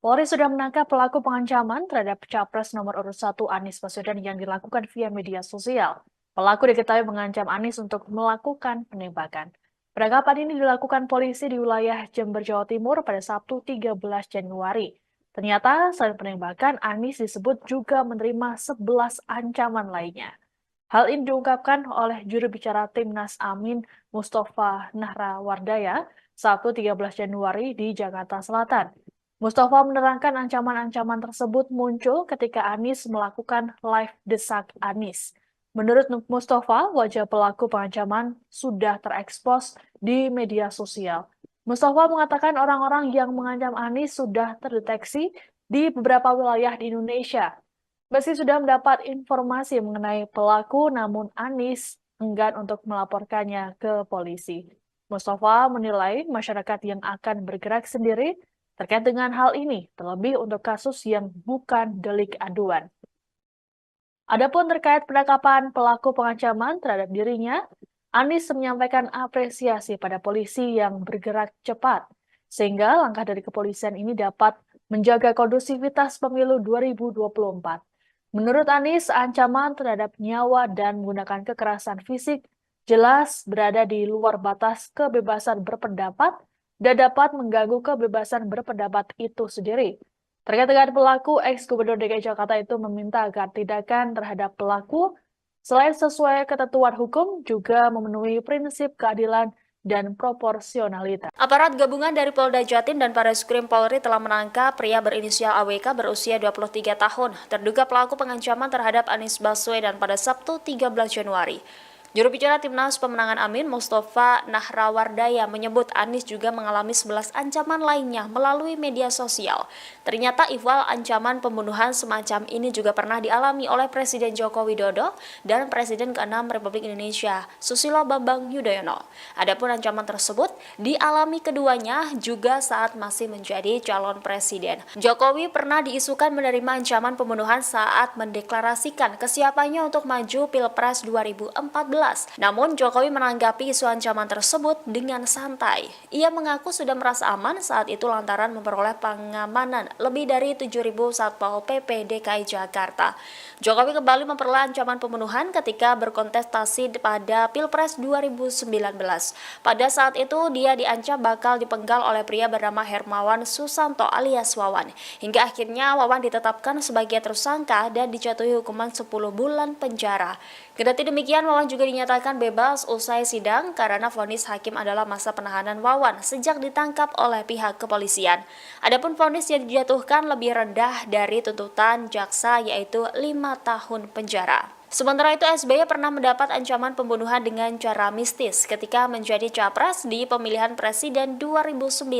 Polri sudah menangkap pelaku pengancaman terhadap Capres nomor urut 1 Anies Baswedan yang dilakukan via media sosial. Pelaku diketahui mengancam Anies untuk melakukan penembakan. Penangkapan ini dilakukan polisi di wilayah Jember, Jawa Timur pada Sabtu 13 Januari. Ternyata selain penembakan, Anies disebut juga menerima 11 ancaman lainnya. Hal ini diungkapkan oleh juru bicara Timnas Amin Mustafa Nahrawardaya Sabtu 13 Januari di Jakarta Selatan. Mustafa menerangkan ancaman-ancaman tersebut muncul ketika Anies melakukan live desak Anies. Menurut Mustafa, wajah pelaku pengancaman sudah terekspos di media sosial. Mustafa mengatakan orang-orang yang mengancam Anies sudah terdeteksi di beberapa wilayah di Indonesia. Meski sudah mendapat informasi mengenai pelaku, namun Anies enggan untuk melaporkannya ke polisi. Mustafa menilai masyarakat yang akan bergerak sendiri terkait dengan hal ini, terlebih untuk kasus yang bukan delik aduan. Adapun terkait penangkapan pelaku pengancaman terhadap dirinya, Anies menyampaikan apresiasi pada polisi yang bergerak cepat, sehingga langkah dari kepolisian ini dapat menjaga kondusivitas pemilu 2024. Menurut Anies, ancaman terhadap nyawa dan menggunakan kekerasan fisik jelas berada di luar batas kebebasan berpendapat dan dapat mengganggu kebebasan berpendapat itu sendiri. Terkait dengan pelaku, ex-Gubernur DKI Jakarta itu meminta agar tindakan terhadap pelaku selain sesuai ketentuan hukum juga memenuhi prinsip keadilan dan proporsionalitas. Aparat gabungan dari Polda Jatim dan Bareskrim Polri telah menangkap pria berinisial AWK berusia 23 tahun, terduga pelaku pengancaman terhadap Anies Baswedan pada Sabtu 13 Januari. Juru bicara Timnas Pemenangan Amin Mustafa Nahrawardaya menyebut Anies juga mengalami 11 ancaman lainnya melalui media sosial. Ternyata ihwal ancaman pembunuhan semacam ini juga pernah dialami oleh Presiden Joko Widodo dan Presiden ke-6 Republik Indonesia, Susilo Bambang Yudhoyono. Adapun ancaman tersebut dialami keduanya juga saat masih menjadi calon presiden. Jokowi pernah diisukan menerima ancaman pembunuhan saat mendeklarasikan kesiapannya untuk maju Pilpres 2014. Namun Jokowi menanggapi isu ancaman tersebut dengan santai. Ia mengaku sudah merasa aman saat itu lantaran memperoleh pengamanan lebih dari 7.000 Satpol PP DKI Jakarta. Jokowi kembali memperoleh ancaman pembunuhan ketika berkontestasi pada Pilpres 2019. Pada saat itu dia diancam bakal dipenggal oleh pria bernama Hermawan Susanto alias Wawan. Hingga akhirnya Wawan ditetapkan sebagai tersangka dan dijatuhi hukuman 10 bulan penjara. Kendati demikian, Wawan juga dinyatakan bebas usai sidang karena vonis hakim adalah masa penahanan Wawan sejak ditangkap oleh pihak kepolisian. Adapun vonis yang dijatuhkan lebih rendah dari tuntutan jaksa yaitu 5 tahun penjara. Sementara itu, SBY pernah mendapat ancaman pembunuhan dengan cara mistis ketika menjadi capres di pemilihan presiden 2009.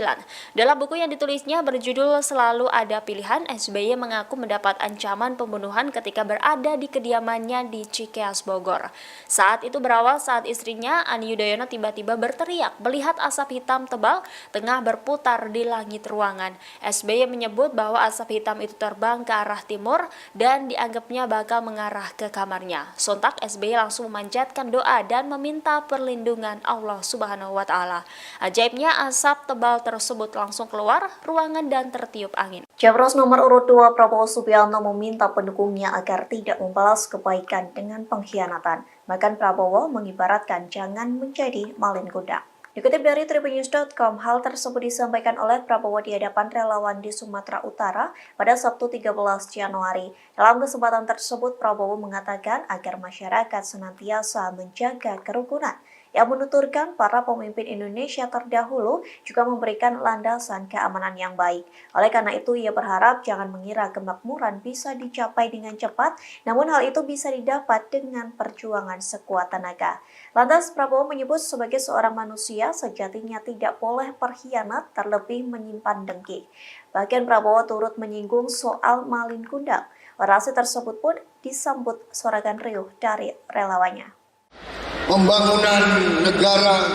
Dalam buku yang ditulisnya berjudul Selalu Ada Pilihan, SBY mengaku mendapat ancaman pembunuhan ketika berada di kediamannya di Cikeas, Bogor. Saat itu berawal saat istrinya, Ani Yudhoyono, tiba-tiba berteriak melihat asap hitam tebal tengah berputar di langit ruangan. SBY menyebut bahwa asap hitam itu terbang ke arah timur dan dianggapnya bakal mengarah ke kamar. Sontak SBY langsung memanjatkan doa dan meminta perlindungan Allah Subhanahu wa Ta'ala. Ajaibnya asap tebal tersebut langsung keluar ruangan dan tertiup angin. Capres nomor urut 2 Prabowo Subianto meminta pendukungnya agar tidak membalas kebaikan dengan pengkhianatan. Bahkan Prabowo mengibaratkan jangan menjadi malin kundang. Dikutip dari tribunnews.com, hal tersebut disampaikan oleh Prabowo di hadapan relawan di Sumatera Utara pada Sabtu 13 Januari. Dalam kesempatan tersebut, Prabowo mengatakan agar masyarakat senantiasa menjaga kerukunan. Yang menuturkan para pemimpin Indonesia terdahulu juga memberikan landasan keamanan yang baik. Oleh karena itu, ia berharap jangan mengira kemakmuran bisa dicapai dengan cepat, namun hal itu bisa didapat dengan perjuangan sekuat tenaga. Lantas Prabowo menyebut sebagai seorang manusia sejatinya tidak boleh berkhianat terlebih menyimpan dengki. Bahkan Prabowo turut menyinggung soal malin kundang. Orasi tersebut pun disambut sorakan riuh dari relawannya. Pembangunan negara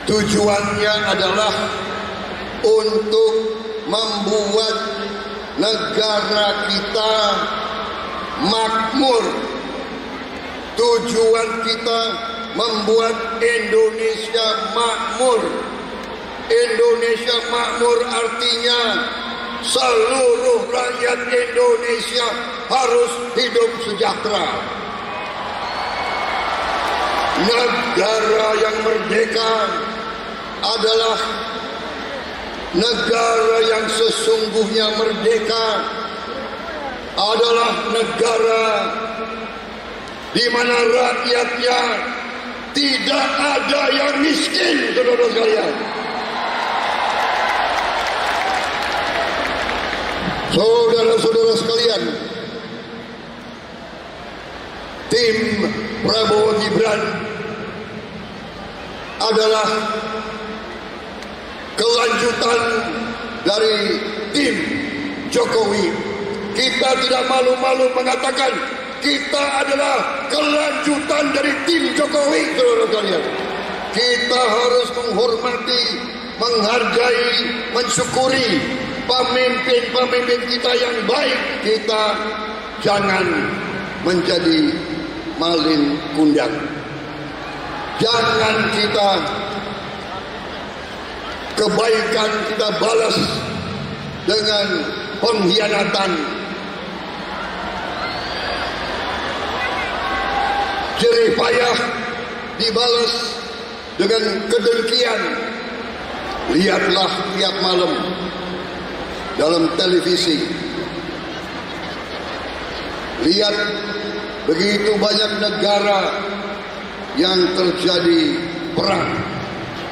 tujuannya adalah untuk membuat negara kita makmur. Tujuan kita membuat Indonesia makmur. Indonesia makmur artinya seluruh rakyat Indonesia harus hidup sejahtera. Negara yang merdeka adalah negara yang sesungguhnya merdeka, adalah negara di mana rakyatnya tidak ada yang miskin, saudara sekalian. Saudara-saudara sekalian, tim Prabowo Gibran adalah kelanjutan dari tim Jokowi. Kita tidak malu-malu mengatakan kita adalah kelanjutan dari tim Jokowi, saudara sekalian. Kita harus menghormati, menghargai, mensyukuri pemimpin-pemimpin kita yang baik. Kita jangan menjadi malin kundang. Jangan kita kebaikan kita balas dengan pengkhianatan. Jerih payah dibalas dengan kedengkian. Lihatlah tiap malam dalam televisi, lihat begitu banyak negara yang terjadi perang.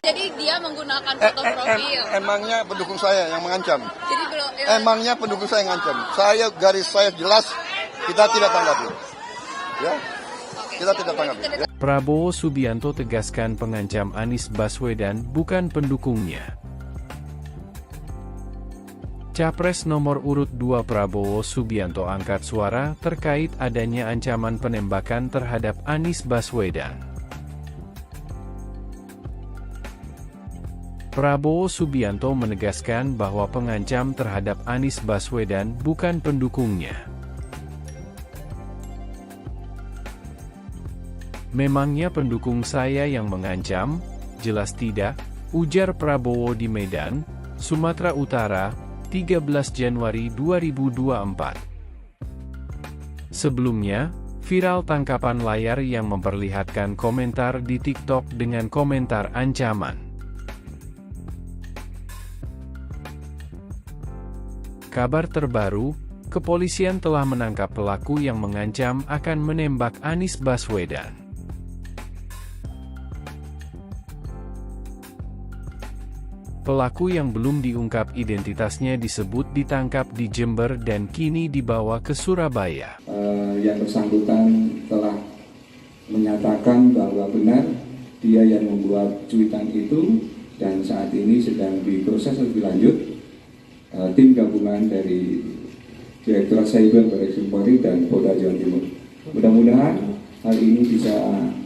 Jadi dia menggunakan foto profil. Emangnya pendukung saya yang mengancam? Jadi belum. Emangnya pendukung saya yang mengancam? Saya garis saya jelas, kita tidak tanggapi. Ya, kita tidak tanggapi. Ya. Prabowo Subianto tegaskan pengancam Anies Baswedan bukan pendukungnya. Capres nomor urut 2 Prabowo Subianto angkat suara terkait adanya ancaman penembakan terhadap Anies Baswedan. Prabowo Subianto menegaskan bahwa pengancam terhadap Anies Baswedan bukan pendukungnya. Memangnya pendukung saya yang mengancam? Jelas tidak, ujar Prabowo di Medan, Sumatera Utara, 13 Januari 2024. Sebelumnya, viral tangkapan layar yang memperlihatkan komentar di TikTok dengan komentar ancaman. Kabar terbaru, kepolisian telah menangkap pelaku yang mengancam akan menembak Anies Baswedan. Pelaku yang belum diungkap identitasnya disebut ditangkap di Jember dan kini dibawa ke Surabaya. Yang bersangkutan telah menyatakan bahwa benar dia yang membuat cuitan itu dan saat ini sedang diproses lebih lanjut. Tim gabungan dari Direktorat Cyber Baris Krim Polri dan Polda Jawa Timur. Mudah-mudahan hal ini bisa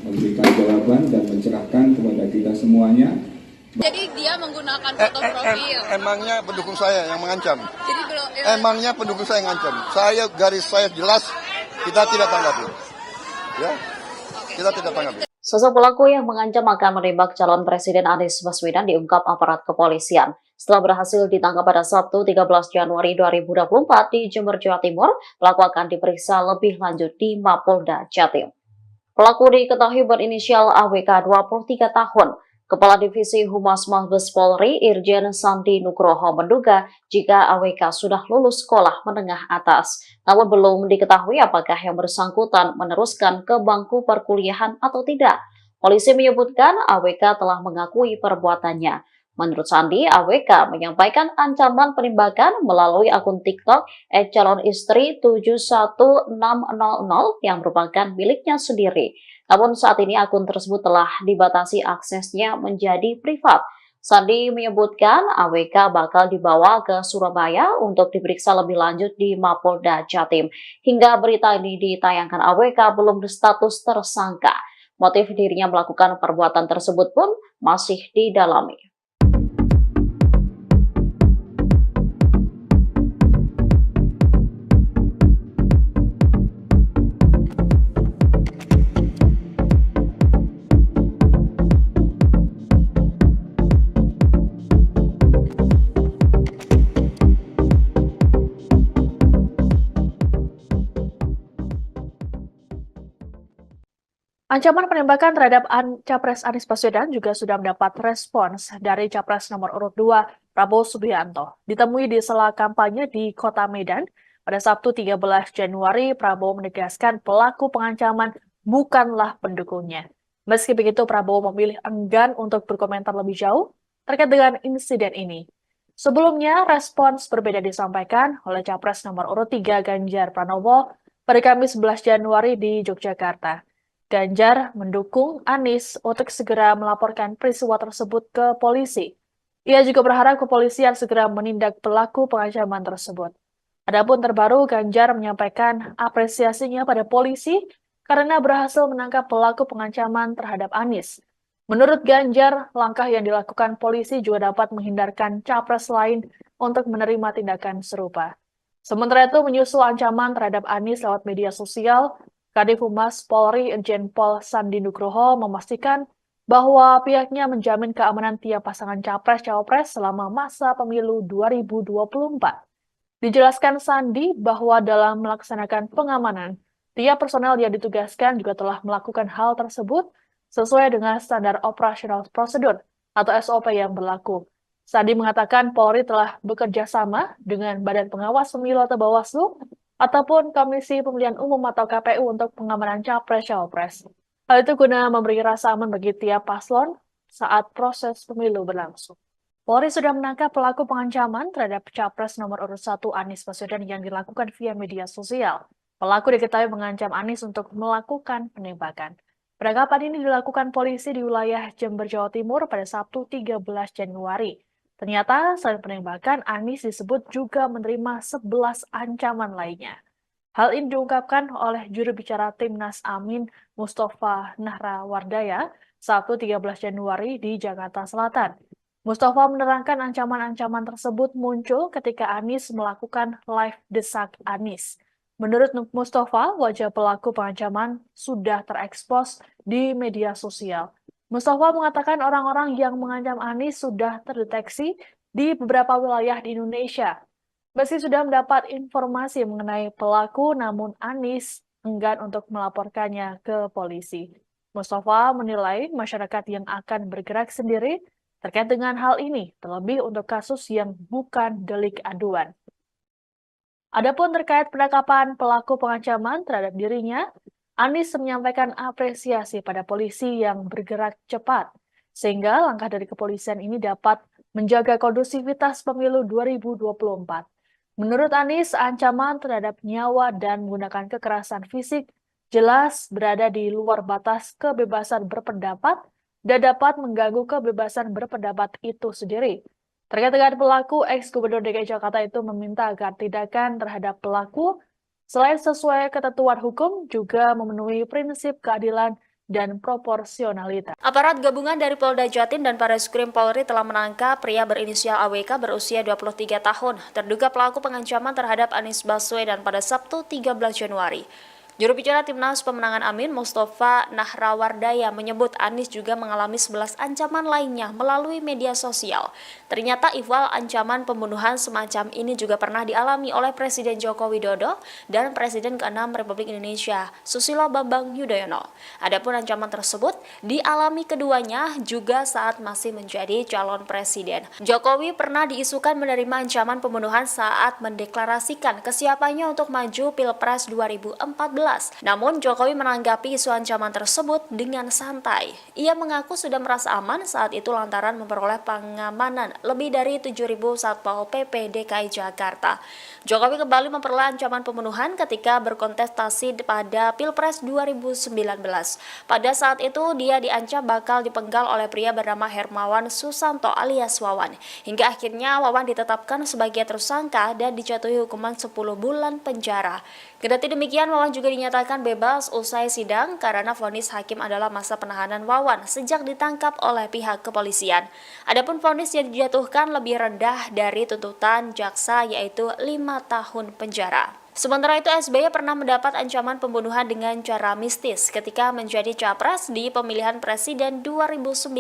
memberikan jawaban dan mencerahkan kepada kita semuanya. Jadi dia menggunakan foto profil. Emangnya pendukung saya yang mengancam? Jadi belum. Emangnya pendukung saya yang mengancam? Saya garis saya jelas, kita tidak tanggapi. Ya, kita tidak tanggapi. Sosok pelaku yang mengancam akan menembak calon Presiden Anies Baswedan diungkap aparat kepolisian. Setelah berhasil ditangkap pada Sabtu 13 Januari 2024 di Jember, Jawa Timur, pelaku akan diperiksa lebih lanjut di Mapolda Jatim. Pelaku diketahui berinisial AWK 23 tahun. Kepala Divisi Humas Mabes Polri, Irjen Sandi Nugroho menduga jika AWK sudah lulus sekolah menengah atas. Namun belum diketahui apakah yang bersangkutan meneruskan ke bangku perkuliahan atau tidak. Polisi menyebutkan AWK telah mengakui perbuatannya. Menurut Sandi, AWK menyampaikan ancaman penembakan melalui akun TikTok @calonistri71600 yang merupakan miliknya sendiri. Namun saat ini akun tersebut telah dibatasi aksesnya menjadi privat. Sandi menyebutkan AWK bakal dibawa ke Surabaya untuk diperiksa lebih lanjut di Mapolda Jatim. Hingga berita ini ditayangkan, AWK belum berstatus tersangka. Motif dirinya melakukan perbuatan tersebut pun masih didalami. Ancaman penembakan terhadap Capres Anies Baswedan juga sudah mendapat respons dari Capres nomor urut 2 Prabowo Subianto. Ditemui di sela kampanye di Kota Medan pada Sabtu 13 Januari, Prabowo menegaskan pelaku pengancaman bukanlah pendukungnya. Meski begitu, Prabowo memilih enggan untuk berkomentar lebih jauh terkait dengan insiden ini. Sebelumnya, respons berbeda disampaikan oleh Capres nomor urut 3 Ganjar Pranowo pada Kamis 11 Januari di Yogyakarta. Ganjar mendukung Anies untuk segera melaporkan peristiwa tersebut ke polisi. Ia juga berharap kepolisian segera menindak pelaku pengancaman tersebut. Adapun terbaru, Ganjar menyampaikan apresiasinya pada polisi karena berhasil menangkap pelaku pengancaman terhadap Anies. Menurut Ganjar, langkah yang dilakukan polisi juga dapat menghindarkan capres lain untuk menerima tindakan serupa. Sementara itu, menyusul ancaman terhadap Anies lewat media sosial, Kadif Humas Polri Irjen Pol Sandi Nugroho memastikan bahwa pihaknya menjamin keamanan tiap pasangan capres-cawapres selama masa pemilu 2024. Dijelaskan Sandi bahwa dalam melaksanakan pengamanan, tiap personel yang ditugaskan juga telah melakukan hal tersebut sesuai dengan standar operasional prosedur atau SOP yang berlaku. Sandi mengatakan Polri telah bekerja sama dengan Badan Pengawas Pemilu atau Bawaslu ataupun Komisi Pemilihan Umum atau KPU untuk pengamanan Capres-Cawapres. Hal itu guna memberi rasa aman bagi tiap paslon saat proses pemilu berlangsung. Polri sudah menangkap pelaku pengancaman terhadap Capres nomor urut 1 Anies Baswedan yang dilakukan via media sosial. Pelaku diketahui mengancam Anies untuk melakukan penembakan. Penangkapan ini dilakukan polisi di wilayah Jember, Jawa Timur pada Sabtu 13 Januari. Ternyata selain penembakan, Anies disebut juga menerima 11 ancaman lainnya. Hal ini diungkapkan oleh juru bicara Timnas Amin Mustafa Nahrawardaya Sabtu 13 Januari di Jakarta Selatan. Mustafa menerangkan ancaman-ancaman tersebut muncul ketika Anies melakukan live desak Anies. Menurut Mustafa, wajah pelaku pengancaman sudah terekspos di media sosial. Mustafa mengatakan orang-orang yang mengancam Anies sudah terdeteksi di beberapa wilayah di Indonesia. Meski sudah mendapat informasi mengenai pelaku, namun Anies enggan untuk melaporkannya ke polisi. Mustafa menilai masyarakat yang akan bergerak sendiri terkait dengan hal ini, terlebih untuk kasus yang bukan delik aduan. Adapun terkait penangkapan pelaku pengancaman terhadap dirinya, Anies menyampaikan apresiasi pada polisi yang bergerak cepat, sehingga langkah dari kepolisian ini dapat menjaga kondusivitas pemilu 2024. Menurut Anies, ancaman terhadap nyawa dan menggunakan kekerasan fisik jelas berada di luar batas kebebasan berpendapat dan dapat mengganggu kebebasan berpendapat itu sendiri. Terkait dengan pelaku, ex-Gubernur DKI Jakarta itu meminta agar tindakan terhadap pelaku selain sesuai ketentuan hukum, juga memenuhi prinsip keadilan dan proporsionalitas. Aparat gabungan dari Polda Jatim dan Bareskrim Polri telah menangkap pria berinisial AWK berusia 23 tahun, terduga pelaku pengancaman terhadap Anies Baswedan pada Sabtu 13 Januari. Juru bicara Timnas Pemenangan Amin Mustafa Nahrawardaya menyebut Anies juga mengalami 11 ancaman lainnya melalui media sosial. Ternyata ihwal ancaman pembunuhan semacam ini juga pernah dialami oleh Presiden Joko Widodo dan Presiden ke-6 Republik Indonesia, Susilo Bambang Yudhoyono. Adapun ancaman tersebut dialami keduanya juga saat masih menjadi calon presiden. Jokowi pernah diisukan menerima ancaman pembunuhan saat mendeklarasikan kesiapannya untuk maju Pilpres 2014. Namun Jokowi menanggapi isu ancaman tersebut dengan santai. Ia mengaku sudah merasa aman saat itu lantaran memperoleh pengamanan lebih dari 7.000 Satpol PP DKI Jakarta. Jokowi kembali memperoleh ancaman pembunuhan ketika berkontestasi pada Pilpres 2019. Pada saat itu dia diancam bakal dipenggal oleh pria bernama Hermawan Susanto alias Wawan. Hingga akhirnya Wawan ditetapkan sebagai tersangka dan dijatuhi hukuman 10 bulan penjara. Kendati demikian, Wawan juga dinyatakan bebas usai sidang karena vonis hakim adalah masa penahanan Wawan sejak ditangkap oleh pihak kepolisian. Adapun vonis yang dijatuhkan lebih rendah dari tuntutan jaksa yaitu 5 tahun penjara. Sementara itu, SBY pernah mendapat ancaman pembunuhan dengan cara mistis ketika menjadi capres di pemilihan presiden 2009.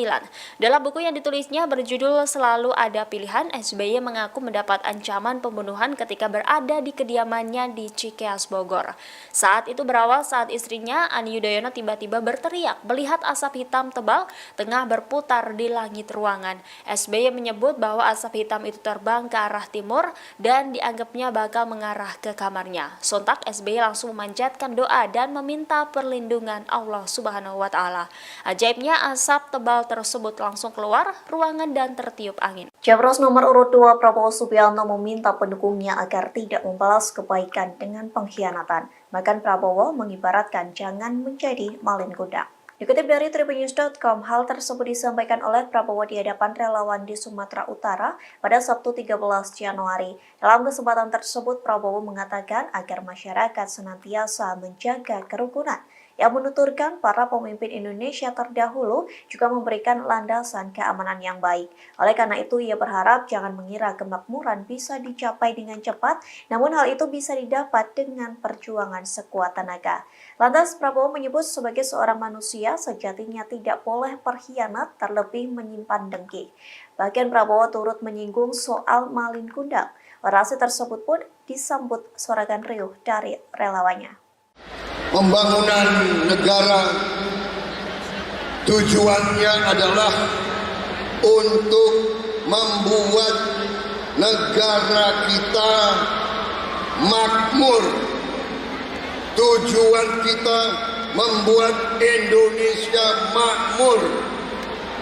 Dalam buku yang ditulisnya berjudul Selalu Ada Pilihan, SBY mengaku mendapat ancaman pembunuhan ketika berada di kediamannya di Cikeas, Bogor. Saat itu berawal saat istrinya, Ani Yudhoyono, tiba-tiba berteriak melihat asap hitam tebal tengah berputar di langit ruangan. SBY menyebut bahwa asap hitam itu terbang ke arah timur dan dianggapnya bakal mengarah ke kamarnya. Sontak SBY langsung memanjatkan doa dan meminta perlindungan Allah Subhanahu wa Ta'ala. Ajaibnya, asap tebal tersebut langsung keluar ruangan dan tertiup angin. Capres nomor urut 2 Prabowo Subianto meminta pendukungnya agar tidak membalas kebaikan dengan pengkhianatan. Bahkan Prabowo mengibaratkan jangan menjadi malin kundang. Dikutip dari tribunnews.com, hal tersebut disampaikan oleh Prabowo di hadapan relawan di Sumatera Utara pada Sabtu 13 Januari. Dalam kesempatan tersebut, Prabowo mengatakan agar masyarakat senantiasa menjaga kerukunan. Yang menuturkan para pemimpin Indonesia terdahulu juga memberikan landasan keamanan yang baik. Oleh karena itu, ia berharap jangan mengira kemakmuran bisa dicapai dengan cepat, namun hal itu bisa didapat dengan perjuangan sekuat tenaga. Lantas, Prabowo menyebut sebagai seorang manusia, sejatinya tidak boleh berkhianat terlebih menyimpan dengki. Bahkan Prabowo turut menyinggung soal malin kundang. Orasi tersebut pun disambut sorakan riuh dari relawannya. Pembangunan negara tujuannya adalah untuk membuat negara kita makmur. Tujuan kita membuat Indonesia makmur.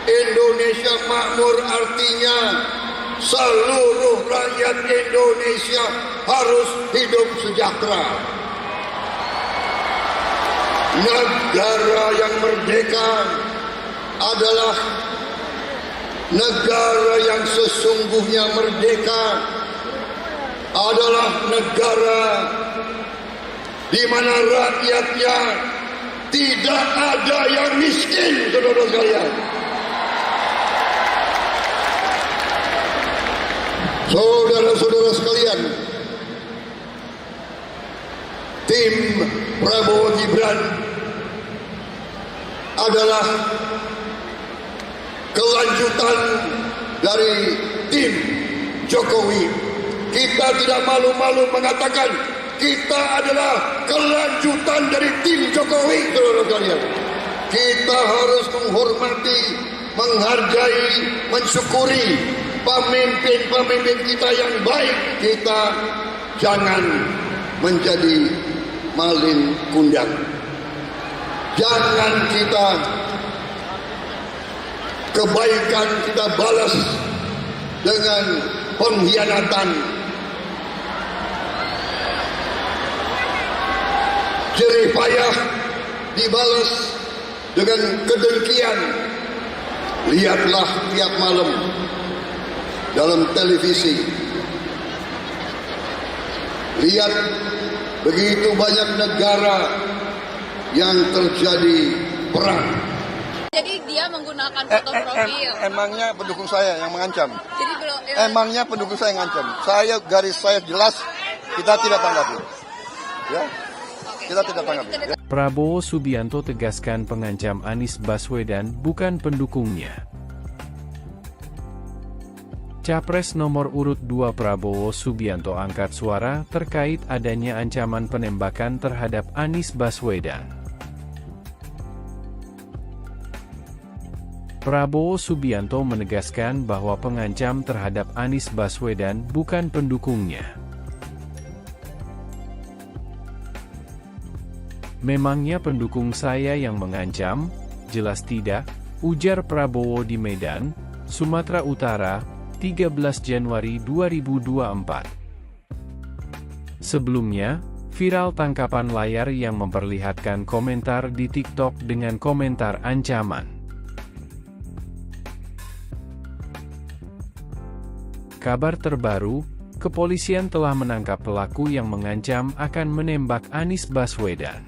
Indonesia makmur artinya seluruh rakyat Indonesia harus hidup sejahtera. Negara yang merdeka adalah negara yang sesungguhnya merdeka, adalah negara di mana rakyatnya tidak ada yang miskin, saudara sekalian. Saudara-saudara sekalian, tim Prabowo Gibran adalah kelanjutan dari tim Jokowi. Kita tidak malu-malu mengatakan kita adalah kelanjutan dari tim Jokowi, saudara sekalian. Kita harus menghormati, menghargai, mensyukuri pemimpin-pemimpin kita yang baik. Kita jangan menjadi malin kundang. Jangan kita kebaikan kita balas dengan pengkhianatan. Jerih payah dibalas dengan kedengkian. Lihatlah tiap malam dalam televisi. Lihat begitu banyak negara yang terjadi perang. Jadi dia menggunakan foto profil. Emangnya pendukung saya yang mengancam? Jadi belum. Emangnya pendukung saya yang mengancam? Garis saya jelas, kita tidak tanggapi. Ya, kita tidak tanggapi. Ya. Prabowo Subianto tegaskan pengancam Anies Baswedan bukan pendukungnya. Capres nomor urut 2 Prabowo Subianto angkat suara terkait adanya ancaman penembakan terhadap Anies Baswedan. Prabowo Subianto menegaskan bahwa pengancam terhadap Anies Baswedan bukan pendukungnya. Memangnya pendukung saya yang mengancam? Jelas tidak, ujar Prabowo di Medan, Sumatera Utara, 13 Januari 2024. Sebelumnya, viral tangkapan layar yang memperlihatkan komentar di TikTok dengan komentar ancaman. Kabar terbaru, kepolisian telah menangkap pelaku yang mengancam akan menembak Anies Baswedan.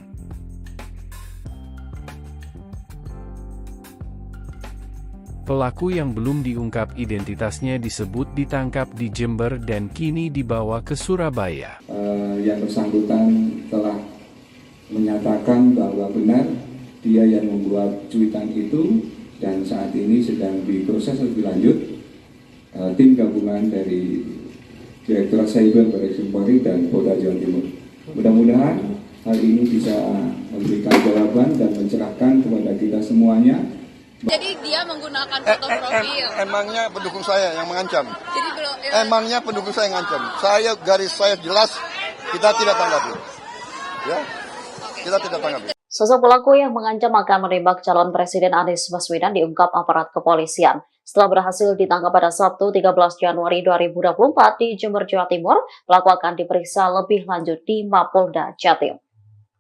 Pelaku yang belum diungkap identitasnya disebut ditangkap di Jember dan kini dibawa ke Surabaya. Yang bersangkutan telah menyatakan bahwa benar dia yang membuat cuitan itu dan saat ini sedang diproses lebih lanjut tim gabungan dari Direktorat Cyber Barreskrim Polri dan Polda Jawa Timur. Mudah-mudahan hal ini bisa memberikan jawaban dan mencerahkan kepada kita semuanya. Jadi dia menggunakan foto profil. Emangnya pendukung saya yang mengancam? Jadi belum. Emangnya pendukung saya yang mengancam? Garis saya jelas, kita tidak tanggapi. Ya, kita tidak tanggapi. Sosok pelaku yang mengancam akan menembak calon Presiden Anies Baswedan diungkap aparat kepolisian. Setelah berhasil ditangkap pada Sabtu 13 Januari 2024 di Jember, Jawa Timur, pelaku akan diperiksa lebih lanjut di Mapolda Jatim.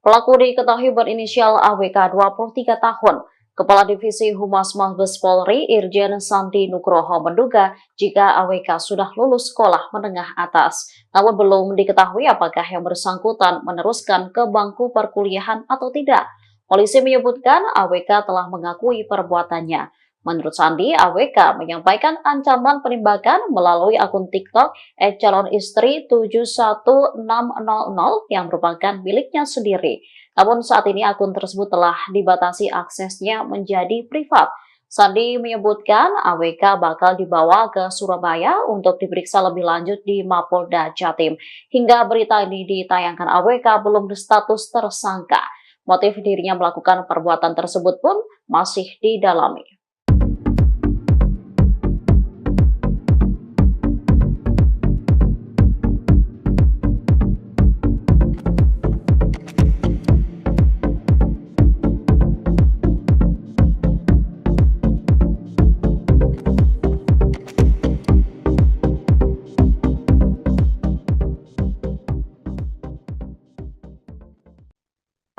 Pelaku diketahui berinisial AWK 23 tahun. Kepala Divisi Humas Mabes Polri Irjen Sandi Nugroho menduga jika AWK sudah lulus sekolah menengah atas. Namun belum diketahui apakah yang bersangkutan meneruskan ke bangku perkuliahan atau tidak. Polisi menyebutkan AWK telah mengakui perbuatannya. Menurut Sandi, AWK menyampaikan ancaman penembakan melalui akun TikTok @calonistri71600 yang merupakan miliknya sendiri. Namun saat ini akun tersebut telah dibatasi aksesnya menjadi privat. Sandi menyebutkan AWK bakal dibawa ke Surabaya untuk diperiksa lebih lanjut di Mapolda Jatim. Hingga berita ini ditayangkan, AWK belum berstatus tersangka. Motif dirinya melakukan perbuatan tersebut pun masih didalami.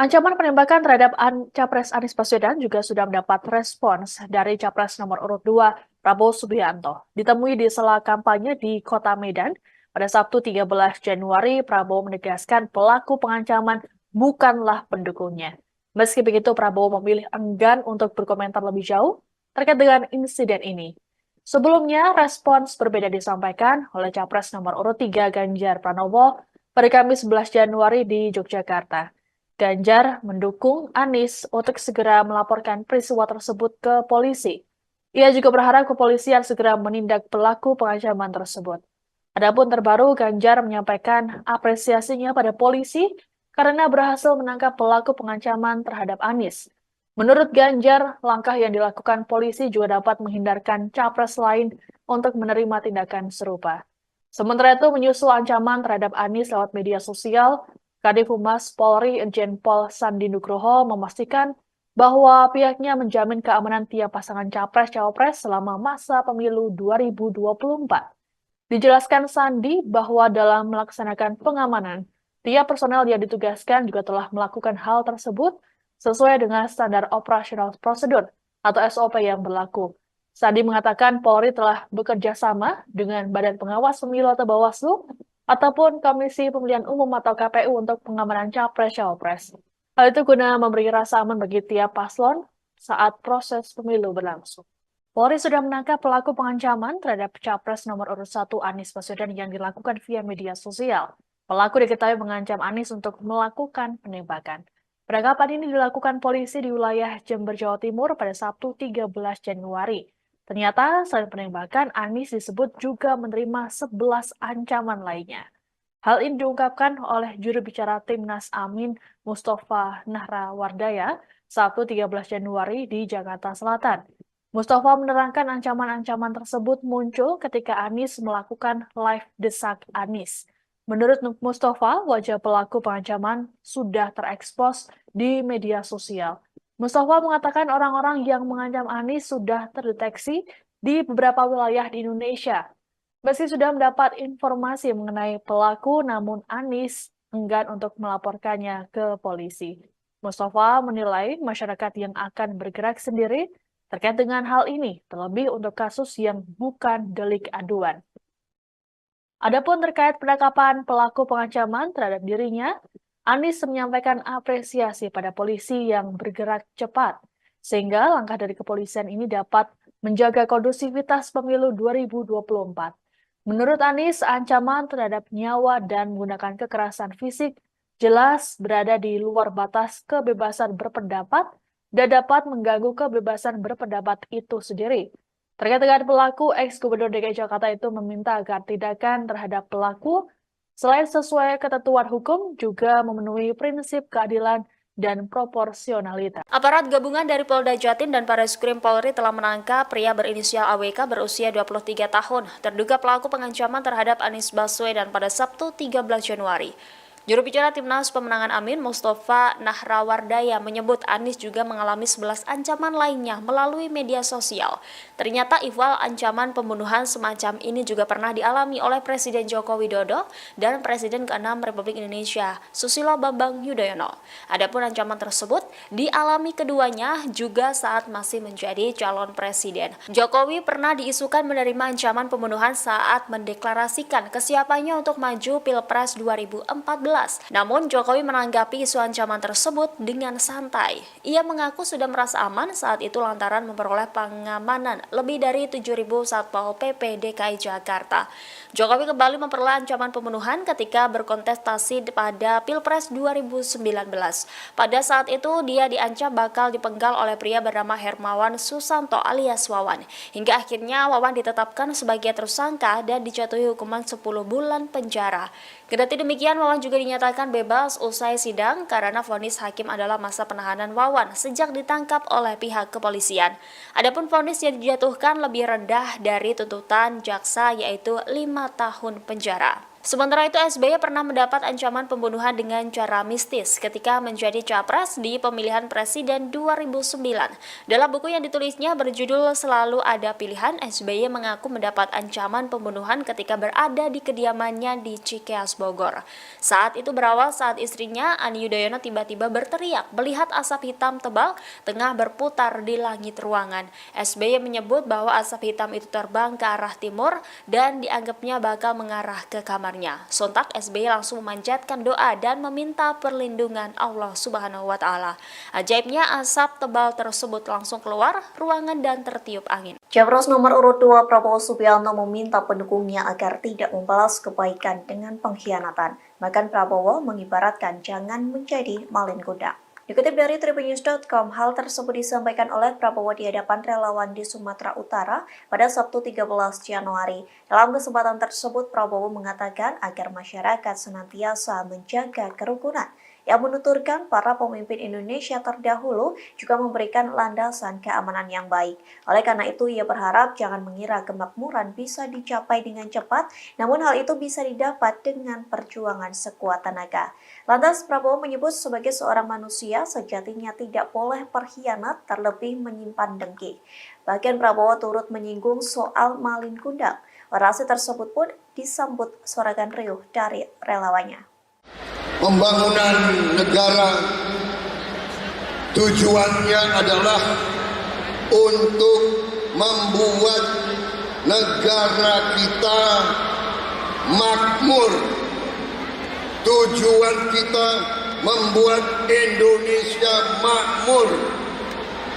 Ancaman penembakan terhadap Capres Anies Baswedan juga sudah mendapat respons dari Capres nomor urut 2 Prabowo Subianto. Ditemui di sela kampanye di Kota Medan pada Sabtu 13 Januari, Prabowo menegaskan pelaku pengancaman bukanlah pendukungnya. Meski begitu, Prabowo memilih enggan untuk berkomentar lebih jauh terkait dengan insiden ini. Sebelumnya, respons berbeda disampaikan oleh Capres nomor urut 3 Ganjar Pranowo pada Kamis 11 Januari di Yogyakarta. Ganjar mendukung Anies untuk segera melaporkan peristiwa tersebut ke polisi. Ia juga berharap kepolisian segera menindak pelaku pengancaman tersebut. Adapun terbaru, Ganjar menyampaikan apresiasinya pada polisi karena berhasil menangkap pelaku pengancaman terhadap Anies. Menurut Ganjar, langkah yang dilakukan polisi juga dapat menghindarkan capres lain untuk menerima tindakan serupa. Sementara itu, menyusul ancaman terhadap Anies lewat media sosial, Kadif Humas Polri Irjen Pol Sandi Nugroho memastikan bahwa pihaknya menjamin keamanan tiap pasangan capres-cawapres selama masa pemilu 2024. Dijelaskan Sandi bahwa dalam melaksanakan pengamanan, tiap personel yang ditugaskan juga telah melakukan hal tersebut sesuai dengan standar operasional prosedur atau SOP yang berlaku. Sandi mengatakan Polri telah bekerja sama dengan Badan Pengawas Pemilu atau Bawaslu ataupun Komisi Pemilihan Umum atau KPU untuk pengamanan capres-cawapres. Hal itu guna memberi rasa aman bagi tiap paslon saat proses pemilu berlangsung. Polri sudah menangkap pelaku pengancaman terhadap capres nomor urut 1 Anies Baswedan yang dilakukan via media sosial. Pelaku diketahui mengancam Anies untuk melakukan penembakan. Penangkapan ini dilakukan polisi di wilayah Jember, Jawa Timur pada Sabtu 13 Januari. Ternyata selain penembakan, Anies disebut juga menerima 11 ancaman lainnya. Hal ini diungkapkan oleh juru bicara Timnas Amin Mustafa Nahrawardaya Sabtu 13 Januari di Jakarta Selatan. Mustafa menerangkan ancaman-ancaman tersebut muncul ketika Anies melakukan live desak Anies. Menurut Mustafa, wajah pelaku pengancaman sudah terekspos di media sosial. Mustafa mengatakan orang-orang yang mengancam Anies sudah terdeteksi di beberapa wilayah di Indonesia. Meski sudah mendapat informasi mengenai pelaku, namun Anies enggan untuk melaporkannya ke polisi. Mustafa menilai masyarakat yang akan bergerak sendiri terkait dengan hal ini, terlebih untuk kasus yang bukan delik aduan. Adapun terkait penangkapan pelaku pengancaman terhadap dirinya, Anies menyampaikan apresiasi pada polisi yang bergerak cepat, sehingga langkah dari kepolisian ini dapat menjaga kondusivitas pemilu 2024. Menurut Anies, ancaman terhadap nyawa dan menggunakan kekerasan fisik jelas berada di luar batas kebebasan berpendapat dan dapat mengganggu kebebasan berpendapat itu sendiri. Terkait dengan pelaku, ex-Gubernur DKI Jakarta itu meminta agar tindakan terhadap pelaku selain sesuai ketentuan hukum juga memenuhi prinsip keadilan dan proporsionalitas. Aparat gabungan dari Polda Jatim dan Bareskrim Polri telah menangkap pria berinisial AWK berusia 23 tahun, terduga pelaku pengancaman terhadap Anies Baswedan pada Sabtu 13 Januari. Juru bicara Timnas Pemenangan Amin, Mustafa Nahrawardaya, menyebut Anies juga mengalami 11 ancaman lainnya melalui media sosial. Ternyata ihwal ancaman pembunuhan semacam ini juga pernah dialami oleh Presiden Joko Widodo dan Presiden ke-6 Republik Indonesia, Susilo Bambang Yudhoyono. Adapun ancaman tersebut dialami keduanya juga saat masih menjadi calon presiden. Jokowi pernah diisukan menerima ancaman pembunuhan saat mendeklarasikan kesiapannya untuk maju Pilpres 2014. Namun Jokowi menanggapi isu ancaman tersebut dengan santai. Ia mengaku sudah merasa aman saat itu lantaran memperoleh pengamanan lebih dari 7.000 Satpol PP DKI Jakarta. Jokowi kembali memperoleh ancaman pembunuhan ketika berkontestasi pada Pilpres 2019. Pada saat itu dia diancam bakal dipenggal oleh pria bernama Hermawan Susanto alias Wawan. Hingga akhirnya Wawan ditetapkan sebagai tersangka dan dijatuhi hukuman 10 bulan penjara. Kendati demikian, Wawan juga dinyatakan bebas usai sidang karena vonis hakim adalah masa penahanan Wawan sejak ditangkap oleh pihak kepolisian. Adapun vonis yang dijatuhkan lebih rendah dari tuntutan jaksa yaitu 5 tahun penjara. Sementara itu, SBY pernah mendapat ancaman pembunuhan dengan cara mistis ketika menjadi capres di pemilihan presiden 2009. Dalam buku yang ditulisnya berjudul Selalu Ada Pilihan, SBY mengaku mendapat ancaman pembunuhan ketika berada di kediamannya di Cikeas, Bogor. Saat itu berawal saat istrinya, Ani Yudhoyono, tiba-tiba berteriak melihat asap hitam tebal tengah berputar di langit ruangan. SBY menyebut bahwa asap hitam itu terbang ke arah timur dan dianggapnya bakal mengarah ke kamar. Sontak SBY langsung memanjatkan doa dan meminta perlindungan Allah Subhanahu wa Ta'ala. Ajaibnya, asap tebal tersebut langsung keluar ruangan dan tertiup angin. Capres nomor urut 2 Prabowo Subianto meminta pendukungnya agar tidak membalas kebaikan dengan pengkhianatan. Bahkan Prabowo mengibaratkan jangan menjadi malin kuda. Dikutip dari tribunnews.com, hal tersebut disampaikan oleh Prabowo di hadapan relawan di Sumatera Utara pada Sabtu 13 Januari. Dalam kesempatan tersebut, Prabowo mengatakan agar masyarakat senantiasa menjaga kerukunan. Yang menuturkan para pemimpin Indonesia terdahulu juga memberikan landasan keamanan yang baik. Oleh karena itu, ia berharap jangan mengira kemakmuran bisa dicapai dengan cepat, namun hal itu bisa didapat dengan perjuangan sekuat tenaga. Lantas Prabowo menyebut sebagai seorang manusia sejatinya tidak boleh berkhianat, terlebih menyimpan dengki. Bahkan Prabowo turut menyinggung soal malin kundang. Orasi tersebut pun disambut sorakan riuh dari relawannya. Pembangunan negara tujuannya adalah untuk membuat negara kita makmur. Tujuan kita membuat Indonesia makmur.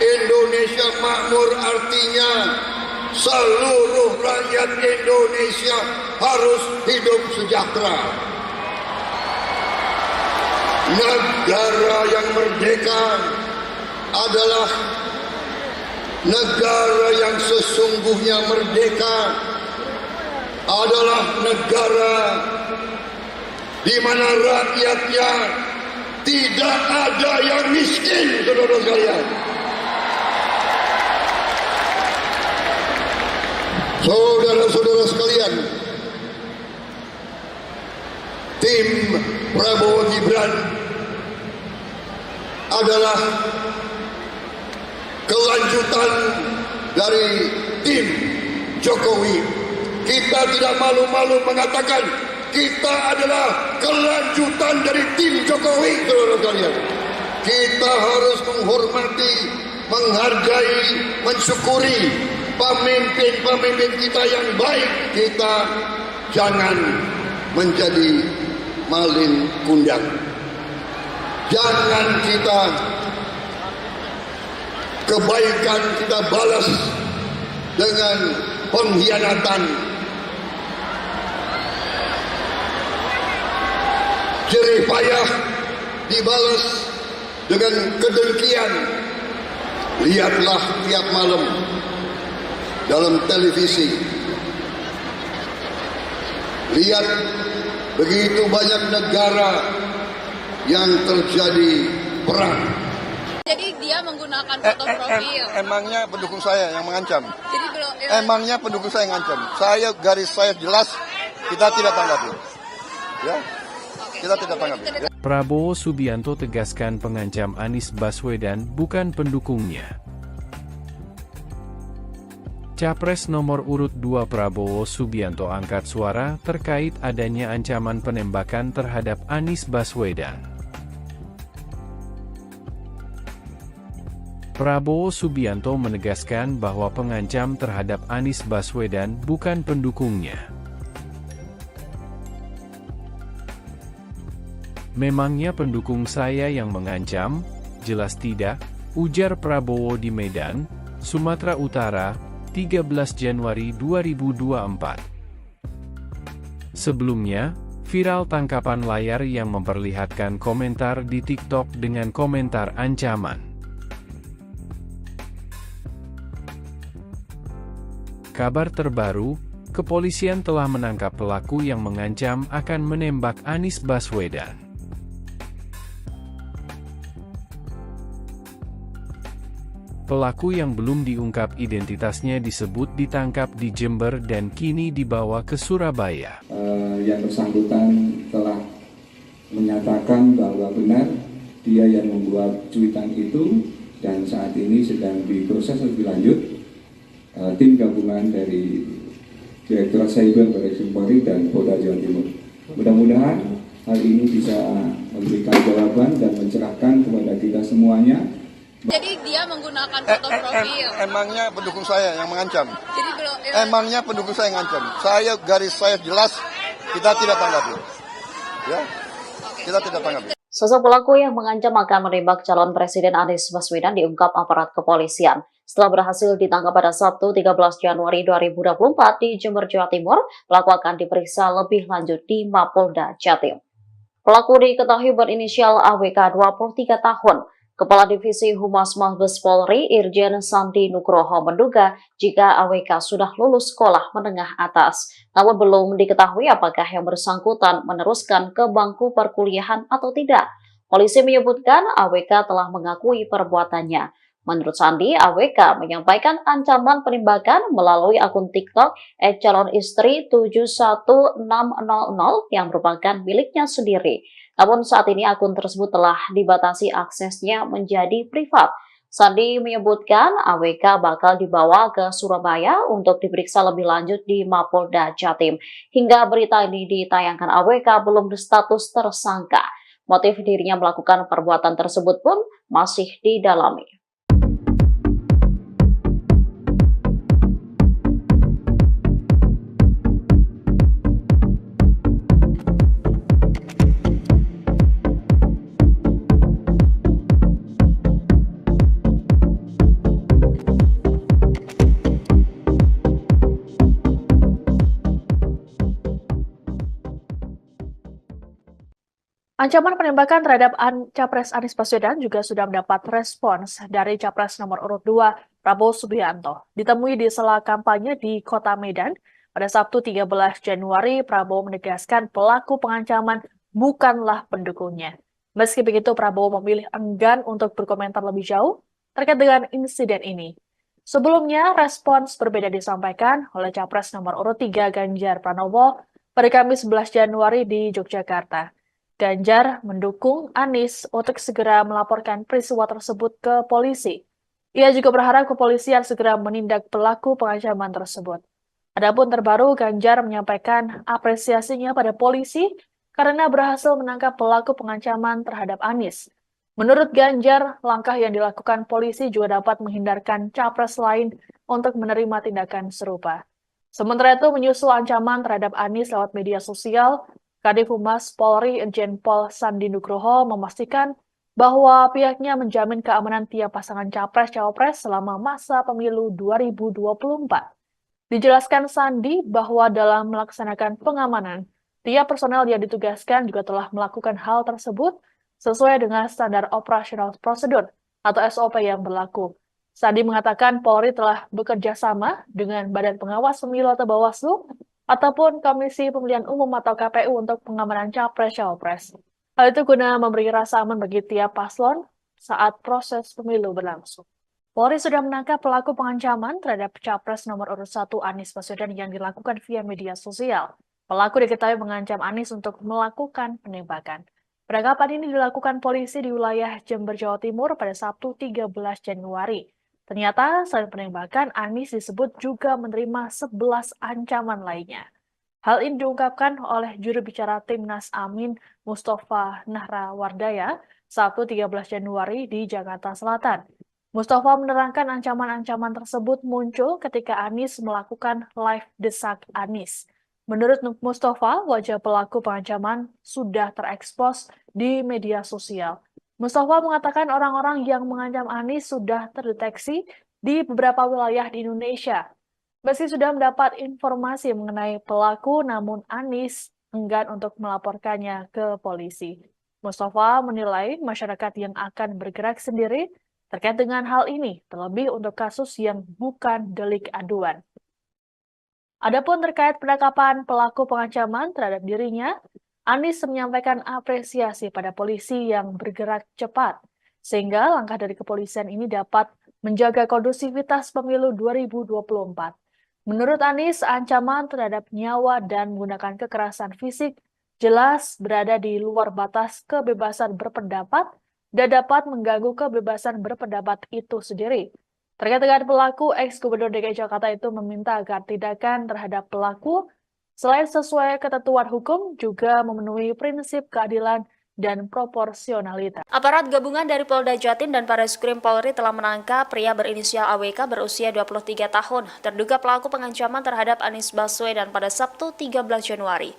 Indonesia makmur artinya seluruh rakyat Indonesia harus hidup sejahtera. Negara yang merdeka adalah negara yang sesungguhnya merdeka, adalah negara di mana rakyatnya tidak ada yang miskin, saudara sekalian. Saudara-saudara sekalian, tim Prabowo Gibran adalah kelanjutan dari tim Jokowi. Kita tidak malu-malu mengatakan kita adalah kelanjutan dari tim Jokowi, saudara sekalian. Kita harus menghormati, menghargai, mensyukuri pemimpin-pemimpin kita yang baik. Kita jangan menjadi malin kundang. Jangan kita kebaikan kita balas dengan pengkhianatan, jerih payah dibalas dengan kedengkian. Lihatlah tiap malam dalam televisi, lihat begitu banyak negara yang terjadi perang. Jadi dia menggunakan foto profil. Emangnya pendukung saya yang mengancam? Jadi belum. Emangnya pendukung saya yang mengancam? Garis saya jelas, kita tidak tanggapi. Ya, kita tidak tanggapi. Prabowo Subianto tegaskan pengancam Anies Baswedan bukan pendukungnya. Capres nomor urut 2 Prabowo Subianto angkat suara terkait adanya ancaman penembakan terhadap Anies Baswedan. Prabowo Subianto menegaskan bahwa pengancam terhadap Anies Baswedan bukan pendukungnya. Memangnya pendukung saya yang mengancam? Jelas tidak, ujar Prabowo di Medan, Sumatera Utara, 13 Januari 2024. Sebelumnya, viral tangkapan layar yang memperlihatkan komentar di TikTok dengan komentar ancaman. Kabar terbaru, kepolisian telah menangkap pelaku yang mengancam akan menembak Anies Baswedan. Pelaku yang belum diungkap identitasnya disebut ditangkap di Jember dan kini dibawa ke Surabaya. Yang bersangkutan telah menyatakan bahwa benar dia yang membuat cuitan itu dan saat ini sedang diproses lebih lanjut tim gabungan dari Direktorat Cyber Barreskrim Polri dan Polda Jawa Timur. Mudah-mudahan hal ini bisa memberikan jawaban dan mencerahkan kepada kita semuanya. Jadi dia menggunakan foto profil. Emangnya pendukung saya yang mengancam? Jadi belum. Emangnya pendukung saya yang mengancam? Garis saya jelas, kita tidak tanggapi. Ya, kita tidak tanggapi. Sosok pelaku yang mengancam akan menembak calon Presiden Anies Baswedan diungkap aparat kepolisian. Setelah berhasil ditangkap pada Sabtu 13 Januari 2024 di Jember, Jawa Timur, pelaku akan diperiksa lebih lanjut di Mapolda Jatim. Pelaku diketahui berinisial AWK 23 tahun. Kepala Divisi Humas Mabes Polri Irjen Sandi Nugroho menduga jika AWK sudah lulus sekolah menengah atas. Namun belum diketahui apakah yang bersangkutan meneruskan ke bangku perkuliahan atau tidak. Polisi menyebutkan AWK telah mengakui perbuatannya. Menurut Sandi, AWK menyampaikan ancaman penembakan melalui akun TikTok @calonistri71600 yang merupakan miliknya sendiri. Namun saat ini akun tersebut telah dibatasi aksesnya menjadi privat. Sandi menyebutkan AWK bakal dibawa ke Surabaya untuk diperiksa lebih lanjut di Mapolda Jatim. Hingga berita ini ditayangkan, AWK belum berstatus tersangka. Motif dirinya melakukan perbuatan tersebut pun masih didalami. Ancaman penembakan terhadap Capres Anies Baswedan juga sudah mendapat respons dari Capres nomor urut 2 Prabowo Subianto. Ditemui di sela kampanye di Kota Medan, pada Sabtu 13 Januari, Prabowo menegaskan pelaku pengancaman bukanlah pendukungnya. Meski begitu, Prabowo memilih enggan untuk berkomentar lebih jauh terkait dengan insiden ini. Sebelumnya, respons berbeda disampaikan oleh Capres nomor urut 3 Ganjar Pranowo pada Kamis 11 Januari di Yogyakarta. Ganjar mendukung Anies untuk segera melaporkan peristiwa tersebut ke polisi. Ia juga berharap kepolisian segera menindak pelaku pengancaman tersebut. Adapun terbaru, Ganjar menyampaikan apresiasinya pada polisi karena berhasil menangkap pelaku pengancaman terhadap Anies. Menurut Ganjar, langkah yang dilakukan polisi juga dapat menghindarkan capres lain untuk menerima tindakan serupa. Sementara itu, menyusul ancaman terhadap Anies lewat media sosial, Kadif Humas Polri Irjen Pol Sandi Nugroho memastikan bahwa pihaknya menjamin keamanan tiap pasangan capres-cawapres selama masa pemilu 2024. Dijelaskan Sandi bahwa dalam melaksanakan pengamanan, tiap personel yang ditugaskan juga telah melakukan hal tersebut sesuai dengan standar operasional prosedur atau SOP yang berlaku. Sandi mengatakan Polri telah bekerja sama dengan Badan Pengawas Pemilu atau Bawaslu ataupun Komisi Pemilihan Umum atau KPU untuk pengamanan capres-cawapres. Hal itu guna memberi rasa aman bagi tiap paslon saat proses pemilu berlangsung. Polri sudah menangkap pelaku pengancaman terhadap Capres nomor urut 1 Anies Baswedan yang dilakukan via media sosial. Pelaku diketahui mengancam Anies untuk melakukan penembakan. Penangkapan ini dilakukan polisi di wilayah Jember, Jawa Timur pada Sabtu 13 Januari. Ternyata selain penembakan, Anies disebut juga menerima 11 ancaman lainnya. Hal ini diungkapkan oleh juru bicara Timnas Amin Mustafa Nahrawardaya Sabtu 13 Januari di Jakarta Selatan. Mustafa menerangkan ancaman-ancaman tersebut muncul ketika Anies melakukan live desak Anies. Menurut Mustafa, wajah pelaku pengancaman sudah terekspos di media sosial. Mustafa mengatakan orang-orang yang mengancam Anies sudah terdeteksi di beberapa wilayah di Indonesia. Meski sudah mendapat informasi mengenai pelaku, namun Anies enggan untuk melaporkannya ke polisi. Mustafa menilai masyarakat yang akan bergerak sendiri terkait dengan hal ini, terlebih untuk kasus yang bukan delik aduan. Adapun terkait penangkapan pelaku pengancaman terhadap dirinya, Anies menyampaikan apresiasi pada polisi yang bergerak cepat, sehingga langkah dari kepolisian ini dapat menjaga kondusivitas pemilu 2024. Menurut Anies, ancaman terhadap nyawa dan menggunakan kekerasan fisik jelas berada di luar batas kebebasan berpendapat dan dapat mengganggu kebebasan berpendapat itu sendiri. Terkait dengan pelaku, ex-Gubernur DKI Jakarta itu meminta agar tindakan terhadap pelaku selain sesuai ketentuan hukum juga memenuhi prinsip keadilan dan proporsionalitas. Aparat gabungan dari Polda Jatim dan Bareskrim Polri telah menangkap pria berinisial AWK berusia 23 tahun, terduga pelaku pengancaman terhadap Anies Baswedan pada Sabtu 13 Januari.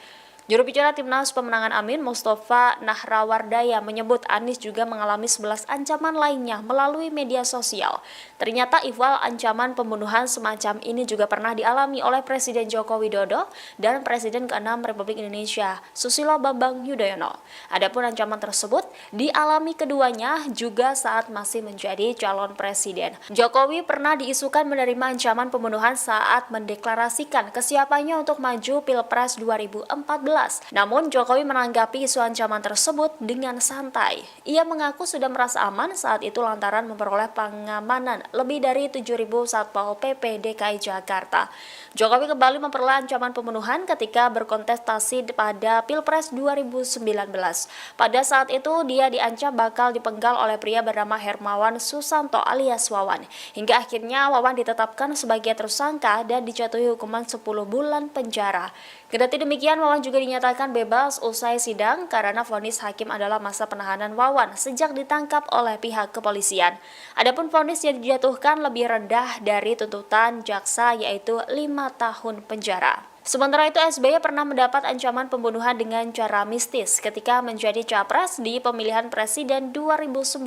Juru bicara Timnas Pemenangan Amin Mustafa Nahrawardaya menyebut Anies juga mengalami 11 ancaman lainnya melalui media sosial. Ternyata ihwal ancaman pembunuhan semacam ini juga pernah dialami oleh Presiden Joko Widodo dan Presiden ke-6 Republik Indonesia, Susilo Bambang Yudhoyono. Adapun ancaman tersebut dialami keduanya juga saat masih menjadi calon presiden. Jokowi pernah diisukan menerima ancaman pembunuhan saat mendeklarasikan kesiapannya untuk maju Pilpres 2014. Namun Jokowi menanggapi isu ancaman tersebut dengan santai. Ia mengaku sudah merasa aman saat itu lantaran memperoleh pengamanan lebih dari 7.000 Satpol PP DKI Jakarta. Jokowi kembali memperoleh ancaman pembunuhan ketika berkontestasi pada Pilpres 2019. Pada saat itu dia diancam bakal dipenggal oleh pria bernama Hermawan Susanto alias Wawan. Hingga akhirnya Wawan ditetapkan sebagai tersangka dan dijatuhi hukuman 10 bulan penjara. Kendati demikian, Wawan juga dinyatakan bebas usai sidang karena vonis hakim adalah masa penahanan Wawan sejak ditangkap oleh pihak kepolisian. Adapun vonis yang dijatuhkan lebih rendah dari tuntutan jaksa yaitu 5 tahun penjara. Sementara itu, SBY pernah mendapat ancaman pembunuhan dengan cara mistis ketika menjadi capres di pemilihan presiden 2009.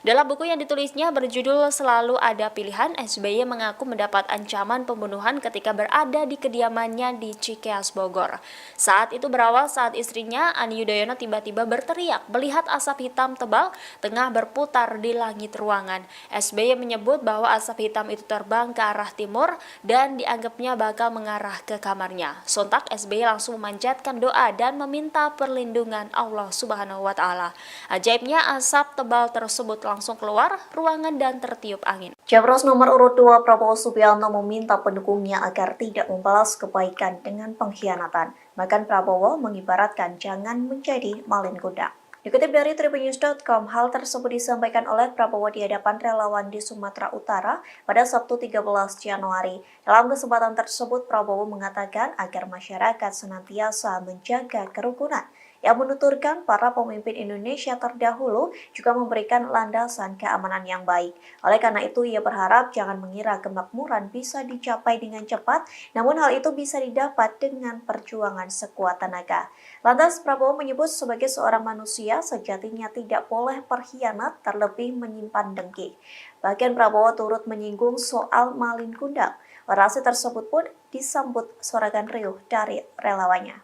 Dalam buku yang ditulisnya berjudul Selalu Ada Pilihan, SBY mengaku mendapat ancaman pembunuhan ketika berada di kediamannya di Cikeas, Bogor. Saat itu berawal saat istrinya, Ani Yudhoyono, tiba-tiba berteriak melihat asap hitam tebal tengah berputar di langit ruangan. SBY menyebut bahwa asap hitam itu terbang ke arah timur dan dianggapnya bakal mengarah ke kamar. Sontak SBY langsung memanjatkan doa dan meminta perlindungan Allah Subhanahu wa Ta'ala. Ajaibnya asap tebal tersebut langsung keluar ruangan dan tertiup angin. Capres nomor urut 2 Prabowo Subianto meminta pendukungnya agar tidak membalas kebaikan dengan pengkhianatan. Bahkan Prabowo mengibaratkan jangan menjadi malin kuda. Dikutip dari tribunnews.com, hal tersebut disampaikan oleh Prabowo di hadapan relawan di Sumatera Utara pada Sabtu 13 Januari. Dalam kesempatan tersebut, Prabowo mengatakan agar masyarakat senantiasa menjaga kerukunan. yang menuturkan para pemimpin Indonesia terdahulu juga memberikan landasan keamanan yang baik. Oleh karena itu, ia berharap jangan mengira kemakmuran bisa dicapai dengan cepat, namun hal itu bisa didapat dengan perjuangan sekuat tenaga. Lantas Prabowo menyebut sebagai seorang manusia sejatinya tidak boleh berkhianat, terlebih menyimpan dengki. Bahkan Prabowo turut menyinggung soal Malin Kundang. Orasi tersebut pun disambut sorakan riuh dari relawannya.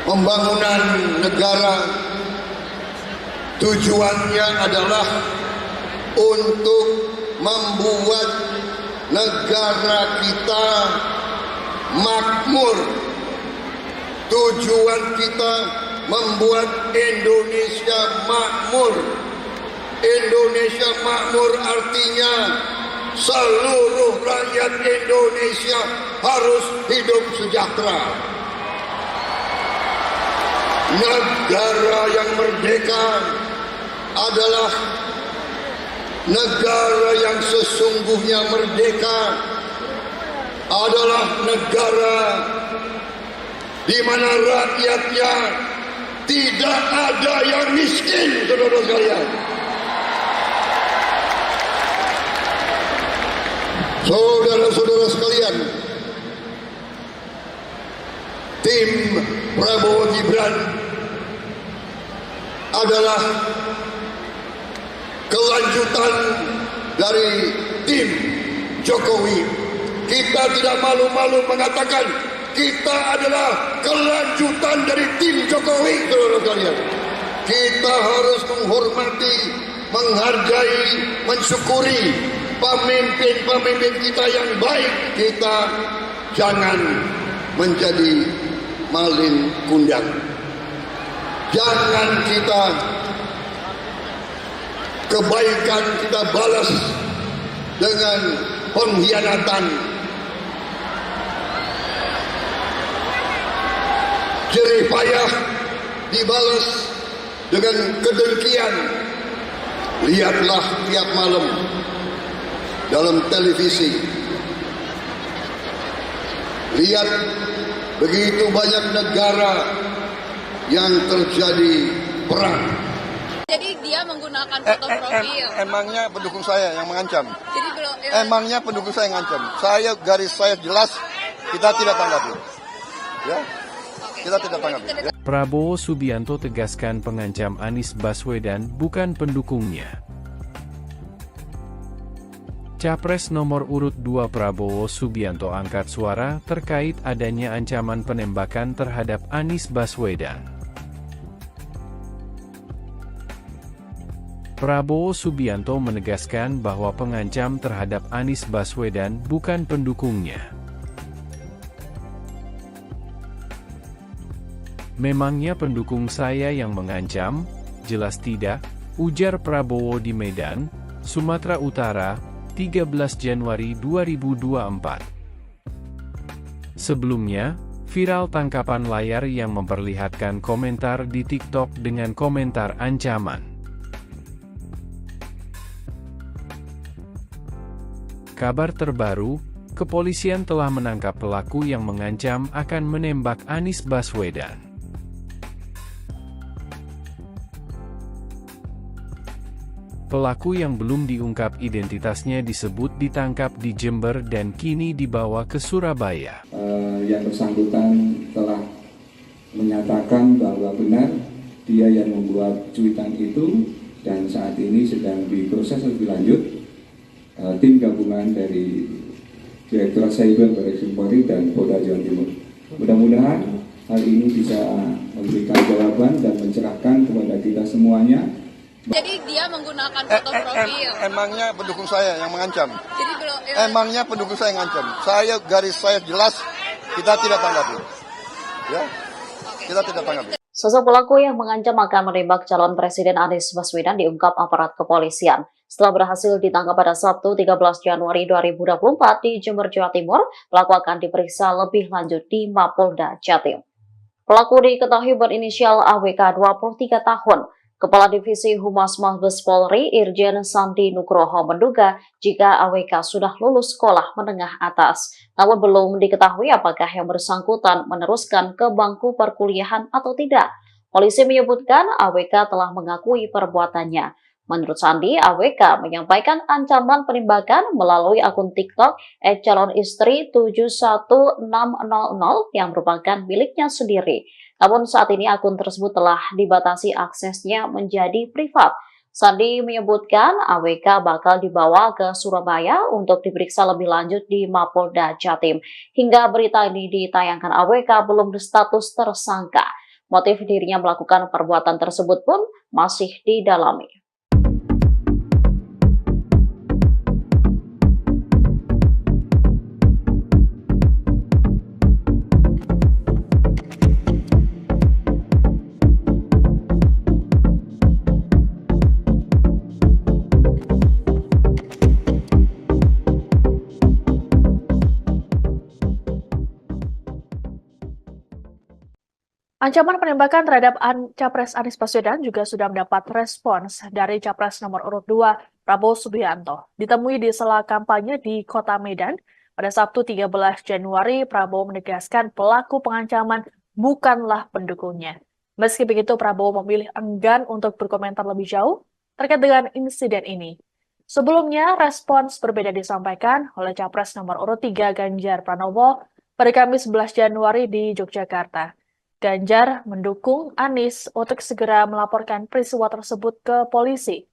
Pembangunan negara tujuannya adalah untuk membuat negara kita makmur. Tujuan kita membuat Indonesia makmur. Indonesia makmur artinya seluruh rakyat Indonesia harus hidup sejahtera. Negara yang merdeka adalah negara yang sesungguhnya merdeka, adalah negara di mana rakyatnya tidak ada yang miskin, saudara sekalian. Saudara-saudara sekalian, tim Prabowo Gibran adalah kelanjutan dari tim Jokowi. Kita tidak malu-malu mengatakan kita adalah kelanjutan dari tim Jokowi, saudara sekalian. Kita harus menghormati, menghargai, mensyukuri pemimpin-pemimpin kita yang baik. Kita jangan menjadi Malin Kundang. Jangan kita kebaikan kita balas dengan pengkhianatan. Jerih payah dibalas dengan kedengkian. Lihatlah tiap malam dalam televisi, lihat begitu banyak negara yang terjadi perang. Jadi dia menggunakan foto profil. Emangnya pendukung saya yang mengancam? Jadi belum. Emangnya pendukung saya yang mengancam? Garis saya jelas, kita tidak tanggapi. Ya, kita tidak tanggapi. Ya. Prabowo Subianto tegaskan pengancam Anies Baswedan bukan pendukungnya. Capres nomor urut 2 Prabowo Subianto angkat suara terkait adanya ancaman penembakan terhadap Anies Baswedan. Prabowo Subianto menegaskan bahwa pengancam terhadap Anies Baswedan bukan pendukungnya. Memangnya pendukung saya yang mengancam? Jelas tidak, ujar Prabowo di Medan, Sumatera Utara, 13 Januari 2024. Sebelumnya, viral tangkapan layar yang memperlihatkan komentar di TikTok dengan komentar ancaman. Kabar terbaru, kepolisian telah menangkap pelaku yang mengancam akan menembak Anies Baswedan. Pelaku yang belum diungkap identitasnya disebut ditangkap di Jember dan kini dibawa ke Surabaya. Yang bersangkutan telah menyatakan bahwa benar dia yang membuat cuitan itu dan saat ini sedang diproses lebih lanjut. Tim gabungan dari Direktorat Cyber Barreskrim Polri dan Polda Jawa Timur. Mudah-mudahan hal ini bisa memberikan jawaban dan mencerahkan kepada kita semuanya. Jadi dia menggunakan foto profil. Emangnya pendukung saya yang mengancam? Jadi belum. Emangnya pendukung saya yang mengancam? Garis saya jelas, kita tidak tanggapi. Ya, kita tidak tanggapi. Sosok pelaku yang mengancam akan menembak calon Presiden Anies Baswedan diungkap aparat kepolisian. Setelah berhasil ditangkap pada Sabtu 13 Januari 2024 di Jember, Jawa Timur, pelaku akan diperiksa lebih lanjut di Mapolda Jatim. Pelaku diketahui berinisial AWK 23 tahun. Kepala Divisi Humas Mabes Polri Irjen Sandi Nugroho menduga jika AWK sudah lulus sekolah menengah atas. Namun belum diketahui apakah yang bersangkutan meneruskan ke bangku perkuliahan atau tidak. Polisi menyebutkan AWK telah mengakui perbuatannya. Menurut Sandi, AWK menyampaikan ancaman penembakan melalui akun TikTok @calonistri71600 yang merupakan miliknya sendiri. Namun saat ini akun tersebut telah dibatasi aksesnya menjadi privat. Sandi menyebutkan AWK bakal dibawa ke Surabaya untuk diperiksa lebih lanjut di Mapolda Jatim. Hingga berita ini ditayangkan, AWK belum berstatus tersangka. Motif dirinya melakukan perbuatan tersebut pun masih didalami. Ancaman penembakan terhadap Capres Anies Baswedan juga sudah mendapat respons dari Capres nomor urut 2 Prabowo Subianto. Ditemui di sela kampanye di Kota Medan pada Sabtu 13 Januari, Prabowo menegaskan pelaku pengancaman bukanlah pendukungnya. Meski begitu, Prabowo memilih enggan untuk berkomentar lebih jauh terkait dengan insiden ini. Sebelumnya, respons berbeda disampaikan oleh Capres nomor urut 3 Ganjar Pranowo pada Kamis 11 Januari di Yogyakarta. Ganjar mendukung Anies untuk segera melaporkan peristiwa tersebut ke polisi.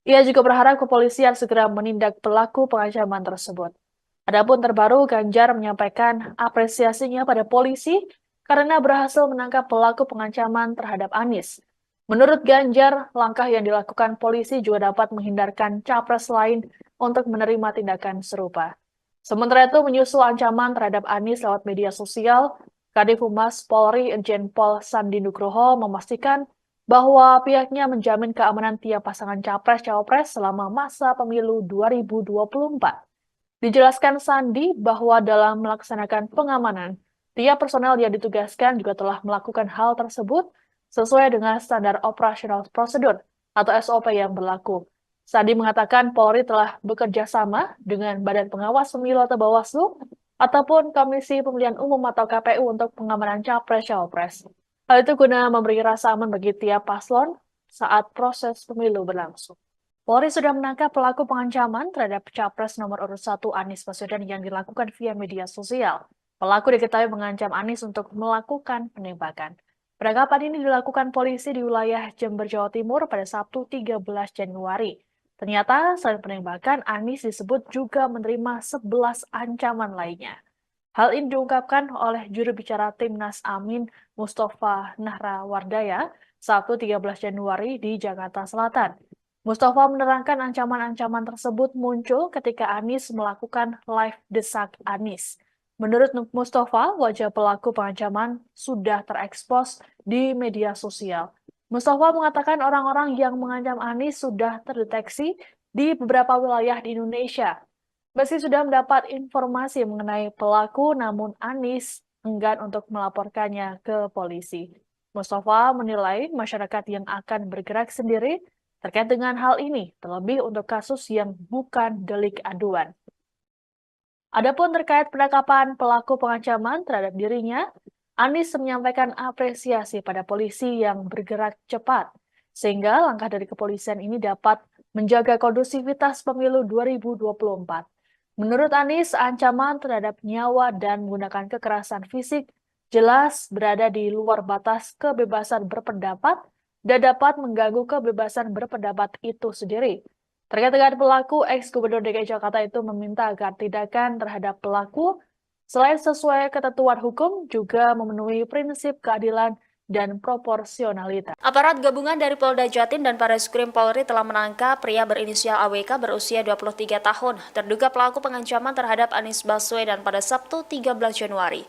Ia juga berharap kepolisian segera menindak pelaku pengancaman tersebut. Adapun terbaru, Ganjar menyampaikan apresiasinya pada polisi karena berhasil menangkap pelaku pengancaman terhadap Anies. Menurut Ganjar, langkah yang dilakukan polisi juga dapat menghindarkan capres lain untuk menerima tindakan serupa. Sementara itu, menyusul ancaman terhadap Anies lewat media sosial, Kadif Humas Polri Irjen Pol Sandi Nugroho memastikan bahwa pihaknya menjamin keamanan tiap pasangan capres-cawapres selama masa pemilu 2024. Dijelaskan Sandi bahwa dalam melaksanakan pengamanan, tiap personel yang ditugaskan juga telah melakukan hal tersebut sesuai dengan standar operasional prosedur atau SOP yang berlaku. Sandi mengatakan Polri telah bekerja sama dengan Badan Pengawas Pemilu atau Bawaslu ataupun Komisi Pemilihan Umum atau KPU untuk pengamanan capres-cawapres. Hal itu guna memberi rasa aman bagi tiap paslon saat proses pemilu berlangsung. Polri sudah menangkap pelaku pengancaman terhadap capres nomor urut 1 Anies Baswedan yang dilakukan via media sosial. Pelaku diketahui mengancam Anies untuk melakukan penembakan. Penangkapan ini dilakukan polisi di wilayah Jember, Jawa Timur pada Sabtu 13 Januari. Ternyata selain penembakan, Anies disebut juga menerima 11 ancaman lainnya. Hal ini diungkapkan oleh juru bicara Timnas Amin Mustafa Nahrawardaya Sabtu 13 Januari di Jakarta Selatan. Mustafa menerangkan ancaman-ancaman tersebut muncul ketika Anies melakukan live desak Anies. Menurut Mustafa, wajah pelaku pengancaman sudah terekspos di media sosial. Mustafa mengatakan orang-orang yang mengancam Anies sudah terdeteksi di beberapa wilayah di Indonesia. Meski sudah mendapat informasi mengenai pelaku, namun Anies enggan untuk melaporkannya ke polisi. Mustafa menilai masyarakat yang akan bergerak sendiri terkait dengan hal ini, terlebih untuk kasus yang bukan delik aduan. Adapun terkait penangkapan pelaku pengancaman terhadap dirinya, Anies menyampaikan apresiasi pada polisi yang bergerak cepat, sehingga langkah dari kepolisian ini dapat menjaga kondusivitas pemilu 2024. Menurut Anies, ancaman terhadap nyawa dan menggunakan kekerasan fisik jelas berada di luar batas kebebasan berpendapat dan dapat mengganggu kebebasan berpendapat itu sendiri. Terkait dengan pelaku, ex-Gubernur DKI Jakarta itu meminta agar tindakan terhadap pelaku selain sesuai ketentuan hukum, juga memenuhi prinsip keadilan dan proporsionalitas. Aparat gabungan dari Polda Jatim dan Bareskrim Polri telah menangkap pria berinisial AWK berusia 23 tahun, terduga pelaku pengancaman terhadap Anies Baswedan pada Sabtu 13 Januari.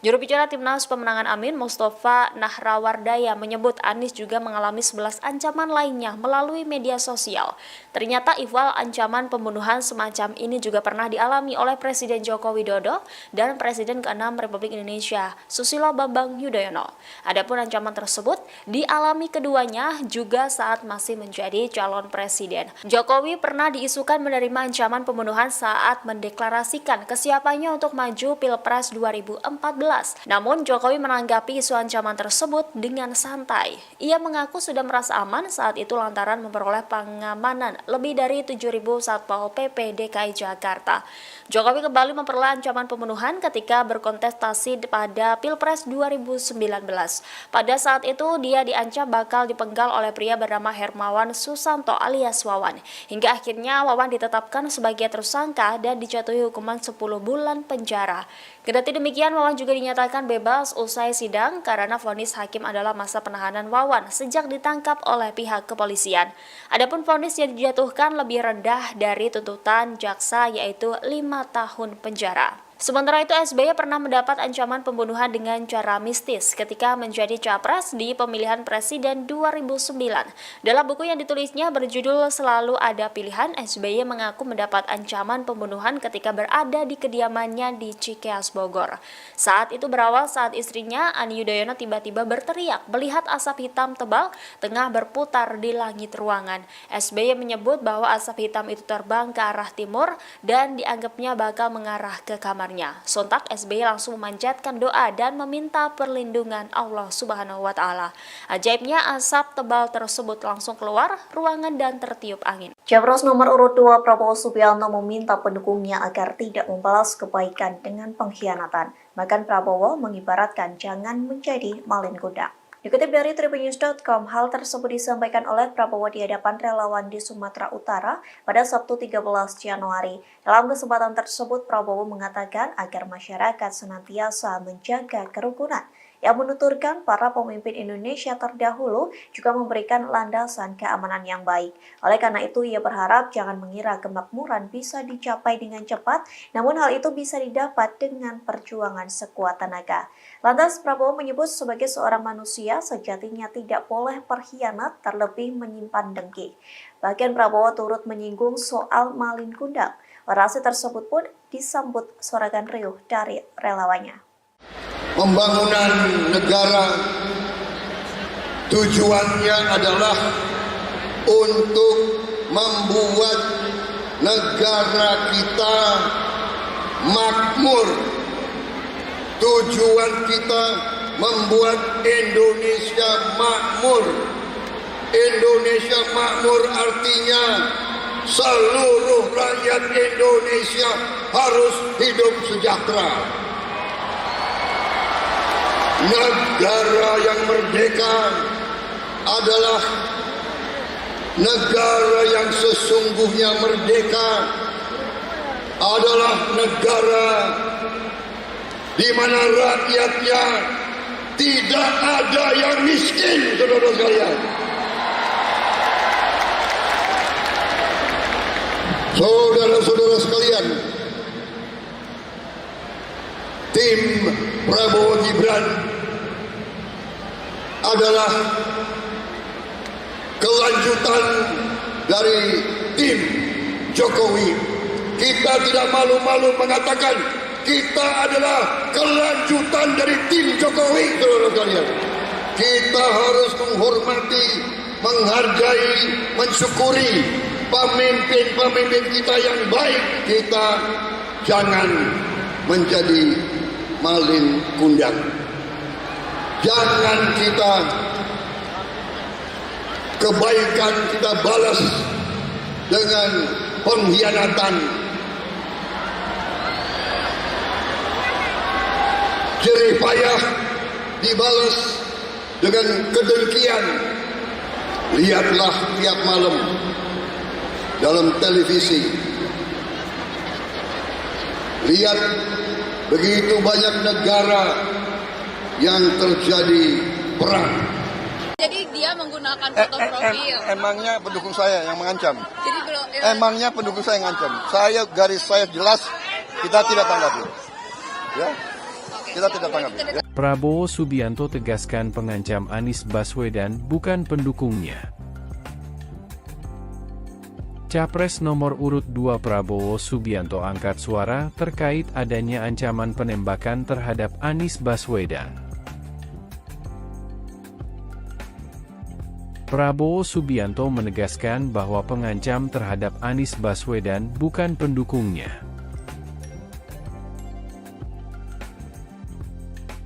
Juru bicara Timnas Pemenangan Amin Mustafa Nahrawardaya menyebut Anies juga mengalami 11 ancaman lainnya melalui media sosial. Ternyata ihwal ancaman pembunuhan semacam ini juga pernah dialami oleh Presiden Joko Widodo dan Presiden ke-6 Republik Indonesia, Susilo Bambang Yudhoyono. Adapun ancaman tersebut dialami keduanya juga saat masih menjadi calon presiden. Jokowi pernah diisukan menerima ancaman pembunuhan saat mendeklarasikan kesiapannya untuk maju Pilpres 2014. Namun Jokowi menanggapi isu ancaman tersebut dengan santai. Ia mengaku sudah merasa aman saat itu lantaran memperoleh pengamanan lebih dari 7.000 Satpol PP DKI Jakarta. Jokowi kembali memperoleh ancaman pembunuhan ketika berkontestasi pada Pilpres 2019. Pada saat itu dia diancam bakal dipenggal oleh pria bernama Hermawan Susanto alias Wawan. Hingga akhirnya Wawan ditetapkan sebagai tersangka dan dijatuhi hukuman 10 bulan penjara. Kendati demikian, Wawan juga dinyatakan bebas usai sidang karena vonis hakim adalah masa penahanan Wawan sejak ditangkap oleh pihak kepolisian. Adapun vonis yang dijatuhkan lebih rendah dari tuntutan jaksa yaitu 5 tahun penjara. Sementara itu, SBY pernah mendapat ancaman pembunuhan dengan cara mistis ketika menjadi capres di pemilihan presiden 2009. Dalam buku yang ditulisnya berjudul Selalu Ada Pilihan, SBY mengaku mendapat ancaman pembunuhan ketika berada di kediamannya di Cikeas, Bogor. Saat itu berawal saat istrinya, Ani Yudhoyono, tiba-tiba berteriak melihat asap hitam tebal tengah berputar di langit ruangan. SBY menyebut bahwa asap hitam itu terbang ke arah timur dan dianggapnya bakal mengarah ke kamar. Sontak SBY langsung memanjatkan doa dan meminta perlindungan Allah Subhanahu wa Ta'ala. Ajaibnya asap tebal tersebut langsung keluar ruangan dan tertiup angin. Capres nomor urut 2 Prabowo Subianto meminta pendukungnya agar tidak membalas kebaikan dengan pengkhianatan. Bahkan Prabowo mengibaratkan jangan menjadi malin kundang. Dikutip dari tribunnews.com, hal tersebut disampaikan oleh Prabowo di hadapan relawan di Sumatera Utara pada Sabtu 13 Januari. Dalam kesempatan tersebut, Prabowo mengatakan agar masyarakat senantiasa menjaga kerukunan. Yang menuturkan para pemimpin Indonesia terdahulu juga memberikan landasan keamanan yang baik. Oleh karena itu, ia berharap jangan mengira kemakmuran bisa dicapai dengan cepat, namun hal itu bisa didapat dengan perjuangan sekuat tenaga. Lantas Prabowo menyebut sebagai seorang manusia sejatinya tidak boleh berkhianat, terlebih menyimpan dengki. Bahkan Prabowo turut menyinggung soal malin kundang. Orasi tersebut pun disambut sorakan riuh dari relawannya. Pembangunan negara tujuannya adalah untuk membuat negara kita makmur. Tujuan kita membuat Indonesia makmur. Indonesia makmur artinya seluruh rakyat Indonesia harus hidup sejahtera. Negara yang merdeka adalah negara yang sesungguhnya merdeka, adalah negara di mana rakyatnya tidak ada yang miskin, saudara sekalian. Saudara-saudara sekalian, tim Prabowo Gibran adalah kelanjutan dari tim Jokowi. Kita tidak malu-malu mengatakan kita adalah kelanjutan dari tim Jokowi, saudara sekalian. Kita harus menghormati, menghargai, mensyukuri pemimpin-pemimpin kita yang baik. Kita jangan menjadi malin kundang. Jangan kita kebaikan kita balas dengan pengkhianatan. Jerih payah dibalas dengan kedengkian. Lihatlah tiap malam dalam televisi. Lihat begitu banyak negara yang terjadi perang. Jadi dia menggunakan foto profil. Emangnya pendukung saya yang mengancam? Jadi belum. Emangnya pendukung saya yang mengancam? Saya garis saya jelas, kita tidak tanggapi. Ya, kita tidak tanggapi. Ya. Prabowo Subianto tegaskan pengancam Anies Baswedan bukan pendukungnya. Capres nomor urut 2 Prabowo Subianto angkat suara terkait adanya ancaman penembakan terhadap Anies Baswedan. Prabowo Subianto menegaskan bahwa pengancam terhadap Anies Baswedan bukan pendukungnya.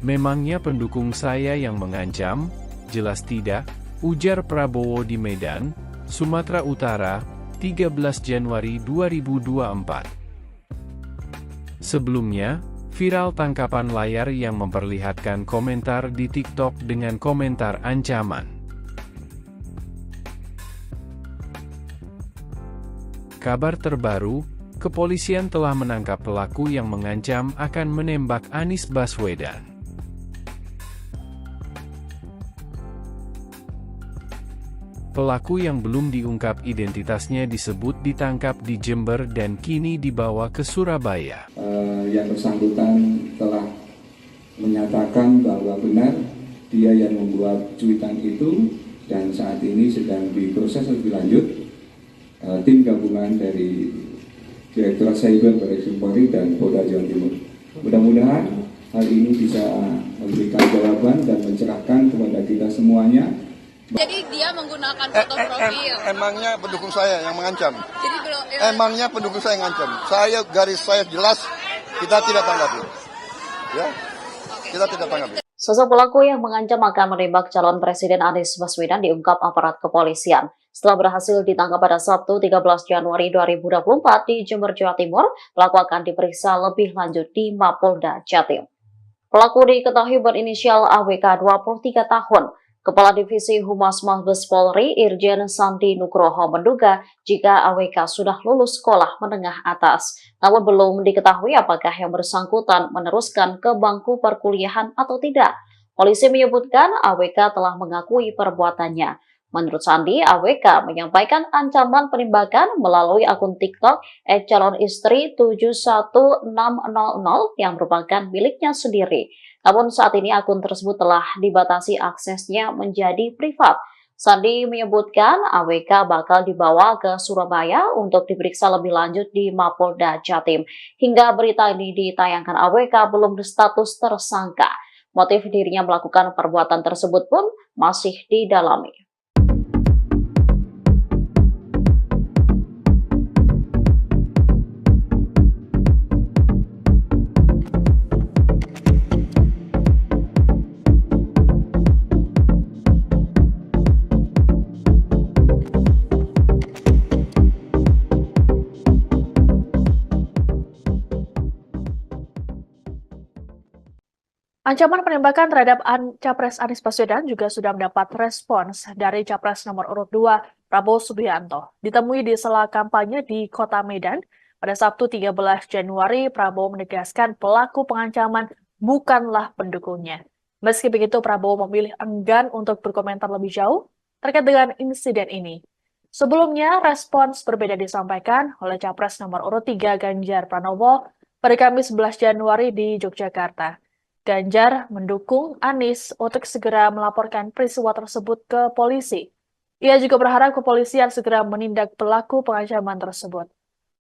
Memangnya pendukung saya yang mengancam? Jelas tidak, ujar Prabowo di Medan, Sumatera Utara, 13 Januari 2024. Sebelumnya, viral tangkapan layar yang memperlihatkan komentar di TikTok dengan komentar ancaman. Kabar terbaru, kepolisian telah menangkap pelaku yang mengancam akan menembak Anies Baswedan. Pelaku yang belum diungkap identitasnya disebut ditangkap di Jember dan kini dibawa ke Surabaya. Yang bersangkutan telah menyatakan bahwa benar dia yang membuat cuitan itu dan saat ini sedang diproses lebih lanjut. Tim gabungan dari Direktorat Cyber Barreskrim Polri dan Polda Jawa Timur. Mudah-mudahan hal ini bisa memberikan jawaban dan mencerahkan kepada kita semuanya. Jadi dia menggunakan foto profil. Emangnya pendukung saya yang mengancam? Jadi belum. Emangnya pendukung saya yang mengancam? Garis saya jelas, kita tidak tanggapi. Ya, kita tidak tanggapi. Sosok pelaku yang mengancam akan menembak calon Presiden Anies Baswedan diungkap aparat kepolisian. Setelah berhasil ditangkap pada Sabtu 13 Januari 2024 di Jember, Jawa Timur, pelaku akan diperiksa lebih lanjut di Mapolda Jatim. Pelaku diketahui berinisial AWK 23 tahun. Kepala Divisi Humas Mabes Polri Irjen Sandi Nugroho menduga jika AWK sudah lulus sekolah menengah atas, namun belum diketahui apakah yang bersangkutan meneruskan ke bangku perkuliahan atau tidak. Polisi menyebutkan AWK telah mengakui perbuatannya. Menurut Sandi, AWK menyampaikan ancaman penembakan melalui akun TikTok @calonistri71600 yang merupakan miliknya sendiri. Namun saat ini akun tersebut telah dibatasi aksesnya menjadi privat. Sandi menyebutkan AWK bakal dibawa ke Surabaya untuk diperiksa lebih lanjut di Mapolda Jatim. Hingga berita ini ditayangkan, AWK belum berstatus tersangka. Motif dirinya melakukan perbuatan tersebut pun masih didalami. Ancaman penembakan terhadap Capres Anies Baswedan juga sudah mendapat respons dari Capres nomor urut 2 Prabowo Subianto. Ditemui di sela kampanye di Kota Medan pada Sabtu 13 Januari, Prabowo menegaskan pelaku pengancaman bukanlah pendukungnya. Meski begitu, Prabowo memilih enggan untuk berkomentar lebih jauh terkait dengan insiden ini. Sebelumnya, respons berbeda disampaikan oleh Capres nomor urut 3 Ganjar Pranowo pada Kamis 11 Januari di Yogyakarta. Ganjar mendukung Anies untuk segera melaporkan peristiwa tersebut ke polisi. Ia juga berharap kepolisian segera menindak pelaku pengancaman tersebut.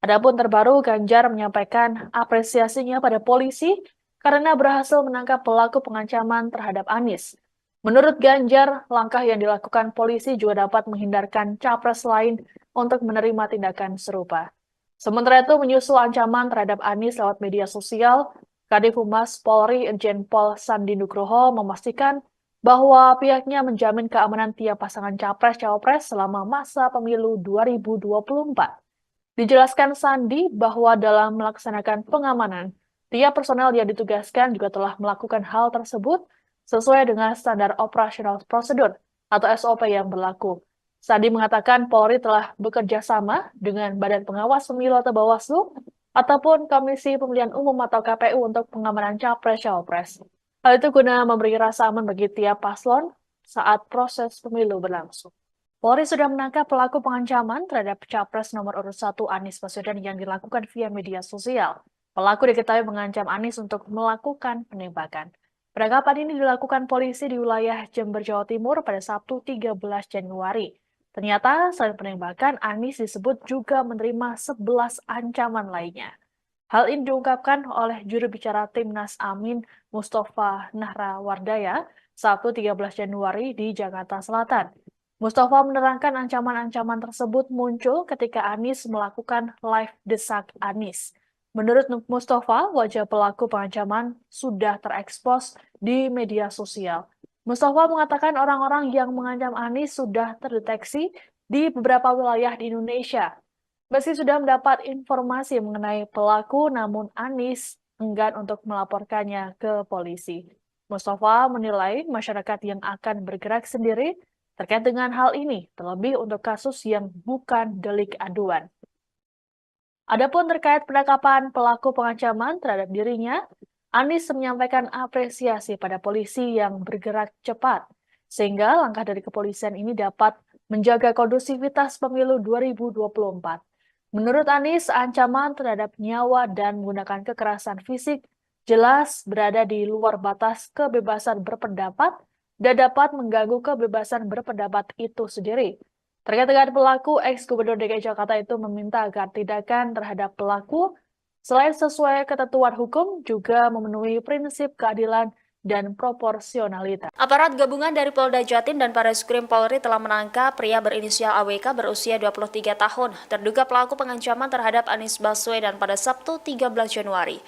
Adapun terbaru, Ganjar menyampaikan apresiasinya pada polisi karena berhasil menangkap pelaku pengancaman terhadap Anies. Menurut Ganjar, langkah yang dilakukan polisi juga dapat menghindarkan capres lain untuk menerima tindakan serupa. Sementara itu, menyusul ancaman terhadap Anies lewat media sosial, Kadif Humas Polri Irjen Pol Sandi Nugroho memastikan bahwa pihaknya menjamin keamanan tiap pasangan capres-cawapres selama masa pemilu 2024. Dijelaskan Sandi bahwa dalam melaksanakan pengamanan, tiap personel yang ditugaskan juga telah melakukan hal tersebut sesuai dengan standar operasional prosedur atau SOP yang berlaku. Sandi mengatakan Polri telah bekerja sama dengan Badan Pengawas Pemilu atau Bawaslu ataupun Komisi Pemilihan Umum atau KPU untuk pengamanan capres-cawapres. Hal itu guna memberi rasa aman bagi tiap paslon saat proses pemilu berlangsung. Polri sudah menangkap pelaku pengancaman terhadap capres nomor urut 1 Anies Baswedan yang dilakukan via media sosial. Pelaku diketahui mengancam Anies untuk melakukan penembakan. Penangkapan ini dilakukan polisi di wilayah Jember, Jawa Timur pada Sabtu 13 Januari. Ternyata selain penembakan, Anies disebut juga menerima 11 ancaman lainnya. Hal ini diungkapkan oleh juru bicara Timnas Amin Mustafa Nahrawardaya Sabtu 13 Januari di Jakarta Selatan. Mustafa menerangkan ancaman-ancaman tersebut muncul ketika Anies melakukan live desak Anies. Menurut Mustafa, wajah pelaku pengancaman sudah terekspos di media sosial. Mustafa mengatakan orang-orang yang mengancam Anies sudah terdeteksi di beberapa wilayah di Indonesia. Meski sudah mendapat informasi mengenai pelaku, namun Anies enggan untuk melaporkannya ke polisi. Mustafa menilai masyarakat yang akan bergerak sendiri terkait dengan hal ini, terlebih untuk kasus yang bukan delik aduan. Adapun terkait penangkapan pelaku pengancaman terhadap dirinya, Anies menyampaikan apresiasi pada polisi yang bergerak cepat, sehingga langkah dari kepolisian ini dapat menjaga kondusivitas pemilu 2024. Menurut Anies, ancaman terhadap nyawa dan menggunakan kekerasan fisik jelas berada di luar batas kebebasan berpendapat dan dapat mengganggu kebebasan berpendapat itu sendiri. Terkait dengan pelaku, ex-Gubernur DKI Jakarta itu meminta agar tindakan terhadap pelaku selain sesuai ketentuan hukum juga memenuhi prinsip keadilan dan proporsionalitas. Aparat gabungan dari Polda Jatim dan Bareskrim Polri telah menangkap pria berinisial AWK berusia 23 tahun, terduga pelaku pengancaman terhadap Anies Baswedan pada Sabtu 13 Januari.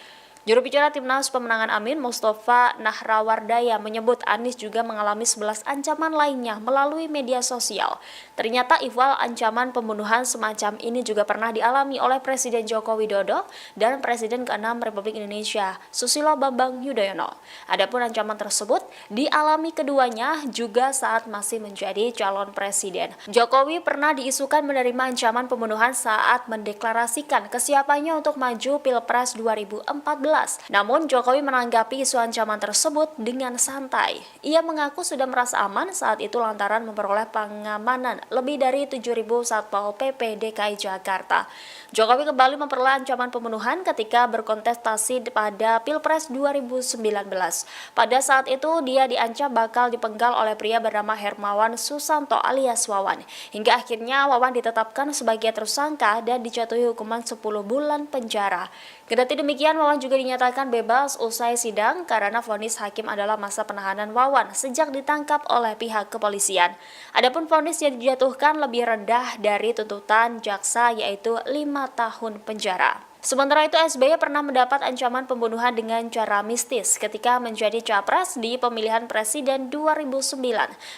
Juru bicara Timnas Pemenangan Amin, Mustafa Nahrawardaya, menyebut Anies juga mengalami 11 ancaman lainnya melalui media sosial. Ternyata ihwal ancaman pembunuhan semacam ini juga pernah dialami oleh Presiden Joko Widodo dan Presiden ke-6 Republik Indonesia, Susilo Bambang Yudhoyono. Adapun ancaman tersebut dialami keduanya juga saat masih menjadi calon presiden. Jokowi pernah diisukan menerima ancaman pembunuhan saat mendeklarasikan kesiapannya untuk maju Pilpres 2014. Namun Jokowi menanggapi isu ancaman tersebut dengan santai. Ia mengaku sudah merasa aman saat itu lantaran memperoleh pengamanan lebih dari 7.000 Satpol PP DKI Jakarta. Jokowi kembali memperoleh ancaman pembunuhan ketika berkontestasi pada Pilpres 2019. Pada saat itu dia diancam bakal dipenggal oleh pria bernama Hermawan Susanto alias Wawan. Hingga akhirnya Wawan ditetapkan sebagai tersangka dan dijatuhi hukuman 10 bulan penjara. Kendati demikian, Wawan juga dinyatakan bebas usai sidang karena vonis hakim adalah masa penahanan Wawan sejak ditangkap oleh pihak kepolisian. Adapun vonis yang dijatuhkan lebih rendah dari tuntutan jaksa yaitu 5 tahun penjara. Sementara itu, SBY pernah mendapat ancaman pembunuhan dengan cara mistis ketika menjadi capres di pemilihan presiden 2009.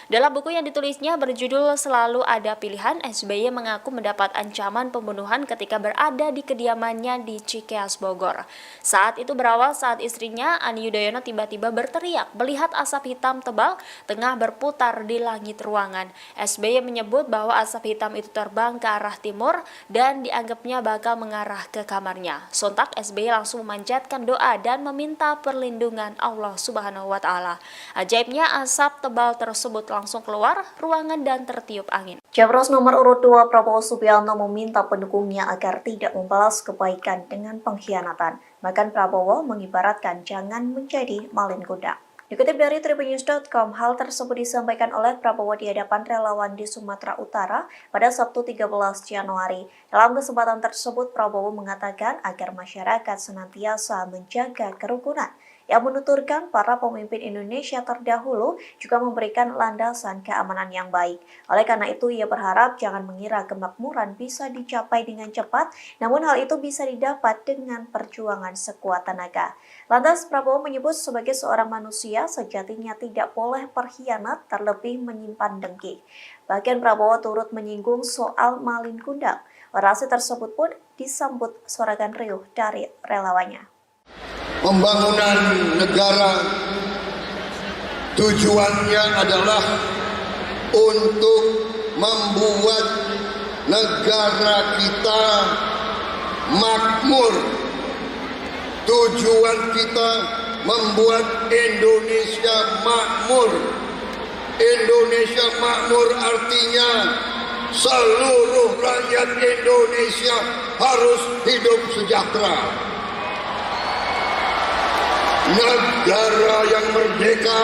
Dalam buku yang ditulisnya berjudul Selalu Ada Pilihan, SBY mengaku mendapat ancaman pembunuhan ketika berada di kediamannya di Cikeas, Bogor. Saat itu berawal saat istrinya, Ani Yudhoyono, tiba-tiba berteriak melihat asap hitam tebal tengah berputar di langit ruangan. SBY menyebut bahwa asap hitam itu terbang ke arah timur dan dianggapnya bakal mengarah ke kamar. Sontak SBY langsung memanjatkan doa dan meminta perlindungan Allah Subhanahu wa Ta'ala. Ajaibnya, asap tebal tersebut langsung keluar ruangan dan tertiup angin. Capres nomor urut 2 Prabowo Subianto meminta pendukungnya agar tidak membalas kebaikan dengan pengkhianatan. Bahkan Prabowo mengibaratkan jangan menjadi malin kuda. Dikutip dari tribunnews.com, hal tersebut disampaikan oleh Prabowo di hadapan relawan di Sumatera Utara pada Sabtu 13 Januari. Dalam kesempatan tersebut, Prabowo mengatakan agar masyarakat senantiasa menjaga kerukunan. Yang menuturkan para pemimpin Indonesia terdahulu juga memberikan landasan keamanan yang baik. Oleh karena itu, ia berharap jangan mengira kemakmuran bisa dicapai dengan cepat, namun hal itu bisa didapat dengan perjuangan sekuat tenaga. Lantas Prabowo menyebut sebagai seorang manusia sejatinya tidak boleh berkhianat terlebih menyimpan dengki. Bahkan Prabowo turut menyinggung soal malin kundang. Orasi tersebut pun disambut sorakan riuh dari relawannya. Pembangunan negara tujuannya adalah untuk membuat negara kita makmur. Tujuan kita membuat Indonesia makmur. Indonesia makmur artinya seluruh rakyat Indonesia harus hidup sejahtera. Negara yang merdeka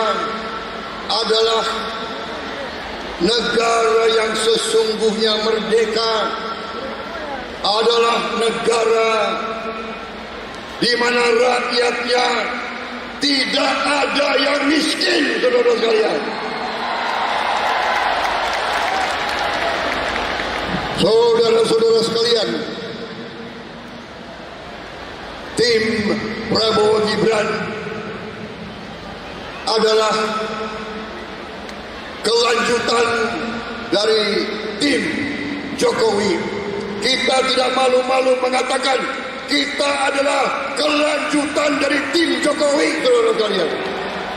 adalah negara yang sesungguhnya merdeka, adalah negara di mana rakyatnya tidak ada yang miskin, saudara sekalian. Saudara-saudara sekalian, Prabowo Gibran adalah kelanjutan dari tim Jokowi. Kita tidak malu-malu mengatakan kita adalah kelanjutan dari tim Jokowi, saudara sekalian.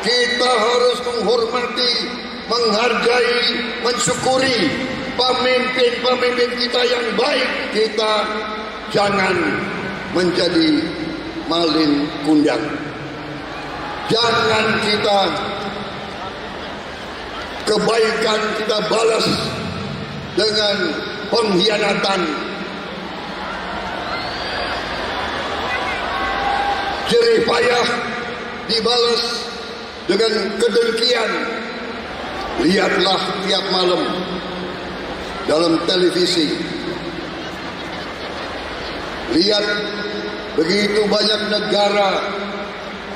Kita harus menghormati, menghargai, mensyukuri pemimpin-pemimpin kita yang baik. Kita jangan menjadi malin kundang. Jangan kita kebaikan kita balas dengan pengkhianatan. Jerih payah dibalas dengan kedengkian. Lihatlah tiap malam dalam televisi. Lihat begitu banyak negara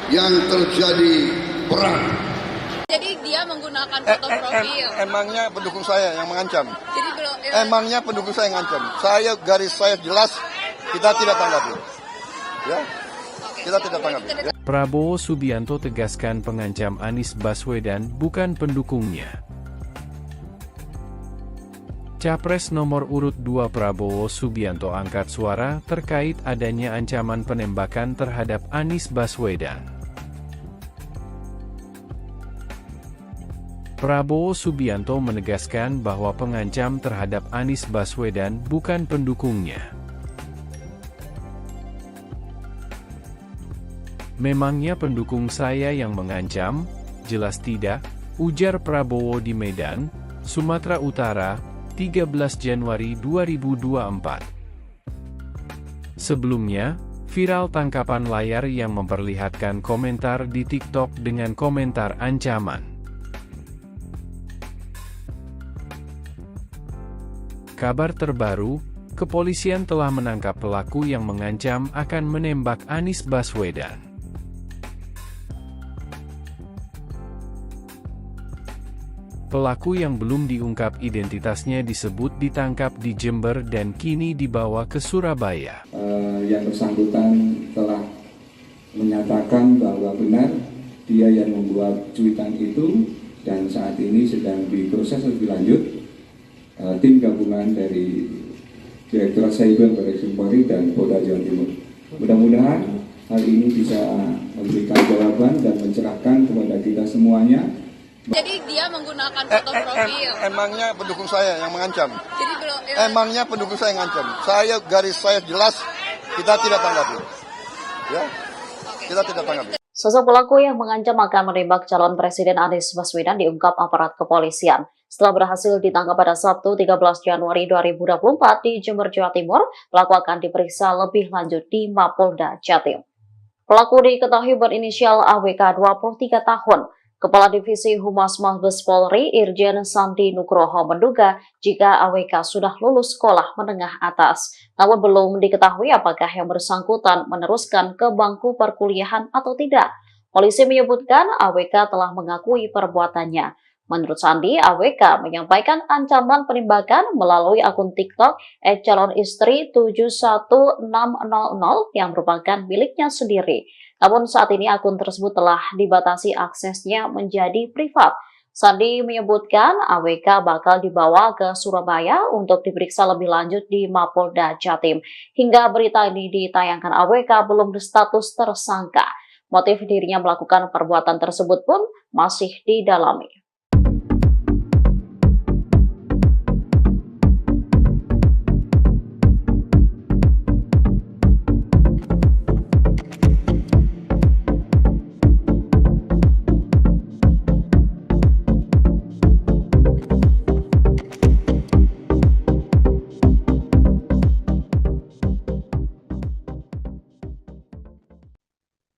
yang terjadi perang. Jadi dia menggunakan foto profil. Emangnya pendukung saya yang mengancam? Jadi belum. Emangnya pendukung saya yang mengancam? Garis saya jelas, kita tidak tanggapi. Ya, kita tidak tanggapi. Ya. Prabowo Subianto tegaskan pengancam Anies Baswedan bukan pendukungnya. Capres nomor urut 2 Prabowo Subianto angkat suara terkait adanya ancaman penembakan terhadap Anies Baswedan. Prabowo Subianto menegaskan bahwa pengancam terhadap Anies Baswedan bukan pendukungnya. Memangnya pendukung saya yang mengancam? Jelas tidak, ujar Prabowo di Medan, Sumatera Utara, 13 Januari 2024. Sebelumnya, viral tangkapan layar yang memperlihatkan komentar di TikTok dengan komentar ancaman. Kabar terbaru, kepolisian telah menangkap pelaku yang mengancam akan menembak Anies Baswedan. Pelaku yang belum diungkap identitasnya disebut ditangkap di Jember dan kini dibawa ke Surabaya. Yang bersangkutan telah menyatakan bahwa benar dia yang membuat cuitan itu dan saat ini sedang diproses lebih lanjut tim gabungan dari Direktorat Cyber Barreskrim Polri dan Polda Jawa Timur. Mudah-mudahan hal ini bisa memberikan jawaban dan mencerahkan kepada kita semuanya. Jadi dia menggunakan foto profil. Emangnya pendukung saya yang mengancam? Jadi belum. Emangnya pendukung saya yang mengancam? Garis saya jelas, kita tidak tanggapi. Ya, kita tidak tanggapi. Sosok pelaku yang mengancam akan menembak calon Presiden Anies Baswedan diungkap aparat kepolisian. Setelah berhasil ditangkap pada Sabtu 13 Januari 2024 di Jember, Jawa Timur, pelaku akan diperiksa lebih lanjut di Mapolda Jatim. Pelaku diketahui berinisial AWK 23 tahun. Kepala Divisi Humas Mabes Polri Irjen Sandi Nugroho menduga jika AWK sudah lulus sekolah menengah atas, namun belum diketahui apakah yang bersangkutan meneruskan ke bangku perkuliahan atau tidak. Polisi menyebutkan AWK telah mengakui perbuatannya. Menurut Sandi, AWK menyampaikan ancaman penembakan melalui akun TikTok @calonistri71600 yang merupakan miliknya sendiri. Namun saat ini akun tersebut telah dibatasi aksesnya menjadi privat. Sandi menyebutkan AWK bakal dibawa ke Surabaya untuk diperiksa lebih lanjut di Mapolda Jatim. Hingga berita ini ditayangkan, AWK belum berstatus tersangka. Motif dirinya melakukan perbuatan tersebut pun masih didalami.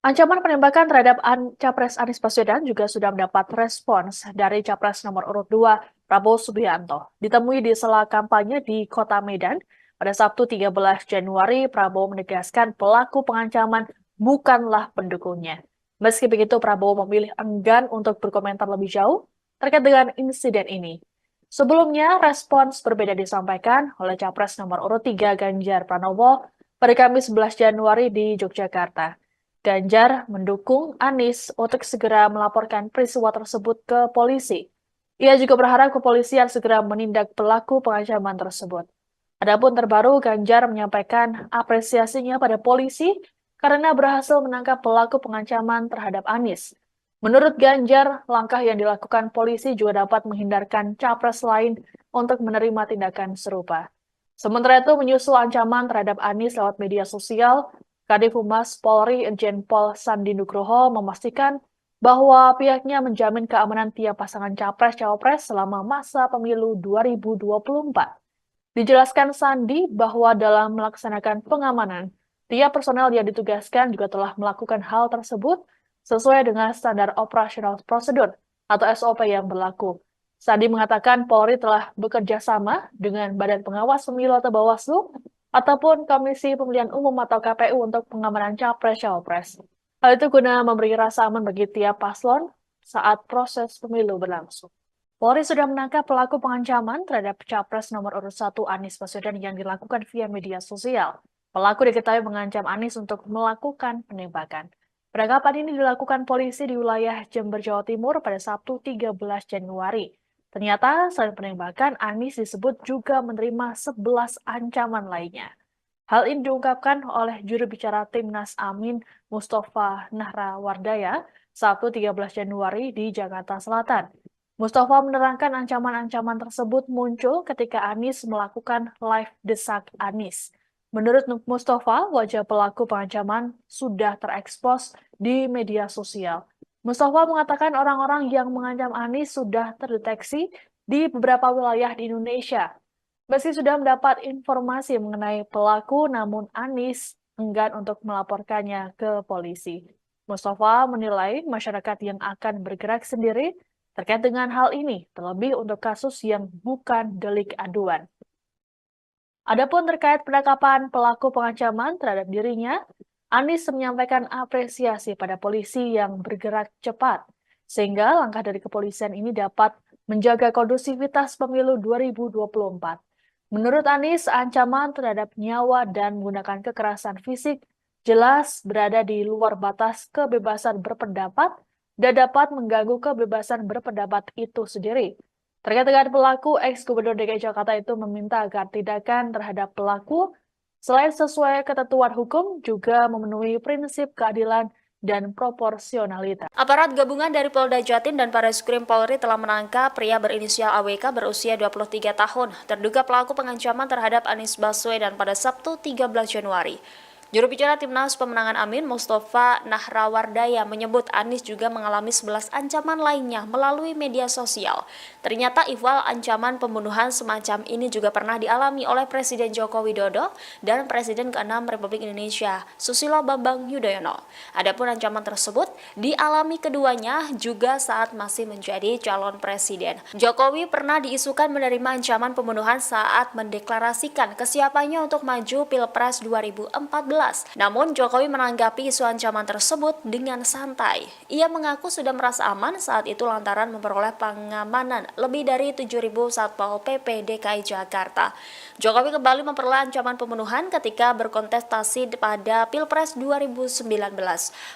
Ancaman penembakan terhadap Capres Anies Baswedan juga sudah mendapat respons dari Capres nomor urut 2 Prabowo Subianto. Ditemui di sela kampanye di Kota Medan pada Sabtu 13 Januari, Prabowo menegaskan pelaku pengancaman bukanlah pendukungnya. Meski begitu, Prabowo memilih enggan untuk berkomentar lebih jauh terkait dengan insiden ini. Sebelumnya, respons berbeda disampaikan oleh Capres nomor urut 3 Ganjar Pranowo pada Kamis 11 Januari di Yogyakarta. Ganjar mendukung Anies untuk segera melaporkan peristiwa tersebut ke polisi. Ia juga berharap kepolisian segera menindak pelaku pengancaman tersebut. Adapun terbaru, Ganjar menyampaikan apresiasinya pada polisi karena berhasil menangkap pelaku pengancaman terhadap Anies. Menurut Ganjar, langkah yang dilakukan polisi juga dapat menghindarkan capres lain untuk menerima tindakan serupa. Sementara itu, menyusul ancaman terhadap Anies lewat media sosial, Kadif Humas Polri Irjen Pol Sandi Nugroho memastikan bahwa pihaknya menjamin keamanan tiap pasangan capres-cawapres selama masa pemilu 2024. Dijelaskan Sandi bahwa dalam melaksanakan pengamanan, tiap personel yang ditugaskan juga telah melakukan hal tersebut sesuai dengan standar operasional prosedur atau SOP yang berlaku. Sandi mengatakan Polri telah bekerja sama dengan Badan Pengawas Pemilu atau Bawaslu ataupun Komisi Pemilihan Umum atau KPU untuk pengamanan capres-cawapres. Hal itu guna memberi rasa aman bagi tiap paslon saat proses pemilu berlangsung. Polri sudah menangkap pelaku pengancaman terhadap Capres nomor urut 1 Anies Baswedan yang dilakukan via media sosial. Pelaku diketahui mengancam Anies untuk melakukan penembakan. Penangkapan ini dilakukan polisi di wilayah Jember, Jawa Timur pada Sabtu 13 Januari. Ternyata selain penembakan, Anies disebut juga menerima 11 ancaman lainnya. Hal ini diungkapkan oleh juru bicara Timnas Amin Mustafa Nahrawardaya Sabtu 13 Januari di Jakarta Selatan. Mustafa menerangkan ancaman-ancaman tersebut muncul ketika Anies melakukan live desak Anies. Menurut Mustafa, wajah pelaku pengancaman sudah terekspos di media sosial. Mustafa mengatakan orang-orang yang mengancam Anies sudah terdeteksi di beberapa wilayah di Indonesia. Meski sudah mendapat informasi mengenai pelaku, namun Anies enggan untuk melaporkannya ke polisi. Mustafa menilai masyarakat yang akan bergerak sendiri terkait dengan hal ini, terlebih untuk kasus yang bukan delik aduan. Adapun terkait penangkapan pelaku pengancaman terhadap dirinya, Anies menyampaikan apresiasi pada polisi yang bergerak cepat, sehingga langkah dari kepolisian ini dapat menjaga kondusivitas pemilu 2024. Menurut Anies, ancaman terhadap nyawa dan menggunakan kekerasan fisik jelas berada di luar batas kebebasan berpendapat dan dapat mengganggu kebebasan berpendapat itu sendiri. Terkait dengan pelaku, ex-Gubernur DKI Jakarta itu meminta agar tindakan terhadap pelaku selain sesuai ketentuan hukum juga memenuhi prinsip keadilan dan proporsionalitas. Aparat gabungan dari Polda Jatim dan Bareskrim Polri telah menangkap pria berinisial AWK berusia 23 tahun, terduga pelaku pengancaman terhadap Anies Baswedan pada Sabtu 13 Januari. Juru bicara Timnas Pemenangan Amin Mustafa Nahrawardaya menyebut Anies juga mengalami 11 ancaman lainnya melalui media sosial. Ternyata ihwal ancaman pembunuhan semacam ini juga pernah dialami oleh Presiden Joko Widodo dan Presiden ke-6 Republik Indonesia, Susilo Bambang Yudhoyono. Adapun ancaman tersebut dialami keduanya juga saat masih menjadi calon presiden. Jokowi pernah diisukan menerima ancaman pembunuhan saat mendeklarasikan kesiapannya untuk maju Pilpres 2014. Namun Jokowi menanggapi isu ancaman tersebut dengan santai. Ia mengaku sudah merasa aman saat itu lantaran memperoleh pengamanan lebih dari 7.000 Satpol PP DKI Jakarta. Jokowi kembali memperoleh ancaman pembunuhan ketika berkontestasi pada Pilpres 2019.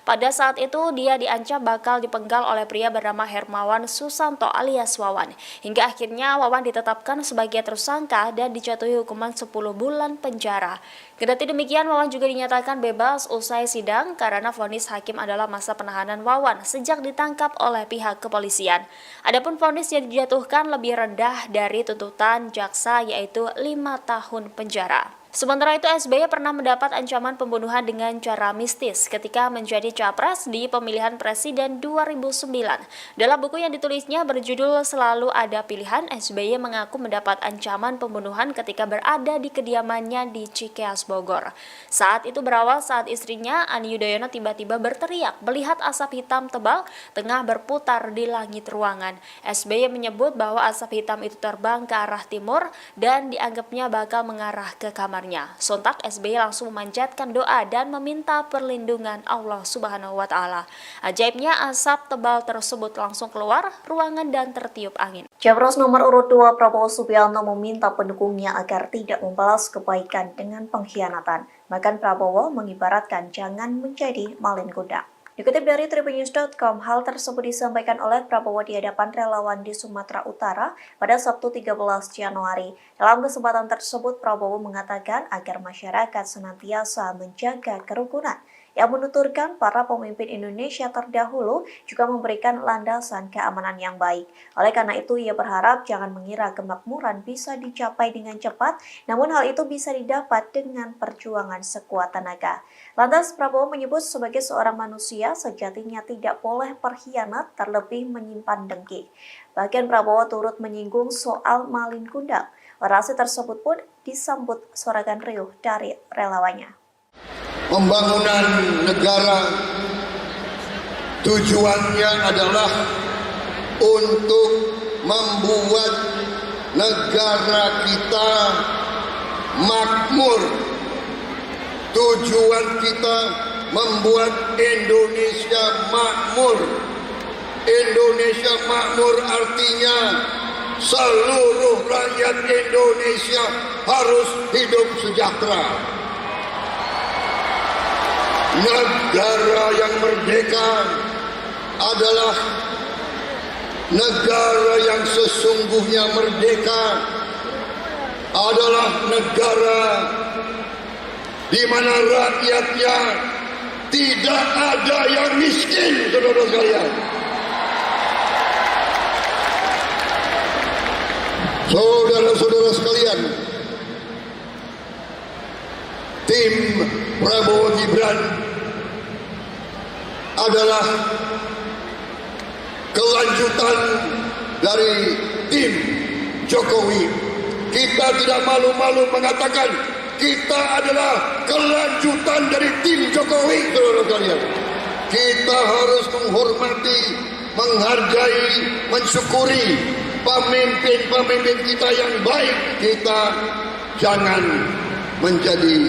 Pada saat itu dia diancam bakal dipenggal oleh pria bernama Hermawan Susanto alias Wawan. Hingga akhirnya Wawan ditetapkan sebagai tersangka dan dijatuhi hukuman 10 bulan penjara. Kendati demikian, Wawan juga dinyatakan bebas usai sidang karena vonis hakim adalah masa penahanan Wawan sejak ditangkap oleh pihak kepolisian. Adapun vonis yang dijatuhkan lebih rendah dari tuntutan jaksa yaitu 5 tahun penjara. Sementara itu, SBY pernah mendapat ancaman pembunuhan dengan cara mistis ketika menjadi capres di pemilihan presiden 2009. Dalam buku yang ditulisnya berjudul Selalu Ada Pilihan, SBY mengaku mendapat ancaman pembunuhan ketika berada di kediamannya di Cikeas, Bogor. Saat itu berawal saat istrinya, Ani Yudhoyono, tiba-tiba berteriak melihat asap hitam tebal tengah berputar di langit ruangan. SBY menyebut bahwa asap hitam itu terbang ke arah timur dan dianggapnya bakal mengarah ke kamar kamarnya. Sontak SBY langsung memanjatkan doa dan meminta perlindungan Allah Subhanahu wa Ta'ala. Ajaibnya, asap tebal tersebut langsung keluar ruangan dan tertiup angin. Capres nomor urut 2 Prabowo Subianto meminta pendukungnya agar tidak membalas kebaikan dengan pengkhianatan. Bahkan Prabowo mengibaratkan jangan menjadi malin kuda. Dikutip dari tribunnews.com, hal tersebut disampaikan oleh Prabowo di hadapan relawan di Sumatera Utara pada Sabtu 13 Januari. Dalam kesempatan tersebut, Prabowo mengatakan agar masyarakat senantiasa menjaga kerukunan. Yang menuturkan para pemimpin Indonesia terdahulu juga memberikan landasan keamanan yang baik. Oleh karena itu, ia berharap jangan mengira kemakmuran bisa dicapai dengan cepat, namun hal itu bisa didapat dengan perjuangan sekuat tenaga. Lantas, Prabowo menyebut sebagai seorang manusia, sejatinya tidak boleh berkhianat, terlebih menyimpan dengki. Bahkan Prabowo turut menyinggung soal malin kundang. Orasi tersebut pun disambut sorakan riuh dari relawannya. Pembangunan negara tujuannya adalah untuk membuat negara kita makmur. Tujuan kita membuat Indonesia makmur. Indonesia makmur artinya seluruh rakyat Indonesia harus hidup sejahtera. Negara yang merdeka adalah negara yang sesungguhnya merdeka, adalah negara di mana rakyatnya tidak ada yang miskin, saudara sekalian. Saudara-saudara sekalian, tim Prabowo Gibran adalah kelanjutan dari tim Jokowi. Kita tidak malu-malu mengatakan kita adalah kelanjutan dari tim Jokowi, saudara sekalian. Kita harus menghormati, menghargai, mensyukuri pemimpin-pemimpin kita yang baik. Kita jangan menjadi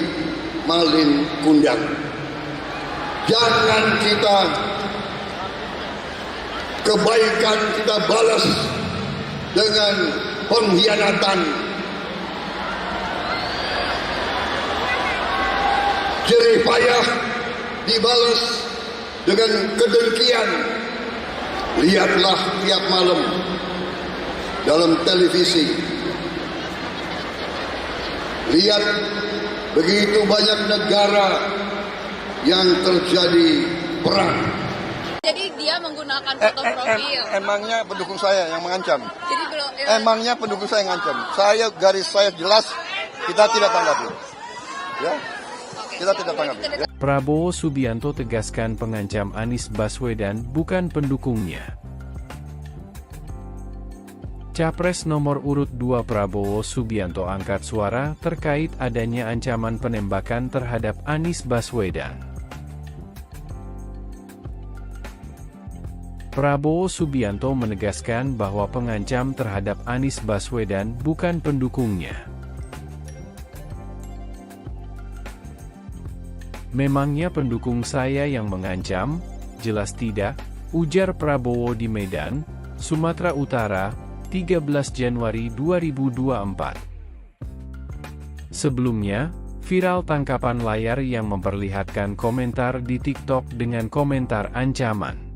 malin kundang. Jangan kita kebaikan kita balas dengan pengkhianatan. Jerih payah dibalas dengan kedengkian. Lihatlah tiap malam dalam televisi. Lihat begitu banyak negara yang terjadi perang. Jadi dia menggunakan foto profil. Emangnya pendukung saya yang mengancam? Jadi belum. Emangnya pendukung saya yang mengancam? Garis saya jelas, kita tidak tanggapi. Ya, kita tidak tanggapi. Ya. Prabowo Subianto tegaskan pengancam Anies Baswedan bukan pendukungnya. Capres nomor urut 2 Prabowo Subianto angkat suara terkait adanya ancaman penembakan terhadap Anies Baswedan. Prabowo Subianto menegaskan bahwa pengancam terhadap Anies Baswedan bukan pendukungnya. Memangnya pendukung saya yang mengancam? Jelas tidak, ujar Prabowo di Medan, Sumatera Utara, 13 Januari 2024. Sebelumnya, viral tangkapan layar yang memperlihatkan komentar di TikTok dengan komentar ancaman.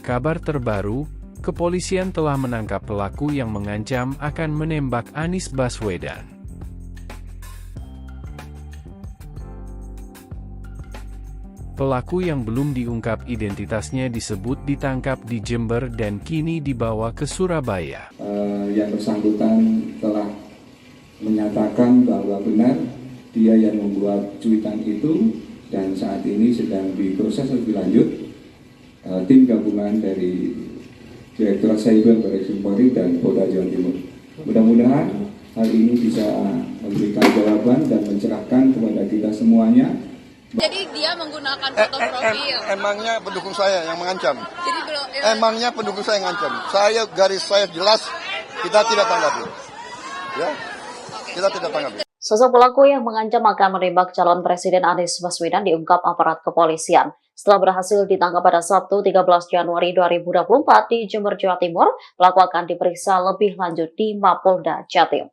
Kabar terbaru, kepolisian telah menangkap pelaku yang mengancam akan menembak Anies Baswedan. Pelaku yang belum diungkap identitasnya disebut ditangkap di Jember dan kini dibawa ke Surabaya. Yang bersangkutan telah menyatakan bahwa benar dia yang membuat cuitan itu dan saat ini sedang diproses lebih lanjut tim gabungan dari Direktorat Cyber Barreskrim Polri dan Polda Jawa Timur. Mudah-mudahan hal ini bisa memberikan jawaban dan mencerahkan kepada kita semuanya. Jadi dia menggunakan foto profil. Emangnya pendukung saya yang mengancam? Jadi belum. Emangnya pendukung saya yang mengancam? Garis saya jelas, kita tidak tanggapi. Ya, kita tidak tanggapi. Sosok pelaku yang mengancam akan menembak calon Presiden Anies Baswedan diungkap aparat kepolisian. Setelah berhasil ditangkap pada Sabtu 13 Januari 2024 di Jember, Jawa Timur, pelaku akan diperiksa lebih lanjut di Mapolda Jatim.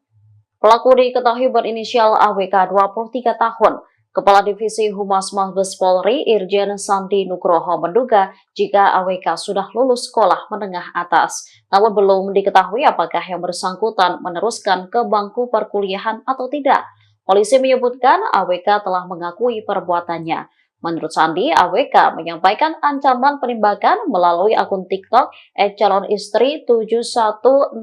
Pelaku diketahui berinisial AWK 23 tahun. Kepala Divisi Humas Mabes Polri Irjen Sandi Nugroho menduga jika AWK sudah lulus sekolah menengah atas. Namun belum diketahui apakah yang bersangkutan meneruskan ke bangku perkuliahan atau tidak. Polisi menyebutkan AWK telah mengakui perbuatannya. Menurut Sandi, AWK menyampaikan ancaman penembakan melalui akun TikTok @calonistri71600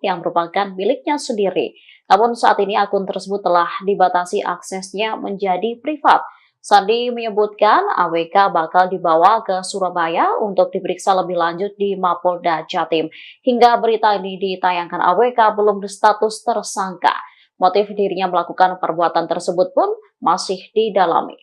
yang merupakan miliknya sendiri. Namun saat ini akun tersebut telah dibatasi aksesnya menjadi privat. Sandi menyebutkan AWK bakal dibawa ke Surabaya untuk diperiksa lebih lanjut di Mapolda Jatim. Hingga berita ini ditayangkan, AWK belum berstatus tersangka. Motif dirinya melakukan perbuatan tersebut pun masih didalami.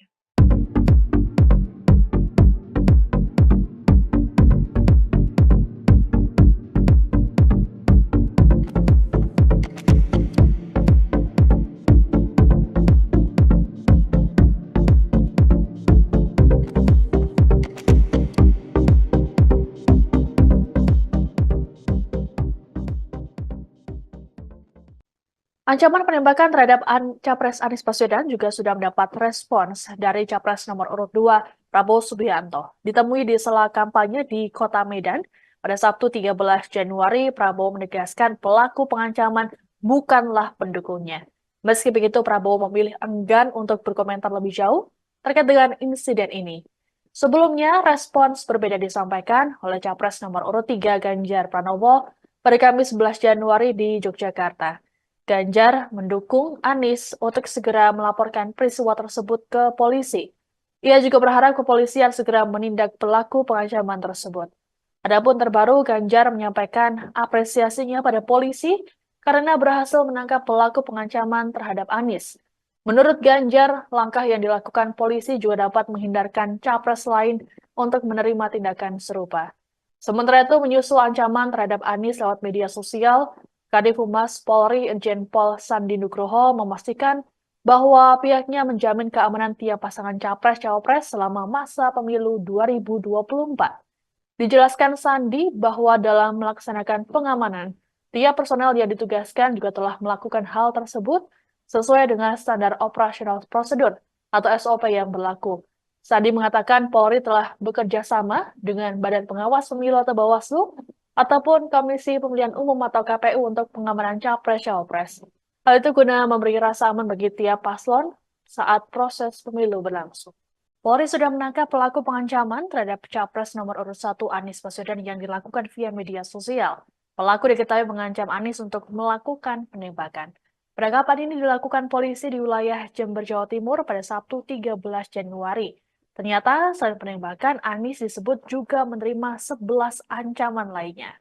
Ancaman penembakan terhadap Capres Anies Baswedan juga sudah mendapat respons dari Capres nomor urut 2 Prabowo Subianto. Ditemui di sela kampanye di Kota Medan pada Sabtu 13 Januari, Prabowo menegaskan pelaku pengancaman bukanlah pendukungnya. Meski begitu, Prabowo memilih enggan untuk berkomentar lebih jauh terkait dengan insiden ini. Sebelumnya, respons berbeda disampaikan oleh Capres nomor urut 3 Ganjar Pranowo pada Kamis 11 Januari di Yogyakarta. Ganjar mendukung Anies untuk segera melaporkan peristiwa tersebut ke polisi. Ia juga berharap kepolisian segera menindak pelaku pengancaman tersebut. Adapun terbaru, Ganjar menyampaikan apresiasinya pada polisi karena berhasil menangkap pelaku pengancaman terhadap Anies. Menurut Ganjar, langkah yang dilakukan polisi juga dapat menghindarkan capres lain untuk menerima tindakan serupa. Sementara itu, menyusul ancaman terhadap Anies lewat media sosial, Kadif Humas Polri Irjen Pol Sandi Nugroho memastikan bahwa pihaknya menjamin keamanan tiap pasangan capres-cawapres selama masa pemilu 2024. Dijelaskan Sandi bahwa dalam melaksanakan pengamanan, tiap personel yang ditugaskan juga telah melakukan hal tersebut sesuai dengan standar operasional prosedur atau SOP yang berlaku. Sandi mengatakan Polri telah bekerja sama dengan Badan Pengawas Pemilu atau Bawaslu ataupun Komisi Pemilihan Umum atau KPU untuk pengamanan capres-cawapres. Hal itu guna memberi rasa aman bagi tiap paslon saat proses pemilu berlangsung. Polri sudah menangkap pelaku pengancaman terhadap Capres nomor urut 1 Anies Baswedan yang dilakukan via media sosial. Pelaku diketahui mengancam Anies untuk melakukan penembakan. Penangkapan ini dilakukan polisi di wilayah Jember, Jawa Timur pada Sabtu 13 Januari. Ternyata selain penembakan, Anies disebut juga menerima 11 ancaman lainnya.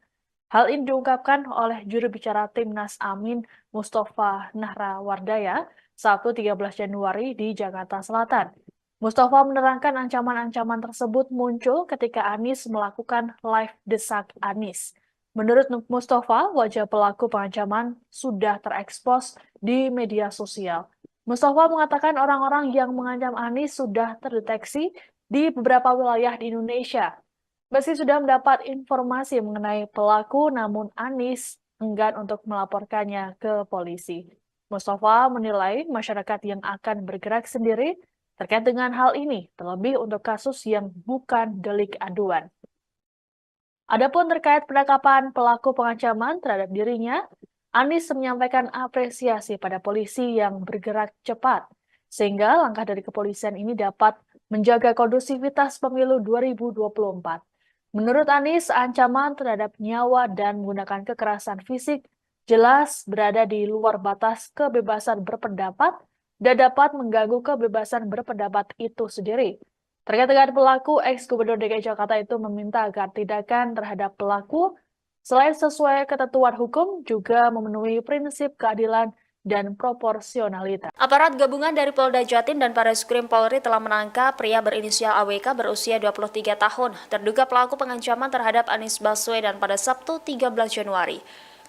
Hal ini diungkapkan oleh juru bicara Timnas Amin Mustafa Nahrawardaya Sabtu 13 Januari di Jakarta Selatan. Mustafa menerangkan ancaman-ancaman tersebut muncul ketika Anies melakukan live desak Anies. Menurut Mustafa, wajah pelaku pengancaman sudah terekspos di media sosial. Mustafa mengatakan orang-orang yang mengancam Anies sudah terdeteksi di beberapa wilayah di Indonesia. Meski sudah mendapat informasi mengenai pelaku, namun Anies enggan untuk melaporkannya ke polisi. Mustafa menilai masyarakat yang akan bergerak sendiri terkait dengan hal ini, terlebih untuk kasus yang bukan delik aduan. Adapun terkait penangkapan pelaku pengancaman terhadap dirinya, Anies menyampaikan apresiasi pada polisi yang bergerak cepat, sehingga langkah dari kepolisian ini dapat menjaga kondusivitas pemilu 2024. Menurut Anies, ancaman terhadap nyawa dan menggunakan kekerasan fisik jelas berada di luar batas kebebasan berpendapat dan dapat mengganggu kebebasan berpendapat itu sendiri. Terkait dengan pelaku, ex-Gubernur DKI Jakarta itu meminta agar tindakan terhadap pelaku selain sesuai ketentuan hukum, juga memenuhi prinsip keadilan dan proporsionalitas. Aparat gabungan dari Polda Jatim dan Bareskrim Polri telah menangkap pria berinisial AWK berusia 23 tahun, terduga pelaku pengancaman terhadap Anies Baswedan pada Sabtu 13 Januari.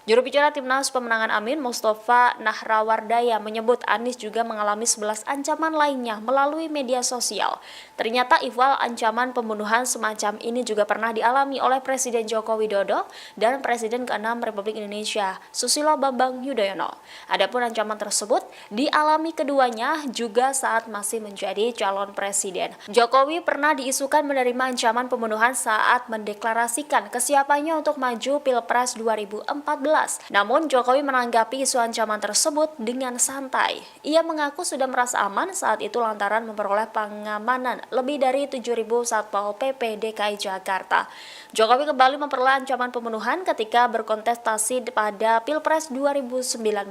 Juru bicara Timnas Pemenangan Amin, Mustafa Nahrawardaya, menyebut Anies juga mengalami 11 ancaman lainnya melalui media sosial. Ternyata ihwal ancaman pembunuhan semacam ini juga pernah dialami oleh Presiden Joko Widodo dan Presiden ke-6 Republik Indonesia, Susilo Bambang Yudhoyono. Adapun ancaman tersebut dialami keduanya juga saat masih menjadi calon presiden. Jokowi pernah diisukan menerima ancaman pembunuhan saat mendeklarasikan kesiapannya untuk maju Pilpres 2014. Namun Jokowi menanggapi isu ancaman tersebut dengan santai. Ia mengaku sudah merasa aman saat itu lantaran memperoleh pengamanan lebih dari 7.000 Satpol PP DKI Jakarta. Jokowi kembali memperoleh ancaman pembunuhan ketika berkontestasi pada Pilpres 2019.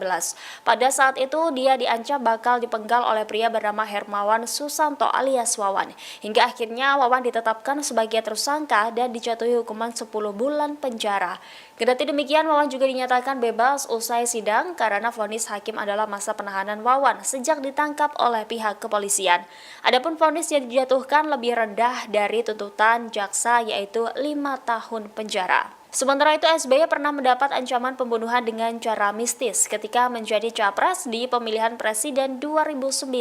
Pada saat itu dia diancam bakal dipenggal oleh pria bernama Hermawan Susanto alias Wawan. Hingga akhirnya Wawan ditetapkan sebagai tersangka dan dijatuhi hukuman 10 bulan penjara. Kendati demikian, Wawan juga dinyatakan bebas usai sidang karena vonis hakim adalah masa penahanan Wawan sejak ditangkap oleh pihak kepolisian. Adapun vonis yang dijatuhkan lebih rendah dari tuntutan jaksa yaitu 5 tahun penjara. Sementara itu, SBY pernah mendapat ancaman pembunuhan dengan cara mistis ketika menjadi capres di pemilihan presiden 2009.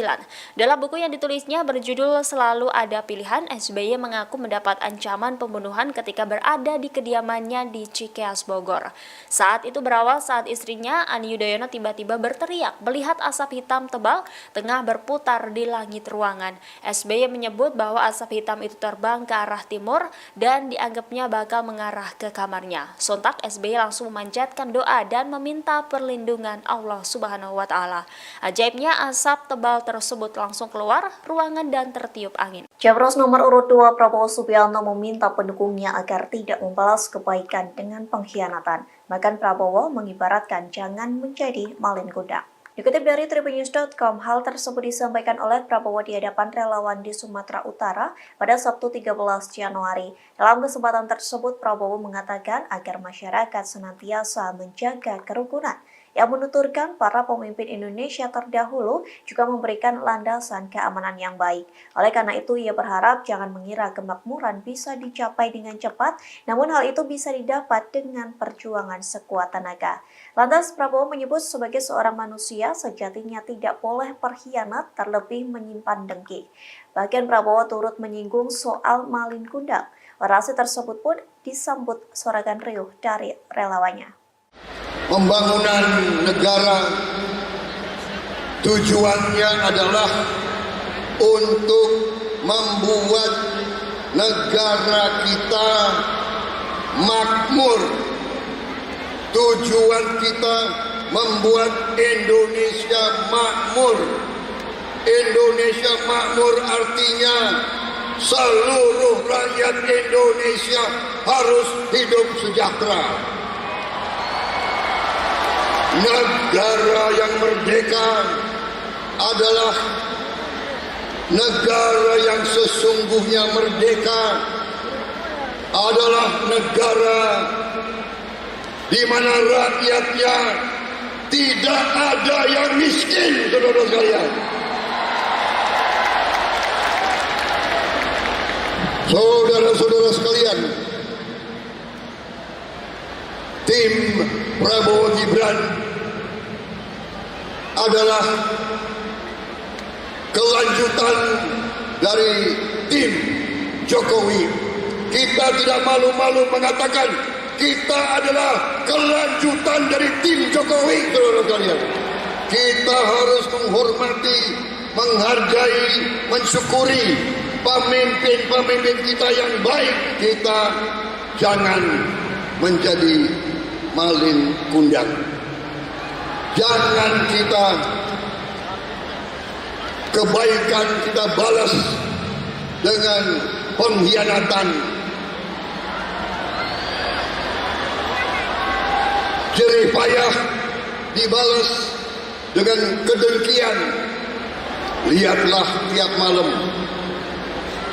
Dalam buku yang ditulisnya berjudul Selalu Ada Pilihan, SBY mengaku mendapat ancaman pembunuhan ketika berada di kediamannya di Cikeas, Bogor. Saat itu berawal saat istrinya, Ani Yudhoyono, tiba-tiba berteriak melihat asap hitam tebal tengah berputar di langit ruangan. SBY menyebut bahwa asap hitam itu terbang ke arah timur dan dianggapnya bakal mengarah ke kamar. Sontak SBY langsung memanjatkan doa dan meminta perlindungan Allah Subhanahu wa Ta'ala. Ajaibnya asap tebal tersebut langsung keluar ruangan dan tertiup angin. Capres nomor urut 2 Prabowo Subianto meminta pendukungnya agar tidak membalas kebaikan dengan pengkhianatan. Bahkan Prabowo mengibaratkan jangan menjadi malin kundang. Dikutip dari tribunnews.com, hal tersebut disampaikan oleh Prabowo di hadapan relawan di Sumatera Utara pada Sabtu 13 Januari. Dalam kesempatan tersebut, Prabowo mengatakan agar masyarakat senantiasa menjaga kerukunan. Yang menuturkan para pemimpin Indonesia terdahulu juga memberikan landasan keamanan yang baik. Oleh karena itu, ia berharap jangan mengira kemakmuran bisa dicapai dengan cepat, namun hal itu bisa didapat dengan perjuangan sekuat tenaga. Lantas Prabowo menyebut sebagai seorang manusia sejatinya tidak boleh berkhianat, terlebih menyimpan dengki. Bahkan Prabowo turut menyinggung soal malin kundang. Orasi tersebut pun disambut sorakan riuh dari relawannya. Pembangunan negara tujuannya adalah untuk membuat negara kita makmur. Tujuan kita membuat Indonesia makmur. Indonesia makmur artinya seluruh rakyat Indonesia harus hidup sejahtera. Negara yang merdeka adalah negara yang sesungguhnya merdeka, adalah negara di mana rakyatnya tidak ada yang miskin, saudara sekalian. Saudara-saudara sekalian, tim Prabowo Gibran adalah kelanjutan dari tim Jokowi. Kita tidak malu-malu mengatakan kita adalah kelanjutan dari tim Jokowi, saudara sekalian. Kita harus menghormati, menghargai, mensyukuri pemimpin-pemimpin kita yang baik. Kita jangan menjadi malin kundang. Jangan kita kebaikan kita balas dengan pengkhianatan. Jerih payah dibalas dengan kedengkian. Lihatlah tiap malam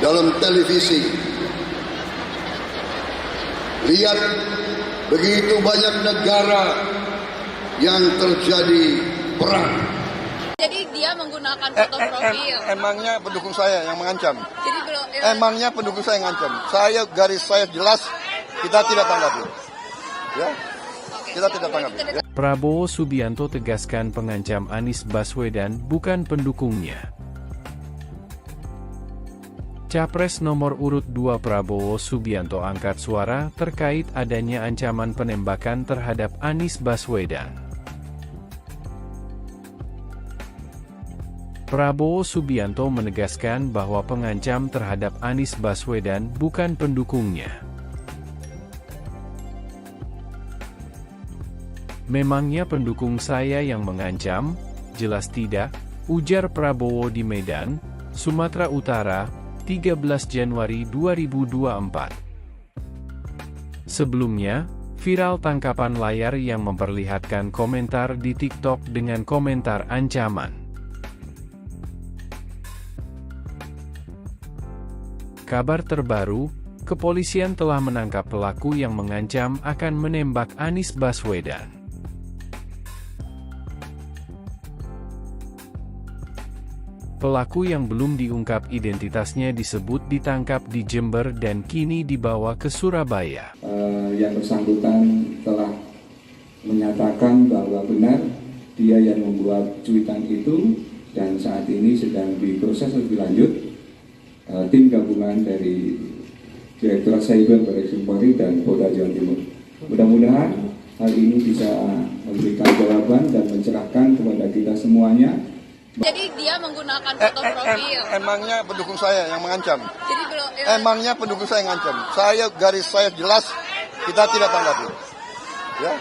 dalam televisi. Lihat begitu banyak negara yang terjadi perang. Jadi dia menggunakan foto profil. Emangnya pendukung saya yang mengancam? Jadi Emangnya pendukung saya yang mengancam? Garis saya jelas, kita tidak tanggapi. Ya. Oke. kita tidak tanggapi. Ya. Prabowo Subianto tegaskan pengancam Anies Baswedan bukan pendukungnya. Capres nomor urut 2 Prabowo Subianto angkat suara terkait adanya ancaman penembakan terhadap Anies Baswedan. Prabowo Subianto menegaskan bahwa pengancam terhadap Anies Baswedan bukan pendukungnya. Memangnya pendukung saya yang mengancam? Jelas tidak, ujar Prabowo di Medan, Sumatera Utara, 13 Januari 2024. Sebelumnya, viral tangkapan layar yang memperlihatkan komentar di TikTok dengan komentar ancaman. Kabar terbaru, kepolisian telah menangkap pelaku yang mengancam akan menembak Anies Baswedan. Pelaku yang belum diungkap identitasnya disebut ditangkap di Jember dan kini dibawa ke Surabaya. Yang bersangkutan telah menyatakan bahwa benar dia yang membuat cuitan itu dan saat ini sedang diproses lebih lanjut. Tim gabungan dari Direktorat Cyber Baris Krim Polri dan Polda Jawa Timur. Mudah-mudahan hal ini bisa memberikan jawaban dan mencerahkan kepada kita semuanya. Jadi dia menggunakan foto profil. Emangnya pendukung saya yang mengancam? Jadi belum. Emangnya pendukung saya yang mengancam? Garis saya jelas, kita tidak tanggapi. Ya,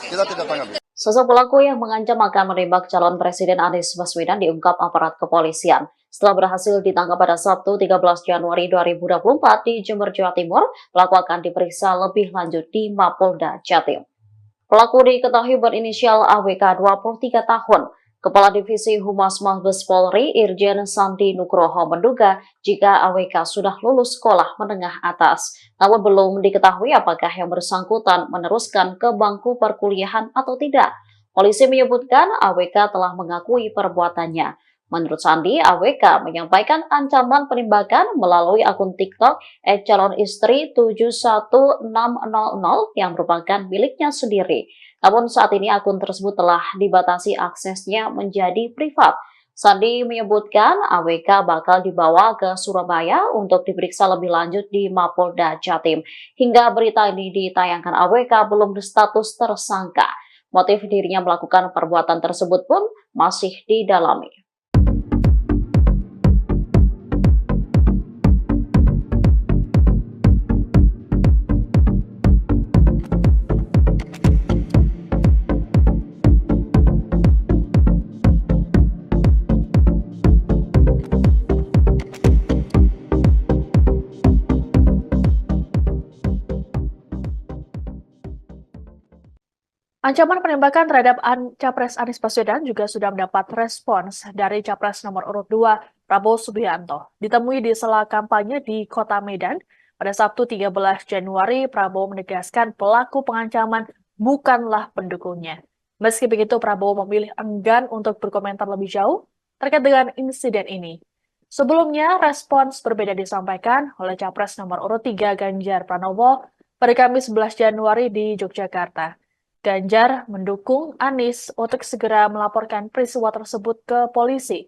kita tidak tanggapi. Sosok pelaku yang mengancam akan menembak calon Presiden Anies Baswedan diungkap aparat kepolisian. Setelah berhasil ditangkap pada Sabtu 13 Januari 2024 di Jember, Jawa Timur, pelaku akan diperiksa lebih lanjut di Mapolda Jatim. Pelaku diketahui berinisial AWK 23 tahun. Kepala Divisi Humas Mabes Polri Irjen Sandi Nugroho menduga jika AWK sudah lulus sekolah menengah atas. Namun belum diketahui apakah yang bersangkutan meneruskan ke bangku perkuliahan atau tidak. Polisi menyebutkan AWK telah mengakui perbuatannya. Menurut Sandi, AWK menyampaikan ancaman penembakan melalui akun TikTok @calonistri71600 yang merupakan miliknya sendiri. Namun saat ini akun tersebut telah dibatasi aksesnya menjadi privat. Sandi menyebutkan AWK bakal dibawa ke Surabaya untuk diperiksa lebih lanjut di Mapolda Jatim. Hingga berita ini ditayangkan, AWK belum berstatus tersangka. Motif dirinya melakukan perbuatan tersebut pun masih didalami. Ancaman penembakan terhadap Capres Anies Baswedan juga sudah mendapat respons dari Capres nomor urut 2 Prabowo Subianto. Ditemui di sela kampanye di Kota Medan pada Sabtu 13 Januari, Prabowo menegaskan pelaku pengancaman bukanlah pendukungnya. Meski begitu, Prabowo memilih enggan untuk berkomentar lebih jauh terkait dengan insiden ini. Sebelumnya, respons berbeda disampaikan oleh Capres nomor urut 3 Ganjar Pranowo pada Kamis 11 Januari di Yogyakarta. Ganjar mendukung Anies untuk segera melaporkan peristiwa tersebut ke polisi.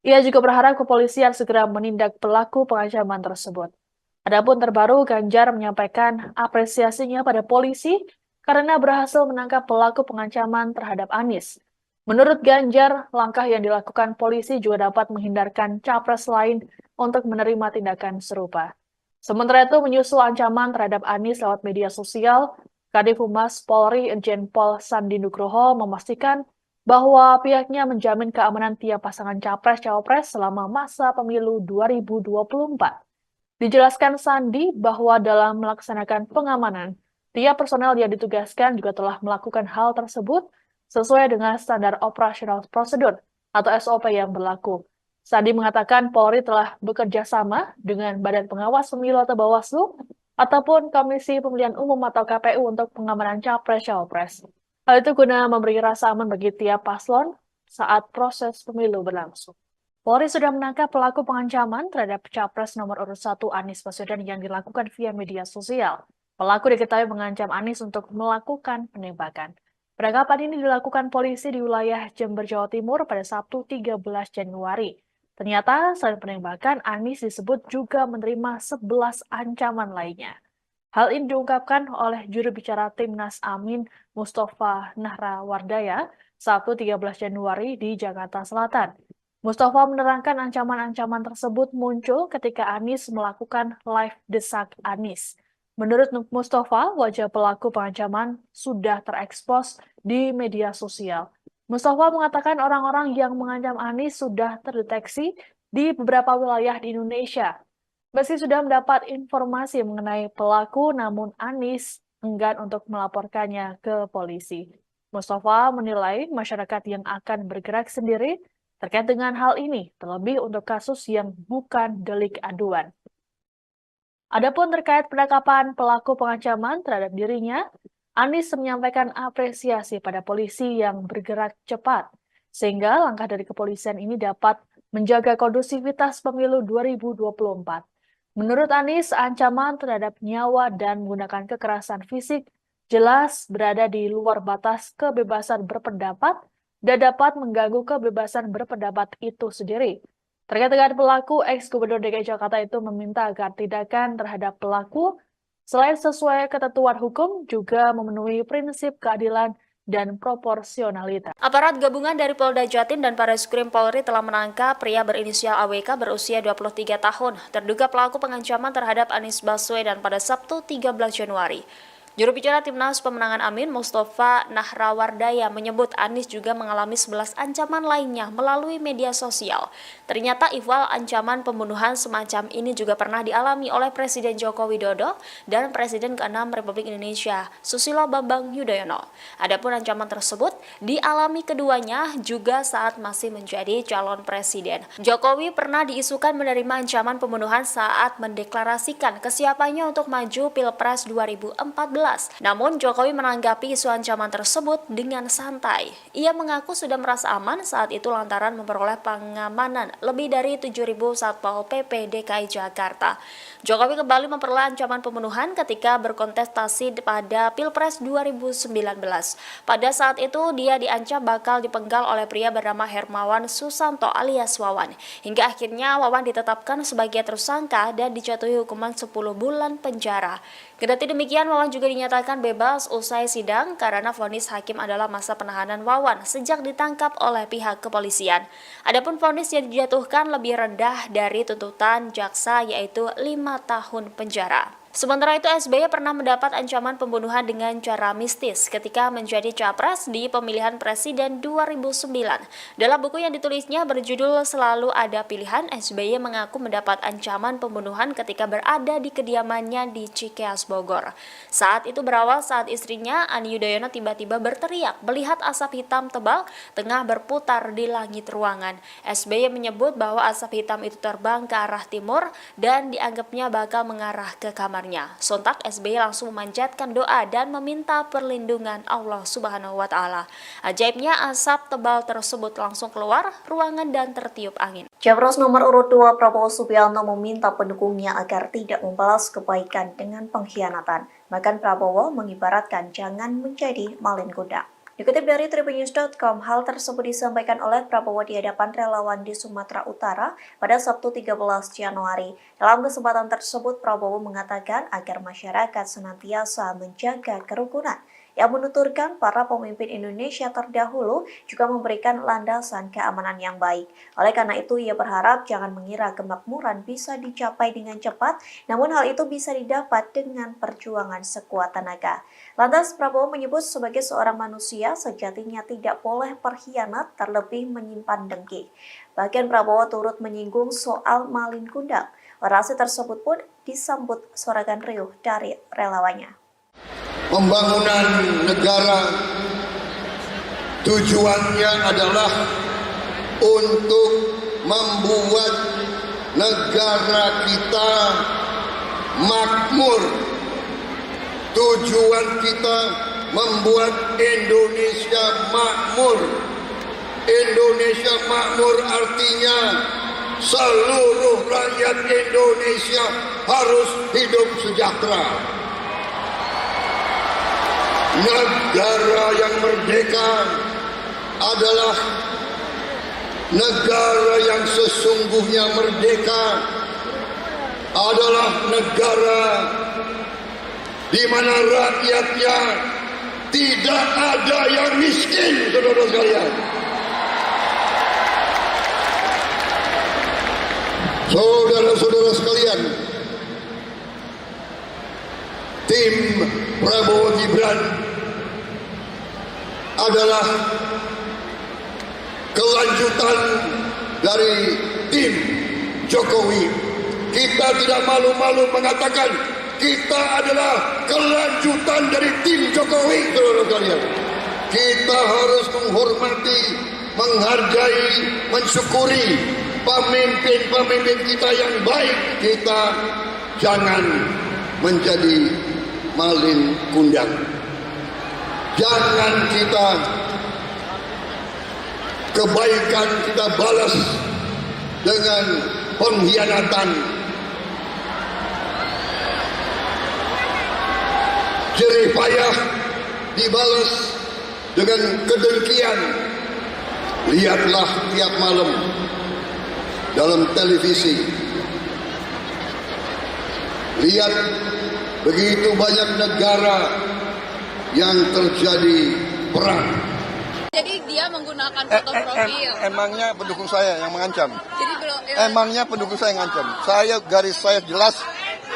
Ia juga berharap kepolisian segera menindak pelaku pengancaman tersebut. Adapun terbaru, Ganjar menyampaikan apresiasinya pada polisi karena berhasil menangkap pelaku pengancaman terhadap Anies. Menurut Ganjar, langkah yang dilakukan polisi juga dapat menghindarkan capres lain untuk menerima tindakan serupa. Sementara itu, menyusul ancaman terhadap Anies lewat media sosial, Kadif Humas Polri Irjen Pol Sandi Nugroho memastikan bahwa pihaknya menjamin keamanan tiap pasangan capres-cawapres selama masa pemilu 2024. Dijelaskan Sandi bahwa dalam melaksanakan pengamanan, tiap personel yang ditugaskan juga telah melakukan hal tersebut sesuai dengan standar operasional prosedur atau SOP yang berlaku. Sandi mengatakan Polri telah bekerja sama dengan Badan Pengawas Pemilu atau Bawaslu ataupun Komisi Pemilihan Umum atau KPU untuk pengamanan capres-cawapres. Hal itu guna memberi rasa aman bagi tiap paslon saat proses pemilu berlangsung. Polri sudah menangkap pelaku pengancaman terhadap capres nomor urut 1 Anies Baswedan yang dilakukan via media sosial. Pelaku diketahui mengancam Anies untuk melakukan penembakan. Penangkapan ini dilakukan polisi di wilayah Jember, Jawa Timur pada Sabtu 13 Januari. Ternyata selain penembakan, Anies disebut juga menerima 11 ancaman lainnya. Hal ini diungkapkan oleh juru bicara Timnas Amin Mustafa Nahrawardaya Sabtu 13 Januari di Jakarta Selatan. Mustafa menerangkan ancaman-ancaman tersebut muncul ketika Anies melakukan live desak Anies. Menurut Mustafa, wajah pelaku pengancaman sudah terekspos di media sosial. Mustafa mengatakan orang-orang yang mengancam Anies sudah terdeteksi di beberapa wilayah di Indonesia. Meski sudah mendapat informasi mengenai pelaku, namun Anies enggan untuk melaporkannya ke polisi. Mustafa menilai masyarakat yang akan bergerak sendiri terkait dengan hal ini, terlebih untuk kasus yang bukan delik aduan. Adapun terkait penangkapan pelaku pengancaman terhadap dirinya, Anies menyampaikan apresiasi pada polisi yang bergerak cepat, sehingga langkah dari kepolisian ini dapat menjaga kondusivitas pemilu 2024. Menurut Anies, ancaman terhadap nyawa dan menggunakan kekerasan fisik jelas berada di luar batas kebebasan berpendapat dan dapat mengganggu kebebasan berpendapat itu sendiri. Terkait dengan pelaku, ex-Gubernur DKI Jakarta itu meminta agar tindakan terhadap pelaku selain sesuai ketentuan hukum juga memenuhi prinsip keadilan dan proporsionalitas. Aparat gabungan dari Polda Jatim dan Bareskrim Polri telah menangkap pria berinisial AWK berusia 23 tahun, terduga pelaku pengancaman terhadap Anies Baswedan pada Sabtu 13 Januari. Juru bicara Timnas Pemenangan Amin Mustafa Nahrawardaya menyebut Anies juga mengalami 11 ancaman lainnya melalui media sosial. Ternyata ihwal ancaman pembunuhan semacam ini juga pernah dialami oleh Presiden Joko Widodo dan Presiden ke-6 Republik Indonesia, Susilo Bambang Yudhoyono. Adapun ancaman tersebut dialami keduanya juga saat masih menjadi calon presiden. Jokowi pernah diisukan menerima ancaman pembunuhan saat mendeklarasikan kesiapannya untuk maju Pilpres 2014. Namun Jokowi menanggapi isu ancaman tersebut dengan santai. Ia mengaku sudah merasa aman saat itu lantaran memperoleh pengamanan lebih dari 7.000 Satpol PP DKI Jakarta. Jokowi kembali memperoleh ancaman pembunuhan ketika berkontestasi pada Pilpres 2019. Pada saat itu dia diancam bakal dipenggal oleh pria bernama Hermawan Susanto alias Wawan. Hingga akhirnya Wawan ditetapkan sebagai tersangka dan dijatuhi hukuman 10 bulan penjara. Kendati demikian, Wawan juga dinyatakan bebas usai sidang karena vonis hakim adalah masa penahanan Wawan sejak ditangkap oleh pihak kepolisian. Adapun vonis yang dijatuhkan lebih rendah dari tuntutan jaksa yaitu 5 tahun penjara. Sementara itu, SBY pernah mendapat ancaman pembunuhan dengan cara mistis ketika menjadi capres di pemilihan presiden 2009. Dalam buku yang ditulisnya berjudul Selalu Ada Pilihan, SBY mengaku mendapat ancaman pembunuhan ketika berada di kediamannya di Cikeas, Bogor. Saat itu berawal saat istrinya, Ani Yudhoyono, tiba-tiba berteriak melihat asap hitam tebal tengah berputar di langit ruangan. SBY menyebut bahwa asap hitam itu terbang ke arah timur dan dianggapnya bakal mengarah ke kamarnya. Sontak SBY langsung memanjatkan doa dan meminta perlindungan Allah Subhanahu wa Ta'ala. Ajaibnya asap tebal tersebut langsung keluar ruangan dan tertiup angin. Capres nomor urut 2 Prabowo Subianto meminta pendukungnya agar tidak membalas kebaikan dengan pengkhianatan. Bahkan Prabowo mengibaratkan jangan menjadi malin kundang. Dikutip dari tribunnews.com, hal tersebut disampaikan oleh Prabowo di hadapan relawan di Sumatera Utara pada Sabtu 13 Januari. Dalam kesempatan tersebut, Prabowo mengatakan agar masyarakat senantiasa menjaga kerukunan. Yang menuturkan para pemimpin Indonesia terdahulu juga memberikan landasan keamanan yang baik. Oleh karena itu, ia berharap jangan mengira kemakmuran bisa dicapai dengan cepat, namun hal itu bisa didapat dengan perjuangan sekuat tenaga. Lantas, Prabowo menyebut sebagai seorang manusia, sejatinya tidak boleh berkhianat terlebih menyimpan dengki. Bahkan Prabowo turut menyinggung soal malin kundang. Orasi tersebut pun disambut sorakan riuh dari relawannya. Pembangunan negara tujuannya adalah untuk membuat negara kita makmur. Tujuan kita membuat Indonesia makmur. Indonesia makmur artinya seluruh rakyat Indonesia harus hidup sejahtera. Negara yang merdeka adalah negara yang sesungguhnya merdeka, adalah negara di mana rakyatnya tidak ada yang miskin, saudara sekalian. Saudara-saudara sekalian, tim Prabowo Gibran adalah kelanjutan dari tim Jokowi. Kita tidak malu-malu mengatakan kita adalah kelanjutan dari tim Jokowi, saudara sekalian. Kita harus menghormati, menghargai, mensyukuri pemimpin-pemimpin kita yang baik. Kita jangan menjadi malin kundang. Jangan kita kebaikan kita balas dengan pengkhianatan. Jerih payah dibalas dengan kedengkian. Lihatlah tiap malam dalam televisi. Lihat begitu banyak negara yang terjadi perang. Jadi dia menggunakan foto profil. Emangnya pendukung saya yang mengancam? Jadi belum. Emangnya pendukung saya yang mengancam? Garis saya jelas,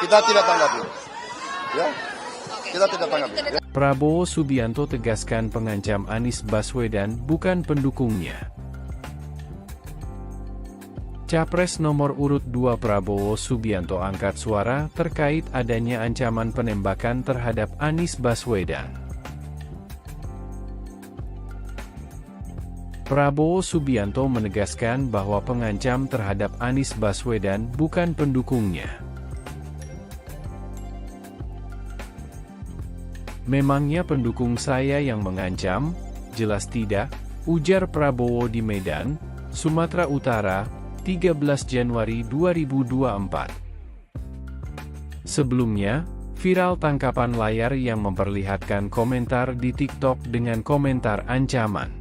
kita tidak tanggapi. Ya, kita tidak tanggapi. Ya. Prabowo Subianto tegaskan pengancam Anies Baswedan bukan pendukungnya. Capres nomor urut 2 Prabowo Subianto angkat suara terkait adanya ancaman penembakan terhadap Anies Baswedan. Prabowo Subianto menegaskan bahwa pengancam terhadap Anies Baswedan bukan pendukungnya. Memangnya pendukung saya yang mengancam? Jelas tidak, ujar Prabowo di Medan, Sumatera Utara, 13 Januari 2024. Sebelumnya, viral tangkapan layar yang memperlihatkan komentar di TikTok dengan komentar ancaman.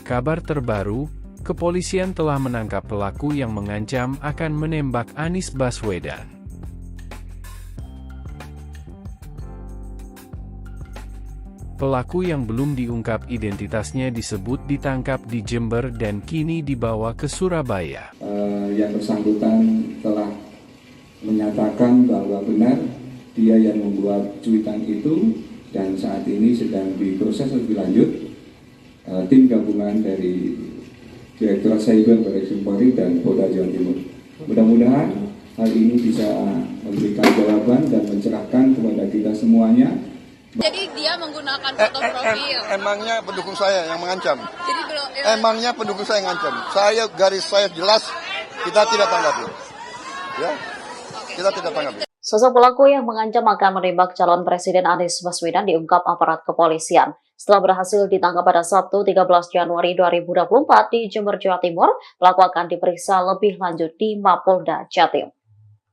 Kabar terbaru, kepolisian telah menangkap pelaku yang mengancam akan menembak Anies Baswedan. Pelaku yang belum diungkap identitasnya disebut ditangkap di Jember dan kini dibawa ke Surabaya. Yang bersangkutan telah menyatakan bahwa benar dia yang membuat cuitan itu dan saat ini sedang diproses lebih lanjut tim gabungan dari Direktorat Cyber Barreskrim Polri dan Polda Jawa Timur. Mudah-mudahan hal ini bisa memberikan jawaban dan mencerahkan kepada kita semuanya. Jadi dia menggunakan foto profil. Emangnya pendukung saya yang mengancam? Jadi belum. Emangnya pendukung saya yang mengancam? Garis saya jelas, kita tidak tanggapi. Ya, kita tidak tanggapi. Sosok pelaku yang mengancam akan menembak calon Presiden Anies Baswedan diungkap aparat kepolisian. Setelah berhasil ditangkap pada Sabtu 13 Januari 2024 di Jember, Jawa Timur, pelaku akan diperiksa lebih lanjut di Mapolda Jatim.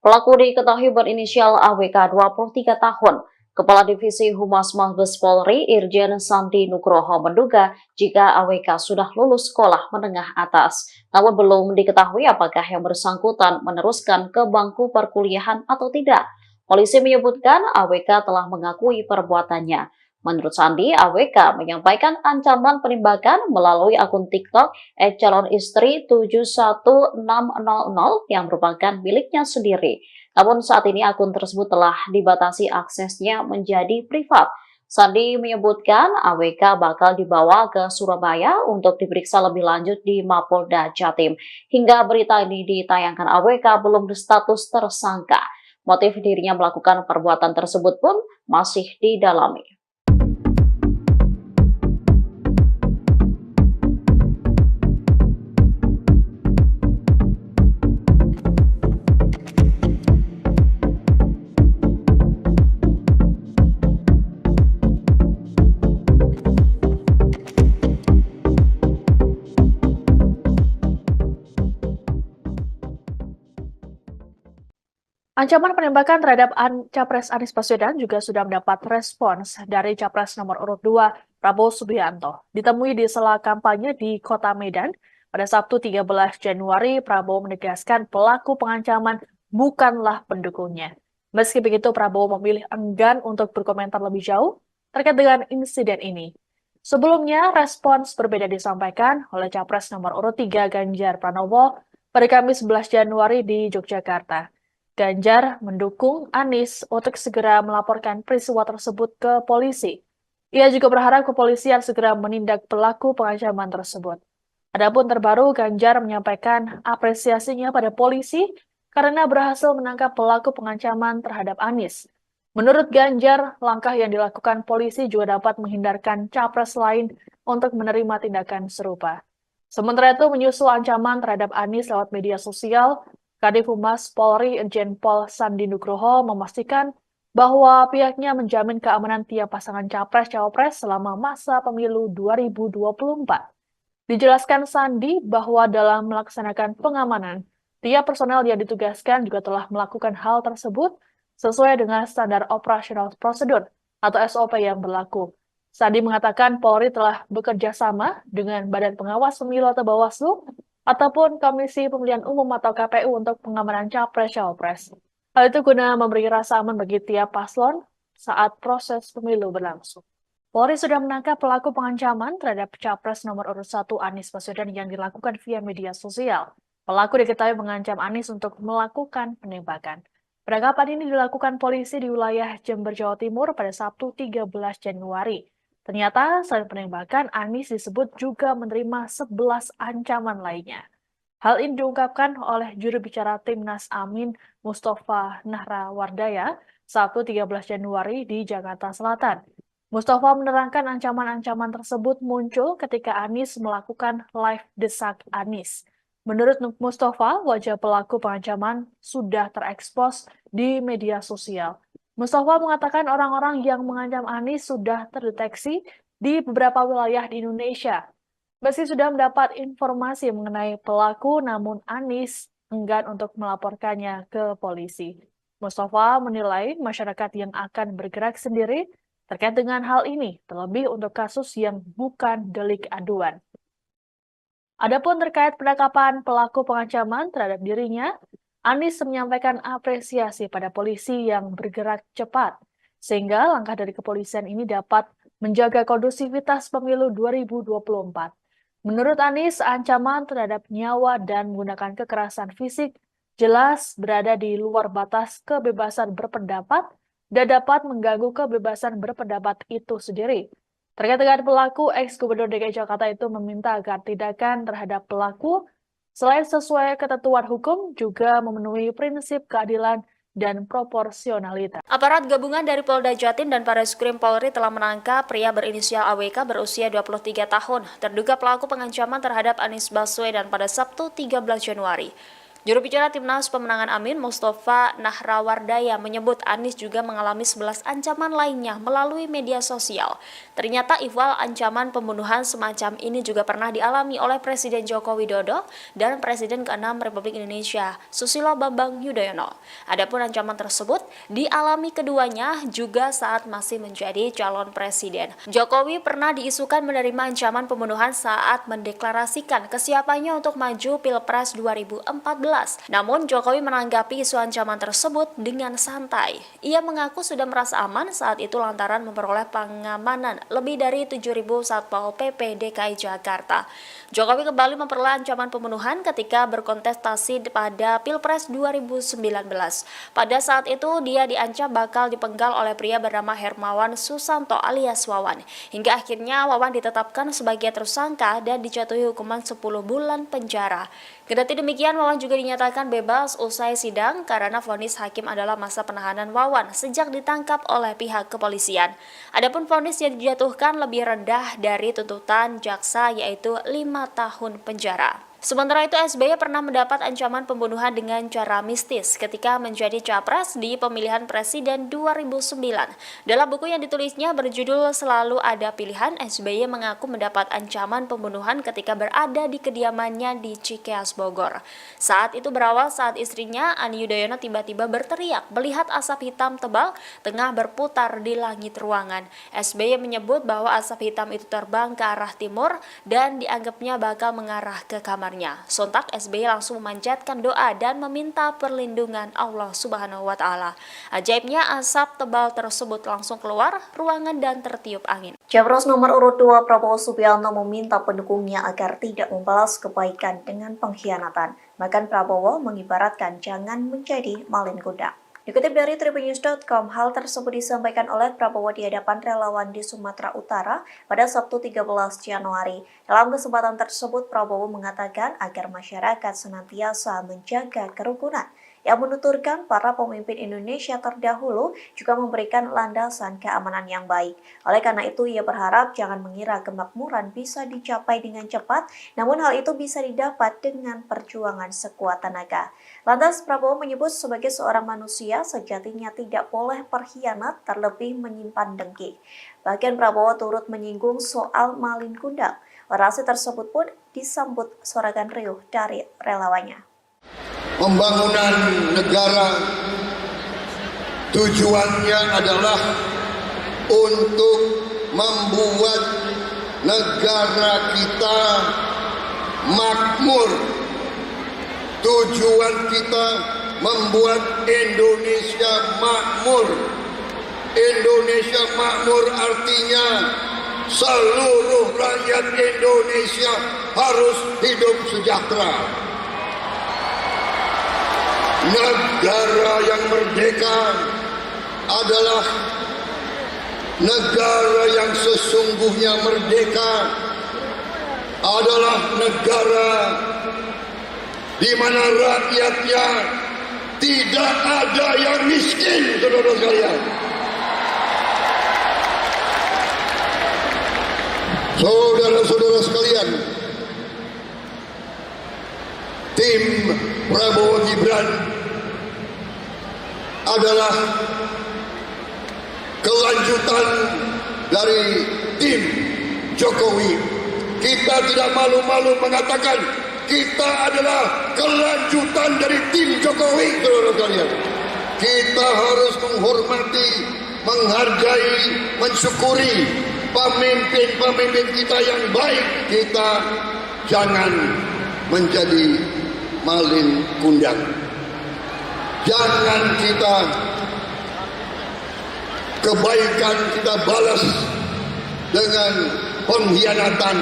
Pelaku diketahui berinisial AWK 23 tahun. Kepala Divisi Humas Mabes Polri Irjen Sandi Nugroho menduga jika AWK sudah lulus sekolah menengah atas, namun belum diketahui apakah yang bersangkutan meneruskan ke bangku perkuliahan atau tidak. Polisi menyebutkan AWK telah mengakui perbuatannya. Menurut Sandi, AWK menyampaikan ancaman penembakan melalui akun TikTok @calonistri71600 yang merupakan miliknya sendiri. Namun saat ini akun tersebut telah dibatasi aksesnya menjadi privat. Sandi menyebutkan AWK bakal dibawa ke Surabaya untuk diperiksa lebih lanjut di Mapolda Jatim. Hingga berita ini ditayangkan, AWK belum berstatus tersangka. Motif dirinya melakukan perbuatan tersebut pun masih didalami. Ancaman penembakan terhadap Capres Anies Baswedan juga sudah mendapat respons dari Capres nomor urut 2 Prabowo Subianto. Ditemui di sela kampanye di Kota Medan pada Sabtu 13 Januari, Prabowo menegaskan pelaku pengancaman bukanlah pendukungnya. Meski begitu, Prabowo memilih enggan untuk berkomentar lebih jauh terkait dengan insiden ini. Sebelumnya, respons berbeda disampaikan oleh Capres nomor urut 3 Ganjar Pranowo pada Kamis 11 Januari di Yogyakarta. Ganjar mendukung Anies untuk segera melaporkan peristiwa tersebut ke polisi. Ia juga berharap kepolisian segera menindak pelaku pengancaman tersebut. Adapun terbaru, Ganjar menyampaikan apresiasinya pada polisi karena berhasil menangkap pelaku pengancaman terhadap Anies. Menurut Ganjar, langkah yang dilakukan polisi juga dapat menghindarkan capres lain untuk menerima tindakan serupa. Sementara itu, menyusul ancaman terhadap Anies lewat media sosial, Kadif Humas Polri Irjen Pol Sandi Nugroho memastikan bahwa pihaknya menjamin keamanan tiap pasangan capres-cawapres selama masa pemilu 2024. Dijelaskan Sandi bahwa dalam melaksanakan pengamanan, tiap personel yang ditugaskan juga telah melakukan hal tersebut sesuai dengan standar operasional prosedur atau SOP yang berlaku. Sandi mengatakan Polri telah bekerja sama dengan Badan Pengawas Pemilu atau Bawaslu ataupun Komisi Pemilihan Umum atau KPU untuk pengamanan Capres-Cawapres. Hal itu guna memberi rasa aman bagi tiap paslon saat proses pemilu berlangsung. Polri sudah menangkap pelaku pengancaman terhadap Capres nomor urut 1 Anies Baswedan yang dilakukan via media sosial. Pelaku diketahui mengancam Anies untuk melakukan penembakan. Penangkapan ini dilakukan polisi di wilayah Jember, Jawa Timur pada Sabtu 13 Januari. Ternyata selain penembakan, Anies disebut juga menerima 11 ancaman lainnya. Hal ini diungkapkan oleh juru bicara Timnas Amin Mustafa Nahrawardaya Sabtu 13 Januari di Jakarta Selatan. Mustafa menerangkan ancaman-ancaman tersebut muncul ketika Anies melakukan live desak Anies. Menurut Mustafa, wajah pelaku pengancaman sudah terekspos di media sosial. Mustafa mengatakan orang-orang yang mengancam Anies sudah terdeteksi di beberapa wilayah di Indonesia. Meski sudah mendapat informasi mengenai pelaku, namun Anies enggan untuk melaporkannya ke polisi. Mustafa menilai masyarakat yang akan bergerak sendiri terkait dengan hal ini, terlebih untuk kasus yang bukan delik aduan. Adapun terkait penangkapan pelaku pengancaman terhadap dirinya, Anies menyampaikan apresiasi pada polisi yang bergerak cepat, sehingga langkah dari kepolisian ini dapat menjaga kondusivitas pemilu 2024. Menurut Anies, ancaman terhadap nyawa dan menggunakan kekerasan fisik jelas berada di luar batas kebebasan berpendapat dan dapat mengganggu kebebasan berpendapat itu sendiri. Terkait dengan pelaku, ex-Gubernur DKI Jakarta itu meminta agar tindakan terhadap pelaku selain sesuai ketentuan hukum, juga memenuhi prinsip keadilan dan proporsionalitas. Aparat gabungan dari Polda Jatim dan Bareskrim Polri telah menangkap pria berinisial AWK berusia 23 tahun, terduga pelaku pengancaman terhadap Anies Baswedan pada Sabtu 13 Januari. Juru bicara Timnas Pemenangan Amin Mustafa Nahrawardaya menyebut Anies juga mengalami 11 ancaman lainnya melalui media sosial. Ternyata ihwal ancaman pembunuhan semacam ini juga pernah dialami oleh Presiden Joko Widodo dan Presiden ke-6 Republik Indonesia, Susilo Bambang Yudhoyono. Adapun ancaman tersebut dialami keduanya juga saat masih menjadi calon presiden. Jokowi pernah diisukan menerima ancaman pembunuhan saat mendeklarasikan kesiapannya untuk maju Pilpres 2014. Namun Jokowi menanggapi isu ancaman tersebut dengan santai. Ia mengaku sudah merasa aman saat itu lantaran memperoleh pengamanan lebih dari 7.000 Satpol PP DKI Jakarta. Jokowi kembali memperoleh ancaman pembunuhan ketika berkontestasi pada Pilpres 2019. Pada saat itu dia diancam bakal dipenggal oleh pria bernama Hermawan Susanto alias Wawan. Hingga akhirnya Wawan ditetapkan sebagai tersangka dan dijatuhi hukuman 10 bulan penjara. Kendati demikian, Wawan juga dinyatakan bebas usai sidang karena vonis hakim adalah masa penahanan Wawan sejak ditangkap oleh pihak kepolisian. Adapun vonis yang dijatuhkan lebih rendah dari tuntutan jaksa yaitu 5 tahun penjara. Sementara itu, SBY pernah mendapat ancaman pembunuhan dengan cara mistis ketika menjadi capres di pemilihan presiden 2009. Dalam buku yang ditulisnya berjudul Selalu Ada Pilihan, SBY mengaku mendapat ancaman pembunuhan ketika berada di kediamannya di Cikeas, Bogor. Saat itu berawal saat istrinya, Ani Yudhoyono, tiba-tiba berteriak melihat asap hitam tebal tengah berputar di langit ruangan. SBY menyebut bahwa asap hitam itu terbang ke arah timur dan dianggapnya bakal mengarah ke kamar. Sontak SBY langsung memanjatkan doa dan meminta perlindungan Allah Subhanahu wa Ta'ala. Ajaibnya, asap tebal tersebut langsung keluar ruangan dan tertiup angin. Capres nomor urut 2 Prabowo Subianto meminta pendukungnya agar tidak membalas kebaikan dengan pengkhianatan. Bahkan Prabowo mengibaratkan jangan menjadi malin kuda. Dikutip dari tribunnews.com, hal tersebut disampaikan oleh Prabowo di hadapan relawan di Sumatera Utara pada Sabtu 13 Januari. Dalam kesempatan tersebut, Prabowo mengatakan agar masyarakat senantiasa menjaga kerukunan. Yang menuturkan para pemimpin Indonesia terdahulu juga memberikan landasan keamanan yang baik. Oleh karena itu, ia berharap jangan mengira kemakmuran bisa dicapai dengan cepat, namun hal itu bisa didapat dengan perjuangan sekuat tenaga. Lantas Prabowo menyebut sebagai seorang manusia sejatinya tidak boleh berkhianat, terlebih menyimpan dengki. Bahkan Prabowo turut menyinggung soal malin kundang. Orasi tersebut pun disambut sorakan riuh dari relawannya. Pembangunan negara tujuannya adalah untuk membuat negara kita makmur. Tujuan kita membuat Indonesia makmur. Indonesia makmur artinya seluruh rakyat Indonesia harus hidup sejahtera. Negara yang merdeka adalah negara yang sesungguhnya merdeka, adalah negara di mana rakyatnya tidak ada yang miskin, saudara sekalian. Saudara-saudara sekalian, tim Prabowo Gibran adalah kelanjutan dari tim Jokowi. Kita tidak malu-malu mengatakan kita adalah kelanjutan dari tim Jokowi, saudara sekalian. Kita harus menghormati, menghargai, mensyukuri pemimpin-pemimpin kita yang baik. Kita jangan menjadi malin kundang. Jangan kita kebaikan kita balas dengan pengkhianatan.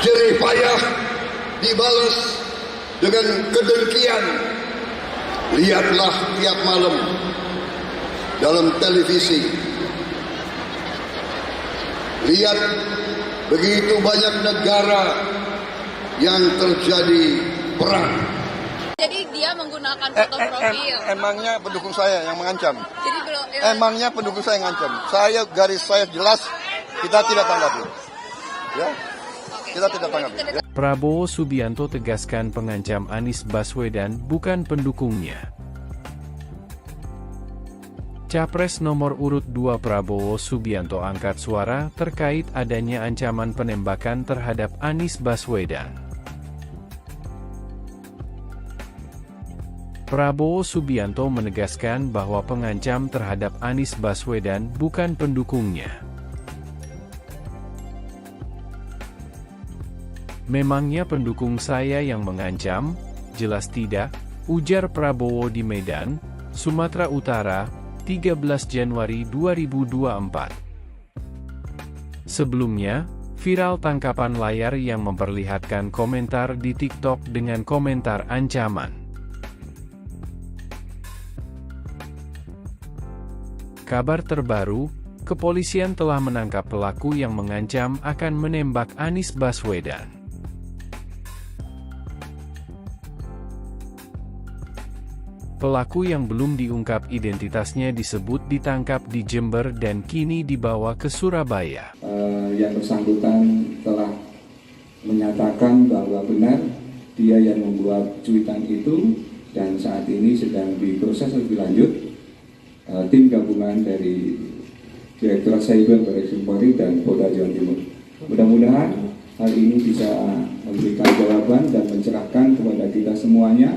Jerih payah dibalas dengan kedengkian. Lihatlah tiap malam dalam televisi. Lihat begitu banyak negara yang terjadi perang. Jadi dia menggunakan foto profil. Emangnya pendukung saya yang mengancam? Jadi belum. Emangnya pendukung saya yang mengancam? Garis saya jelas, kita tidak tanggapi. Ya, kita tidak tanggapi. Ya. Prabowo Subianto tegaskan pengancam Anies Baswedan bukan pendukungnya. Capres nomor urut 2 Prabowo Subianto angkat suara terkait adanya ancaman penembakan terhadap Anies Baswedan. Prabowo Subianto menegaskan bahwa pengancam terhadap Anies Baswedan bukan pendukungnya. Memangnya pendukung saya yang mengancam? Jelas tidak, ujar Prabowo di Medan, Sumatera Utara, 13 Januari 2024. Sebelumnya, viral tangkapan layar yang memperlihatkan komentar di TikTok dengan komentar ancaman. Kabar terbaru, kepolisian telah menangkap pelaku yang mengancam akan menembak Anies Baswedan. Pelaku yang belum diungkap identitasnya disebut ditangkap di Jember dan kini dibawa ke Surabaya. Yang bersangkutan telah menyatakan bahwa benar dia yang membuat cuitan itu dan saat ini sedang diproses lebih lanjut tim gabungan dari Direktorat Cyber Barreskrim Polri dan Polda Jawa Timur. Mudah-mudahan hal ini bisa memberikan jawaban dan mencerahkan kepada kita semuanya.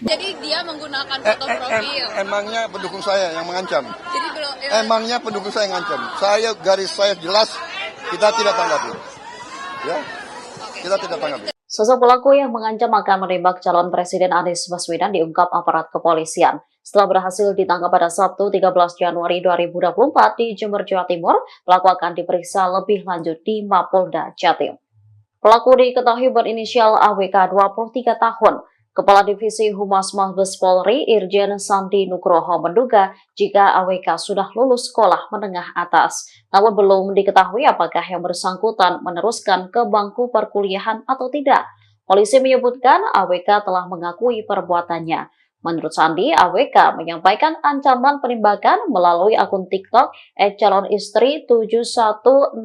Jadi dia menggunakan foto profil. Emangnya pendukung saya yang mengancam? Jadi belum. Emangnya pendukung saya yang mengancam? Garis saya jelas, kita tidak tanggapi. Ya, kita tidak tanggapi. Sosok pelaku yang mengancam akan menembak calon Presiden Anies Baswedan diungkap aparat kepolisian. Setelah berhasil ditangkap pada Sabtu 13 Januari 2024 di Jember, Jawa Timur, pelaku akan diperiksa lebih lanjut di Mapolda Jatim. Pelaku diketahui berinisial AWK 23 tahun. Kepala Divisi Humas Mabes Polri Irjen Sandi Nugroho menduga jika AWK sudah lulus sekolah menengah atas. Namun belum diketahui apakah yang bersangkutan meneruskan ke bangku perkuliahan atau tidak. Polisi menyebutkan AWK telah mengakui perbuatannya. Menurut Sandi, AWK menyampaikan ancaman penembakan melalui akun TikTok @calonistri71600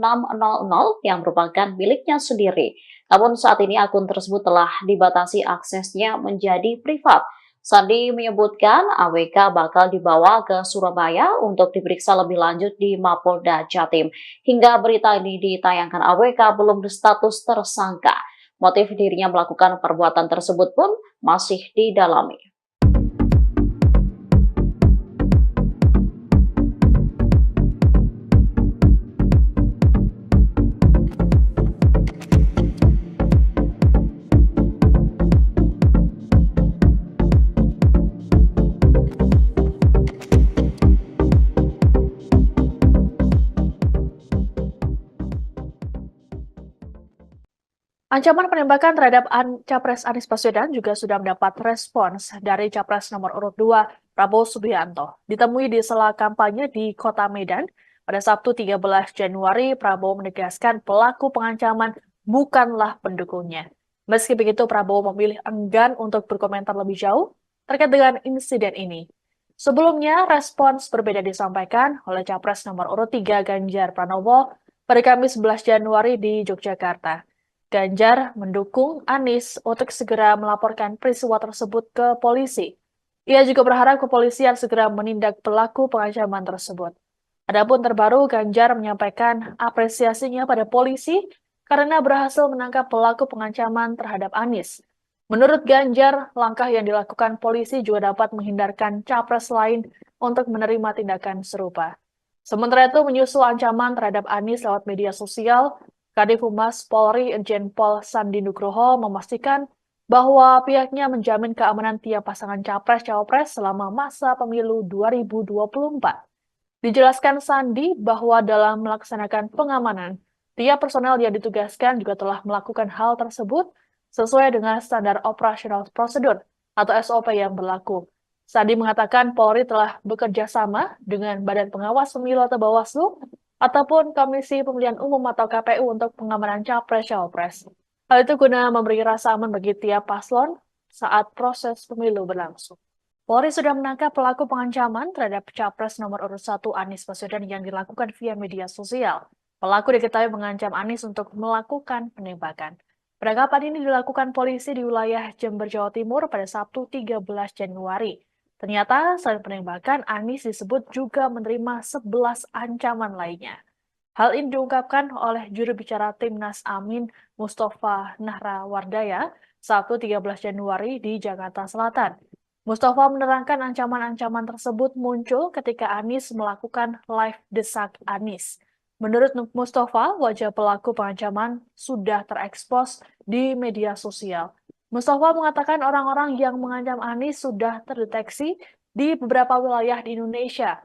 yang merupakan miliknya sendiri. Namun saat ini akun tersebut telah dibatasi aksesnya menjadi privat. Sandi menyebutkan AWK bakal dibawa ke Surabaya untuk diperiksa lebih lanjut di Mapolda Jatim. Hingga berita ini ditayangkan, AWK belum berstatus tersangka. Motif dirinya melakukan perbuatan tersebut pun masih didalami. Ancaman penembakan terhadap Capres Anies Baswedan juga sudah mendapat respons dari Capres nomor urut 2 Prabowo Subianto. Ditemui di sela kampanye di Kota Medan pada Sabtu 13 Januari, Prabowo menegaskan pelaku pengancaman bukanlah pendukungnya. Meski begitu, Prabowo memilih enggan untuk berkomentar lebih jauh terkait dengan insiden ini. Sebelumnya, respons berbeda disampaikan oleh Capres nomor urut 3 Ganjar Pranowo pada Kamis 11 Januari di Yogyakarta. Ganjar mendukung Anies untuk segera melaporkan peristiwa tersebut ke polisi. Ia juga berharap kepolisian segera menindak pelaku pengancaman tersebut. Adapun terbaru, Ganjar menyampaikan apresiasinya pada polisi karena berhasil menangkap pelaku pengancaman terhadap Anies. Menurut Ganjar, langkah yang dilakukan polisi juga dapat menghindarkan capres lain untuk menerima tindakan serupa. Sementara itu, menyusul ancaman terhadap Anies lewat media sosial, Kadif Humas Polri Irjen Pol Sandi Nugroho memastikan bahwa pihaknya menjamin keamanan tiap pasangan capres-cawapres selama masa pemilu 2024. Dijelaskan Sandi bahwa dalam melaksanakan pengamanan, tiap personel yang ditugaskan juga telah melakukan hal tersebut sesuai dengan standar operasional prosedur atau SOP yang berlaku. Sandi mengatakan Polri telah bekerja sama dengan Badan Pengawas Pemilu atau Bawaslu ataupun Komisi Pemilihan Umum atau KPU untuk pengamanan capres-cawapres. Hal itu guna memberi rasa aman bagi tiap paslon saat proses pemilu berlangsung. Polri sudah menangkap pelaku pengancaman terhadap capres nomor urut 1 Anies Baswedan yang dilakukan via media sosial. Pelaku diketahui mengancam Anies untuk melakukan penembakan. Penangkapan ini dilakukan polisi di wilayah Jember, Jawa Timur pada Sabtu 13 Januari. Ternyata selain penembakan, Anies disebut juga menerima 11 ancaman lainnya. Hal ini diungkapkan oleh juru bicara Timnas Amin Mustafa Nahrawardaya Sabtu 13 Januari di Jakarta Selatan. Mustafa menerangkan ancaman-ancaman tersebut muncul ketika Anies melakukan live desak Anies. Menurut Mustafa, wajah pelaku pengancaman sudah terekspos di media sosial. Mustafa mengatakan orang-orang yang mengancam Anies sudah terdeteksi di beberapa wilayah di Indonesia.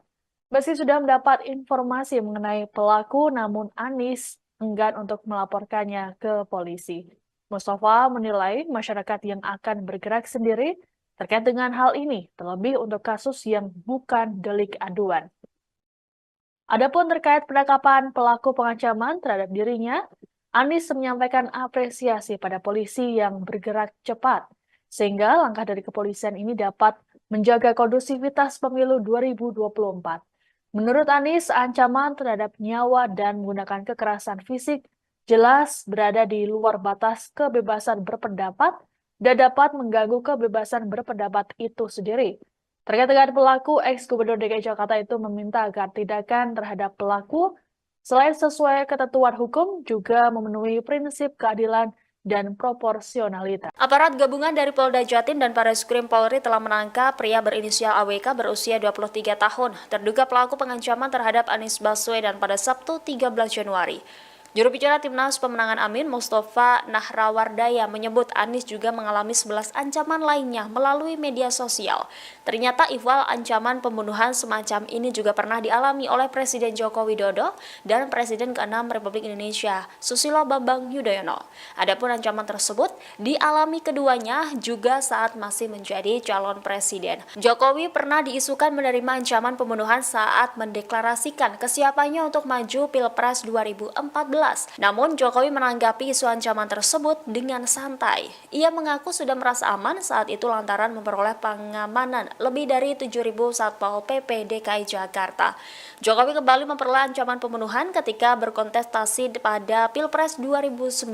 Meski sudah mendapat informasi mengenai pelaku, namun Anies enggan untuk melaporkannya ke polisi. Mustafa menilai masyarakat yang akan bergerak sendiri terkait dengan hal ini, terlebih untuk kasus yang bukan delik aduan. Adapun terkait penangkapan pelaku pengancaman terhadap dirinya, Anies menyampaikan apresiasi pada polisi yang bergerak cepat, sehingga langkah dari kepolisian ini dapat menjaga kondusivitas pemilu 2024. Menurut Anies, ancaman terhadap nyawa dan menggunakan kekerasan fisik jelas berada di luar batas kebebasan berpendapat dan dapat mengganggu kebebasan berpendapat itu sendiri. Terkait dengan pelaku, ex-Gubernur DKI Jakarta itu meminta agar tindakan terhadap pelaku selain sesuai ketentuan hukum juga memenuhi prinsip keadilan dan proporsionalitas. Aparat gabungan dari Polda Jatim dan Bareskrim Polri telah menangkap pria berinisial AWK berusia 23 tahun, terduga pelaku pengancaman terhadap Anies Baswedan pada Sabtu 13 Januari. Juru bicara Timnas Pemenangan Amin, Mustafa Nahrawardaya, menyebut Anies juga mengalami 11 ancaman lainnya melalui media sosial. Ternyata ihwal ancaman pembunuhan semacam ini juga pernah dialami oleh Presiden Joko Widodo dan Presiden ke-6 Republik Indonesia, Susilo Bambang Yudhoyono. Adapun ancaman tersebut dialami keduanya juga saat masih menjadi calon presiden. Jokowi pernah diisukan menerima ancaman pembunuhan saat mendeklarasikan kesiapannya untuk maju Pilpres 2014. Namun Jokowi menanggapi isu ancaman tersebut dengan santai. Ia mengaku sudah merasa aman saat itu lantaran memperoleh pengamanan lebih dari 7.000 Satpol PP DKI Jakarta. Jokowi kembali memperoleh ancaman pembunuhan ketika berkontestasi pada Pilpres 2019.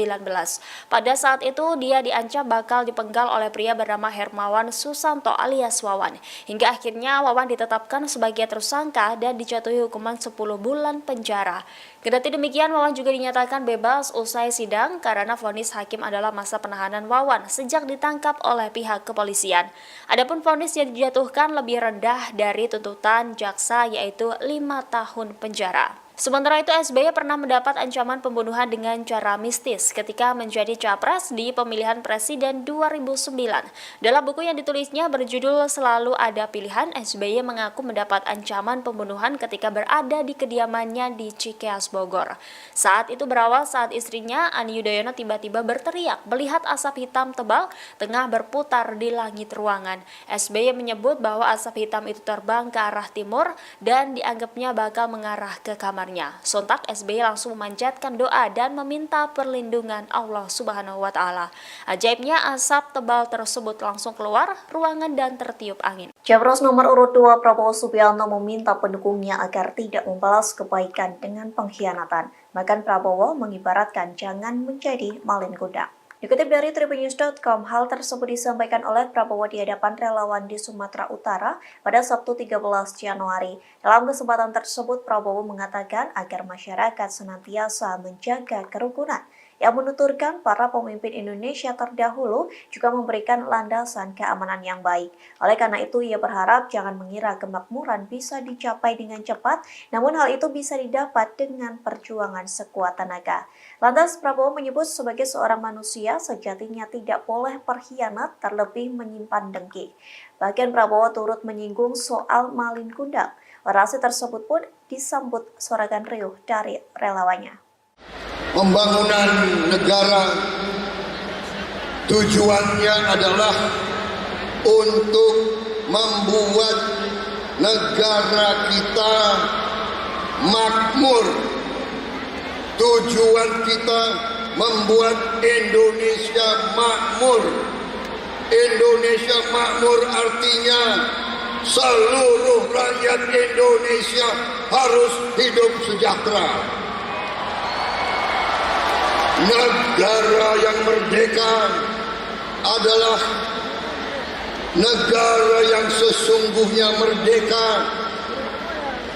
Pada saat itu dia diancam bakal dipenggal oleh pria bernama Hermawan Susanto alias Wawan. Hingga akhirnya Wawan ditetapkan sebagai tersangka dan dijatuhi hukuman 10 bulan penjara. Kendati demikian, Wawan juga dinyatakan bebas usai sidang karena vonis hakim adalah masa penahanan Wawan sejak ditangkap oleh pihak kepolisian. Adapun vonis yang dijatuhkan lebih rendah dari tuntutan jaksa yaitu 5 tahun penjara. Sementara itu, SBY pernah mendapat ancaman pembunuhan dengan cara mistis ketika menjadi capres di pemilihan presiden 2009. Dalam buku yang ditulisnya berjudul Selalu Ada Pilihan, SBY mengaku mendapat ancaman pembunuhan ketika berada di kediamannya di Cikeas, Bogor. Saat itu berawal saat istrinya, Ani Yudhoyono, tiba-tiba berteriak melihat asap hitam tebal tengah berputar di langit ruangan. SBY menyebut bahwa asap hitam itu terbang ke arah timur dan dianggapnya bakal mengarah ke kamar. Sontak SBY langsung memanjatkan doa dan meminta perlindungan Allah Subhanahu wa Ta'ala. Ajaibnya, asap tebal tersebut langsung keluar ruangan dan tertiup angin. Capres nomor urut 2 Prabowo Subianto meminta pendukungnya agar tidak membalas kebaikan dengan pengkhianatan. Bahkan Prabowo mengibaratkan jangan menjadi malin kuda. Dikutip dari tribunnews.com, hal tersebut disampaikan oleh Prabowo di hadapan relawan di Sumatera Utara pada Sabtu 13 Januari. Dalam kesempatan tersebut, Prabowo mengatakan agar masyarakat senantiasa menjaga kerukunan. Yang menuturkan para pemimpin Indonesia terdahulu juga memberikan landasan keamanan yang baik. Oleh karena itu, ia berharap jangan mengira kemakmuran bisa dicapai dengan cepat, namun hal itu bisa didapat dengan perjuangan sekuat tenaga. Lantas Prabowo menyebut sebagai seorang manusia sejatinya tidak boleh berkhianat, terlebih menyimpan dengki. Bahkan Prabowo turut menyinggung soal malin kundang. Orasi tersebut pun disambut sorakan riuh dari relawannya. Pembangunan negara tujuannya adalah untuk membuat negara kita makmur. Tujuan kita membuat Indonesia makmur. Indonesia makmur artinya seluruh rakyat Indonesia harus hidup sejahtera. Negara yang merdeka adalah negara yang sesungguhnya merdeka,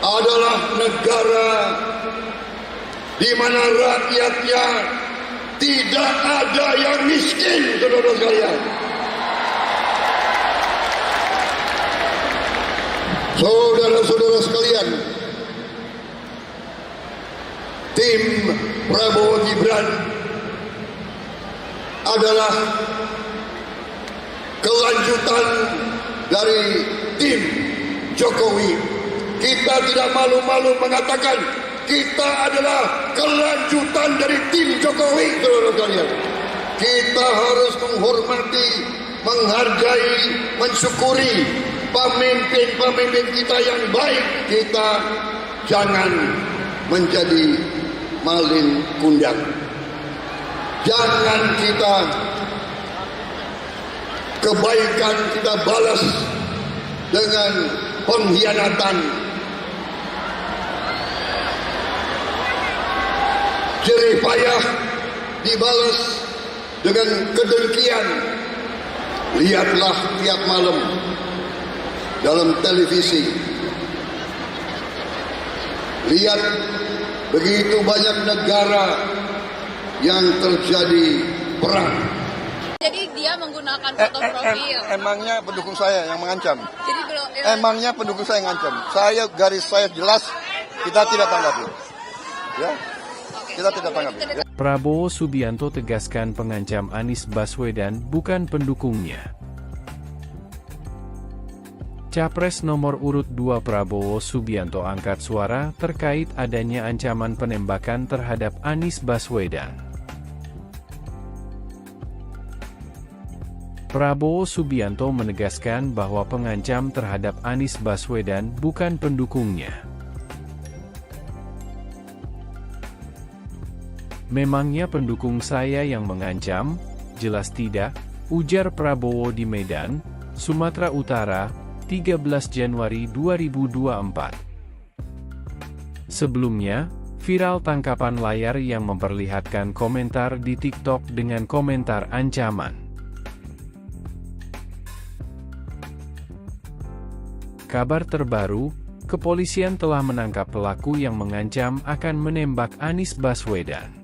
adalah negara di mana rakyatnya tidak ada yang miskin, saudara sekalian. Saudara-saudara sekalian, tim Prabowo Gibran adalah kelanjutan dari tim Jokowi. Kita tidak malu-malu mengatakan kita adalah kelanjutan dari tim Jokowi, saudara sekalian. Kita harus menghormati, menghargai, mensyukuri pemimpin-pemimpin kita yang baik. Kita jangan menjadi malin kundang. Jangan kita kebaikan kita balas dengan pengkhianatan, jerih payah dibalas dengan kedengkian. Lihatlah tiap malam dalam televisi, lihat begitu banyak negara yang terjadi perang. Jadi dia menggunakan foto profil. Emangnya pendukung saya yang mengancam? Jadi belum. Emangnya pendukung saya yang mengancam? Garis saya jelas, kita tidak tanggapi. Ya, kita tidak tanggapi. Prabowo Subianto tegaskan pengancam Anies Baswedan bukan pendukungnya. Capres nomor urut 2 Prabowo Subianto angkat suara terkait adanya ancaman penembakan terhadap Anies Baswedan. Prabowo Subianto menegaskan bahwa pengancam terhadap Anies Baswedan bukan pendukungnya. Memangnya pendukung saya yang mengancam? Jelas tidak, ujar Prabowo di Medan, Sumatera Utara, 13 Januari 2024. Sebelumnya, viral tangkapan layar yang memperlihatkan komentar di TikTok dengan komentar ancaman. Kabar terbaru, kepolisian telah menangkap pelaku yang mengancam akan menembak Anies Baswedan.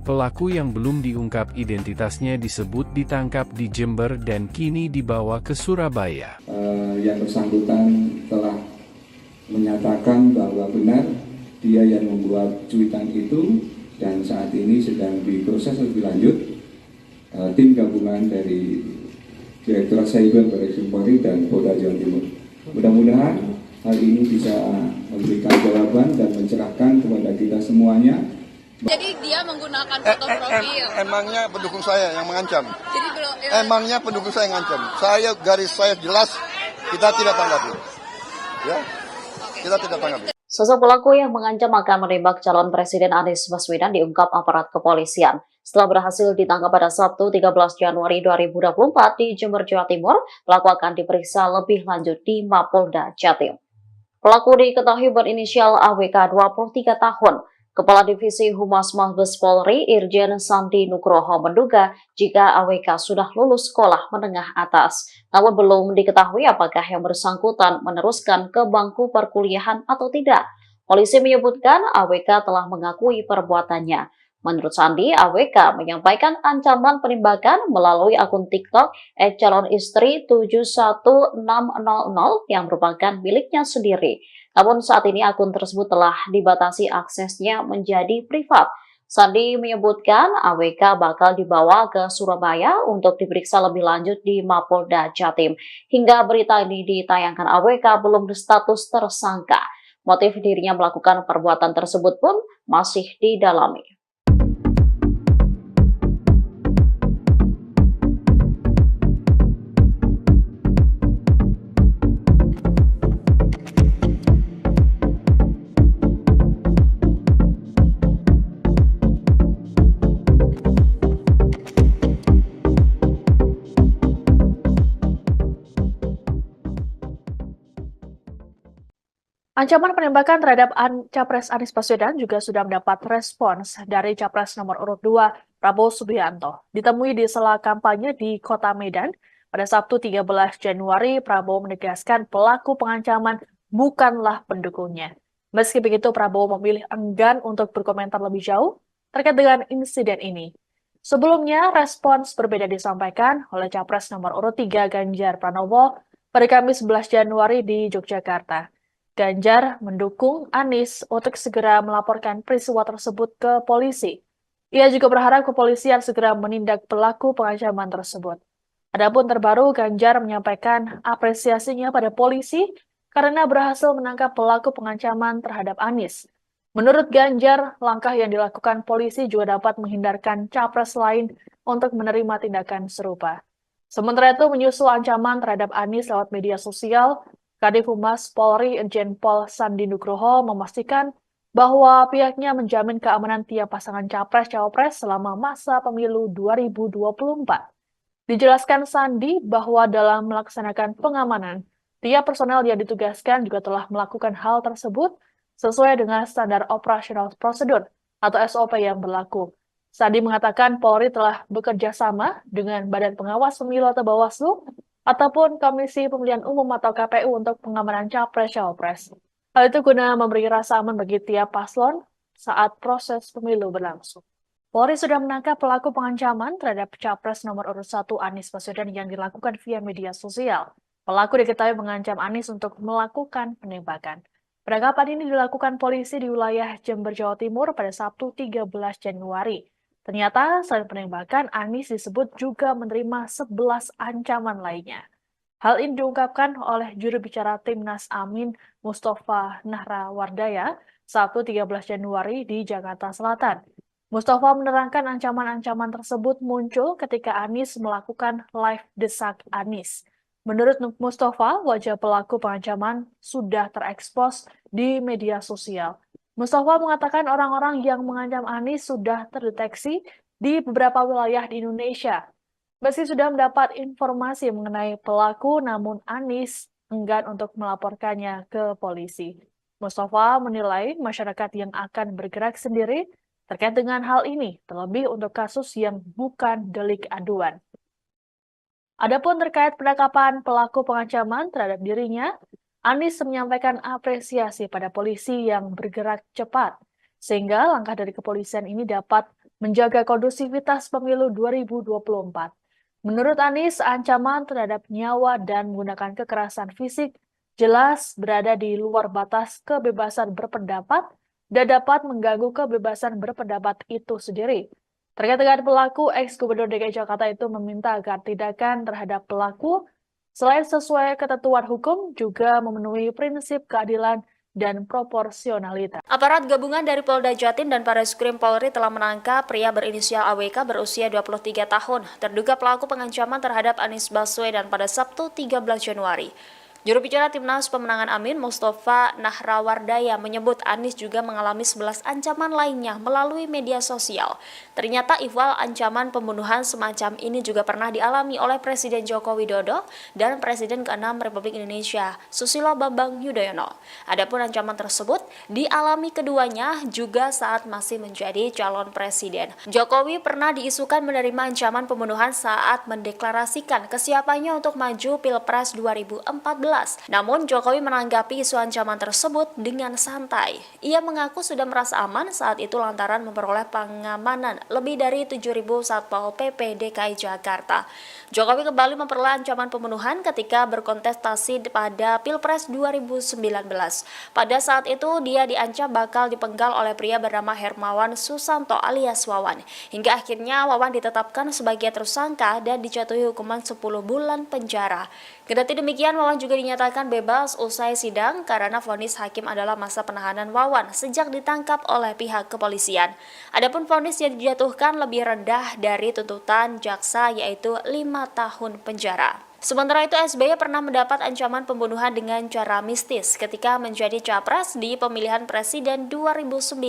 Pelaku yang belum diungkap identitasnya disebut ditangkap di Jember dan kini dibawa ke Surabaya. Yang bersangkutan telah menyatakan bahwa benar dia yang membuat cuitan itu dan saat ini sedang diproses lebih lanjut tim gabungan dari Direktorat Cyber Barreskrim Polri dan Polda Jawa Timur. Mudah-mudahan hal ini bisa memberikan jawaban dan mencerahkan kepada kita semuanya. Jadi dia menggunakan foto profil. Emangnya pendukung saya yang mengancam? Jadi belum. Emangnya pendukung saya yang mengancam? Garis saya jelas, kita tidak tanggapi. Ya, kita tidak tanggapi. Sosok pelaku yang mengancam akan menembak calon Presiden Anies Baswedan diungkap aparat kepolisian. Setelah berhasil ditangkap pada Sabtu 13 Januari 2024 di Jember, Jawa Timur, pelaku akan diperiksa lebih lanjut di Mapolda Jatim. Pelaku diketahui berinisial AWK 23 tahun. Kepala Divisi Humas Mabes Polri Irjen Sandi Nugroho menduga jika AWK sudah lulus sekolah menengah atas. Namun belum diketahui apakah yang bersangkutan meneruskan ke bangku perkuliahan atau tidak. Polisi menyebutkan AWK telah mengakui perbuatannya. Menurut Sandi, AWK menyampaikan ancaman penembakan melalui akun TikTok @calonistri71600 yang merupakan miliknya sendiri. Namun saat ini akun tersebut telah dibatasi aksesnya menjadi privat. Sandi menyebutkan AWK bakal dibawa ke Surabaya untuk diperiksa lebih lanjut di Mapolda Jatim. Hingga berita ini ditayangkan, AWK belum berstatus tersangka. Motif dirinya melakukan perbuatan tersebut pun masih didalami. Ancaman penembakan terhadap Capres Anies Baswedan juga sudah mendapat respons dari Capres nomor urut 2 Prabowo Subianto. Ditemui di sela kampanye di Kota Medan pada Sabtu 13 Januari, Prabowo menegaskan pelaku pengancaman bukanlah pendukungnya. Meski begitu, Prabowo memilih enggan untuk berkomentar lebih jauh terkait dengan insiden ini. Sebelumnya, respons berbeda disampaikan oleh Capres nomor urut 3 Ganjar Pranowo pada Kamis 11 Januari di Yogyakarta. Ganjar mendukung Anies untuk segera melaporkan peristiwa tersebut ke polisi. Ia juga berharap kepolisian segera menindak pelaku pengancaman tersebut. Adapun terbaru, Ganjar menyampaikan apresiasinya pada polisi karena berhasil menangkap pelaku pengancaman terhadap Anies. Menurut Ganjar, langkah yang dilakukan polisi juga dapat menghindarkan capres lain untuk menerima tindakan serupa. Sementara itu, menyusul ancaman terhadap Anies lewat media sosial, Kadif Humas Polri Irjen Pol Sandi Nugroho memastikan bahwa pihaknya menjamin keamanan tiap pasangan capres-cawapres selama masa pemilu 2024. Dijelaskan Sandi bahwa dalam melaksanakan pengamanan, tiap personel yang ditugaskan juga telah melakukan hal tersebut sesuai dengan standar operasional prosedur atau SOP yang berlaku. Sandi mengatakan Polri telah bekerja sama dengan Badan Pengawas Pemilu atau Bawaslu ataupun Komisi Pemilihan Umum atau KPU untuk pengamanan capres-cawapres. Hal itu guna memberi rasa aman bagi tiap paslon saat proses pemilu berlangsung. Polri sudah menangkap pelaku pengancaman terhadap Capres nomor urut 1 Anies Baswedan yang dilakukan via media sosial. Pelaku diketahui mengancam Anies untuk melakukan penembakan. Penangkapan ini dilakukan polisi di wilayah Jember, Jawa Timur pada Sabtu 13 Januari. Ternyata selain penembakan, Anies disebut juga menerima 11 ancaman lainnya. Hal ini diungkapkan oleh juru bicara Timnas Amin Mustafa Nahrawardaya Sabtu 13 Januari di Jakarta Selatan. Mustafa menerangkan ancaman-ancaman tersebut muncul ketika Anies melakukan live desak Anies. Menurut Mustafa, wajah pelaku pengancaman sudah terekspos di media sosial. Mustafa mengatakan orang-orang yang mengancam Anies sudah terdeteksi di beberapa wilayah di Indonesia. Meski sudah mendapat informasi mengenai pelaku, namun Anies enggan untuk melaporkannya ke polisi. Mustafa menilai masyarakat yang akan bergerak sendiri terkait dengan hal ini, terlebih untuk kasus yang bukan delik aduan. Adapun terkait penangkapan pelaku pengancaman terhadap dirinya, Anies menyampaikan apresiasi pada polisi yang bergerak cepat, sehingga langkah dari kepolisian ini dapat menjaga kondusivitas pemilu 2024. Menurut Anies, ancaman terhadap nyawa dan menggunakan kekerasan fisik jelas berada di luar batas kebebasan berpendapat dan dapat mengganggu kebebasan berpendapat itu sendiri. Terkait dengan pelaku, ex-Gubernur DKI Jakarta itu meminta agar tindakan terhadap pelaku selain sesuai ketentuan hukum juga memenuhi prinsip keadilan dan proporsionalitas. Aparat gabungan dari Polda Jatim dan Bareskrim Polri telah menangkap pria berinisial AWK berusia 23 tahun, terduga pelaku pengancaman terhadap Anies Baswedan pada Sabtu 13 Januari. Juru bicara Timnas Pemenangan Amin Mustafa Nahrawardaya menyebut Anies juga mengalami 11 ancaman lainnya melalui media sosial. Ternyata ihwal ancaman pembunuhan semacam ini juga pernah dialami oleh Presiden Joko Widodo dan Presiden ke-6 Republik Indonesia, Susilo Bambang Yudhoyono. Adapun ancaman tersebut dialami keduanya juga saat masih menjadi calon presiden. Jokowi pernah diisukan menerima ancaman pembunuhan saat mendeklarasikan kesiapannya untuk maju Pilpres 2014. Namun Jokowi menanggapi isu ancaman tersebut dengan santai. Ia mengaku sudah merasa aman saat itu lantaran memperoleh pengamanan lebih dari 7.000 Satpol PP DKI Jakarta. Jokowi kembali memperoleh ancaman pembunuhan ketika berkontestasi pada Pilpres 2019. Pada saat itu dia diancam bakal dipenggal oleh pria bernama Hermawan Susanto alias Wawan. Hingga akhirnya Wawan ditetapkan sebagai tersangka dan dijatuhi hukuman 10 bulan penjara. Kendati demikian, Wawan juga dinyatakan bebas usai sidang karena vonis hakim adalah masa penahanan Wawan sejak ditangkap oleh pihak kepolisian. Adapun vonis yang dijatuhkan lebih rendah dari tuntutan jaksa yaitu 5 tahun penjara. Sementara itu, SBY pernah mendapat ancaman pembunuhan dengan cara mistis ketika menjadi capres di pemilihan presiden 2009.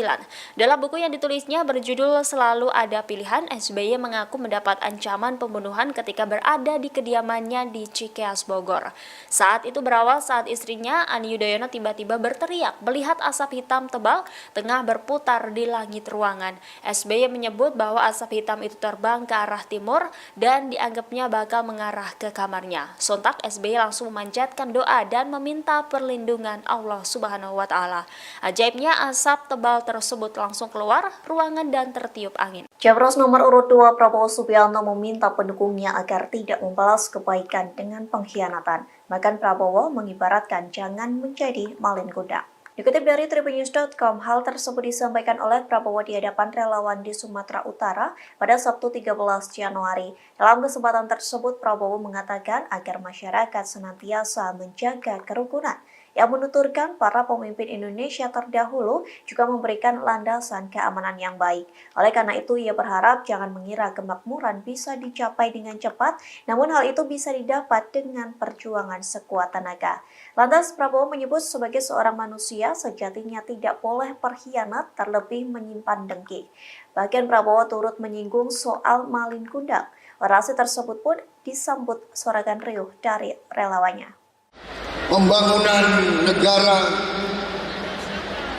Dalam buku yang ditulisnya berjudul Selalu Ada Pilihan, SBY mengaku mendapat ancaman pembunuhan ketika berada di kediamannya di Cikeas, Bogor. Saat itu berawal saat istrinya, Ani Yudhoyono, tiba-tiba berteriak melihat asap hitam tebal tengah berputar di langit ruangan. SBY menyebut bahwa asap hitam itu terbang ke arah timur dan dianggapnya bakal mengarah ke kamar. Sontak SBY langsung memanjatkan doa dan meminta perlindungan Allah Subhanahu wa Ta'ala. Ajaibnya asap tebal tersebut langsung keluar ruangan dan tertiup angin. Capres nomor urut 2 Prabowo Subianto meminta pendukungnya agar tidak membalas kebaikan dengan pengkhianatan. Bahkan Prabowo mengibaratkan jangan menjadi malin kuda. Dikutip dari tribunnews.com, hal tersebut disampaikan oleh Prabowo di hadapan relawan di Sumatera Utara pada Sabtu 13 Januari. Dalam kesempatan tersebut, Prabowo mengatakan agar masyarakat senantiasa menjaga kerukunan. yang menuturkan para pemimpin Indonesia terdahulu juga memberikan landasan keamanan yang baik. Oleh karena itu, ia berharap jangan mengira kemakmuran bisa dicapai dengan cepat, namun hal itu bisa didapat dengan perjuangan sekuat tenaga. Lantas Prabowo menyebut sebagai seorang manusia sejatinya tidak boleh berkhianat, terlebih menyimpan dengki. Bahkan Prabowo turut menyinggung soal Malin Kundang. Orasi tersebut pun disambut sorakan riuh dari relawannya. Pembangunan negara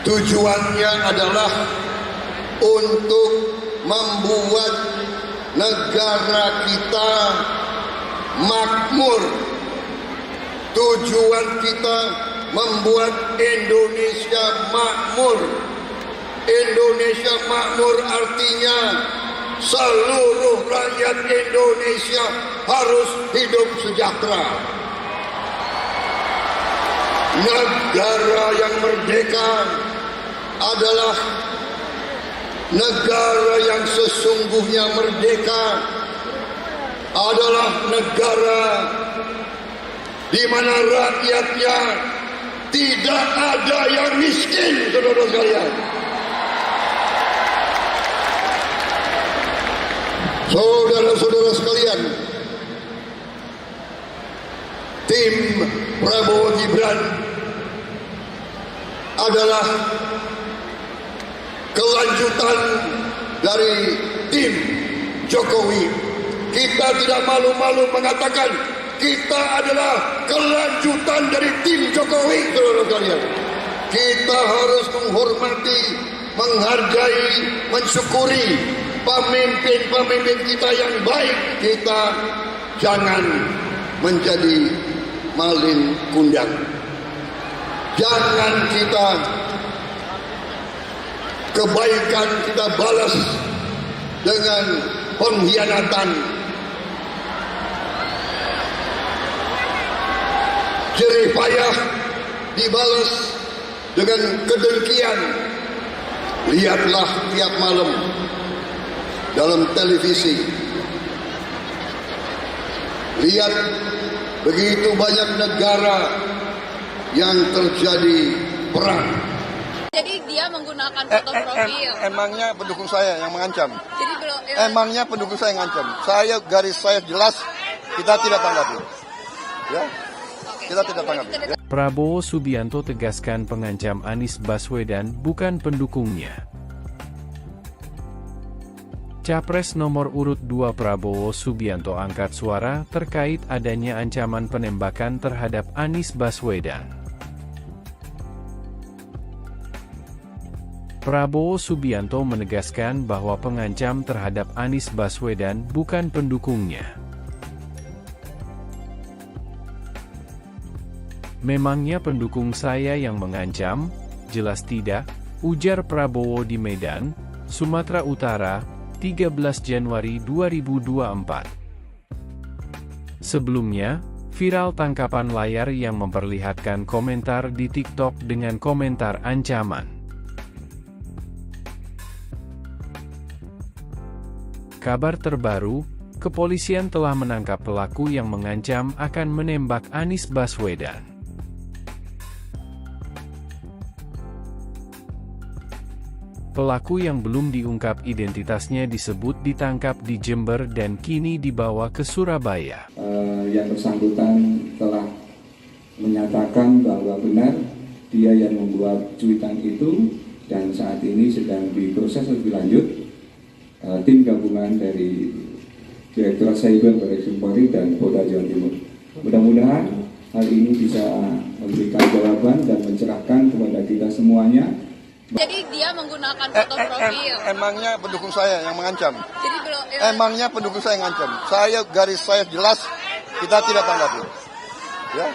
tujuannya adalah untuk membuat negara kita makmur. Tujuan kita membuat Indonesia makmur. Indonesia makmur artinya seluruh rakyat Indonesia harus hidup sejahtera. Negara yang merdeka adalah negara yang sesungguhnya merdeka, adalah negara di mana rakyatnya tidak ada yang miskin, saudara sekalian. Saudara-saudara sekalian, tim Prabowo Gibran adalah kelanjutan dari tim Jokowi. Kita tidak malu-malu mengatakan kita adalah kelanjutan dari tim Jokowi, saudara sekalian. Kita harus menghormati, menghargai, mensyukuri pemimpin-pemimpin kita yang baik. Kita jangan menjadi Malin Kundang. Jangan kita kebaikan kita balas dengan pengkhianatan. Jerih payah dibalas dengan kedengkian. Lihatlah tiap malam dalam televisi, lihat begitu banyak negara yang terjadi perang. Jadi dia menggunakan foto profil. Emangnya pendukung saya yang mengancam? Jadi belum. Emangnya pendukung saya yang mengancam? Saya garis saya jelas, kita tidak tanggapi. Ya, kita tidak tanggapi. Ya. Prabowo Subianto tegaskan pengancam Anies Baswedan bukan pendukungnya. Capres nomor urut 2 Prabowo Subianto angkat suara terkait adanya ancaman penembakan terhadap Anies Baswedan. Prabowo Subianto menegaskan bahwa pengancam terhadap Anies Baswedan bukan pendukungnya. Memangnya pendukung saya yang mengancam? Jelas tidak, ujar Prabowo di Medan, Sumatera Utara, 13 Januari 2024. Sebelumnya, viral tangkapan layar yang memperlihatkan komentar di TikTok dengan komentar ancaman. Kabar terbaru, kepolisian telah menangkap pelaku yang mengancam akan menembak Anies Baswedan. Pelaku yang belum diungkap identitasnya disebut ditangkap di Jember dan kini dibawa ke Surabaya. Yang bersangkutan telah menyatakan bahwa benar dia yang membuat cuitan itu dan saat ini sedang diproses lebih lanjut tim gabungan dari Direktorat Cyber Baris Krim Polri dan Polda Jawa Timur. Mudah-mudahan hal ini bisa memberikan jawaban dan mencerahkan kepada kita semuanya. Jadi dia menggunakan foto profil. Emangnya pendukung saya yang mengancam? Jadi belum. Emangnya pendukung saya yang mengancam? Saya garis saya jelas, kita tidak tanggapi. Ya,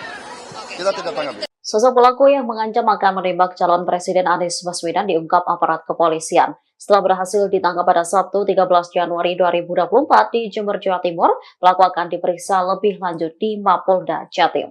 kita tidak tanggapi. Sosok pelaku yang mengancam akan menembak calon Presiden Anies Baswedan diungkap aparat kepolisian. Setelah berhasil ditangkap pada Sabtu 13 Januari 2024 di Jember, Jawa Timur, pelaku akan diperiksa lebih lanjut di Mapolda Jatim.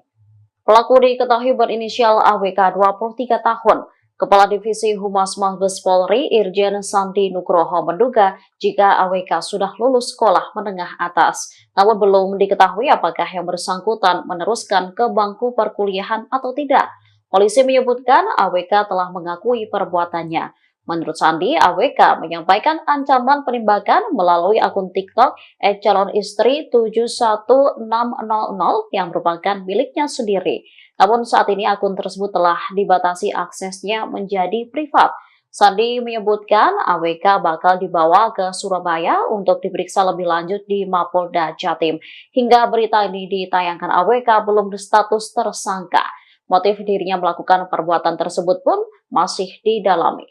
Pelaku diketahui berinisial AWK 23 tahun. Kepala Divisi Humas Mabes Polri Irjen Sandi Nugroho menduga jika AWK sudah lulus sekolah menengah atas. Namun belum diketahui apakah yang bersangkutan meneruskan ke bangku perkuliahan atau tidak. Polisi menyebutkan AWK telah mengakui perbuatannya. Menurut Sandi, AWK menyampaikan ancaman penembakan melalui akun TikTok @calonistri71600 yang merupakan miliknya sendiri. Namun saat ini akun tersebut telah dibatasi aksesnya menjadi privat. Sandi menyebutkan AWK bakal dibawa ke Surabaya untuk diperiksa lebih lanjut di Mapolda Jatim. Hingga berita ini ditayangkan, AWK belum berstatus tersangka. Motif dirinya melakukan perbuatan tersebut pun masih didalami.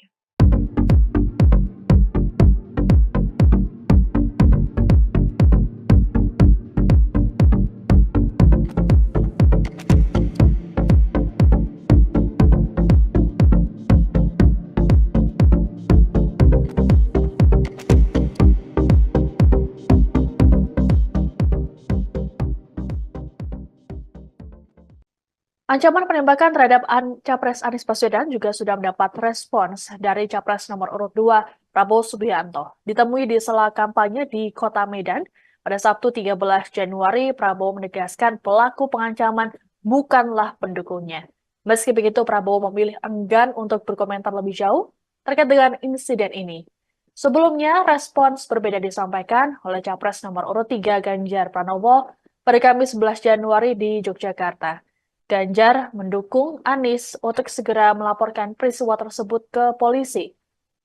Ancaman penembakan terhadap Capres Anies Baswedan juga sudah mendapat respons dari Capres nomor urut 2 Prabowo Subianto. Ditemui di sela kampanye di Kota Medan pada Sabtu 13 Januari, Prabowo menegaskan pelaku pengancaman bukanlah pendukungnya. Meski begitu, Prabowo memilih enggan untuk berkomentar lebih jauh terkait dengan insiden ini. Sebelumnya, respons berbeda disampaikan oleh Capres nomor urut 3 Ganjar Pranowo pada Kamis 11 Januari di Yogyakarta. Ganjar mendukung Anies untuk segera melaporkan peristiwa tersebut ke polisi.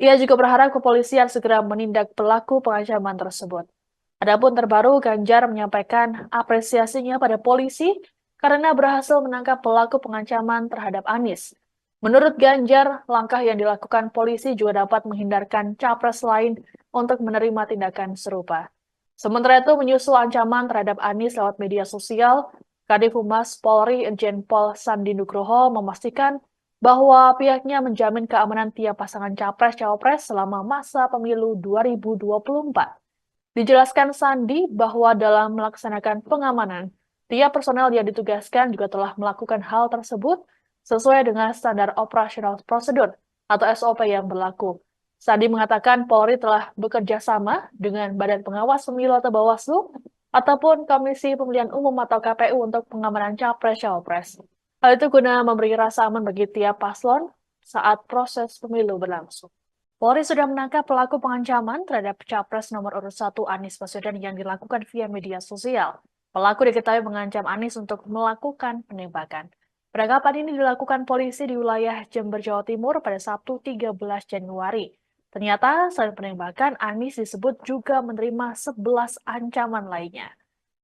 Ia juga berharap kepolisian segera menindak pelaku pengancaman tersebut. Adapun terbaru, Ganjar menyampaikan apresiasinya pada polisi karena berhasil menangkap pelaku pengancaman terhadap Anies. Menurut Ganjar, langkah yang dilakukan polisi juga dapat menghindarkan capres lain untuk menerima tindakan serupa. Sementara itu, menyusul ancaman terhadap Anies lewat media sosial, Kadif Humas Polri Irjen Pol Sandi Nugroho memastikan bahwa pihaknya menjamin keamanan tiap pasangan capres-cawapres selama masa pemilu 2024. Dijelaskan Sandi bahwa dalam melaksanakan pengamanan, tiap personel yang ditugaskan juga telah melakukan hal tersebut sesuai dengan standar operasional prosedur atau SOP yang berlaku. Sandi mengatakan Polri telah bekerja sama dengan Badan Pengawas Pemilu atau Bawaslu ataupun Komisi Pemilihan Umum atau KPU untuk pengamanan capres-cawapres. Hal itu guna memberi rasa aman bagi tiap paslon saat proses pemilu berlangsung. Polri sudah menangkap pelaku pengancaman terhadap capres nomor urut 1 Anies Baswedan yang dilakukan via media sosial. Pelaku diketahui mengancam Anies untuk melakukan penembakan. Penangkapan ini dilakukan polisi di wilayah Jember, Jawa Timur pada Sabtu 13 Januari. Ternyata selain penembakan, Anies disebut juga menerima 11 ancaman lainnya.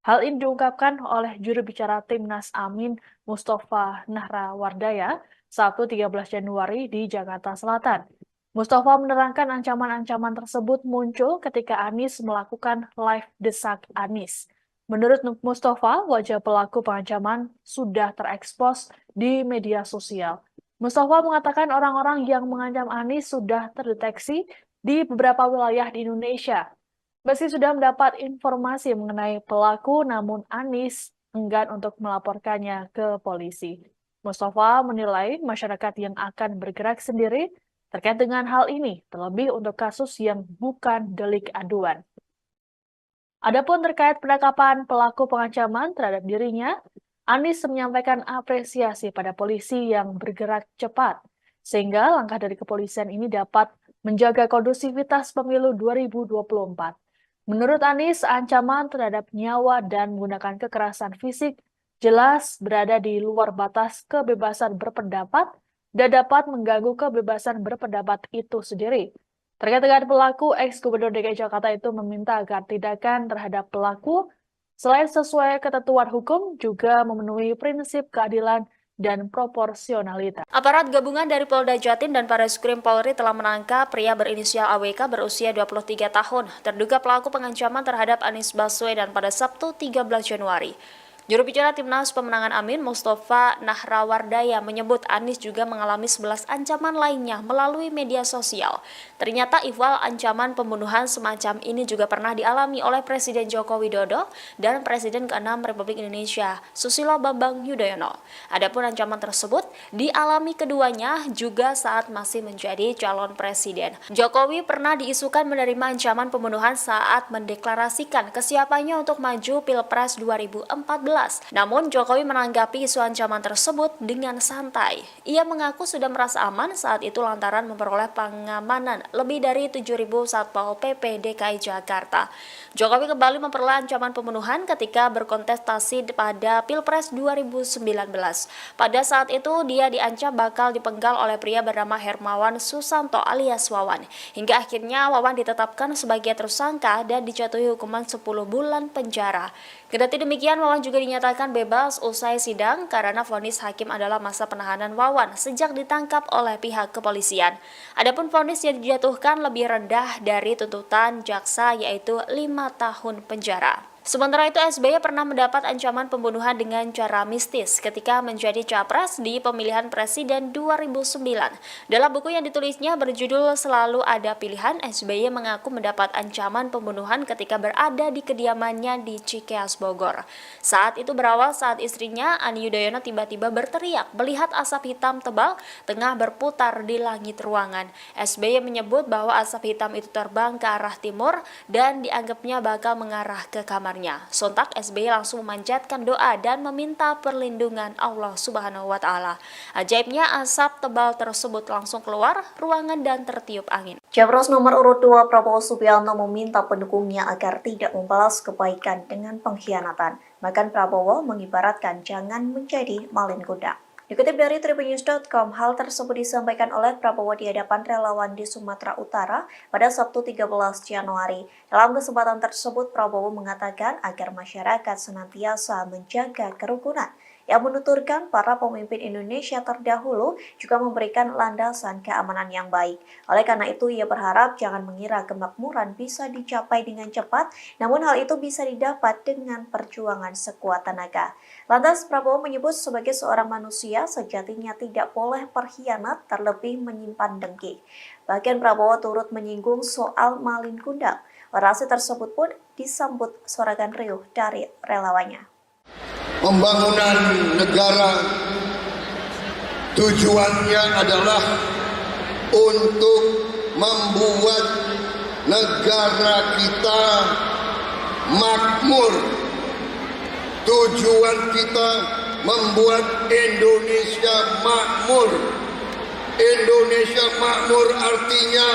Hal ini diungkapkan oleh juru bicara Timnas Amin Mustafa Nahrawardaya Sabtu 13 Januari di Jakarta Selatan. Mustafa menerangkan ancaman-ancaman tersebut muncul ketika Anies melakukan live desak Anies. Menurut Mustafa, wajah pelaku pengancaman sudah terekspos di media sosial. Mustafa mengatakan orang-orang yang mengancam Anies sudah terdeteksi di beberapa wilayah di Indonesia. Meski sudah mendapat informasi mengenai pelaku, namun Anies enggan untuk melaporkannya ke polisi. Mustafa menilai masyarakat yang akan bergerak sendiri terkait dengan hal ini, terlebih untuk kasus yang bukan delik aduan. Adapun terkait penangkapan pelaku pengancaman terhadap dirinya, Anies menyampaikan apresiasi pada polisi yang bergerak cepat, sehingga langkah dari kepolisian ini dapat menjaga kondusivitas pemilu 2024. Menurut Anies, ancaman terhadap nyawa dan menggunakan kekerasan fisik jelas berada di luar batas kebebasan berpendapat dan dapat mengganggu kebebasan berpendapat itu sendiri. Terkait dengan pelaku, ex-Gubernur DKI Jakarta itu meminta agar tindakan terhadap pelaku selain sesuai ketentuan hukum, juga memenuhi prinsip keadilan dan proporsionalitas. Aparat gabungan dari Polda Jatim dan Bareskrim Polri telah menangkap pria berinisial AWK berusia 23 tahun, terduga pelaku pengancaman terhadap Anies Baswedan pada Sabtu 13 Januari. Juru bicara Timnas Pemenangan Amin Mustafa Nahrawardaya menyebut Anies juga mengalami 11 ancaman lainnya melalui media sosial. Ternyata ihwal ancaman pembunuhan semacam ini juga pernah dialami oleh Presiden Joko Widodo dan Presiden ke-6 Republik Indonesia, Susilo Bambang Yudhoyono. Adapun ancaman tersebut dialami keduanya juga saat masih menjadi calon presiden. Jokowi pernah diisukan menerima ancaman pembunuhan saat mendeklarasikan kesiapannya untuk maju Pilpres 2014. jelas. Namun Jokowi menanggapi isu ancaman tersebut dengan santai. Ia mengaku sudah merasa aman saat itu lantaran memperoleh pengamanan lebih dari 7.000 Satpol PP DKI Jakarta. Jokowi kembali memperoleh ancaman pembunuhan ketika berkontestasi pada Pilpres 2019. Pada saat itu dia diancam bakal dipenggal oleh pria bernama Hermawan Susanto alias Wawan. Hingga akhirnya Wawan ditetapkan sebagai tersangka dan dijatuhi hukuman 10 bulan penjara. Kendati demikian, Wawan juga dinyatakan bebas usai sidang karena vonis hakim adalah masa penahanan Wawan sejak ditangkap oleh pihak kepolisian. Adapun vonis yang dijatuhkan lebih rendah dari tuntutan jaksa yaitu 5 tahun penjara. Sementara itu, SBY pernah mendapat ancaman pembunuhan dengan cara mistis ketika menjadi capres di pemilihan presiden 2009. Dalam buku yang ditulisnya berjudul Selalu Ada Pilihan, SBY mengaku mendapat ancaman pembunuhan ketika berada di kediamannya di Cikeas, Bogor. Saat itu berawal saat istrinya, Ani Yudhoyono, tiba-tiba berteriak melihat asap hitam tebal tengah berputar di langit ruangan. SBY menyebut bahwa asap hitam itu terbang ke arah timur dan dianggapnya bakal mengarah ke kamarnya. Sontak SBY langsung memanjatkan doa dan meminta perlindungan Allah Subhanahu wa Ta'ala. Ajaibnya, asap tebal tersebut langsung keluar ruangan dan tertiup angin. Capres nomor urut 2 Prabowo Subianto meminta pendukungnya agar tidak membalas kebaikan dengan pengkhianatan. Bahkan Prabowo mengibaratkan jangan menjadi malin kuda. Dikutip dari tribunnews.com, hal tersebut disampaikan oleh Prabowo di hadapan relawan di Sumatera Utara pada Sabtu 13 Januari. Dalam kesempatan tersebut, Prabowo mengatakan agar masyarakat senantiasa menjaga kerukunan. Yang menuturkan para pemimpin Indonesia terdahulu juga memberikan landasan keamanan yang baik. Oleh karena itu, ia berharap jangan mengira kemakmuran bisa dicapai dengan cepat, namun hal itu bisa didapat dengan perjuangan sekuat tenaga. Lantas, Prabowo menyebut sebagai seorang manusia, sejatinya tidak boleh berkhianat terlebih menyimpan dengki. Bahkan Prabowo turut menyinggung soal malin kundang. Orasi tersebut pun disambut sorakan riuh dari relawannya. Pembangunan negara tujuannya adalah untuk membuat negara kita makmur. Tujuan kita membuat Indonesia makmur. Indonesia makmur artinya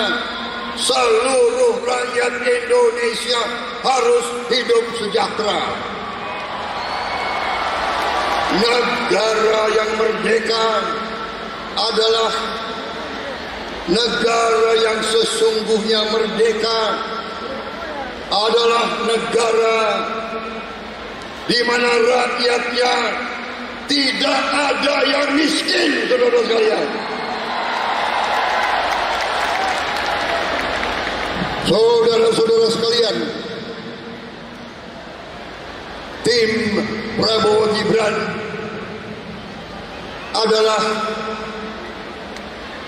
seluruh rakyat Indonesia harus hidup sejahtera. Negara yang merdeka adalah negara yang sesungguhnya merdeka, adalah negara di mana rakyatnya tidak ada yang miskin, saudara sekalian. Saudara-saudara sekalian, tim Prabowo Gibran adalah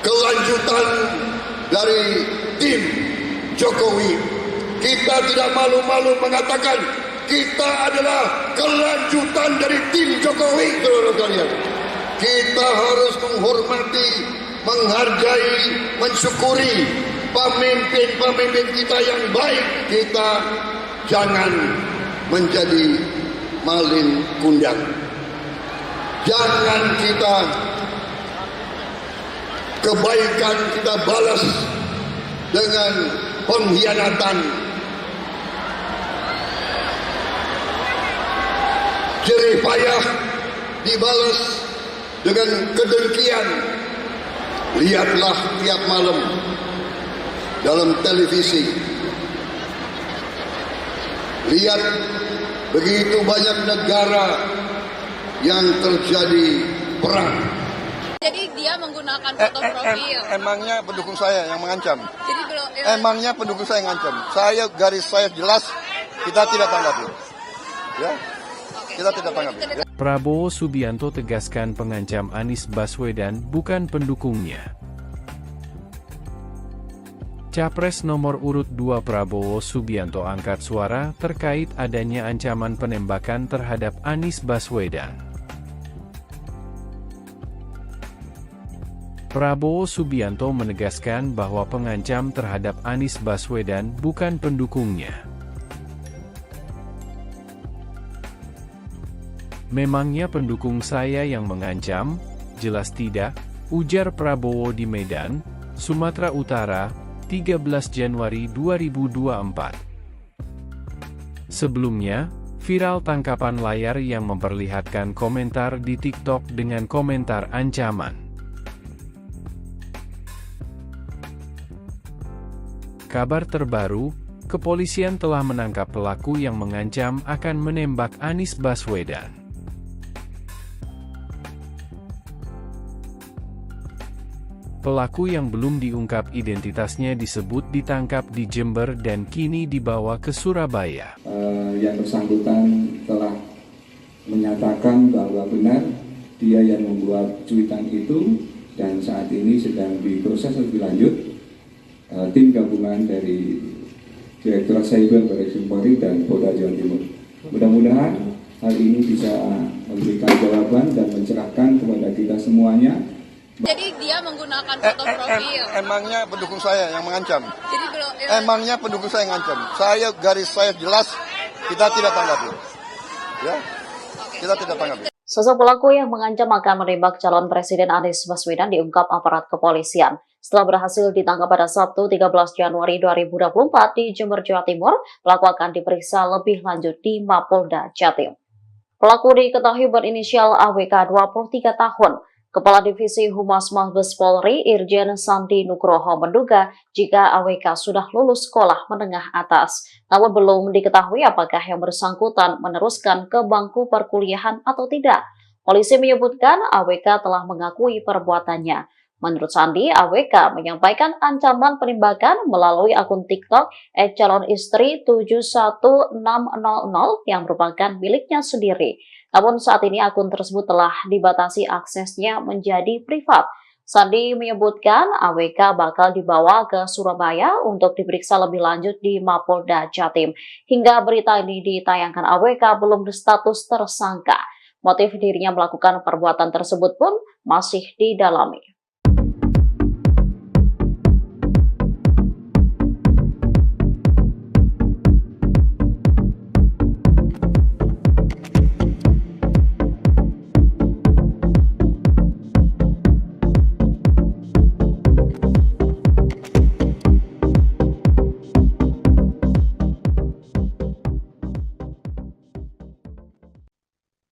kelanjutan dari tim Jokowi. Kita tidak malu-malu mengatakan kita adalah kelanjutan dari tim Jokowi, saudara sekalian. Kita harus menghormati, menghargai, mensyukuri pemimpin-pemimpin kita yang baik. Kita jangan menjadi malin kundang. Jangan kita kebaikan kita balas dengan pengkhianatan. Jerih payah dibalas dengan kedengkian. Lihatlah tiap malam dalam televisi. Lihat begitu banyak negara yang terjadi perang. Jadi dia menggunakan foto profil. Emangnya pendukung saya yang mengancam? Jadi belum. Emangnya pendukung saya yang mengancam? Garis saya jelas, kita tidak tanggapi. Ya, kita tidak tanggapi. Ya. Prabowo Subianto tegaskan pengancam Anies Baswedan bukan pendukungnya. Capres nomor urut 2 Prabowo Subianto angkat suara terkait adanya ancaman penembakan terhadap Anies Baswedan. Prabowo Subianto menegaskan bahwa pengancam terhadap Anies Baswedan bukan pendukungnya. Memangnya pendukung saya yang mengancam? Jelas tidak, ujar Prabowo di Medan, Sumatera Utara, 13 Januari 2024. Sebelumnya, viral tangkapan layar yang memperlihatkan komentar di TikTok dengan komentar ancaman. Kabar terbaru, kepolisian telah menangkap pelaku yang mengancam akan menembak Anies Baswedan. Pelaku yang belum diungkap identitasnya disebut ditangkap di Jember dan kini dibawa ke Surabaya. Yang bersangkutan telah menyatakan bahwa benar dia yang membuat cuitan itu dan saat ini sedang diproses lebih lanjut tim gabungan dari Direktorat Cyber Barreskrim Polri dan Polda Jawa Timur. Mudah-mudahan hal ini bisa memberikan jawaban dan mencerahkan kepada kita semuanya. Jadi dia menggunakan foto profil. Emangnya pendukung saya yang mengancam? Jadi belum. Emangnya pendukung saya yang mengancam? Garis saya jelas, kita tidak tanggapi. Ya, kita tidak tanggapi. Sosok pelaku yang mengancam akan menembak calon Presiden Anies Baswedan diungkap aparat kepolisian. Setelah berhasil ditangkap pada Sabtu 13 Januari 2024 di Jember, Jawa Timur, pelaku akan diperiksa lebih lanjut di Mapolda Jatim. Pelaku diketahui berinisial AWK 23 tahun. Kepala Divisi Humas Mabes Polri Irjen Sandi Nugroho menduga jika AWK sudah lulus sekolah menengah atas, namun belum diketahui apakah yang bersangkutan meneruskan ke bangku perkuliahan atau tidak. Polisi menyebutkan AWK telah mengakui perbuatannya. Menurut Sandi, AWK menyampaikan ancaman penembakan melalui akun TikTok @calonistri71600 yang merupakan miliknya sendiri. Namun saat ini akun tersebut telah dibatasi aksesnya menjadi privat. Sandi menyebutkan AWK bakal dibawa ke Surabaya untuk diperiksa lebih lanjut di Mapolda Jatim. Hingga berita ini ditayangkan, AWK belum berstatus tersangka. Motif dirinya melakukan perbuatan tersebut pun masih didalami.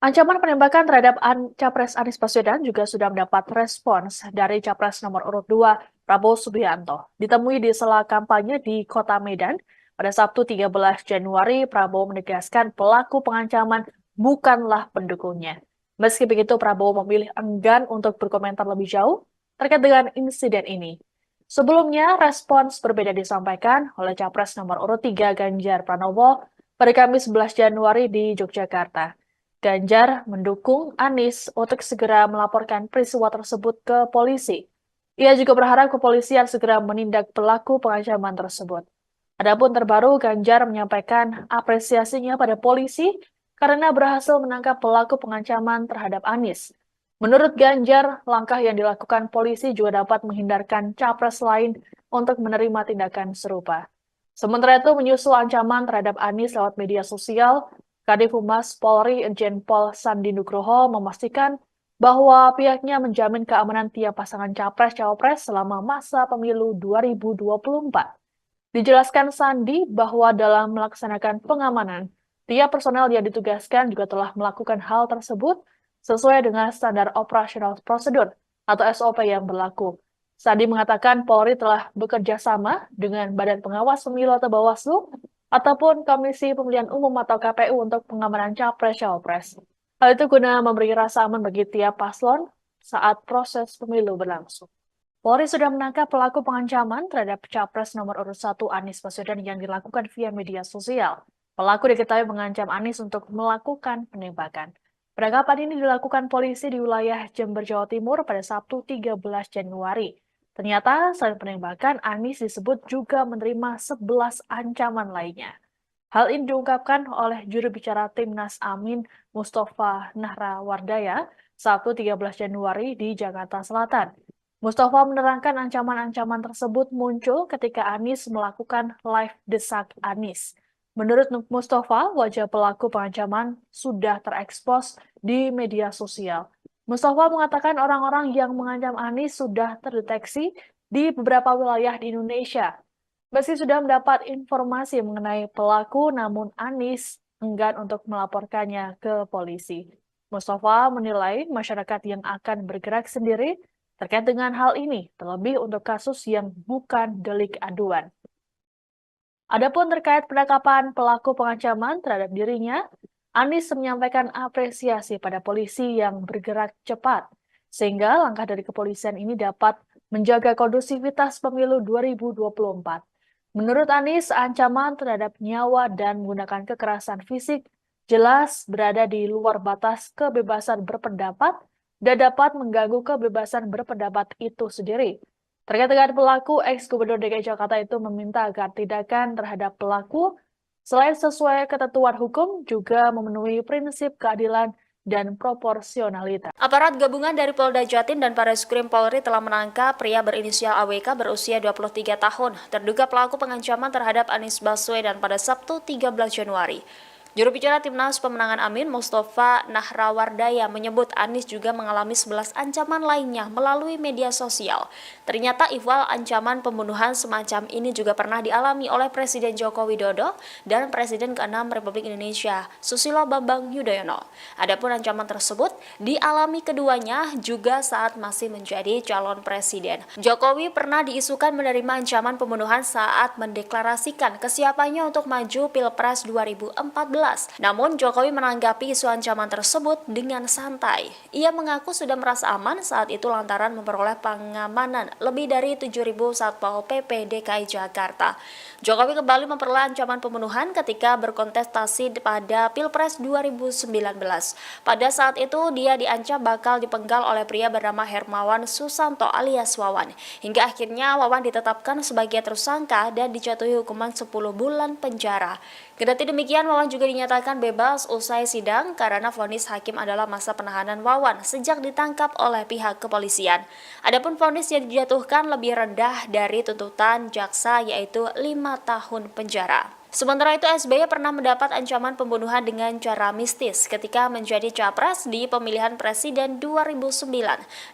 Ancaman penembakan terhadap Capres Anies Baswedan juga sudah mendapat respons dari Capres nomor urut 2 Prabowo Subianto. Ditemui di sela kampanye di Kota Medan pada Sabtu 13 Januari, Prabowo menegaskan pelaku pengancaman bukanlah pendukungnya. Meski begitu, Prabowo memilih enggan untuk berkomentar lebih jauh terkait dengan insiden ini. Sebelumnya, respons berbeda disampaikan oleh Capres nomor urut 3 Ganjar Pranowo pada Kamis 11 Januari di Yogyakarta. Ganjar mendukung Anies untuk segera melaporkan peristiwa tersebut ke polisi. Ia juga berharap kepolisian segera menindak pelaku pengancaman tersebut. Adapun terbaru, Ganjar menyampaikan apresiasinya pada polisi karena berhasil menangkap pelaku pengancaman terhadap Anies. Menurut Ganjar, langkah yang dilakukan polisi juga dapat menghindarkan capres lain untuk menerima tindakan serupa. Sementara itu, menyusul ancaman terhadap Anies lewat media sosial, Kadif Humas Polri Irjen Pol Sandi Nugroho memastikan bahwa pihaknya menjamin keamanan tiap pasangan capres-cawapres selama masa pemilu 2024. Dijelaskan Sandi bahwa dalam melaksanakan pengamanan, tiap personel yang ditugaskan juga telah melakukan hal tersebut sesuai dengan standar operasional prosedur atau SOP yang berlaku. Sandi mengatakan Polri telah bekerja sama dengan Badan Pengawas Pemilu atau Bawaslu ataupun Komisi Pemilihan Umum atau KPU untuk pengamanan capres-cawapres. Hal itu guna memberi rasa aman bagi tiap paslon saat proses pemilu berlangsung. Polri sudah menangkap pelaku pengancaman terhadap Capres nomor urut 1 Anies Baswedan yang dilakukan via media sosial. Pelaku diketahui mengancam Anies untuk melakukan penembakan. Penangkapan ini dilakukan polisi di wilayah Jember, Jawa Timur pada Sabtu 13 Januari. Ternyata selain penembakan, Anies disebut juga menerima 11 ancaman lainnya. Hal ini diungkapkan oleh juru bicara Timnas Amin Mustafa Nahrawardaya Sabtu 13 Januari di Jakarta Selatan. Mustafa menerangkan ancaman-ancaman tersebut muncul ketika Anies melakukan live desak Anies. Menurut Mustafa, wajah pelaku pengancaman sudah terekspos di media sosial. Mustafa mengatakan orang-orang yang mengancam Anies sudah terdeteksi di beberapa wilayah di Indonesia. Meski sudah mendapat informasi mengenai pelaku, namun Anies enggan untuk melaporkannya ke polisi. Mustafa menilai masyarakat yang akan bergerak sendiri terkait dengan hal ini, terlebih untuk kasus yang bukan delik aduan. Adapun terkait penangkapan pelaku pengancaman terhadap dirinya, Anies menyampaikan apresiasi pada polisi yang bergerak cepat, sehingga langkah dari kepolisian ini dapat menjaga kondusivitas pemilu 2024. Menurut Anies, ancaman terhadap nyawa dan menggunakan kekerasan fisik jelas berada di luar batas kebebasan berpendapat dan dapat mengganggu kebebasan berpendapat itu sendiri. Terkait dengan pelaku, ex-Gubernur DKI Jakarta itu meminta agar tindakan terhadap pelaku selain sesuai ketentuan hukum juga memenuhi prinsip keadilan dan proporsionalitas. Aparat gabungan dari Polda Jatim dan Bareskrim Polri telah menangkap pria berinisial AWK berusia 23 tahun, terduga pelaku pengancaman terhadap Anies Baswedan pada Sabtu 13 Januari. Juru bicara Timnas Pemenangan Amin, Mustafa Nahrawardaya, menyebut Anies juga mengalami 11 ancaman lainnya melalui media sosial. Ternyata ihwal ancaman pembunuhan semacam ini juga pernah dialami oleh Presiden Joko Widodo dan Presiden ke-6 Republik Indonesia, Susilo Bambang Yudhoyono. Adapun ancaman tersebut dialami keduanya juga saat masih menjadi calon presiden. Jokowi pernah diisukan menerima ancaman pembunuhan saat mendeklarasikan kesiapannya untuk maju Pilpres 2014. Namun Jokowi menanggapi isu ancaman tersebut dengan santai. Ia mengaku sudah merasa aman saat itu lantaran memperoleh pengamanan lebih dari 7.000 Satpol PP DKI Jakarta. Jokowi kembali memperoleh ancaman pembunuhan ketika berkontestasi pada Pilpres 2019. Pada saat itu dia diancam bakal dipenggal oleh pria bernama Hermawan Susanto alias Wawan. Hingga akhirnya Wawan ditetapkan sebagai tersangka dan dijatuhi hukuman 10 bulan penjara. Kendati demikian, Wawan juga dinyatakan bebas usai sidang karena vonis hakim adalah masa penahanan Wawan sejak ditangkap oleh pihak kepolisian. Adapun vonis yang dijatuhkan lebih rendah dari tuntutan jaksa yaitu 5 tahun penjara. Sementara itu, SBY pernah mendapat ancaman pembunuhan dengan cara mistis ketika menjadi capres di pemilihan presiden 2009.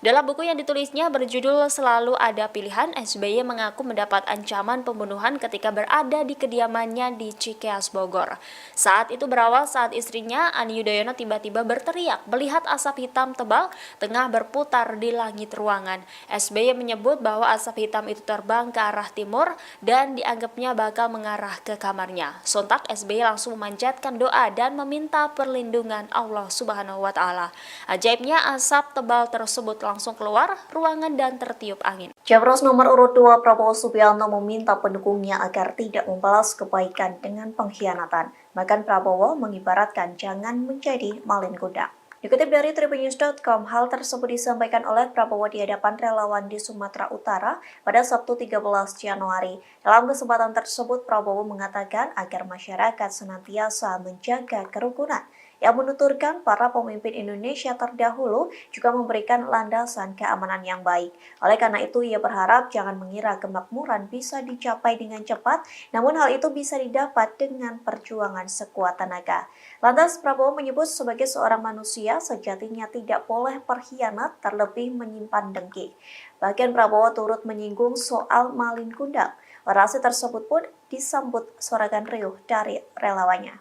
Dalam buku yang ditulisnya berjudul Selalu Ada Pilihan, SBY mengaku mendapat ancaman pembunuhan ketika berada di kediamannya di Cikeas, Bogor. Saat itu berawal saat istrinya, Ani Yudhoyono, tiba-tiba berteriak melihat asap hitam tebal tengah berputar di langit ruangan. SBY menyebut bahwa asap hitam itu terbang ke arah timur dan dianggapnya bakal mengarah ke kamar. Sontak SBY langsung memanjatkan doa dan meminta perlindungan Allah Subhanahu wa Ta'ala. Ajaibnya asap tebal tersebut langsung keluar ruangan dan tertiup angin. Capres nomor urut 2 Prabowo Subianto meminta pendukungnya agar tidak membalas kebaikan dengan pengkhianatan. Bahkan Prabowo mengibaratkan jangan menjadi malin kundang. Dikutip dari tribunnews.com, hal tersebut disampaikan oleh Prabowo di hadapan relawan di Sumatera Utara pada Sabtu 13 Januari. Dalam kesempatan tersebut, Prabowo mengatakan agar masyarakat senantiasa menjaga kerukunan. Yang menuturkan para pemimpin Indonesia terdahulu juga memberikan landasan keamanan yang baik. Oleh karena itu, ia berharap jangan mengira kemakmuran bisa dicapai dengan cepat, namun hal itu bisa didapat dengan perjuangan sekuat tenaga. Lantas Prabowo menyebut sebagai seorang manusia sejatinya tidak boleh berkhianat terlebih menyimpan dengki. Bahkan Prabowo turut menyinggung soal malin kundang. Orasi tersebut pun disambut sorakan riuh dari relawannya.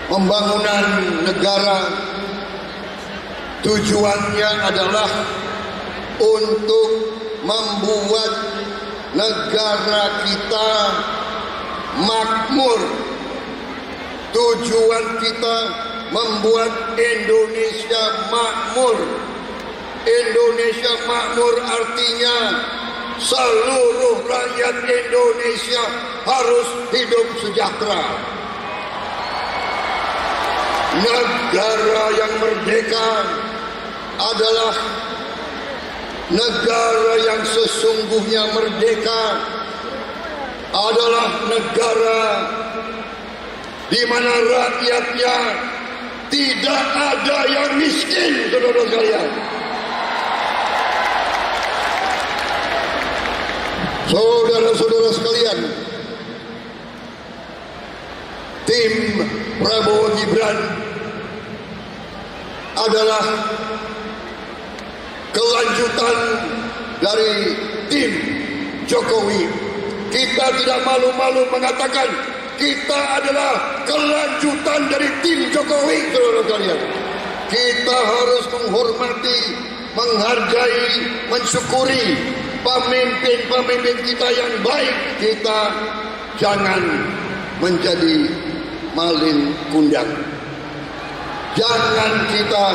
Pembangunan negara tujuannya adalah untuk membuat negara kita makmur. Tujuan kita membuat Indonesia makmur. Indonesia makmur artinya seluruh rakyat Indonesia harus hidup sejahtera. Negara yang merdeka adalah negara yang sesungguhnya merdeka, adalah negara di mana rakyatnya tidak ada yang miskin, saudara sekalian. Saudara-saudara sekalian, Prabowo Gibran adalah kelanjutan dari tim Jokowi. Kita tidak malu-malu mengatakan kita adalah kelanjutan dari tim Jokowi, saudara kalian. Kita harus menghormati, menghargai, mensyukuri pemimpin-pemimpin kita yang baik. Kita jangan menjadi malin kundang. Jangan kita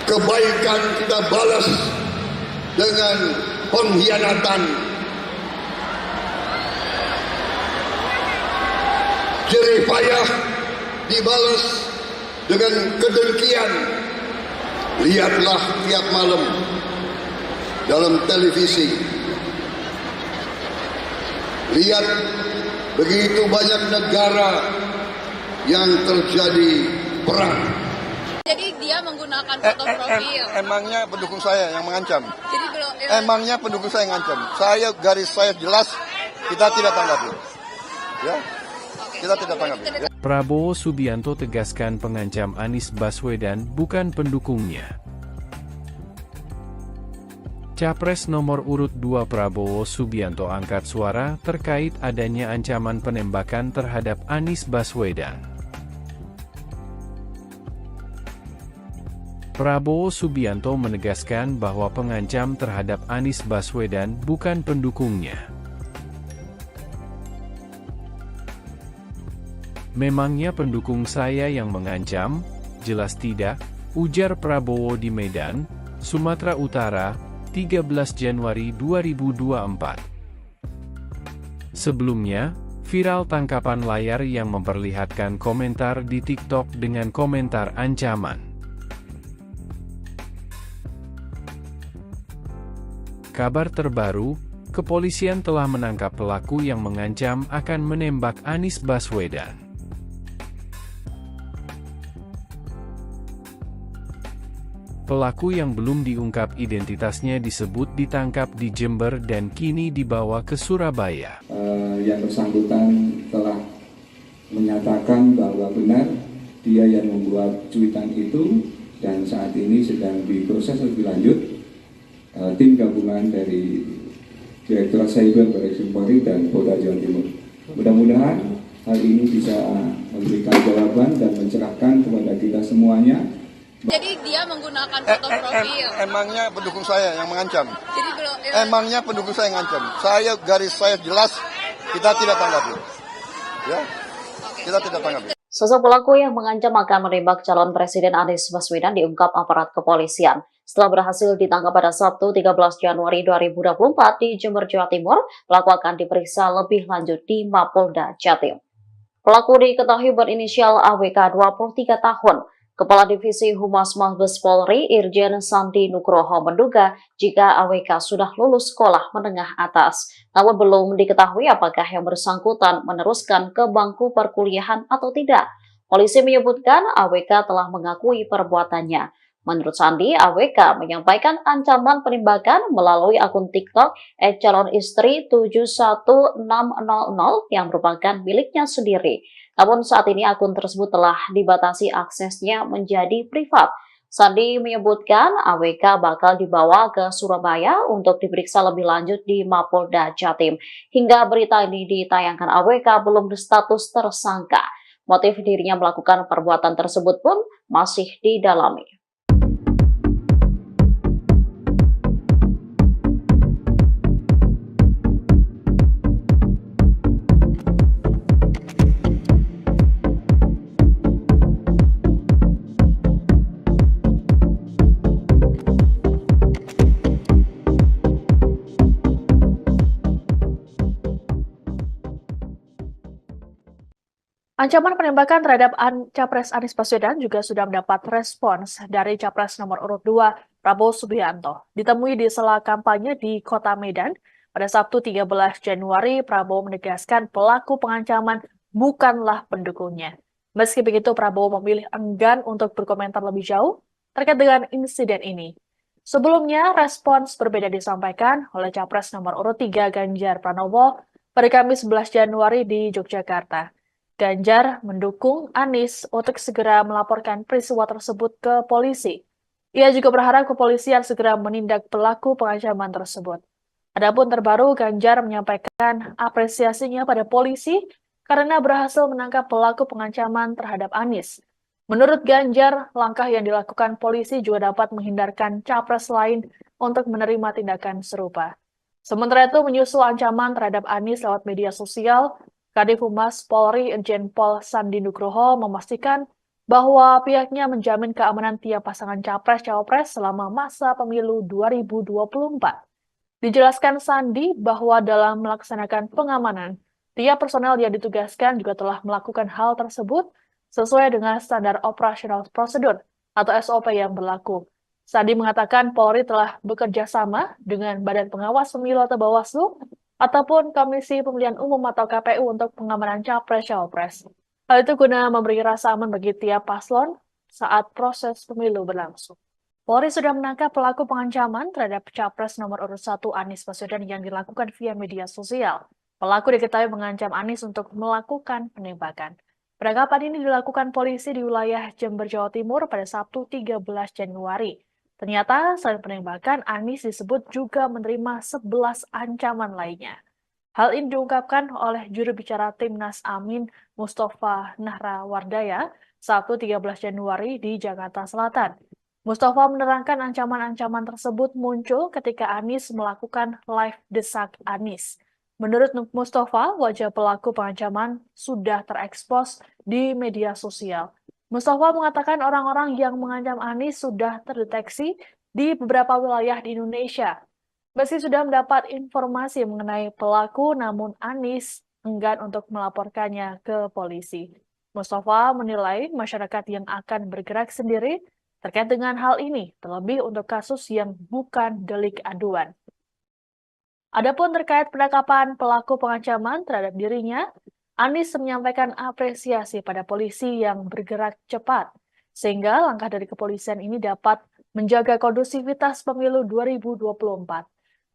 kebaikan kita balas dengan pengkhianatan. Jerih payah dibalas dengan kedengkian. Lihatlah tiap malam dalam televisi. Lihat begitu banyak negara yang terjadi perang. Jadi dia menggunakan foto profil. Emangnya pendukung saya yang mengancam? Jadi belum. Emangnya pendukung saya yang mengancam? Saya garis saya jelas, kita tidak tanggapi. Ya, kita tidak tanggapi. Ya. Prabowo Subianto tegaskan pengancam Anies Baswedan bukan pendukungnya. Capres nomor urut 2 Prabowo Subianto angkat suara terkait adanya ancaman penembakan terhadap Anies Baswedan. Prabowo Subianto menegaskan bahwa pengancam terhadap Anies Baswedan bukan pendukungnya. Memangnya pendukung saya yang mengancam? Jelas tidak, ujar Prabowo di Medan, Sumatera Utara, 13 Januari 2024. Sebelumnya, viral tangkapan layar yang memperlihatkan komentar di TikTok dengan komentar ancaman. Kabar terbaru, kepolisian telah menangkap pelaku yang mengancam akan menembak Anies Baswedan. Pelaku yang belum diungkap identitasnya disebut ditangkap di Jember dan kini dibawa ke Surabaya. Yang bersangkutan telah menyatakan bahwa benar dia yang membuat cuitan itu dan saat ini sedang diproses lebih lanjut. Tim gabungan dari Direktorat Cyber Baris Krim Polri dan Polda Jawa Timur. Mudah-mudahan hal ini bisa memberikan jawaban dan mencerahkan kepada kita semuanya. Jadi dia menggunakan foto profil. Emangnya pendukung saya yang mengancam? Jadi belum. Emangnya pendukung saya yang mengancam? Saya garis saya jelas, kita tidak tanggapi. Ya, kita tidak tanggapi. Sosok pelaku yang mengancam akan menembak calon Presiden Anies Baswedan diungkap aparat kepolisian. Setelah berhasil ditangkap pada Sabtu 13 Januari 2024 di Jember, Jawa Timur, pelaku akan diperiksa lebih lanjut di Mapolda Jatim. Pelaku diketahui berinisial AWK 23 tahun. Kepala Divisi Humas Mabes Polri Irjen Sandi Nugroho menduga jika AWK sudah lulus sekolah menengah atas, namun belum diketahui apakah yang bersangkutan meneruskan ke bangku perkuliahan atau tidak. Polisi menyebutkan AWK telah mengakui perbuatannya. Menurut Sandi, AWK menyampaikan ancaman penembakan melalui akun TikTok @calonistri71600 yang merupakan miliknya sendiri. Namun saat ini akun tersebut telah dibatasi aksesnya menjadi privat. Sandi menyebutkan AWK bakal dibawa ke Surabaya untuk diperiksa lebih lanjut di Mapolda Jatim. Hingga berita ini ditayangkan, AWK belum berstatus tersangka. Motif dirinya melakukan perbuatan tersebut pun masih didalami. Ancaman penembakan terhadap Capres Anies Baswedan juga sudah mendapat respons dari Capres nomor urut 2 Prabowo Subianto. Ditemui di sela kampanye di Kota Medan pada Sabtu 13 Januari, Prabowo menegaskan pelaku pengancaman bukanlah pendukungnya. Meski begitu, Prabowo memilih enggan untuk berkomentar lebih jauh terkait dengan insiden ini. Sebelumnya, respons berbeda disampaikan oleh Capres nomor urut 3 Ganjar Pranowo pada Kamis 11 Januari di Yogyakarta. Ganjar mendukung Anies untuk segera melaporkan peristiwa tersebut ke polisi. Ia juga berharap kepolisian segera menindak pelaku pengancaman tersebut. Adapun terbaru, Ganjar menyampaikan apresiasinya pada polisi karena berhasil menangkap pelaku pengancaman terhadap Anies. Menurut Ganjar, langkah yang dilakukan polisi juga dapat menghindarkan capres lain untuk menerima tindakan serupa. Sementara itu, menyusul ancaman terhadap Anies lewat media sosial, Kadif Humas Polri Irjen Pol Sandi Nugroho memastikan bahwa pihaknya menjamin keamanan tiap pasangan capres-cawapres selama masa pemilu 2024. Dijelaskan Sandi bahwa dalam melaksanakan pengamanan, tiap personel yang ditugaskan juga telah melakukan hal tersebut sesuai dengan standar operasional prosedur atau SOP yang berlaku. Sandi mengatakan Polri telah bekerja sama dengan Badan Pengawas Pemilu atau Bawaslu ataupun Komisi Pemilihan Umum atau KPU untuk pengamanan capres-cawapres. Hal itu guna memberi rasa aman bagi tiap paslon saat proses pemilu berlangsung. Polri sudah menangkap pelaku pengancaman terhadap capres nomor urut 1 Anies Baswedan yang dilakukan via media sosial. Pelaku diketahui mengancam Anies untuk melakukan penembakan. Penangkapan ini dilakukan polisi di wilayah Jember, Jawa Timur pada Sabtu 13 Januari. Ternyata selain penembakan, Anies disebut juga menerima 11 ancaman lainnya. Hal ini diungkapkan oleh juru bicara Timnas Amin Mustafa Nahrawardaya Sabtu 13 Januari di Jakarta Selatan. Mustafa menerangkan ancaman-ancaman tersebut muncul ketika Anies melakukan live desak Anies. Menurut Mustafa, wajah pelaku pengancaman sudah terekspos di media sosial. Mustafa mengatakan orang-orang yang mengancam Anies sudah terdeteksi di beberapa wilayah di Indonesia. Meski sudah mendapat informasi mengenai pelaku, namun Anies enggan untuk melaporkannya ke polisi. Mustafa menilai masyarakat yang akan bergerak sendiri terkait dengan hal ini, terlebih untuk kasus yang bukan delik aduan. Adapun terkait penangkapan pelaku pengancaman terhadap dirinya, Anies menyampaikan apresiasi pada polisi yang bergerak cepat, sehingga langkah dari kepolisian ini dapat menjaga kondusivitas pemilu 2024.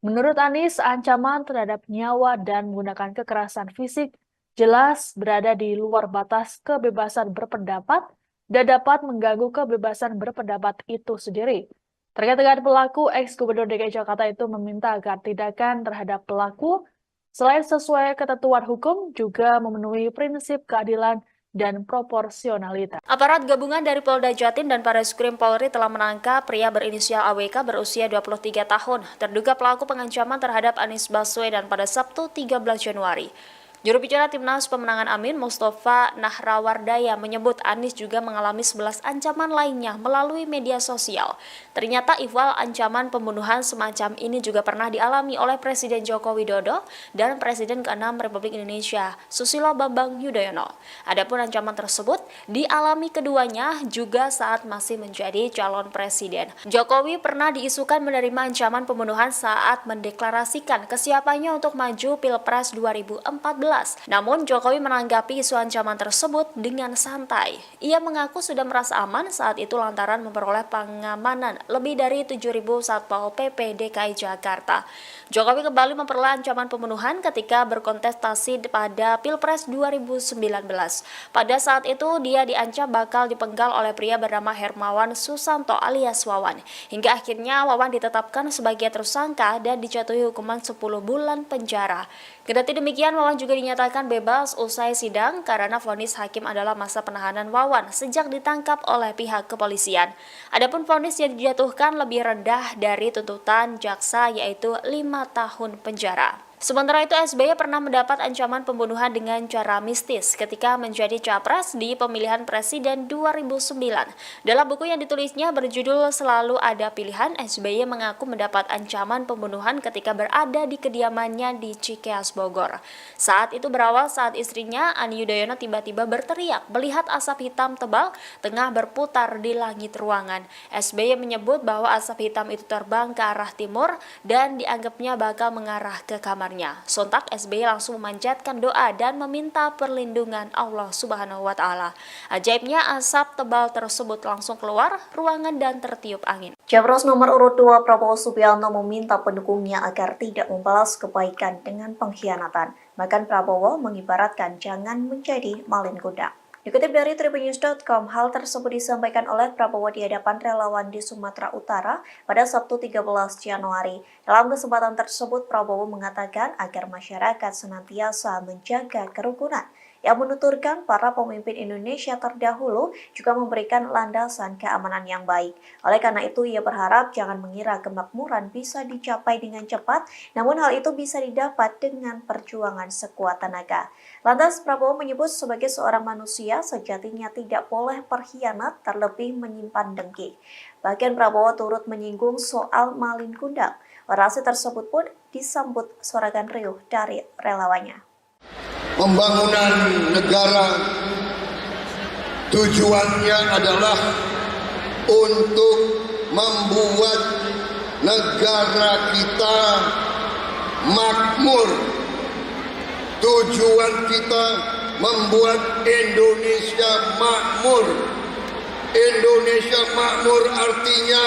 Menurut Anies, ancaman terhadap nyawa dan menggunakan kekerasan fisik jelas berada di luar batas kebebasan berpendapat dan dapat mengganggu kebebasan berpendapat itu sendiri. Terkait dengan pelaku, ex-Gubernur DKI Jakarta itu meminta agar tindakan terhadap pelaku selain sesuai ketentuan hukum juga memenuhi prinsip keadilan dan proporsionalitas. Aparat gabungan dari Polda Jatim dan Bareskrim Polri telah menangkap pria berinisial AWK berusia 23 tahun, terduga pelaku pengancaman terhadap Anies Baswedan pada Sabtu 13 Januari. Juru bicara Timnas Pemenangan Amin Mustafa Nahrawardaya menyebut Anies juga mengalami 11 ancaman lainnya melalui media sosial. Ternyata ihwal ancaman pembunuhan semacam ini juga pernah dialami oleh Presiden Joko Widodo dan Presiden ke-6 Republik Indonesia, Susilo Bambang Yudhoyono. Adapun ancaman tersebut dialami keduanya juga saat masih menjadi calon presiden. Jokowi pernah diisukan menerima ancaman pembunuhan saat mendeklarasikan kesiapannya untuk maju Pilpres 2014. Namun Jokowi menanggapi isu ancaman tersebut dengan santai. Ia mengaku sudah merasa aman saat itu lantaran memperoleh pengamanan lebih dari 7.000 Satpol PP DKI Jakarta. Jokowi kembali memperoleh ancaman pembunuhan ketika berkontestasi pada Pilpres 2019. Pada saat itu dia diancam bakal dipenggal oleh pria bernama Hermawan Susanto alias Wawan. Hingga akhirnya Wawan ditetapkan sebagai tersangka dan dijatuhi hukuman 10 bulan penjara. Kendati demikian, Wawan juga dinyatakan bebas usai sidang karena vonis hakim adalah masa penahanan Wawan sejak ditangkap oleh pihak kepolisian. Adapun vonis yang dijatuhkan lebih rendah dari tuntutan jaksa yaitu 5 tahun penjara. Sementara itu, SBY pernah mendapat ancaman pembunuhan dengan cara mistis ketika menjadi capres di pemilihan presiden 2009. Dalam buku yang ditulisnya berjudul Selalu Ada Pilihan, SBY mengaku mendapat ancaman pembunuhan ketika berada di kediamannya di Cikeas, Bogor. Saat itu berawal saat istrinya, Ani Yudhoyono, tiba-tiba berteriak melihat asap hitam tebal tengah berputar di langit ruangan. SBY menyebut bahwa asap hitam itu terbang ke arah timur dan dianggapnya bakal mengarah ke kamar. Sontak SBY langsung memanjatkan doa dan meminta perlindungan Allah Subhanahu wa Ta'ala. Ajaibnya asap tebal tersebut langsung keluar ruangan dan tertiup angin. Capres nomor urut 2 Prabowo Subianto meminta pendukungnya agar tidak membalas kebaikan dengan pengkhianatan. Bahkan Prabowo mengibaratkan jangan menjadi malin kundang. Dikutip dari tribunnews.com, hal tersebut disampaikan oleh Prabowo di hadapan relawan di Sumatera Utara pada Sabtu 13 Januari. Dalam kesempatan tersebut, Prabowo mengatakan agar masyarakat senantiasa menjaga kerukunan. Yang menuturkan para pemimpin Indonesia terdahulu juga memberikan landasan keamanan yang baik. Oleh karena itu, ia berharap jangan mengira kemakmuran bisa dicapai dengan cepat, namun hal itu bisa didapat dengan perjuangan sekuat tenaga. Lantas Prabowo menyebut sebagai seorang manusia sejatinya tidak boleh berkhianat terlebih menyimpan dengki. Bahkan Prabowo turut menyinggung soal malin kundang. Orasi tersebut pun disambut sorakan riuh dari relawannya. Pembangunan negara tujuannya adalah untuk membuat negara kita makmur. Tujuan kita membuat Indonesia makmur. Indonesia makmur artinya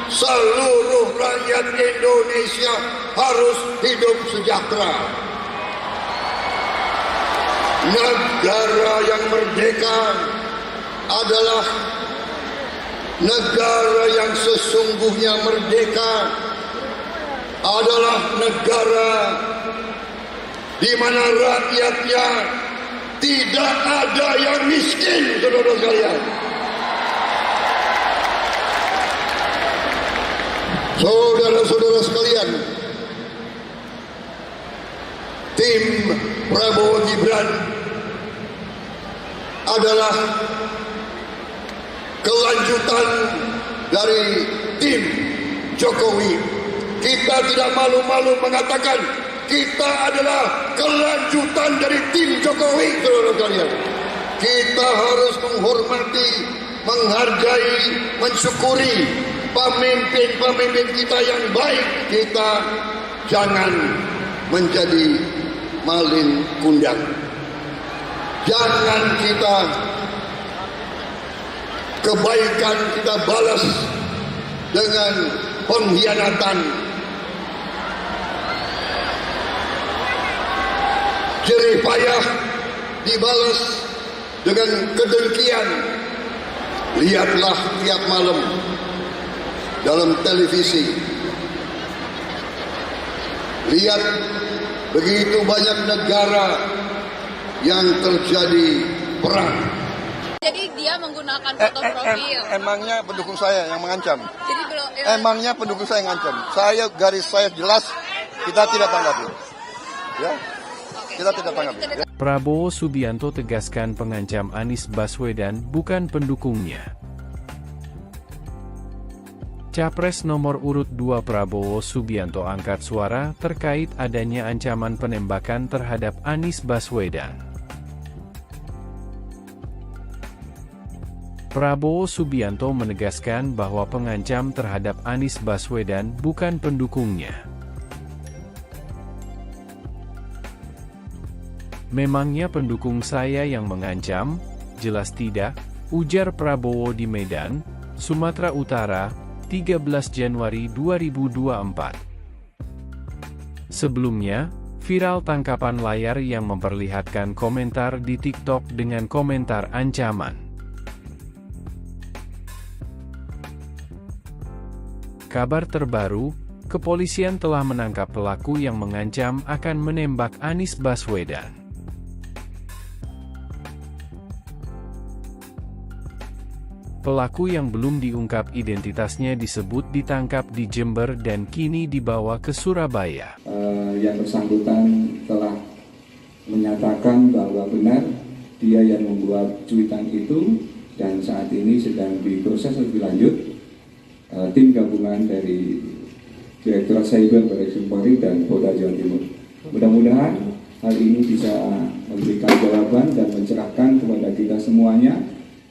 seluruh rakyat Indonesia harus hidup sejahtera. Negara yang merdeka adalah negara yang sesungguhnya merdeka, adalah negara di mana rakyatnya tidak ada yang miskin, saudara sekalian. Saudara-saudara sekalian, tim Prabowo Gibran adalah kelanjutan dari tim Jokowi. Kita tidak malu-malu mengatakan kita adalah kelanjutan dari tim Jokowi, saudara sekalian. Kita harus menghormati, menghargai, mensyukuri pemimpin-pemimpin kita yang baik. Kita jangan menjadi malin kundang. Jangan kita kebaikan kita balas dengan pengkhianatan. Jerih payah dibalas dengan kedengkian. Lihatlah tiap malam dalam televisi. Lihat begitu banyak negara yang terjadi perang. Jadi dia menggunakan foto profil. Emangnya pendukung saya yang mengancam? Jadi belum. Emangnya pendukung saya yang mengancam? Saya garis saya jelas, kita tidak tanggapi. Ya, kita tidak tanggapi. Ya. Prabowo Subianto tegaskan pengancam Anies Baswedan bukan pendukungnya. Capres nomor urut 2 Prabowo Subianto angkat suara terkait adanya ancaman penembakan terhadap Anies Baswedan. Prabowo Subianto menegaskan bahwa pengancam terhadap Anies Baswedan bukan pendukungnya. Memangnya pendukung saya yang mengancam? Jelas tidak, ujar Prabowo di Medan, Sumatera Utara, 13 Januari 2024. Sebelumnya, viral tangkapan layar yang memperlihatkan komentar di TikTok dengan komentar ancaman. Kabar terbaru, kepolisian telah menangkap pelaku yang mengancam akan menembak Anies Baswedan. Pelaku yang belum diungkap identitasnya disebut ditangkap di Jember dan kini dibawa ke Surabaya. Yang bersangkutan telah menyatakan bahwa benar dia yang membuat cuitan itu dan saat ini sedang diproses lebih lanjut tim gabungan dari Direktorat Cyber Barreskrim Polri dan Polda Jawa Timur. Mudah-mudahan hal ini bisa memberikan jawaban dan mencerahkan kepada kita semuanya.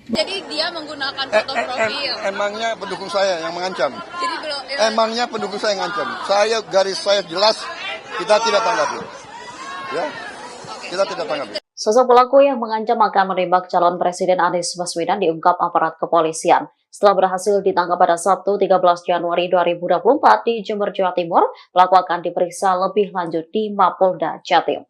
Jadi dia menggunakan foto profil. Emangnya pendukung saya yang mengancam? Jadi belum. Emangnya pendukung saya yang mengancam? Saya garis saya jelas, kita tidak tanggapi. Ya, kita tidak tanggapi. Sosok pelaku yang mengancam akan menembak calon Presiden Anies Baswedan diungkap aparat kepolisian. Setelah berhasil ditangkap pada Sabtu 13 Januari 2024 di Jember, Jawa Timur, pelaku akan diperiksa lebih lanjut di Mapolda Jatim.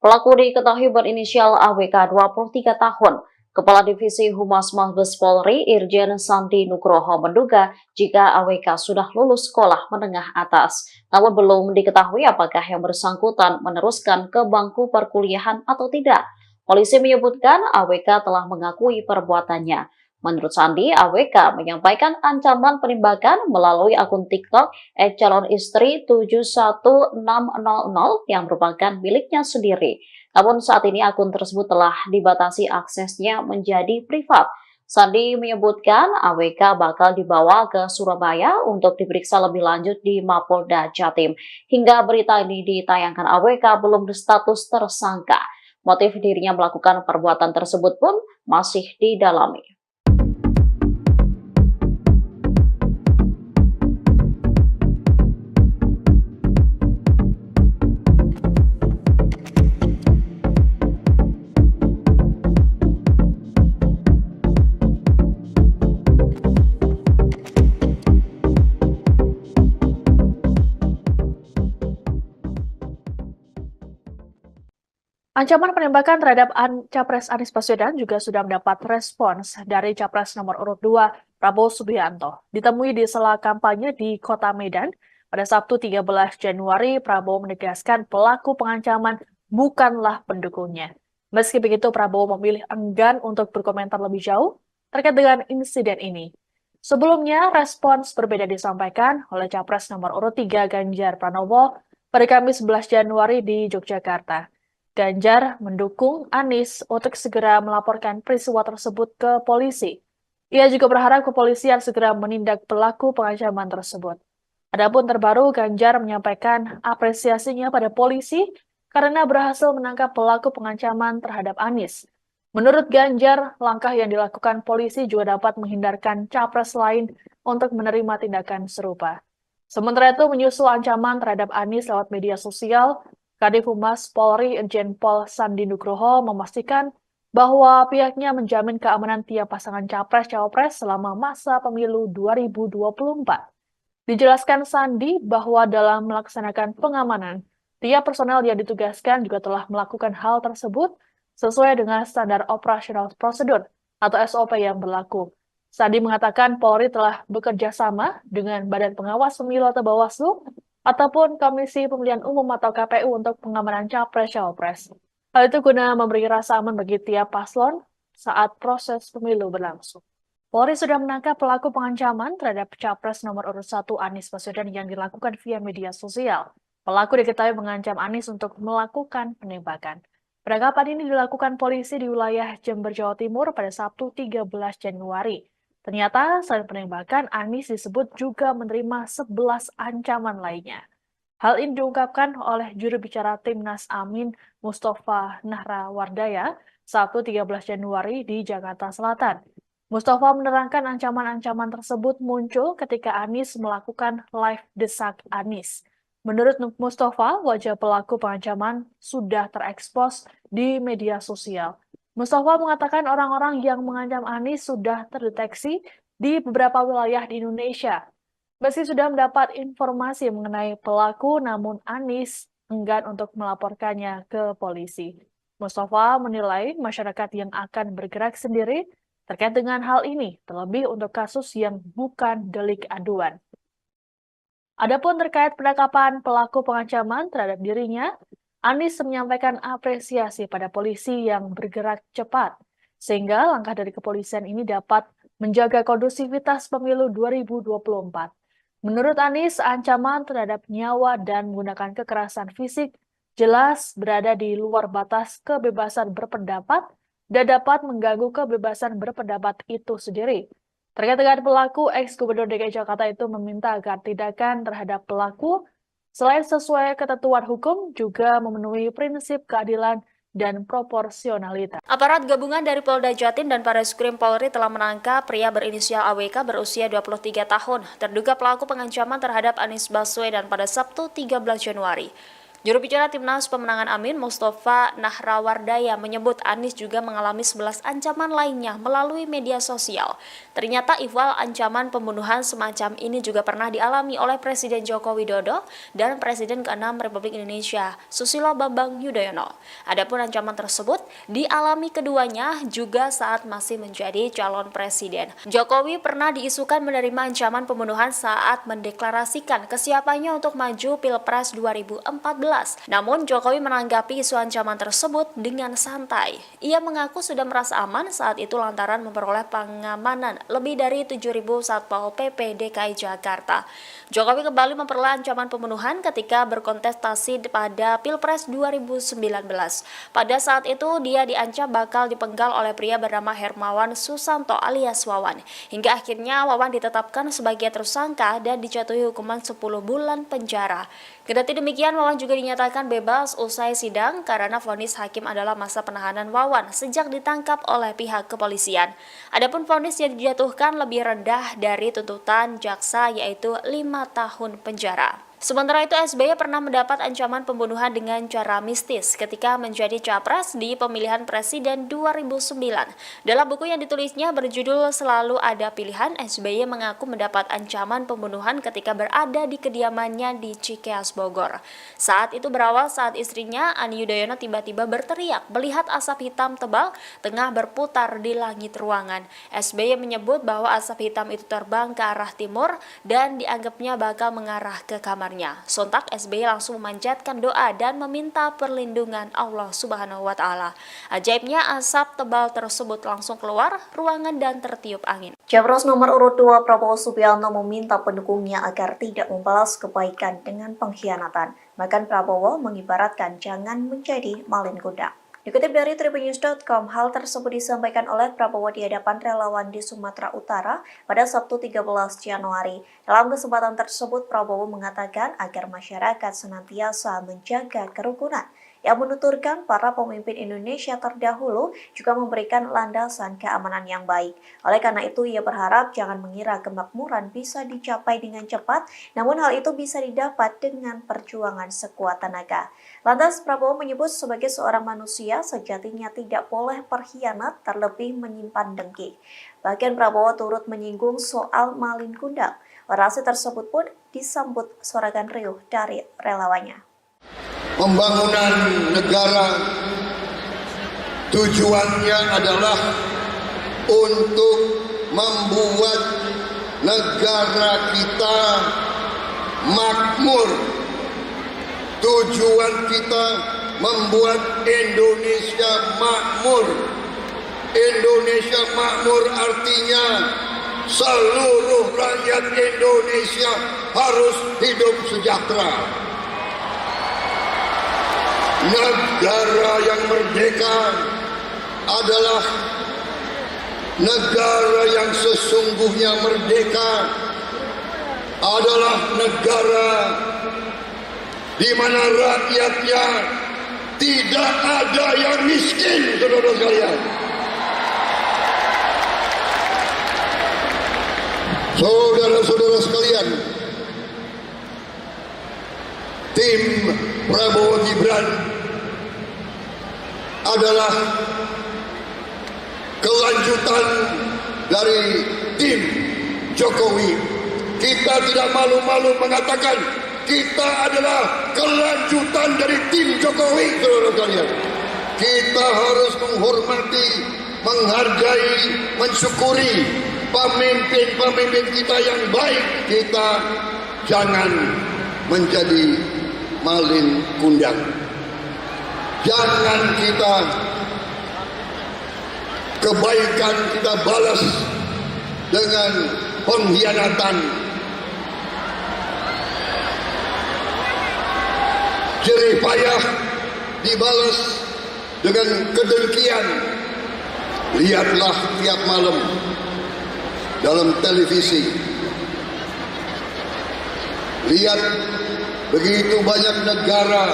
Pelaku diketahui berinisial AWK 23 tahun. Kepala Divisi Humas Mabes Polri Irjen Sandi Nugroho menduga jika AWK sudah lulus sekolah menengah atas, namun belum diketahui apakah yang bersangkutan meneruskan ke bangku perkuliahan atau tidak. Polisi menyebutkan AWK telah mengakui perbuatannya. Menurut Sandi, AWK menyampaikan ancaman penembakan melalui akun TikTok @calonistri71600 yang merupakan miliknya sendiri. Namun saat ini akun tersebut telah dibatasi aksesnya menjadi privat. Sandi menyebutkan AWK bakal dibawa ke Surabaya untuk diperiksa lebih lanjut di Mapolda Jatim. Hingga berita ini ditayangkan, AWK belum berstatus tersangka. Motif dirinya melakukan perbuatan tersebut pun masih didalami. Ancaman penembakan terhadap Capres Anies Baswedan juga sudah mendapat respons dari Capres nomor urut 2 Prabowo Subianto. Ditemui di sela kampanye di Kota Medan pada Sabtu 13 Januari, Prabowo menegaskan pelaku pengancaman bukanlah pendukungnya. Meski begitu, Prabowo memilih enggan untuk berkomentar lebih jauh terkait dengan insiden ini. Sebelumnya, respons berbeda disampaikan oleh Capres nomor urut 3 Ganjar Pranowo pada Kamis 11 Januari di Yogyakarta. Ganjar mendukung Anies untuk segera melaporkan peristiwa tersebut ke polisi. Ia juga berharap kepolisian segera menindak pelaku pengancaman tersebut. Adapun terbaru, Ganjar menyampaikan apresiasinya pada polisi karena berhasil menangkap pelaku pengancaman terhadap Anies. Menurut Ganjar, langkah yang dilakukan polisi juga dapat menghindarkan capres lain untuk menerima tindakan serupa. Sementara itu, menyusul ancaman terhadap Anies lewat media sosial, Kadif Humas Polri Irjen Pol Sandi Nugroho memastikan bahwa pihaknya menjamin keamanan tiap pasangan capres-cawapres selama masa pemilu 2024. Dijelaskan Sandi bahwa dalam melaksanakan pengamanan, tiap personel yang ditugaskan juga telah melakukan hal tersebut sesuai dengan standar operasional prosedur atau SOP yang berlaku. Sandi mengatakan Polri telah bekerja sama dengan Badan Pengawas Pemilu atau Bawaslu ataupun Komisi Pemilihan Umum atau KPU untuk pengamanan Capres-Cawapres. Hal itu guna memberi rasa aman bagi tiap paslon saat proses pemilu berlangsung. Polri sudah menangkap pelaku pengancaman terhadap Capres nomor urut 1 Anies Baswedan yang dilakukan via media sosial. Pelaku diketahui mengancam Anies untuk melakukan penembakan. Penangkapan ini dilakukan polisi di wilayah Jember, Jawa Timur pada Sabtu 13 Januari. Ternyata selain penembakan, Anies disebut juga menerima 11 ancaman lainnya. Hal ini diungkapkan oleh juru bicara Timnas Amin Mustafa Nahrawardaya Sabtu 13 Januari di Jakarta Selatan. Mustafa menerangkan ancaman-ancaman tersebut muncul ketika Anies melakukan live desak Anies. Menurut Mustafa, wajah pelaku pengancaman sudah terekspos di media sosial. Mustafa mengatakan orang-orang yang mengancam Anies sudah terdeteksi di beberapa wilayah di Indonesia. Meski sudah mendapat informasi mengenai pelaku, namun Anies enggan untuk melaporkannya ke polisi. Mustafa menilai masyarakat yang akan bergerak sendiri terkait dengan hal ini, terlebih untuk kasus yang bukan delik aduan. Adapun terkait penangkapan pelaku pengancaman terhadap dirinya, Anies menyampaikan apresiasi pada polisi yang bergerak cepat, sehingga langkah dari kepolisian ini dapat menjaga kondusivitas pemilu 2024. Menurut Anies, ancaman terhadap nyawa dan menggunakan kekerasan fisik jelas berada di luar batas kebebasan berpendapat dan dapat mengganggu kebebasan berpendapat itu sendiri. Terkait dengan pelaku, ex-Gubernur DKI Jakarta itu meminta agar tindakan terhadap pelaku selain sesuai ketentuan hukum, juga memenuhi prinsip keadilan dan proporsionalitas. Aparat gabungan dari Polda Jatim dan Bareskrim Polri telah menangkap pria berinisial AWK berusia 23 tahun, terduga pelaku pengancaman terhadap Anies Baswedan pada Sabtu 13 Januari. Juru bicara Timnas Pemenangan Amin, Mustafa Nahrawardaya, menyebut Anies juga mengalami 11 ancaman lainnya melalui media sosial. Ternyata ihwal ancaman pembunuhan semacam ini juga pernah dialami oleh Presiden Joko Widodo dan Presiden ke-6 Republik Indonesia, Susilo Bambang Yudhoyono. Adapun ancaman tersebut dialami keduanya juga saat masih menjadi calon presiden. Jokowi pernah diisukan menerima ancaman pembunuhan saat mendeklarasikan kesiapannya untuk maju Pilpres 2014. Namun Jokowi menanggapi isu ancaman tersebut dengan santai. Ia mengaku sudah merasa aman saat itu lantaran memperoleh pengamanan lebih dari 7.000 Satpol PP DKI Jakarta. Jokowi kembali memperoleh ancaman pembunuhan ketika berkontestasi pada Pilpres 2019. Pada saat itu dia diancam bakal dipenggal oleh pria bernama Hermawan Susanto alias Wawan. Hingga akhirnya Wawan ditetapkan sebagai tersangka dan dijatuhi hukuman 10 bulan penjara. Kendati demikian, Wawan juga dinyatakan bebas usai sidang karena vonis hakim adalah masa penahanan Wawan sejak ditangkap oleh pihak kepolisian. Adapun vonis yang dijatuhkan lebih rendah dari tuntutan jaksa yaitu 5 tahun penjara. Sementara itu, SBY pernah mendapat ancaman pembunuhan dengan cara mistis ketika menjadi capres di pemilihan presiden 2009. Dalam buku yang ditulisnya berjudul Selalu Ada Pilihan, SBY mengaku mendapat ancaman pembunuhan ketika berada di kediamannya di Cikeas, Bogor. Saat itu berawal saat istrinya, Ani Yudhoyono, tiba-tiba berteriak melihat asap hitam tebal tengah berputar di langit ruangan. SBY menyebut bahwa asap hitam itu terbang ke arah timur dan dianggapnya bakal mengarah ke kamar. Sontak SBY langsung memanjatkan doa dan meminta perlindungan Allah Subhanahu wa Ta'ala. Ajaibnya, asap tebal tersebut langsung keluar ruangan dan tertiup angin. Capres nomor urut 2 Prabowo Subianto meminta pendukungnya agar tidak membalas kebaikan dengan pengkhianatan. Bahkan Prabowo mengibaratkan jangan menjadi malin kuda. Dikutip dari tribunnews.com, hal tersebut disampaikan oleh Prabowo di hadapan relawan di Sumatera Utara pada Sabtu 13 Januari. Dalam kesempatan tersebut, Prabowo mengatakan agar masyarakat senantiasa menjaga kerukunan. Yang menuturkan para pemimpin Indonesia terdahulu juga memberikan landasan keamanan yang baik. Oleh karena itu, ia berharap jangan mengira kemakmuran bisa dicapai dengan cepat, namun hal itu bisa didapat dengan perjuangan sekuat tenaga. Lantas, Prabowo menyebut sebagai seorang manusia, sejatinya tidak boleh berkhianat terlebih menyimpan dengki. Bahkan Prabowo turut menyinggung soal malin kundang. Orasi tersebut pun disambut sorakan riuh dari relawannya. Pembangunan negara tujuannya adalah untuk membuat negara kita makmur. Tujuan kita membuat Indonesia makmur. Indonesia makmur artinya seluruh rakyat Indonesia harus hidup sejahtera. Negara yang merdeka adalah negara yang sesungguhnya merdeka, adalah negara di mana rakyatnya tidak ada yang miskin, saudara sekalian. Saudara-saudara sekalian, tim Prabowo Gibran adalah kelanjutan dari tim Jokowi. Kita tidak malu-malu mengatakan kita adalah kelanjutan dari tim Jokowi, saudara sekalian. Kita harus menghormati, menghargai, mensyukuri pemimpin-pemimpin kita yang baik. Kita jangan menjadi malin kundang. Jangan kita kebaikan kita balas dengan pengkhianatan. Jerih payah dibalas dengan kedengkian. Lihatlah tiap malam dalam televisi. Lihat begitu banyak negara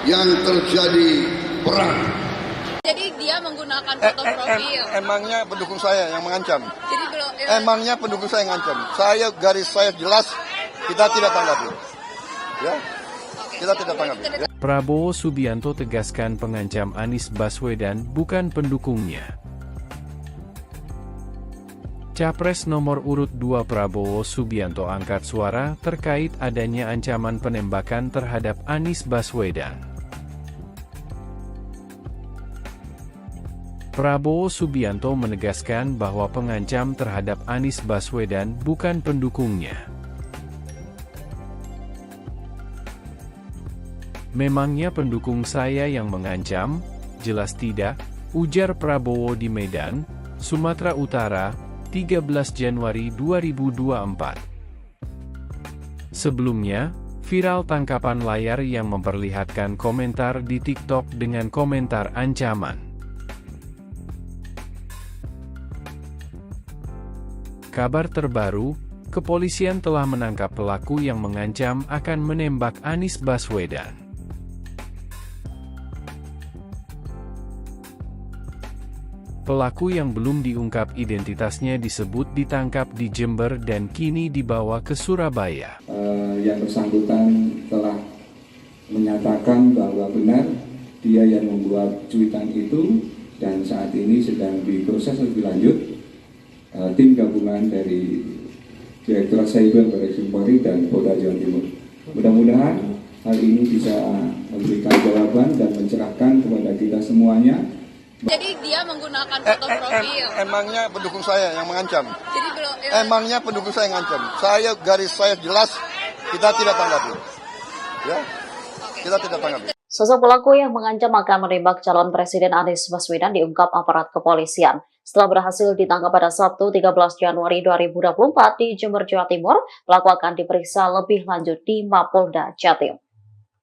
yang terjadi perang. Jadi dia menggunakan foto profil. Emangnya pendukung saya yang mengancam? Jadi belum. Emangnya pendukung saya yang mengancam? Saya garis saya jelas, kita tidak tanggapi. Ya. Oke. kita tidak tanggapi. Ya. Prabowo Subianto tegaskan pengancam Anies Baswedan bukan pendukungnya. Capres nomor urut 2 Prabowo Subianto angkat suara terkait adanya ancaman penembakan terhadap Anies Baswedan. Prabowo Subianto menegaskan bahwa pengancam terhadap Anies Baswedan bukan pendukungnya. Memangnya pendukung saya yang mengancam? Jelas tidak, ujar Prabowo di Medan, Sumatera Utara, 13 Januari 2024. Sebelumnya, viral tangkapan layar yang memperlihatkan komentar di TikTok dengan komentar ancaman. Kabar terbaru, kepolisian telah menangkap pelaku yang mengancam akan menembak Anies Baswedan. Pelaku yang belum diungkap identitasnya disebut ditangkap di Jember dan kini dibawa ke Surabaya. Yang bersangkutan telah menyatakan bahwa benar dia yang membuat cuitan itu dan saat ini sedang diproses lebih lanjut tim gabungan dari Direktorat Cyber Barreskrim Polri dan Polda Jawa Timur. Mudah-mudahan hal ini bisa memberikan jawaban dan mencerahkan kepada kita semuanya. Jadi dia menggunakan foto profil. Emangnya pendukung saya yang mengancam? Jadi belum. Emangnya pendukung saya yang mengancam? Garis saya jelas, kita tidak tanggapi. Ya, kita tidak tanggapi. Sosok pelaku yang mengancam akan menembak calon Presiden Anies Baswedan diungkap aparat kepolisian. Setelah berhasil ditangkap pada Sabtu 13 Januari 2024 di Jember, Jawa Timur, pelaku akan diperiksa lebih lanjut di Mapolda Jatim.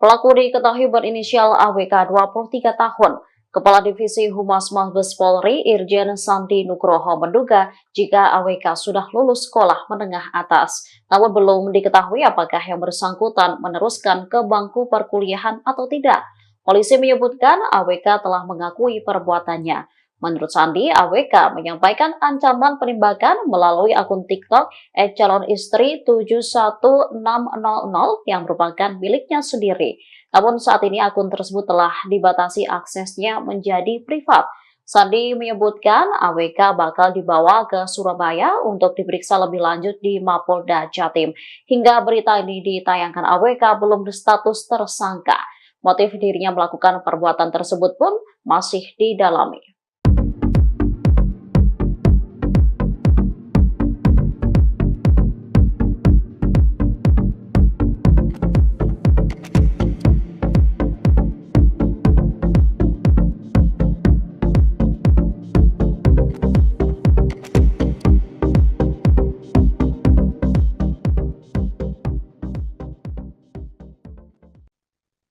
Pelaku diketahui berinisial AWK 23 tahun. Kepala Divisi Humas Mabes Polri Irjen Sandi Nugroho menduga jika AWK sudah lulus sekolah menengah atas, namun belum diketahui apakah yang bersangkutan meneruskan ke bangku perkuliahan atau tidak. Polisi menyebutkan AWK telah mengakui perbuatannya. Menurut Sandi, AWK menyampaikan ancaman penembakan melalui akun TikTok @calonistri71600 yang merupakan miliknya sendiri. Namun saat ini akun tersebut telah dibatasi aksesnya menjadi privat. Sandi menyebutkan AWK bakal dibawa ke Surabaya untuk diperiksa lebih lanjut di Mapolda Jatim. Hingga berita ini ditayangkan, AWK belum berstatus tersangka. Motif dirinya melakukan perbuatan tersebut pun masih didalami.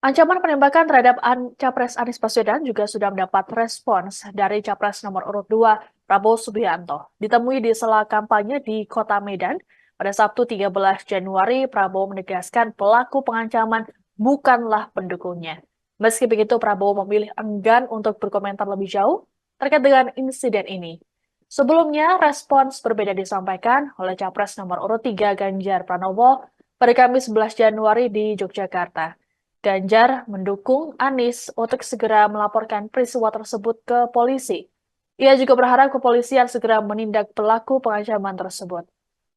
Ancaman penembakan terhadap Capres Anies Baswedan juga sudah mendapat respons dari Capres nomor urut 2 Prabowo Subianto. Ditemui di sela kampanye di Kota Medan pada Sabtu 13 Januari, Prabowo menegaskan pelaku pengancaman bukanlah pendukungnya. Meski begitu, Prabowo memilih enggan untuk berkomentar lebih jauh terkait dengan insiden ini. Sebelumnya, respons berbeda disampaikan oleh Capres nomor urut 3 Ganjar Pranowo pada Kamis 11 Januari di Yogyakarta. Ganjar mendukung Anies untuk segera melaporkan peristiwa tersebut ke polisi. Ia juga berharap kepolisian segera menindak pelaku pengancaman tersebut.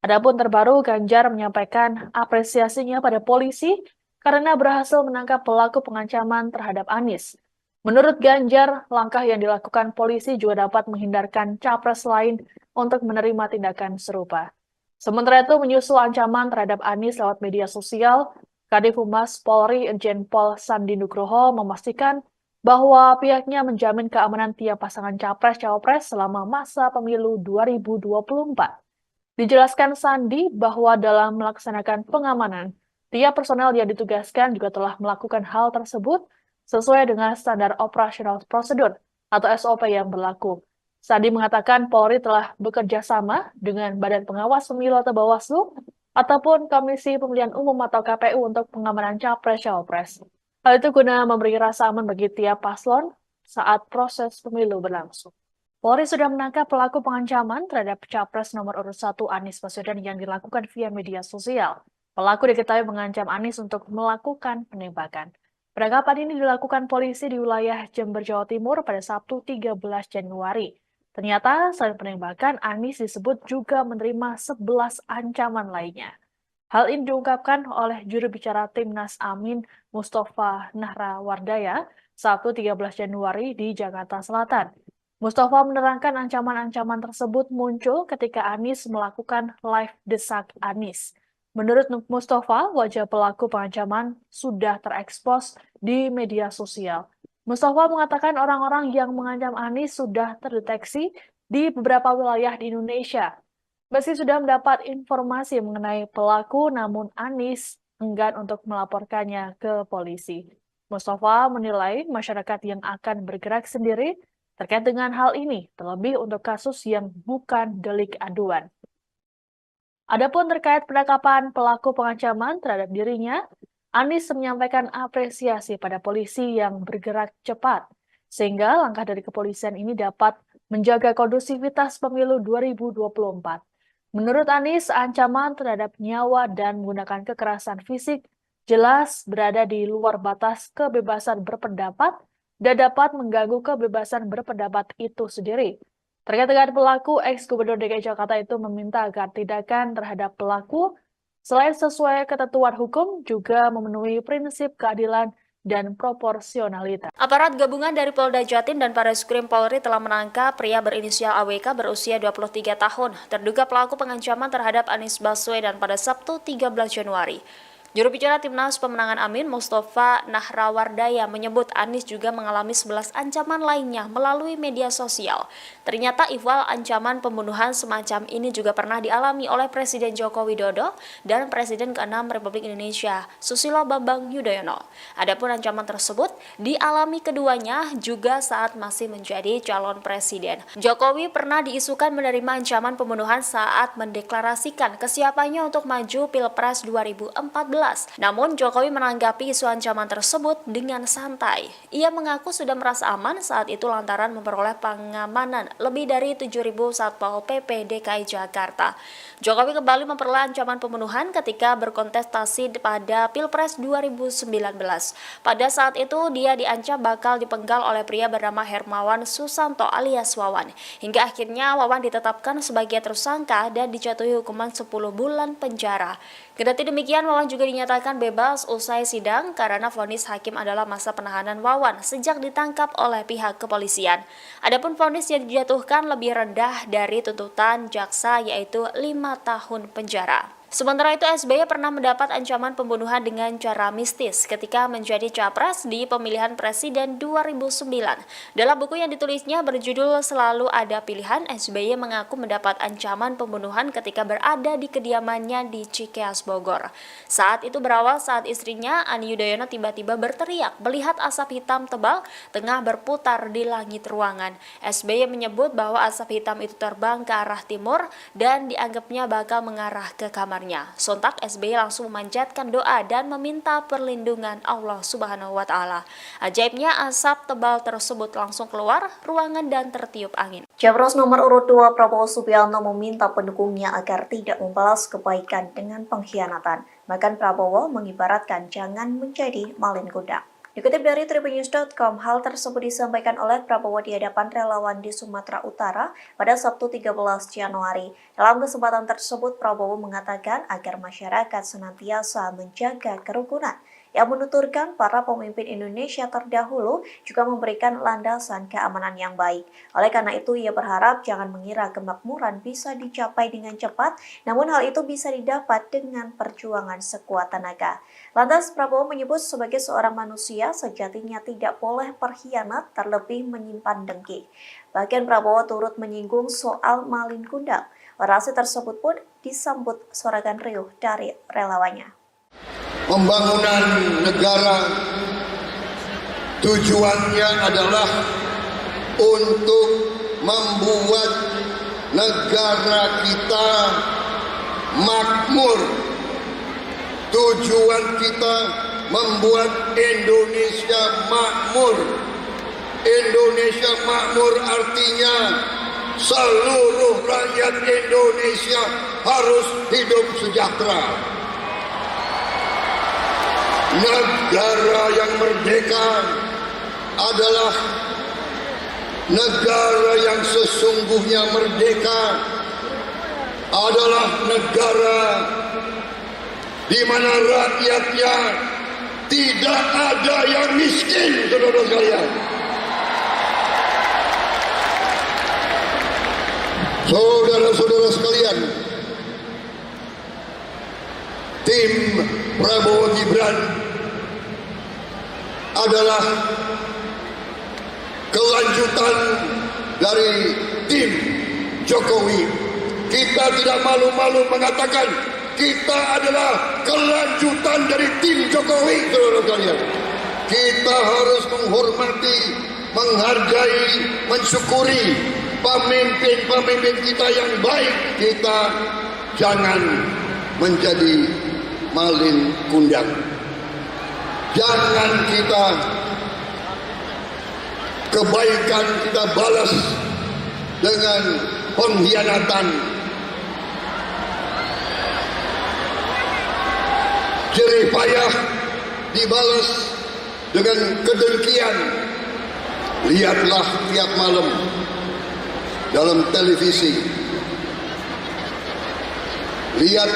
Adapun terbaru, Ganjar menyampaikan apresiasinya pada polisi karena berhasil menangkap pelaku pengancaman terhadap Anies. Menurut Ganjar, langkah yang dilakukan polisi juga dapat menghindarkan capres lain untuk menerima tindakan serupa. Sementara itu, menyusul ancaman terhadap Anies lewat media sosial, Kadif Humas Polri Irjen Pol Sandi Nugroho memastikan bahwa pihaknya menjamin keamanan tiap pasangan capres-cawapres selama masa pemilu 2024. Dijelaskan Sandi bahwa dalam melaksanakan pengamanan, tiap personel yang ditugaskan juga telah melakukan hal tersebut sesuai dengan standar operasional prosedur atau SOP yang berlaku. Sandi mengatakan Polri telah bekerja sama dengan Badan Pengawas Pemilu atau Bawaslu ataupun Komisi Pemilihan Umum atau KPU untuk pengamanan capres-cawapres. Hal itu guna memberi rasa aman bagi tiap paslon saat proses pemilu berlangsung. Polri sudah menangkap pelaku pengancaman terhadap capres nomor urut 1 Anies Baswedan yang dilakukan via media sosial. Pelaku diketahui mengancam Anies untuk melakukan penembakan. Penangkapan ini dilakukan polisi di wilayah Jember, Jawa Timur pada Sabtu 13 Januari. Ternyata selain penembakan, Anies disebut juga menerima 11 ancaman lainnya. Hal ini diungkapkan oleh juru bicara Timnas Amin Mustafa Nahrawardaya Sabtu 13 Januari di Jakarta Selatan. Mustafa menerangkan ancaman-ancaman tersebut muncul ketika Anies melakukan live desak Anies. Menurut Mustafa, wajah pelaku pengancaman sudah terekspos di media sosial. Mustafa mengatakan orang-orang yang mengancam Anies sudah terdeteksi di beberapa wilayah di Indonesia. Meski sudah mendapat informasi mengenai pelaku, namun Anies enggan untuk melaporkannya ke polisi. Mustafa menilai masyarakat yang akan bergerak sendiri terkait dengan hal ini, terlebih untuk kasus yang bukan delik aduan. Adapun terkait penangkapan pelaku pengancaman terhadap dirinya, Anies menyampaikan apresiasi pada polisi yang bergerak cepat, sehingga langkah dari kepolisian ini dapat menjaga kondusivitas pemilu 2024. Menurut Anies, ancaman terhadap nyawa dan menggunakan kekerasan fisik jelas berada di luar batas kebebasan berpendapat dan dapat mengganggu kebebasan berpendapat itu sendiri. Terkait dengan pelaku, ex-Gubernur DKI Jakarta itu meminta agar tindakan terhadap pelaku selain sesuai ketentuan hukum juga memenuhi prinsip keadilan dan proporsionalitas. Aparat gabungan dari Polda Jatim dan Bareskrim Polri telah menangkap pria berinisial AWK berusia 23 tahun, terduga pelaku pengancaman terhadap Anies Baswedan pada Sabtu 13 Januari. Juru bicara Timnas Pemenangan Amin Mustafa Nahrawardaya menyebut Anies juga mengalami 11 ancaman lainnya melalui media sosial. Ternyata ihwal ancaman pembunuhan semacam ini juga pernah dialami oleh Presiden Joko Widodo dan Presiden ke-6 Republik Indonesia, Susilo Bambang Yudhoyono. Adapun ancaman tersebut dialami keduanya juga saat masih menjadi calon presiden. Jokowi pernah diisukan menerima ancaman pembunuhan saat mendeklarasikan kesiapannya untuk maju Pilpres 2014. Namun Jokowi menanggapi isu ancaman tersebut dengan santai. Ia mengaku sudah merasa aman saat itu lantaran memperoleh pengamanan lebih dari 7.000 Satpol PP DKI Jakarta. Jokowi kembali memperoleh ancaman pembunuhan ketika berkontestasi pada Pilpres 2019. Pada saat itu dia diancam bakal dipenggal oleh pria bernama Hermawan Susanto alias Wawan. Hingga akhirnya Wawan ditetapkan sebagai tersangka dan dijatuhi hukuman 10 bulan penjara. Kendati demikian, Wawan juga dinyatakan bebas usai sidang karena vonis hakim adalah masa penahanan Wawan sejak ditangkap oleh pihak kepolisian. Adapun vonis yang dijatuhkan lebih rendah dari tuntutan jaksa yaitu 5 tahun penjara. Sementara itu, SBY pernah mendapat ancaman pembunuhan dengan cara mistis ketika menjadi capres di pemilihan presiden 2009. Dalam buku yang ditulisnya berjudul Selalu Ada Pilihan, SBY mengaku mendapat ancaman pembunuhan ketika berada di kediamannya di Cikeas, Bogor. Saat itu berawal saat istrinya, Ani Yudhoyono, tiba-tiba berteriak melihat asap hitam tebal tengah berputar di langit ruangan. SBY menyebut bahwa asap hitam itu terbang ke arah timur dan dianggapnya bakal mengarah ke kamar. Sontak SBY langsung memanjatkan doa dan meminta perlindungan Allah Subhanahu wa Ta'ala. Ajaibnya, asap tebal tersebut langsung keluar ruangan dan tertiup angin. Capres nomor urut 2 Prabowo Subianto meminta pendukungnya agar tidak membalas kebaikan dengan pengkhianatan. Bahkan Prabowo mengibaratkan jangan menjadi malin kuda. Dikutip dari tribunnews.com, hal tersebut disampaikan oleh Prabowo di hadapan relawan di Sumatera Utara pada Sabtu 13 Januari. Dalam kesempatan tersebut, Prabowo mengatakan agar masyarakat senantiasa menjaga kerukunan. Yang menuturkan para pemimpin Indonesia terdahulu juga memberikan landasan keamanan yang baik. Oleh karena itu, ia berharap jangan mengira kemakmuran bisa dicapai dengan cepat, namun hal itu bisa didapat dengan perjuangan sekuat tenaga. Lantas Prabowo menyebut sebagai seorang manusia sejatinya tidak boleh berkhianat, terlebih menyimpan dengki. Bahkan Prabowo turut menyinggung soal malin kundang. Orasi tersebut pun disambut sorakan riuh dari relawannya. Pembangunan negara tujuannya adalah untuk membuat negara kita makmur. Tujuan kita membuat Indonesia makmur. Indonesia makmur artinya seluruh rakyat Indonesia harus hidup sejahtera. Negara yang merdeka adalah negara yang sesungguhnya merdeka, adalah negara di mana rakyatnya tidak ada yang miskin, saudara sekalian. Saudara-saudara sekalian, tim Prabowo Gibran adalah kelanjutan dari tim Jokowi. Kita tidak malu-malu mengatakan kita adalah kelanjutan dari tim Jokowi, saudara sekalian. Kita harus menghormati, menghargai, mensyukuri pemimpin-pemimpin kita yang baik. Kita jangan menjadi malin kundang. Jangan kita kebaikan kita balas dengan pengkhianatan. Jerih payah dibalas dengan kedengkian. Lihatlah tiap malam dalam televisi, lihat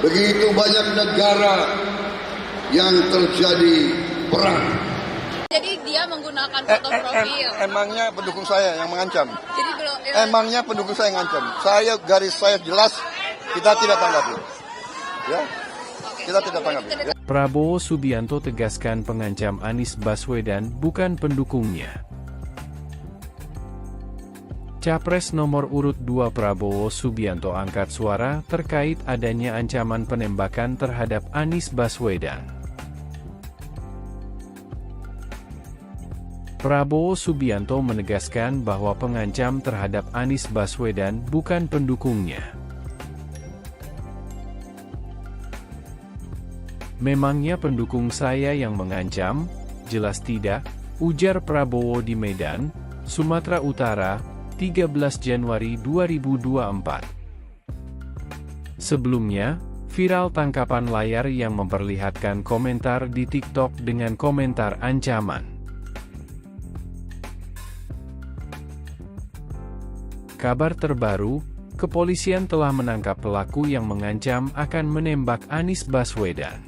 begitu banyak negara yang terjadi perang. Jadi dia menggunakan foto profil. Emangnya pendukung saya yang mengancam? Jadi belum. Emangnya pendukung saya yang mengancam? Garis saya jelas, kita tidak tanggapi. Ya, kita tidak tanggapi. Ya. Prabowo Subianto tegaskan pengancam Anies Baswedan bukan pendukungnya. Capres nomor urut 2 Prabowo Subianto angkat suara terkait adanya ancaman penembakan terhadap Anies Baswedan. Prabowo Subianto menegaskan bahwa pengancam terhadap Anies Baswedan bukan pendukungnya. Memangnya pendukung saya yang mengancam? Jelas tidak, ujar Prabowo di Medan, Sumatera Utara, 13 Januari 2024. Sebelumnya, viral tangkapan layar yang memperlihatkan komentar di TikTok dengan komentar ancaman. Kabar terbaru, kepolisian telah menangkap pelaku yang mengancam akan menembak Anies Baswedan.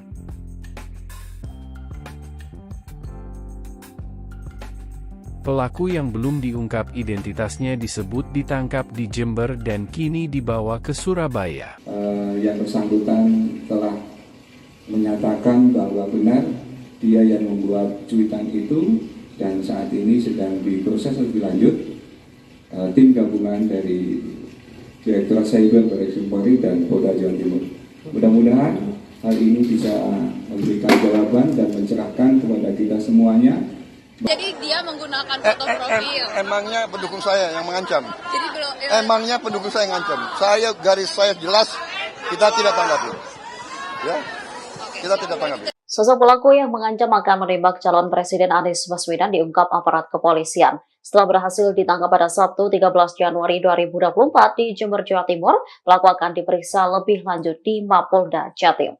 Pelaku yang belum diungkap identitasnya disebut ditangkap di Jember dan kini dibawa ke Surabaya. Yang bersangkutan telah menyatakan bahwa benar dia yang membuat cuitan itu dan saat ini sedang diproses lebih lanjut tim gabungan dari Direktorat Cyber Barreskrim Polri dan Polda Jawa Timur. Mudah-mudahan hal ini bisa memberikan jawaban dan mencerahkan kepada kita semuanya. Jadi dia menggunakan foto profil. Emangnya pendukung saya yang mengancam? Jadi belum. Emangnya pendukung saya yang mengancam? Garis saya jelas, kita tidak tanggapi. Ya, kita tidak tanggapi. Sosok pelaku yang mengancam akan menembak calon Presiden Anies Baswedan diungkap aparat kepolisian. Setelah berhasil ditangkap pada Sabtu 13 Januari 2024 di Jember, Jawa Timur, pelaku akan diperiksa lebih lanjut di Mapolda Jatim.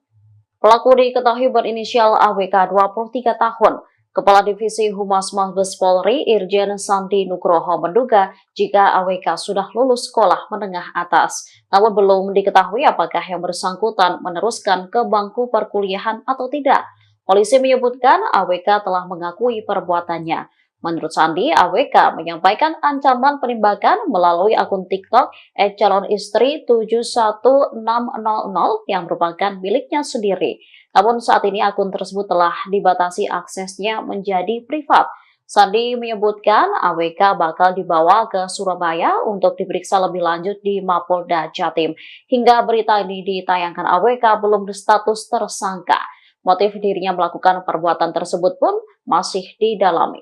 Pelaku diketahui berinisial AWK 23 tahun. Kepala Divisi Humas Mabes Polri Irjen Sandi Nugroho menduga jika AWK sudah lulus sekolah menengah atas. Namun belum diketahui apakah yang bersangkutan meneruskan ke bangku perkuliahan atau tidak. Polisi menyebutkan AWK telah mengakui perbuatannya. Menurut Sandi, AWK menyampaikan ancaman penembakan melalui akun TikTok @calonistri71600 yang merupakan miliknya sendiri. Namun saat ini akun tersebut telah dibatasi aksesnya menjadi privat. Sandi menyebutkan AWK bakal dibawa ke Surabaya untuk diperiksa lebih lanjut di Mapolda Jatim. Hingga berita ini ditayangkan, AWK belum berstatus tersangka. Motif dirinya melakukan perbuatan tersebut pun masih didalami.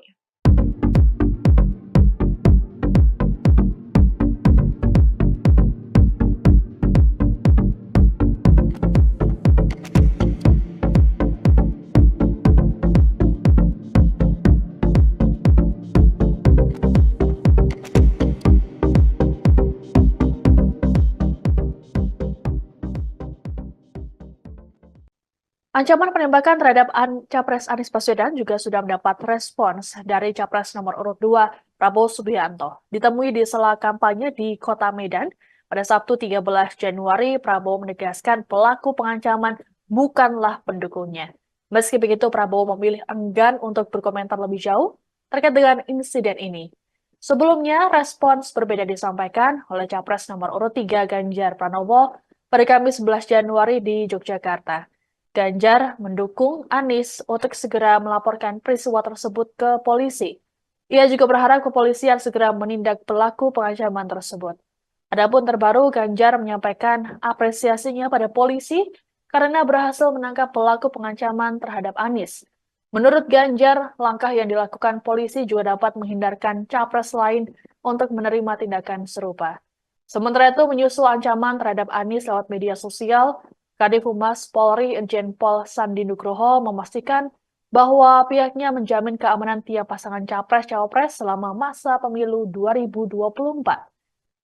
Ancaman penembakan terhadap Capres Anies Baswedan juga sudah mendapat respons dari Capres nomor urut 2 Prabowo Subianto. Ditemui di sela kampanye di Kota Medan pada Sabtu 13 Januari, Prabowo menegaskan pelaku pengancaman bukanlah pendukungnya. Meski begitu, Prabowo memilih enggan untuk berkomentar lebih jauh terkait dengan insiden ini. Sebelumnya, respons berbeda disampaikan oleh Capres nomor urut 3 Ganjar Pranowo pada Kamis 11 Januari di Yogyakarta. Ganjar mendukung Anies untuk segera melaporkan peristiwa tersebut ke polisi. Ia juga berharap kepolisian segera menindak pelaku pengancaman tersebut. Adapun terbaru, Ganjar menyampaikan apresiasinya pada polisi karena berhasil menangkap pelaku pengancaman terhadap Anies. Menurut Ganjar, langkah yang dilakukan polisi juga dapat menghindarkan capres lain untuk menerima tindakan serupa. Sementara itu, menyusul ancaman terhadap Anies lewat media sosial, Kadif Humas Polri Irjen Pol Sandi Nugroho memastikan bahwa pihaknya menjamin keamanan tiap pasangan capres-cawapres selama masa pemilu 2024.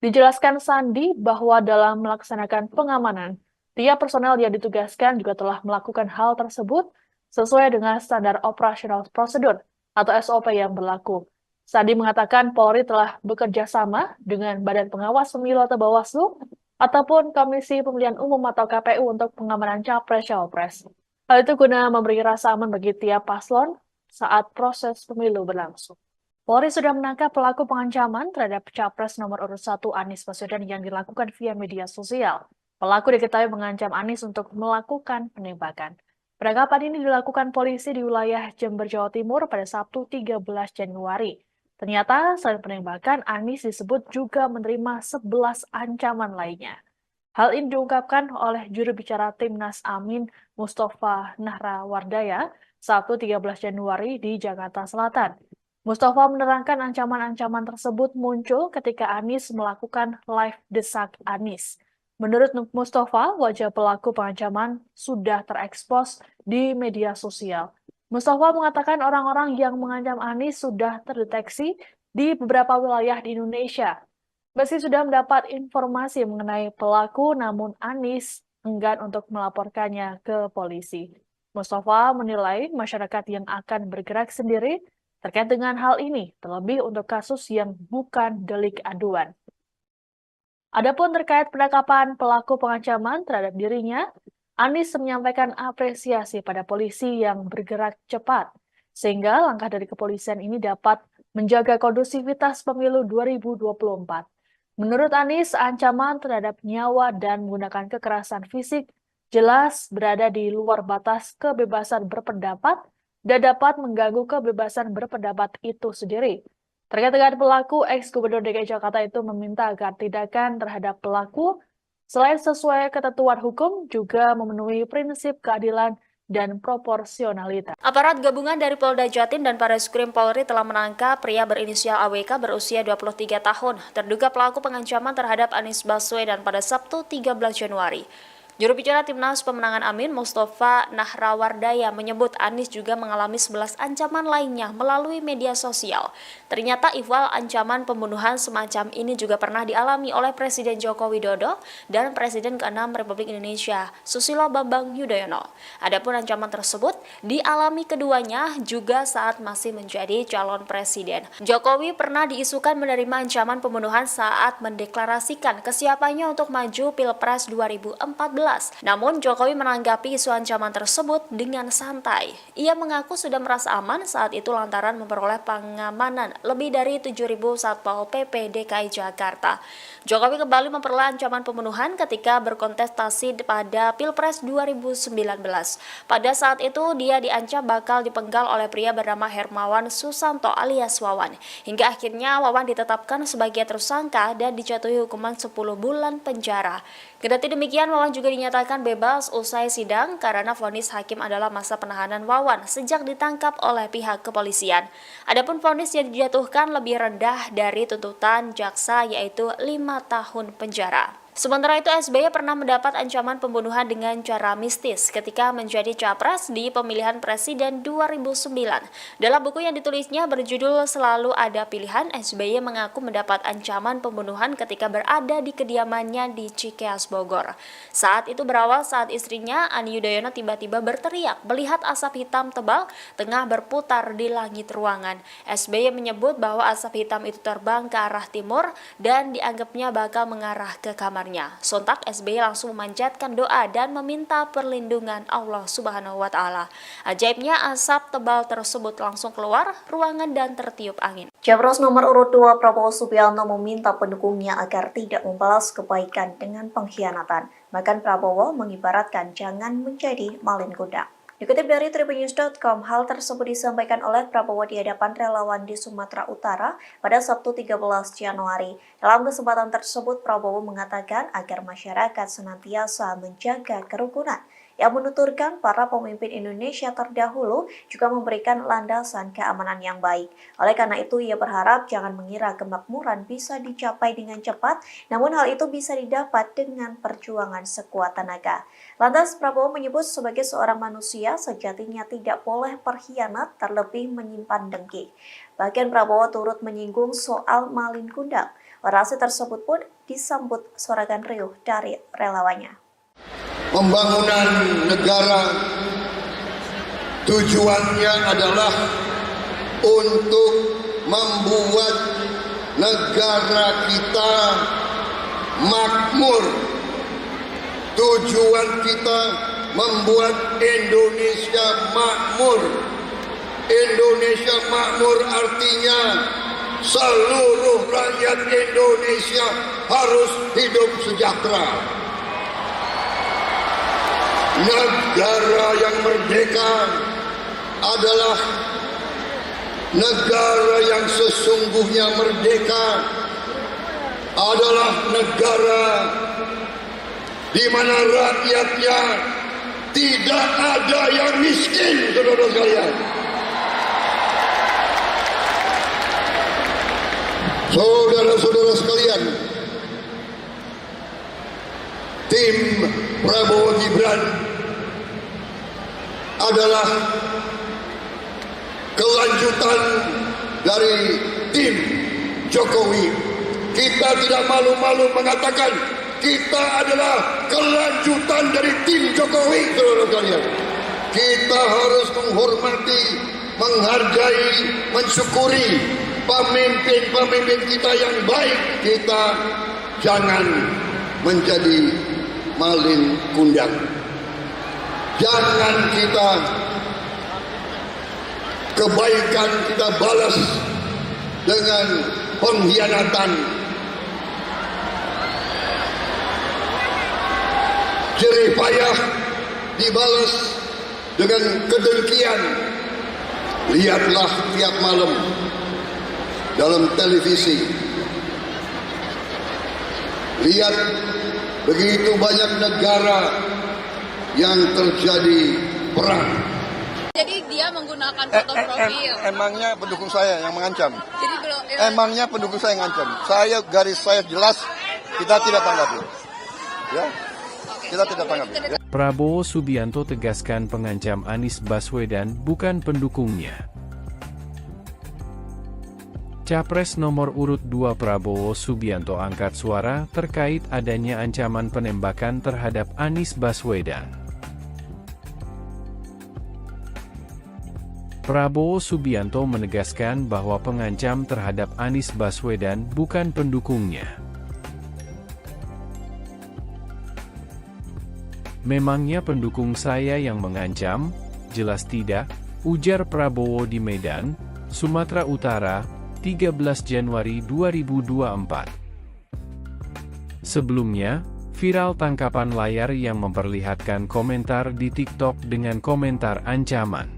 Dijelaskan Sandi bahwa dalam melaksanakan pengamanan, tiap personel yang ditugaskan juga telah melakukan hal tersebut sesuai dengan standar operasional prosedur atau SOP yang berlaku. Sandi mengatakan Polri telah bekerja sama dengan Badan Pengawas Pemilu atau Bawaslu ataupun Komisi Pemilihan Umum atau KPU untuk pengamanan Capres-Cawapres. Hal itu guna memberi rasa aman bagi tiap paslon saat proses pemilu berlangsung. Polri sudah menangkap pelaku pengancaman terhadap Capres nomor urut 1 Anies Baswedan yang dilakukan via media sosial. Pelaku diketahui mengancam Anies untuk melakukan penembakan. Penangkapan ini dilakukan polisi di wilayah Jember, Jawa Timur pada Sabtu 13 Januari. Ternyata selain penembakan, Anies disebut juga menerima 11 ancaman lainnya. Hal ini diungkapkan oleh juru bicara Timnas Amin Mustafa Nahrawardaya Sabtu 13 Januari di Jakarta Selatan. Mustafa menerangkan ancaman-ancaman tersebut muncul ketika Anies melakukan live desak Anies. Menurut Mustafa, wajah pelaku pengancaman sudah terekspos di media sosial. Mustafa mengatakan orang-orang yang mengancam Anies sudah terdeteksi di beberapa wilayah di Indonesia. Meski sudah mendapat informasi mengenai pelaku, namun Anies enggan untuk melaporkannya ke polisi. Mustafa menilai masyarakat yang akan bergerak sendiri terkait dengan hal ini, terlebih untuk kasus yang bukan delik aduan. Adapun terkait penangkapan pelaku pengancaman terhadap dirinya, Anies menyampaikan apresiasi pada polisi yang bergerak cepat, sehingga langkah dari kepolisian ini dapat menjaga kondusivitas pemilu 2024. Menurut Anies, ancaman terhadap nyawa dan menggunakan kekerasan fisik jelas berada di luar batas kebebasan berpendapat dan dapat mengganggu kebebasan berpendapat itu sendiri. Terkait dengan pelaku, ex-Gubernur DKI Jakarta itu meminta agar tindakan terhadap pelaku selain sesuai ketentuan hukum, juga memenuhi prinsip keadilan dan proporsionalitas. Aparat gabungan dari Polda Jatim dan Bareskrim Polri telah menangkap pria berinisial AWK berusia 23 tahun, terduga pelaku pengancaman terhadap Anies Baswedan pada Sabtu 13 Januari. Juru bicara Timnas Pemenangan Amin Mustafa Nahrawardaya menyebut Anies juga mengalami 11 ancaman lainnya melalui media sosial. Ternyata ihwal ancaman pembunuhan semacam ini juga pernah dialami oleh Presiden Joko Widodo dan Presiden ke-6 Republik Indonesia, Susilo Bambang Yudhoyono. Adapun ancaman tersebut dialami keduanya juga saat masih menjadi calon presiden. Jokowi pernah diisukan menerima ancaman pembunuhan saat mendeklarasikan kesiapannya untuk maju Pilpres 2014. Namun Jokowi menanggapi isu ancaman tersebut dengan santai. Ia mengaku sudah merasa aman saat itu lantaran memperoleh pengamanan lebih dari 7.000 Satpol PP DKI Jakarta. Jokowi kembali memperoleh ancaman pembunuhan ketika berkontestasi pada Pilpres 2019. Pada saat itu dia diancam bakal dipenggal oleh pria bernama Hermawan Susanto alias Wawan. Hingga akhirnya Wawan ditetapkan sebagai tersangka dan dijatuhi hukuman 10 bulan penjara. Kendati demikian, Wawan juga dinyatakan bebas usai sidang karena vonis hakim adalah masa penahanan Wawan sejak ditangkap oleh pihak kepolisian. Adapun vonis yang dijatuhkan lebih rendah dari tuntutan jaksa yaitu 5 tahun penjara. Sementara itu, SBY pernah mendapat ancaman pembunuhan dengan cara mistis ketika menjadi capres di pemilihan presiden 2009. Dalam buku yang ditulisnya berjudul Selalu Ada Pilihan, SBY mengaku mendapat ancaman pembunuhan ketika berada di kediamannya di Cikeas, Bogor. Saat itu berawal saat istrinya, Ani Yudhoyono, tiba-tiba berteriak melihat asap hitam tebal tengah berputar di langit ruangan. SBY menyebut bahwa asap hitam itu terbang ke arah timur dan dianggapnya bakal mengarah ke kamar. Sontak SBY langsung memanjatkan doa dan meminta perlindungan Allah Subhanahu wa Ta'ala. Ajaibnya, asap tebal tersebut langsung keluar ruangan dan tertiup angin. Capres nomor urut 2 Prabowo Subianto meminta pendukungnya agar tidak membalas kebaikan dengan pengkhianatan. Bahkan Prabowo mengibaratkan jangan menjadi malin kundang. Dikutip dari tribunnews.com, hal tersebut disampaikan oleh Prabowo di hadapan relawan di Sumatera Utara pada Sabtu 13 Januari. Dalam kesempatan tersebut, Prabowo mengatakan agar masyarakat senantiasa menjaga kerukunan. Yang menuturkan para pemimpin Indonesia terdahulu juga memberikan landasan keamanan yang baik. Oleh karena itu, ia berharap jangan mengira kemakmuran bisa dicapai dengan cepat, namun hal itu bisa didapat dengan perjuangan sekuat tenaga. Lantas Prabowo menyebut sebagai seorang manusia sejatinya tidak boleh berkhianat, terlebih menyimpan dengki. Bahkan Prabowo turut menyinggung soal malin kundang. Orasi tersebut pun disambut sorakan riuh dari relawannya. Pembangunan negara tujuannya adalah untuk membuat negara kita makmur. Tujuan kita membuat Indonesia makmur. Indonesia makmur artinya seluruh rakyat Indonesia harus hidup sejahtera. Negara yang merdeka adalah negara yang sesungguhnya merdeka, adalah negara di mana rakyatnya tidak ada yang miskin, saudara sekalian. Saudara-saudara sekalian, tim Prabowo Gibran adalah kelanjutan dari tim Jokowi. Kita tidak malu-malu mengatakan kita adalah kelanjutan dari tim Jokowi, saudara sekalian. Kita harus menghormati, menghargai, mensyukuri pemimpin-pemimpin kita yang baik. Kita jangan menjadi malin kundang. Jangan kita kebaikan kita balas dengan pengkhianatan. Jerih payah dibalas dengan kedengkian. Lihatlah tiap malam dalam televisi. Lihat begitu banyak negara yang terjadi perang. Jadi dia menggunakan foto profil. Emangnya pendukung saya yang mengancam? Jadi belum. Emangnya pendukung saya yang mengancam? Saya garis saya jelas, kita tidak tanggapi. Ya, kita tidak tanggapi. Ya. Prabowo Subianto tegaskan pengancam Anies Baswedan bukan pendukungnya. Capres nomor urut 2 Prabowo Subianto angkat suara terkait adanya ancaman penembakan terhadap Anies Baswedan. Prabowo Subianto menegaskan bahwa pengancam terhadap Anies Baswedan bukan pendukungnya. Memangnya pendukung saya yang mengancam? Jelas tidak, ujar Prabowo di Medan, Sumatera Utara, 13 Januari 2024. Sebelumnya, viral tangkapan layar yang memperlihatkan komentar di TikTok dengan komentar ancaman.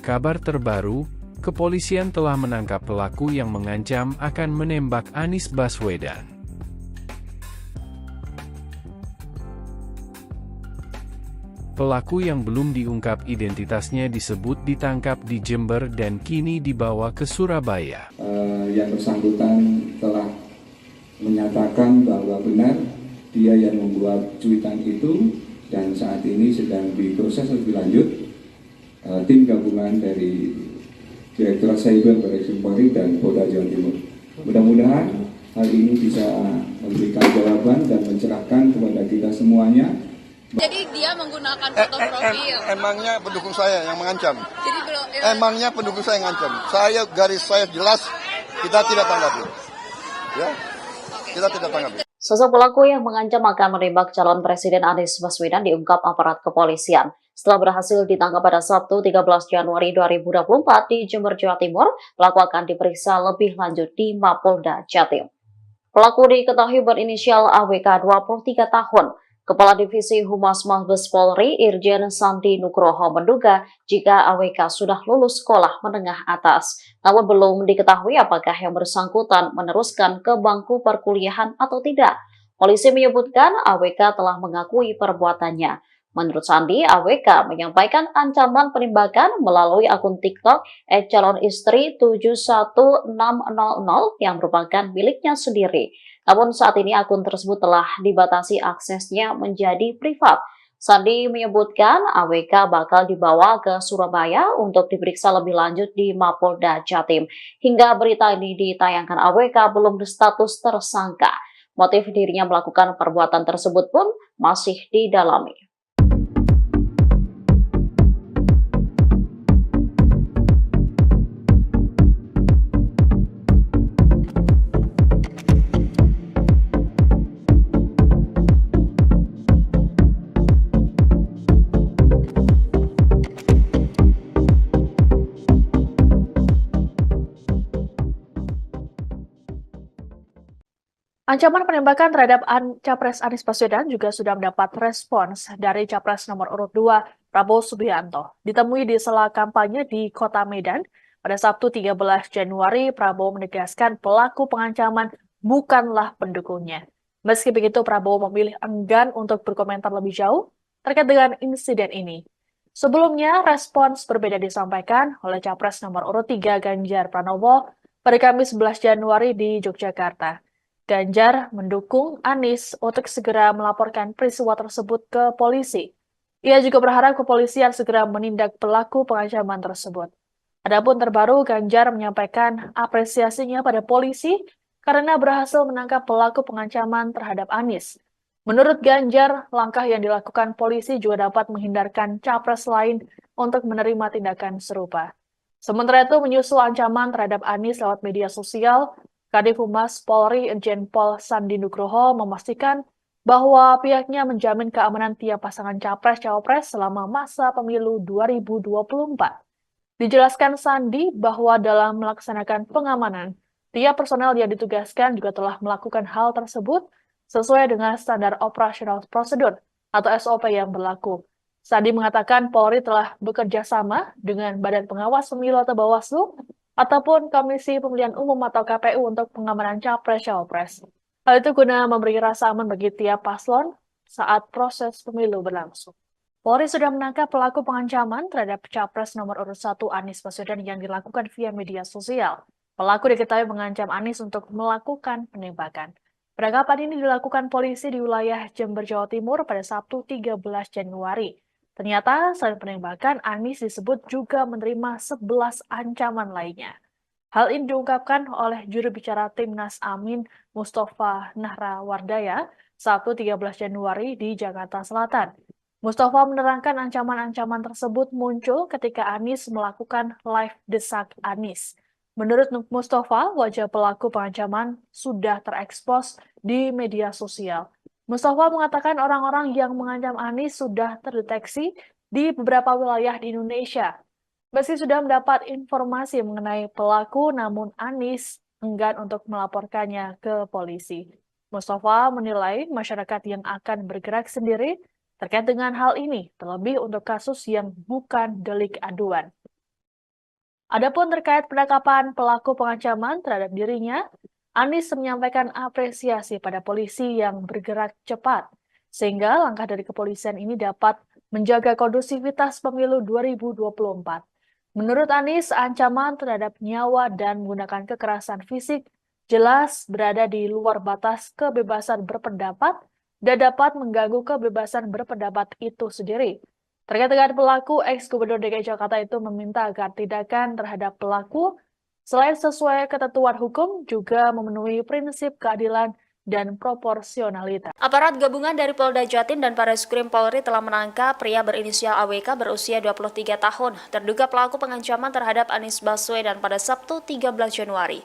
Kabar terbaru, kepolisian telah menangkap pelaku yang mengancam akan menembak Anies Baswedan. Pelaku yang belum diungkap identitasnya disebut ditangkap di Jember dan kini dibawa ke Surabaya. Yang bersangkutan telah menyatakan bahwa benar dia yang membuat cuitan itu dan saat ini sedang diproses lebih lanjut tim gabungan dari Direktorat Cyber Barreskrim Polri dan Polda Jawa Timur. Mudah-mudahan hal ini bisa memberikan jawaban dan mencerahkan kepada kita semuanya. Jadi dia menggunakan foto profil. Emangnya pendukung saya yang mengancam? Jadi belum. Emangnya pendukung saya yang mengancam? Garis saya jelas, kita tidak tanggapi. Ya, kita tidak tanggapi. Sosok pelaku yang mengancam akan menembak calon Presiden Anies Baswedan diungkap aparat kepolisian. Setelah berhasil ditangkap pada Sabtu 13 Januari 2024 di Jember, Jawa Timur, pelaku akan diperiksa lebih lanjut di Mapolda Jatim. Pelaku diketahui berinisial AWK 23 tahun. Kepala Divisi Humas Mabes Polri Irjen Sandi Nugroho menduga jika AWK sudah lulus sekolah menengah atas. Namun belum diketahui apakah yang bersangkutan meneruskan ke bangku perkuliahan atau tidak. Polisi menyebutkan AWK telah mengakui perbuatannya. Menurut Sandi, AWK menyampaikan ancaman penembakan melalui akun TikTok @calonistri71600 yang merupakan miliknya sendiri. Namun saat ini akun tersebut telah dibatasi aksesnya menjadi privat. Sandi menyebutkan AWK bakal dibawa ke Surabaya untuk diperiksa lebih lanjut di Mapolda Jatim. Hingga berita ini ditayangkan, AWK belum berstatus tersangka. Motif dirinya melakukan perbuatan tersebut pun masih didalami. Ancaman penembakan terhadap Capres Anies Baswedan juga sudah mendapat respons dari Capres nomor urut 2 Prabowo Subianto. Ditemui di sela kampanye di Kota Medan pada Sabtu 13 Januari, Prabowo menegaskan pelaku pengancaman bukanlah pendukungnya. Meski begitu, Prabowo memilih enggan untuk berkomentar lebih jauh terkait dengan insiden ini. Sebelumnya, respons berbeda disampaikan oleh Capres nomor urut 3 Ganjar Pranowo pada Kamis 11 Januari di Yogyakarta. Ganjar mendukung Anies untuk segera melaporkan peristiwa tersebut ke polisi. Ia juga berharap kepolisian segera menindak pelaku pengancaman tersebut. Adapun terbaru, Ganjar menyampaikan apresiasinya pada polisi karena berhasil menangkap pelaku pengancaman terhadap Anies. Menurut Ganjar, langkah yang dilakukan polisi juga dapat menghindarkan capres lain untuk menerima tindakan serupa. Sementara itu, menyusul ancaman terhadap Anies lewat media sosial, Kadif Humas Polri Irjen Pol Sandi Nugroho memastikan bahwa pihaknya menjamin keamanan tiap pasangan capres-cawapres selama masa pemilu 2024. Dijelaskan Sandi bahwa dalam melaksanakan pengamanan, tiap personel yang ditugaskan juga telah melakukan hal tersebut sesuai dengan standar operasional prosedur atau SOP yang berlaku. Sandi mengatakan Polri telah bekerja sama dengan Badan Pengawas Pemilu atau Bawaslu ataupun Komisi Pemilihan Umum atau KPU untuk pengamanan capres-cawapres. Hal itu guna memberi rasa aman bagi tiap paslon saat proses pemilu berlangsung. Polri sudah menangkap pelaku pengancaman terhadap capres nomor urut 1 Anies Baswedan yang dilakukan via media sosial. Pelaku diketahui mengancam Anies untuk melakukan penembakan. Penangkapan ini dilakukan polisi di wilayah Jember, Jawa Timur pada Sabtu 13 Januari. Ternyata selain penembakan, Anies disebut juga menerima 11 ancaman lainnya. Hal ini diungkapkan oleh juru bicara Timnas Amin Mustafa Nahrawardaya Sabtu 13 Januari di Jakarta Selatan. Mustafa menerangkan ancaman-ancaman tersebut muncul ketika Anies melakukan live desak Anies. Menurut Mustafa, wajah pelaku pengancaman sudah terekspos di media sosial. Mustafa mengatakan orang-orang yang mengancam Anies sudah terdeteksi di beberapa wilayah di Indonesia. Meski sudah mendapat informasi mengenai pelaku, namun Anies enggan untuk melaporkannya ke polisi. Mustafa menilai masyarakat yang akan bergerak sendiri terkait dengan hal ini, terlebih untuk kasus yang bukan delik aduan. Adapun terkait penangkapan pelaku pengancaman terhadap dirinya, Anies menyampaikan apresiasi pada polisi yang bergerak cepat, sehingga langkah dari kepolisian ini dapat menjaga kondusivitas pemilu 2024. Menurut Anies, ancaman terhadap nyawa dan menggunakan kekerasan fisik jelas berada di luar batas kebebasan berpendapat dan dapat mengganggu kebebasan berpendapat itu sendiri. Terkait dengan pelaku, ex-Gubernur DKI Jakarta itu meminta agar tindakan terhadap pelaku selain sesuai ketentuan hukum juga memenuhi prinsip keadilan dan proporsionalitas. Aparat gabungan dari Polda Jatim dan Bareskrim Polri telah menangkap pria berinisial AWK berusia 23 tahun, terduga pelaku pengancaman terhadap Anies Baswedan pada Sabtu 13 Januari.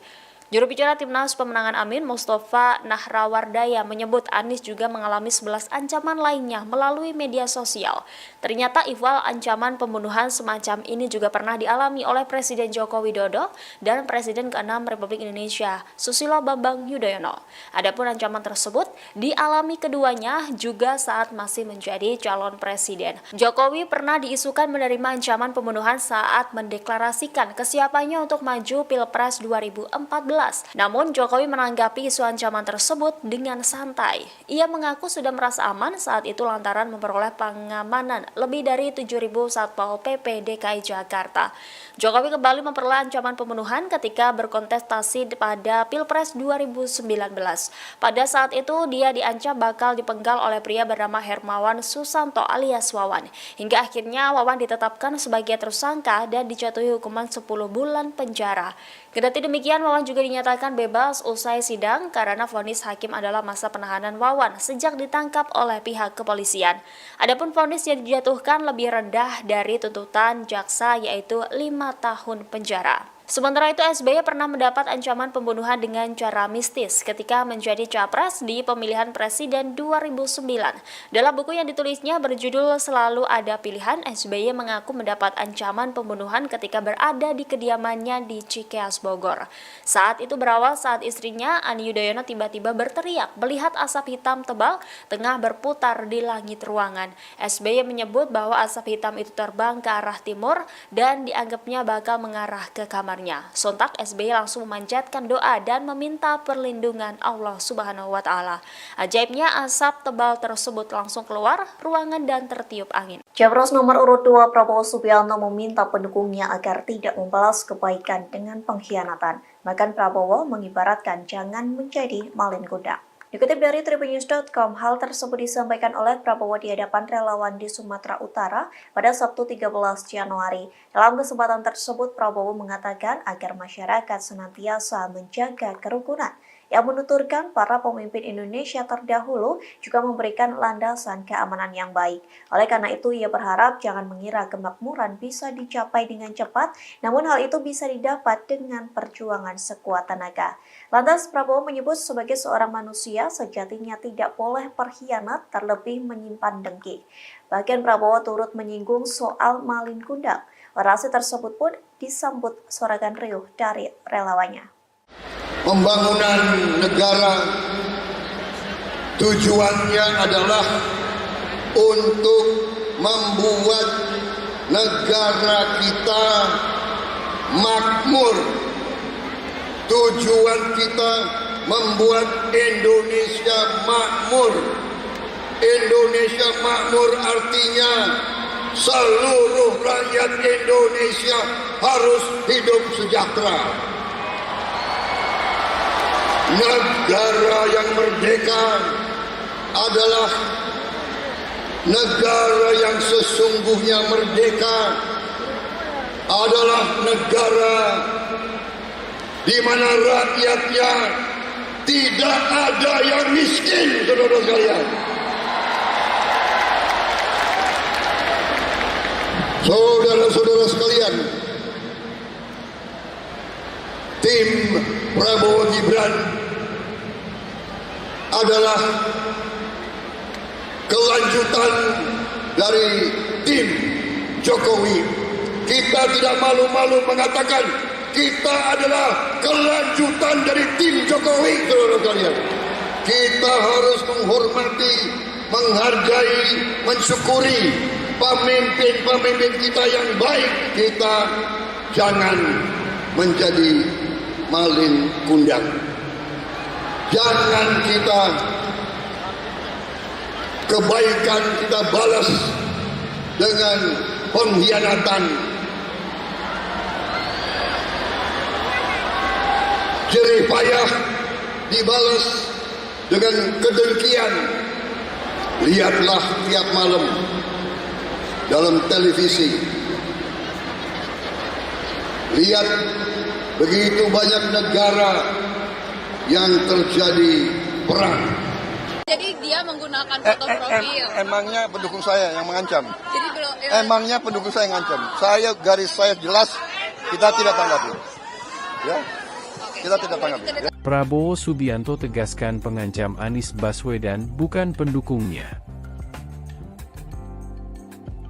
Juru bicara Timnas Pemenangan Amin, Mustafa Nahrawardaya, menyebut Anies juga mengalami 11 ancaman lainnya melalui media sosial. Ternyata ihwal ancaman pembunuhan semacam ini juga pernah dialami oleh Presiden Joko Widodo dan Presiden ke-6 Republik Indonesia, Susilo Bambang Yudhoyono. Adapun ancaman tersebut dialami keduanya juga saat masih menjadi calon presiden. Jokowi pernah diisukan menerima ancaman pembunuhan saat mendeklarasikan kesiapannya untuk maju Pilpres 2014. Namun Jokowi menanggapi isu ancaman tersebut dengan santai. Ia mengaku sudah merasa aman saat itu lantaran memperoleh pengamanan lebih dari 7.000 Satpol PP DKI Jakarta. Jokowi kembali memperoleh ancaman pembunuhan ketika berkontestasi pada Pilpres 2019. Pada saat itu dia diancam bakal dipenggal oleh pria bernama Hermawan Susanto alias Wawan. Hingga akhirnya Wawan ditetapkan sebagai tersangka dan dijatuhi hukuman 10 bulan penjara. Kendati demikian, Wawan juga dinyatakan bebas usai sidang karena vonis hakim adalah masa penahanan Wawan sejak ditangkap oleh pihak kepolisian. Adapun vonis yang dijatuhkan lebih rendah dari tuntutan jaksa yaitu 5 tahun penjara. Sementara itu, SBY pernah mendapat ancaman pembunuhan dengan cara mistis ketika menjadi capres di pemilihan presiden 2009. Dalam buku yang ditulisnya berjudul Selalu Ada Pilihan, SBY mengaku mendapat ancaman pembunuhan ketika berada di kediamannya di Cikeas, Bogor. Saat itu berawal saat istrinya, Ani Yudhoyono, tiba-tiba berteriak melihat asap hitam tebal tengah berputar di langit ruangan. SBY menyebut bahwa asap hitam itu terbang ke arah timur dan dianggapnya bakal mengarah ke kamar. Sontak SBY langsung memanjatkan doa dan meminta perlindungan Allah Subhanahu wa Ta'ala. Ajaibnya asap tebal tersebut langsung keluar ruangan dan tertiup angin. Capres nomor urut 2 Prabowo Subianto meminta pendukungnya agar tidak membalas kebaikan dengan pengkhianatan. Bahkan Prabowo mengibaratkan jangan menjadi malin kundang. Dikutip dari tribunnews.com, hal tersebut disampaikan oleh Prabowo di hadapan relawan di Sumatera Utara pada Sabtu 13 Januari. Dalam kesempatan tersebut, Prabowo mengatakan agar masyarakat senantiasa menjaga kerukunan. Yang menuturkan para pemimpin Indonesia terdahulu juga memberikan landasan keamanan yang baik. Oleh karena itu, ia berharap jangan mengira kemakmuran bisa dicapai dengan cepat, namun hal itu bisa didapat dengan perjuangan sekuat tenaga. Lantas, Prabowo menyebut sebagai seorang manusia, sejatinya tidak boleh berkhianat terlebih menyimpan dengki. Bahkan Prabowo turut menyinggung soal malin kundang. Orasi tersebut pun disambut sorakan riuh dari relawannya. Pembangunan negara tujuannya adalah untuk membuat negara kita makmur. Tujuan kita membuat Indonesia makmur. Indonesia makmur artinya seluruh rakyat Indonesia harus hidup sejahtera. Negara yang merdeka adalah negara yang sesungguhnya merdeka, adalah negara di mana rakyatnya tidak ada yang miskin, saudara sekalian. Saudara-saudara sekalian, tim Prabowo Gibran adalah kelanjutan dari tim Jokowi. Kita tidak malu-malu mengatakan kita adalah kelanjutan dari tim Jokowi, saudara sekalian. Kita harus menghormati, menghargai, mensyukuri pemimpin-pemimpin kita yang baik. Kita jangan menjadi malin kundang. Jangan kita kebaikan kita balas dengan pengkhianatan, jerih payah dibalas dengan kedengkian. Lihatlah tiap malam dalam televisi, lihat begitu banyak negara yang terjadi perang. Jadi dia menggunakan foto profil. Emangnya pendukung saya yang mengancam? Jadi belum. Emangnya pendukung saya yang mengancam? Garis saya jelas, kita tidak tanggapi. Ya, kita tidak tanggapi. Ya. Prabowo Subianto tegaskan pengancam Anies Baswedan bukan pendukungnya.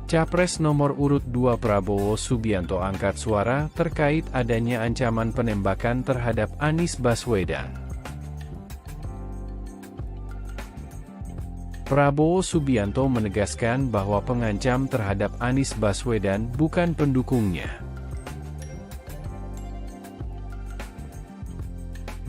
Capres nomor urut 2 Prabowo Subianto angkat suara terkait adanya ancaman penembakan terhadap Anies Baswedan. Prabowo Subianto menegaskan bahwa pengancam terhadap Anies Baswedan bukan pendukungnya.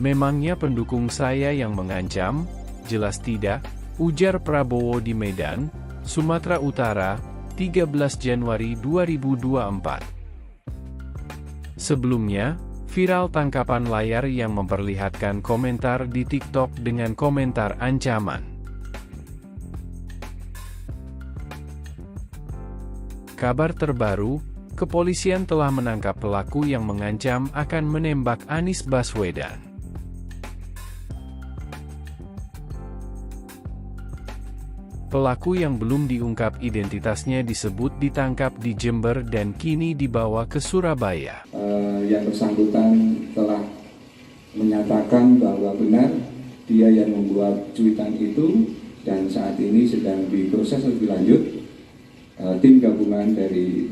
Memangnya pendukung saya yang mengancam? Jelas tidak, ujar Prabowo di Medan, Sumatera Utara, 13 Januari 2024. Sebelumnya, viral tangkapan layar yang memperlihatkan komentar di TikTok dengan komentar ancaman. Kabar terbaru, kepolisian telah menangkap pelaku yang mengancam akan menembak Anies Baswedan. Pelaku yang belum diungkap identitasnya disebut ditangkap di Jember dan kini dibawa ke Surabaya. Yang bersangkutan telah menyatakan bahwa benar dia yang membuat cuitan itu dan saat ini sedang diproses lebih lanjut tim gabungan dari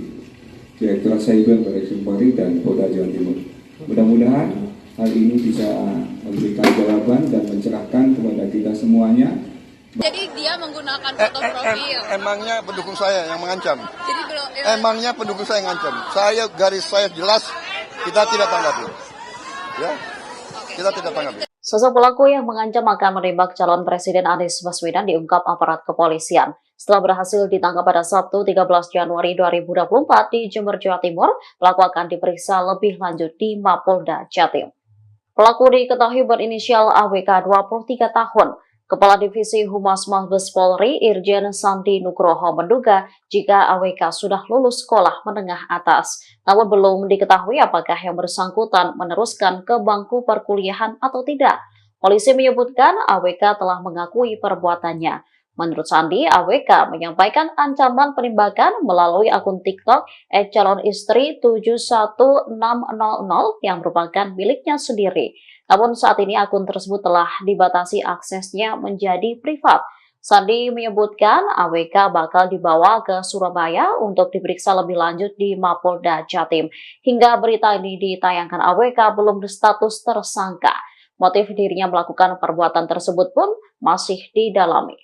Direktorat Cyber Barreskrim Polri dan Polda Jawa Timur. Mudah-mudahan hal ini bisa memberikan jawaban dan mencerahkan kepada kita semuanya. Jadi dia menggunakan foto profil. Emangnya pendukung saya yang mengancam? Jadi belum. Emangnya pendukung saya yang mengancam? Garis saya jelas, kita tidak tanggapi. Ya, kita tidak tanggapi. Sosok pelaku yang mengancam akan menembak calon Presiden Anies Baswedan diungkap aparat kepolisian. Setelah berhasil ditangkap pada Sabtu 13 Januari 2024 di Jember, Jawa Timur, pelaku akan diperiksa lebih lanjut di Mapolda Jatim. Pelaku diketahui berinisial AWK 23 tahun. Kepala Divisi Humas Mabes Polri Irjen Sandi Nugroho menduga jika AWK sudah lulus sekolah menengah atas, namun belum diketahui apakah yang bersangkutan meneruskan ke bangku perkuliahan atau tidak. Polisi menyebutkan AWK telah mengakui perbuatannya. Menurut Sandi, AWK menyampaikan ancaman penembakan melalui akun TikTok @calonistri71600 yang merupakan miliknya sendiri. Namun saat ini akun tersebut telah dibatasi aksesnya menjadi privat. Sandi menyebutkan AWK bakal dibawa ke Surabaya untuk diperiksa lebih lanjut di Mapolda Jatim. Hingga berita ini ditayangkan, AWK belum berstatus tersangka. Motif dirinya melakukan perbuatan tersebut pun masih didalami.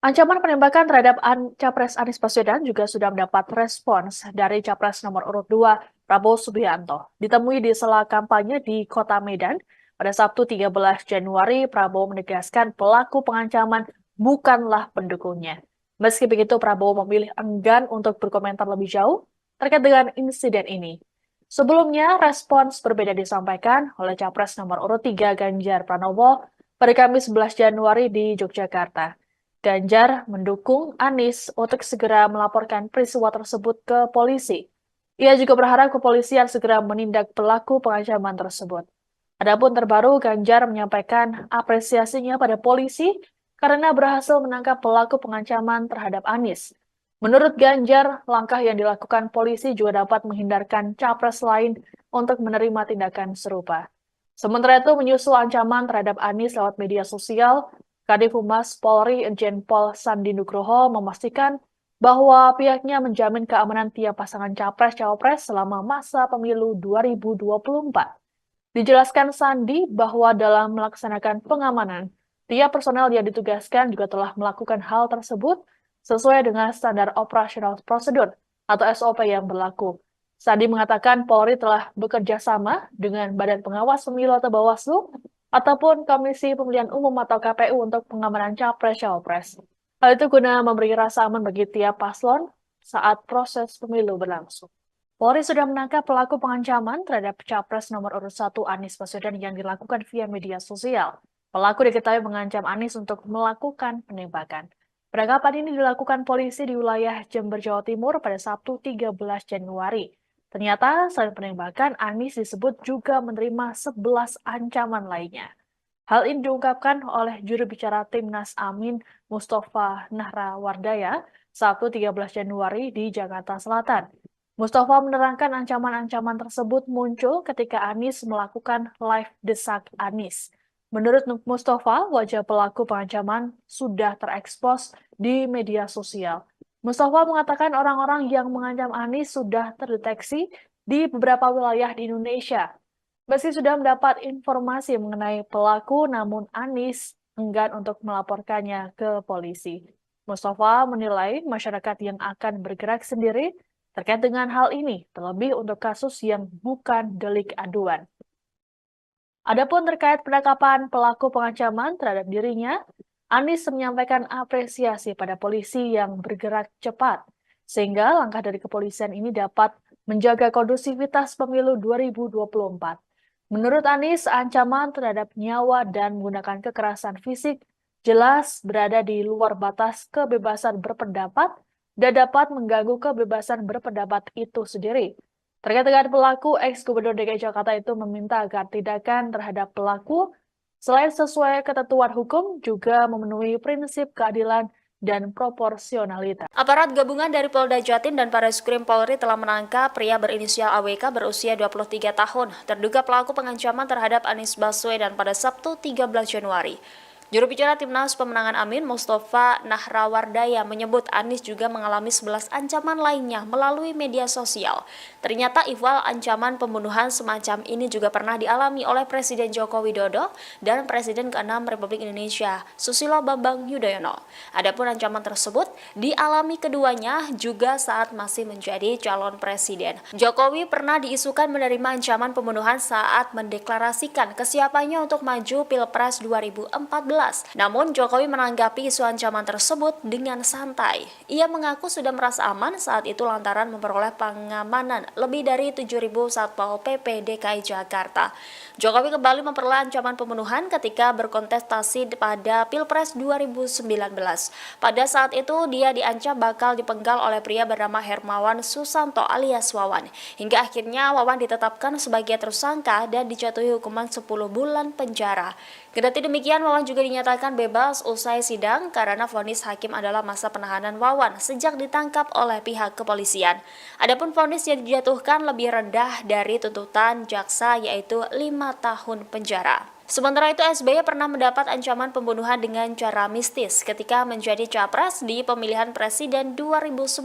Ancaman penembakan terhadap Capres Anies Baswedan juga sudah mendapat respons dari Capres nomor urut 2 Prabowo Subianto. Ditemui di sela kampanye di Kota Medan pada Sabtu 13 Januari, Prabowo menegaskan pelaku pengancaman bukanlah pendukungnya. Meski begitu, Prabowo memilih enggan untuk berkomentar lebih jauh terkait dengan insiden ini. Sebelumnya, respons berbeda disampaikan oleh Capres nomor urut 3 Ganjar Pranowo pada Kamis 11 Januari di Yogyakarta. Ganjar mendukung Anies untuk segera melaporkan peristiwa tersebut ke polisi. Ia juga berharap kepolisian segera menindak pelaku pengancaman tersebut. Adapun terbaru, Ganjar menyampaikan apresiasinya pada polisi karena berhasil menangkap pelaku pengancaman terhadap Anies. Menurut Ganjar, langkah yang dilakukan polisi juga dapat menghindarkan capres lain untuk menerima tindakan serupa. Sementara itu, menyusul ancaman terhadap Anies lewat media sosial, Kadif Humas Polri Irjen Pol Sandi Nugroho memastikan bahwa pihaknya menjamin keamanan tiap pasangan capres-cawapres selama masa pemilu 2024. Dijelaskan Sandi bahwa dalam melaksanakan pengamanan, tiap personel yang ditugaskan juga telah melakukan hal tersebut sesuai dengan standar operasional prosedur atau SOP yang berlaku. Sandi mengatakan Polri telah bekerja sama dengan Badan Pengawas Pemilu atau Bawaslu ataupun Komisi Pemilihan Umum atau KPU untuk pengamanan capres-cawapres. Hal itu guna memberi rasa aman bagi tiap paslon saat proses pemilu berlangsung. Polri sudah menangkap pelaku pengancaman terhadap Capres nomor urut 1 Anies Baswedan yang dilakukan via media sosial. Pelaku diketahui mengancam Anies untuk melakukan penembakan. Penangkapan ini dilakukan polisi di wilayah Jember, Jawa Timur pada Sabtu 13 Januari. Ternyata selain penembakan, Anies disebut juga menerima 11 ancaman lainnya. Hal ini diungkapkan oleh juru bicara Timnas Amin Mustafa Nahrawardaya Sabtu 13 Januari di Jakarta Selatan. Mustafa menerangkan ancaman-ancaman tersebut muncul ketika Anies melakukan live desak Anies. Menurut Mustafa, wajah pelaku pengancaman sudah terekspos di media sosial. Mustafa mengatakan orang-orang yang mengancam Anies sudah terdeteksi di beberapa wilayah di Indonesia. Meski sudah mendapat informasi mengenai pelaku, namun Anies enggan untuk melaporkannya ke polisi. Mustafa menilai masyarakat yang akan bergerak sendiri terkait dengan hal ini, terlebih untuk kasus yang bukan delik aduan. Adapun terkait penangkapan pelaku pengancaman terhadap dirinya, Anies menyampaikan apresiasi pada polisi yang bergerak cepat, sehingga langkah dari kepolisian ini dapat menjaga kondusivitas pemilu 2024. Menurut Anies, ancaman terhadap nyawa dan menggunakan kekerasan fisik jelas berada di luar batas kebebasan berpendapat dan dapat mengganggu kebebasan berpendapat itu sendiri. Terkait dengan pelaku, ex-Gubernur DKI Jakarta itu meminta agar tindakan terhadap pelaku selain sesuai ketentuan hukum juga memenuhi prinsip keadilan dan proporsionalitas. Aparat gabungan dari Polda Jatim dan Bareskrim Polri telah menangkap pria berinisial AWK berusia 23 tahun, terduga pelaku pengancaman terhadap Anies Baswedan pada Sabtu 13 Januari. Juru bicara Timnas Pemenangan Amin Mustafa Nahrawardaya menyebut Anies juga mengalami 11 ancaman lainnya melalui media sosial. Ternyata ihwal ancaman pembunuhan semacam ini juga pernah dialami oleh Presiden Joko Widodo dan Presiden ke-6 Republik Indonesia, Susilo Bambang Yudhoyono. Adapun ancaman tersebut dialami keduanya juga saat masih menjadi calon presiden. Jokowi pernah diisukan menerima ancaman pembunuhan saat mendeklarasikan kesiapannya untuk maju Pilpres 2014. Namun Jokowi menanggapi isu ancaman tersebut dengan santai. Ia mengaku sudah merasa aman saat itu lantaran memperoleh pengamanan lebih dari 7.000 Satpol PP DKI Jakarta. Jokowi kembali memperoleh ancaman pembunuhan ketika berkontestasi pada Pilpres 2019. Pada saat itu dia diancam bakal dipenggal oleh pria bernama Hermawan Susanto alias Wawan. Hingga akhirnya Wawan ditetapkan sebagai tersangka dan dijatuhi hukuman 10 bulan penjara. Kendati demikian, Wawan juga dinyatakan bebas usai sidang karena vonis hakim adalah masa penahanan Wawan sejak ditangkap oleh pihak kepolisian. Adapun vonis yang dijatuhkan lebih rendah dari tuntutan jaksa yaitu 5 tahun penjara. Sementara itu, SBY pernah mendapat ancaman pembunuhan dengan cara mistis ketika menjadi capres di pemilihan presiden 2009.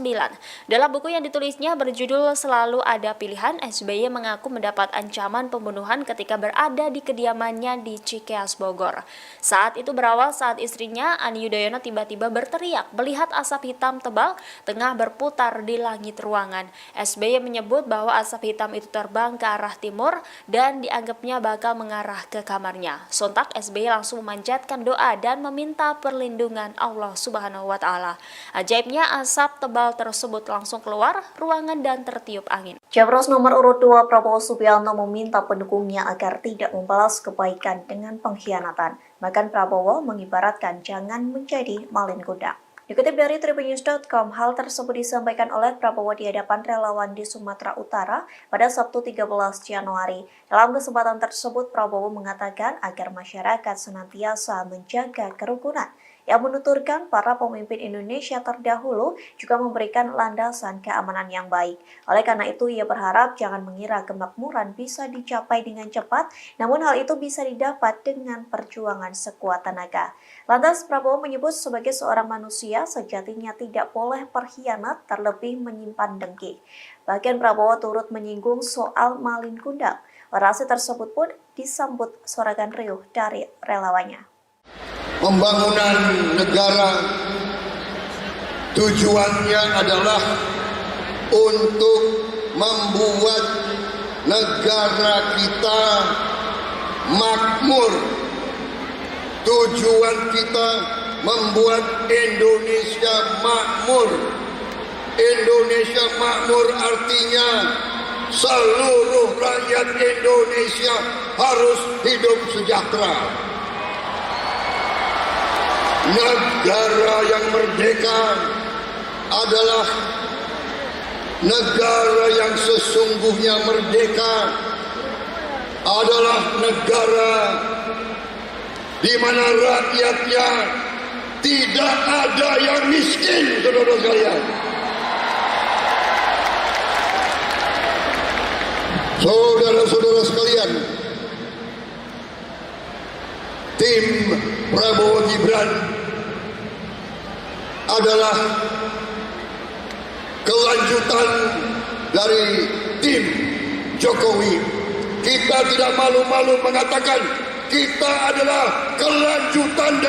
Dalam buku yang ditulisnya berjudul Selalu Ada Pilihan, SBY mengaku mendapat ancaman pembunuhan ketika berada di kediamannya di Cikeas, Bogor. Saat itu berawal saat istrinya, Ani Yudhoyono, tiba-tiba berteriak melihat asap hitam tebal tengah berputar di langit ruangan. SBY menyebut bahwa asap hitam itu terbang ke arah timur dan dianggapnya bakal mengarah ke kamar. Sontak SBY langsung memanjatkan doa dan meminta perlindungan Allah Subhanahu wa Ta'ala. Ajaibnya, asap tebal tersebut langsung keluar ruangan dan tertiup angin. Capres nomor urut 2 Prabowo Subianto meminta pendukungnya agar tidak membalas kebaikan dengan pengkhianatan. Bahkan Prabowo mengibaratkan jangan menjadi malin kundang. Dikutip dari tribunnews.com, hal tersebut disampaikan oleh Prabowo di hadapan relawan di Sumatera Utara pada Sabtu 13 Januari. Dalam kesempatan tersebut, Prabowo mengatakan agar masyarakat senantiasa menjaga kerukunan. yang menuturkan para pemimpin Indonesia terdahulu juga memberikan landasan keamanan yang baik. Oleh karena itu, ia berharap jangan mengira kemakmuran bisa dicapai dengan cepat, namun hal itu bisa didapat dengan perjuangan sekuat tenaga. Lantas Prabowo menyebut sebagai seorang manusia sejatinya tidak boleh berkhianat, terlebih menyimpan dengki. Bahkan Prabowo turut menyinggung soal Malin Kundang. Orasi tersebut pun disambut sorakan riuh dari relawannya. Pembangunan negara tujuannya adalah untuk membuat negara kita makmur. Tujuan kita membuat Indonesia makmur. Indonesia makmur artinya seluruh rakyat Indonesia harus hidup sejahtera. Negara yang merdeka adalah negara yang sesungguhnya merdeka, adalah negara di mana rakyatnya tidak ada yang miskin, saudara sekalian. Saudara-saudara sekalian, tim Prabowo Gibran adalah kelanjutan dari tim Jokowi. Kita tidak malu-malu mengatakan kita adalah kelanjutan